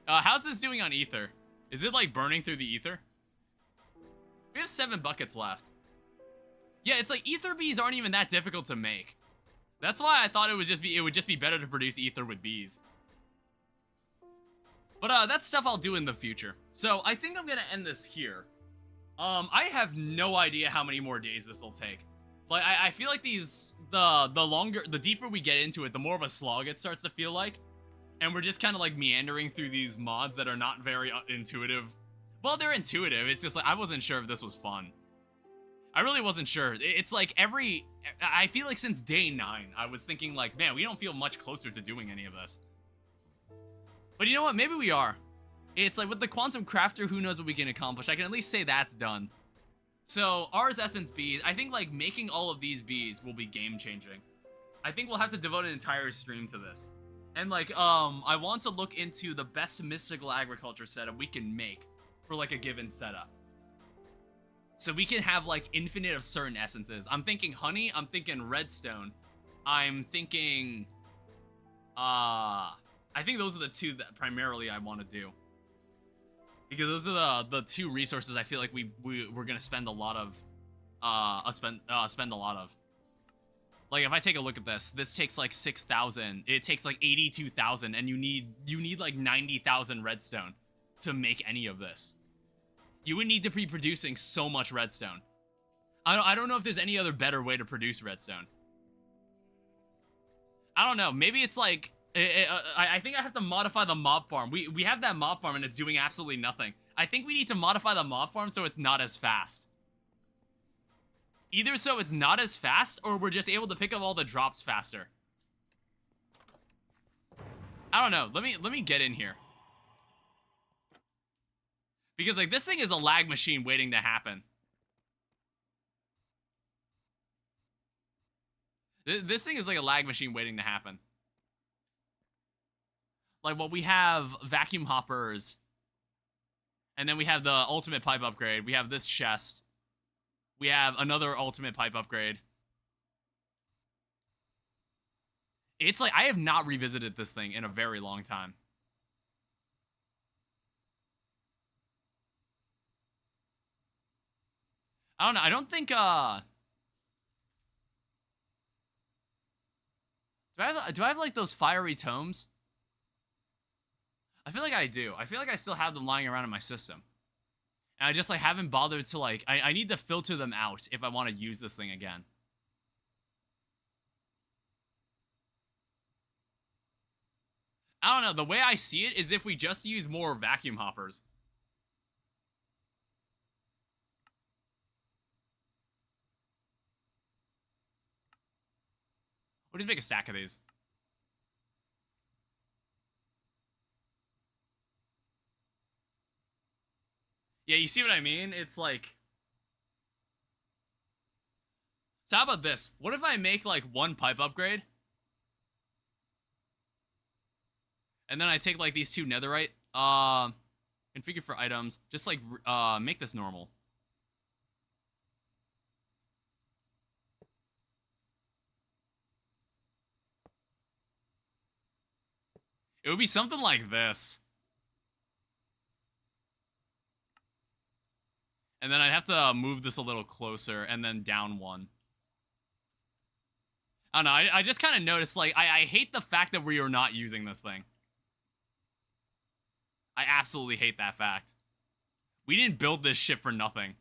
How's this doing on ether? Is it like burning through the ether? We have 7 buckets left. Yeah, it's like ether bees aren't even that difficult to make. That's why I thought it would just be better to produce ether with bees. But that's stuff I'll do in the future. So I think I'm gonna end this here. I have no idea how many more days this will take. Like I feel like the deeper we get into it, the more of a slog it starts to feel like. And we're just kind of like meandering through these mods that are not very intuitive. Well, they're intuitive. It's just like I wasn't sure if this was fun. I really wasn't sure. It's like I feel like since day 9, I was thinking like, man, we don't feel much closer to doing any of this. But you know what? Maybe we are. It's like with the quantum crafter, who knows what we can accomplish. I can at least say that's done. So ours essence bees, I think like making all of these bees will be game changing. I think we'll have to devote an entire stream to this. And like, I want to look into the best mystical agriculture setup we can make for like a given setup. So we can have like infinite of certain essences. I'm thinking honey, I'm thinking redstone. I'm thinking, I think those are the two that primarily I want to do. Because those are the two resources I feel like we're gonna spend a lot of, spend a lot of. Like if I take a look at this takes like 6,000. It takes like 82,000, and you need like 90,000 redstone to make any of this. You would need to be producing so much redstone. I don't know if there's any other better way to produce redstone. I don't know. Maybe it's like I think I have to modify the mob farm. We have that mob farm and it's doing absolutely nothing. I think we need to modify the mob farm so it's not as fast. Either so it's not as fast, or we're just able to pick up all the drops faster. I don't know. Let me get in here. Because like this thing is a lag machine waiting to happen. This thing is like a lag machine waiting to happen. Like, well, we have vacuum hoppers, and then we have the ultimate pipe upgrade. We have this chest. We have another ultimate pipe upgrade. It's like, I have not revisited this thing in a very long time. I don't know. I don't think, do I have like those fiery tomes? I feel like I do. I feel like I still have them lying around in my system. And I just like haven't bothered to like, I need to filter them out if I want to use this thing again. I don't know. The way I see it is if we just use more vacuum hoppers. We'll just make a stack of these. Yeah, you see what I mean? It's like... So how about this? What if I make like one pipe upgrade? And then I take like these two netherite, configure for items, just like, make this normal. It would be something like this. And then I'd have to move this a little closer and then down one. I don't know, I just kind of noticed, like, I hate the fact that we are not using this thing. I absolutely hate that fact. We didn't build this shit for nothing.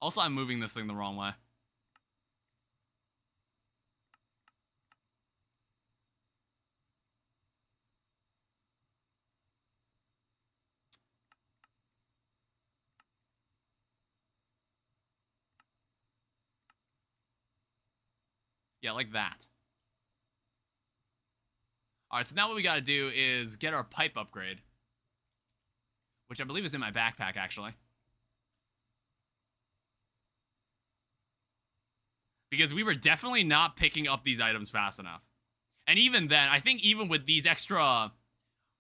Also, I'm moving this thing the wrong way. Yeah, like that. Alright, so now what we gotta do is get our pipe upgrade. Which I believe is in my backpack, actually. Because we were definitely not picking up these items fast enough. And even then, I think even with these extra...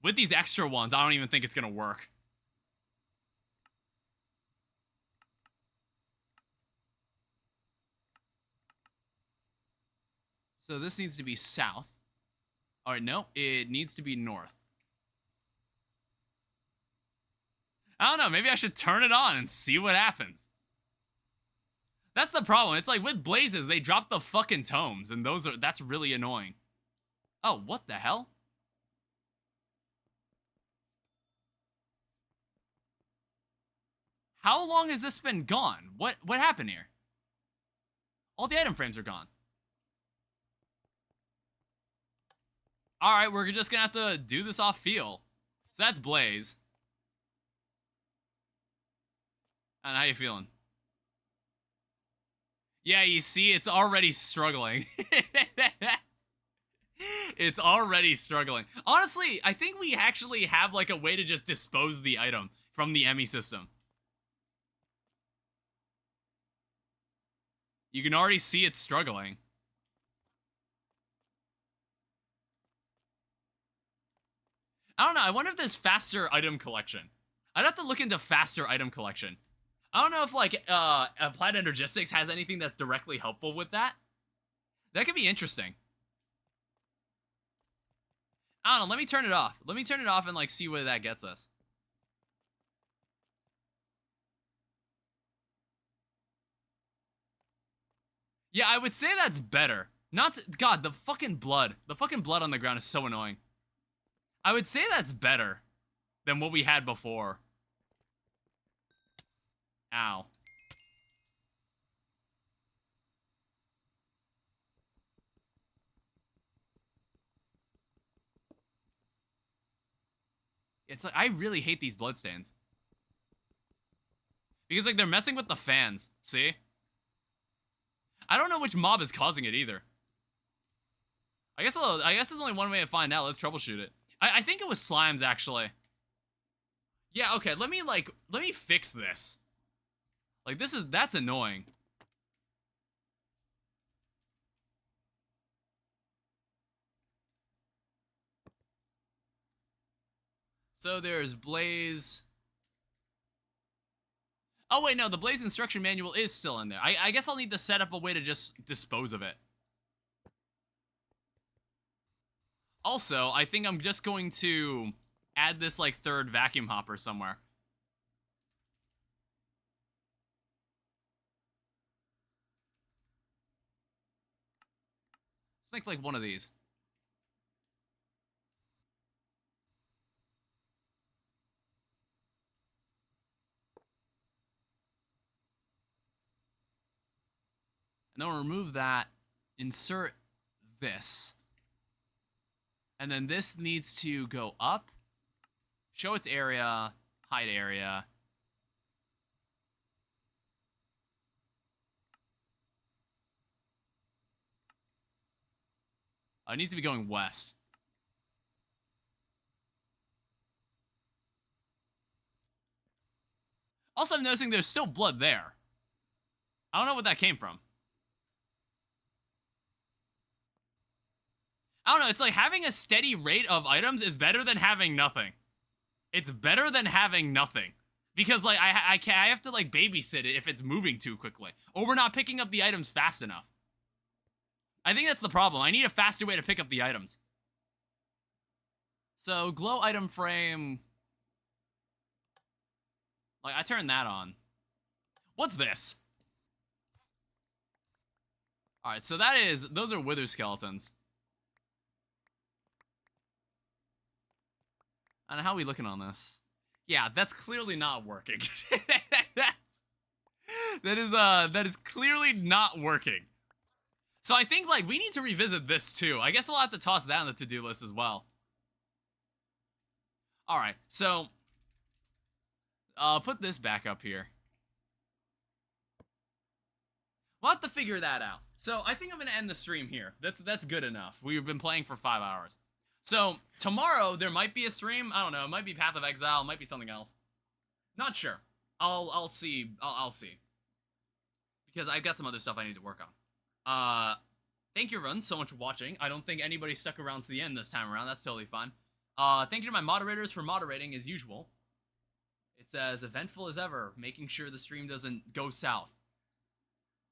With these extra ones, I don't even think it's gonna work. So this needs to be south. Alright, no, it needs to be north. I don't know, maybe I should turn it on and see what happens. That's the problem. It's like with blazes, they drop the fucking tomes, and that's really annoying. Oh, what the hell? How long has this been gone? What happened here? All the item frames are gone. Alright, we're just gonna have to do this off feel. So that's Blaze. And how you feeling? Yeah, you see, it's already struggling. It's already struggling. Honestly, I think we actually have like a way to just dispose the item from the EMI system. You can already see it struggling. I don't know, I wonder if there's faster item collection. I'd have to look into faster item collection. I don't know if, like, Applied Energistics has anything that's directly helpful with that. That could be interesting. I don't know, let me turn it off. Let me turn it off and, like, see where that gets us. Yeah, I would say that's better. God, the fucking blood. The fucking blood on the ground is so annoying. I would say that's better than what we had before. Ow. It's like, I really hate these bloodstains. Because, like, they're messing with the fans. See? I don't know which mob is causing it either. I guess there's only one way to find out. Let's troubleshoot it. I think it was slimes, actually. Yeah, okay, let me fix this. Like, that's annoying. So there's Blaze. Oh, wait, no, the Blaze instruction manual is still in there. I guess I'll need to set up a way to just dispose of it. Also, I think I'm just going to add this, like, third vacuum hopper somewhere. Let's make, like, one of these. And then we'll remove that, insert this. And then this needs to go up, show its area, hide area. It needs to be going west. Also, I'm noticing there's still blood there. I don't know what that came from. I don't know, it's like having a steady rate of items is better than having nothing. It's better than having nothing. Because, like, I have to, like, babysit it if it's moving too quickly. Or we're not picking up the items fast enough. I think that's the problem. I need a faster way to pick up the items. So, glow item frame. Like, I turned that on. What's this? Alright, so those are wither skeletons. I don't know, how are we looking on this? Yeah, that's clearly not working. That is clearly not working. So I think, like, we need to revisit this too. I guess we'll have to toss that on the to-do list as well. Alright, so put this back up here. We'll have to figure that out. So I think I'm gonna end the stream here. That's good enough. We've been playing for 5 hours. So tomorrow there might be a stream. I don't know. It might be Path of Exile. It might be something else. Not sure. I'll see. I'll see. Because I've got some other stuff I need to work on. Thank you everyone so much for watching. I don't think anybody stuck around to the end this time around. That's totally fine. Thank you to my moderators for moderating as usual. It's as eventful as ever, making sure the stream doesn't go south.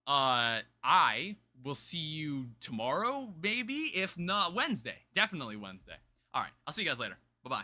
I will see you tomorrow, maybe, if not Wednesday. Definitely Wednesday. Alright, I'll see you guys later. Bye-bye.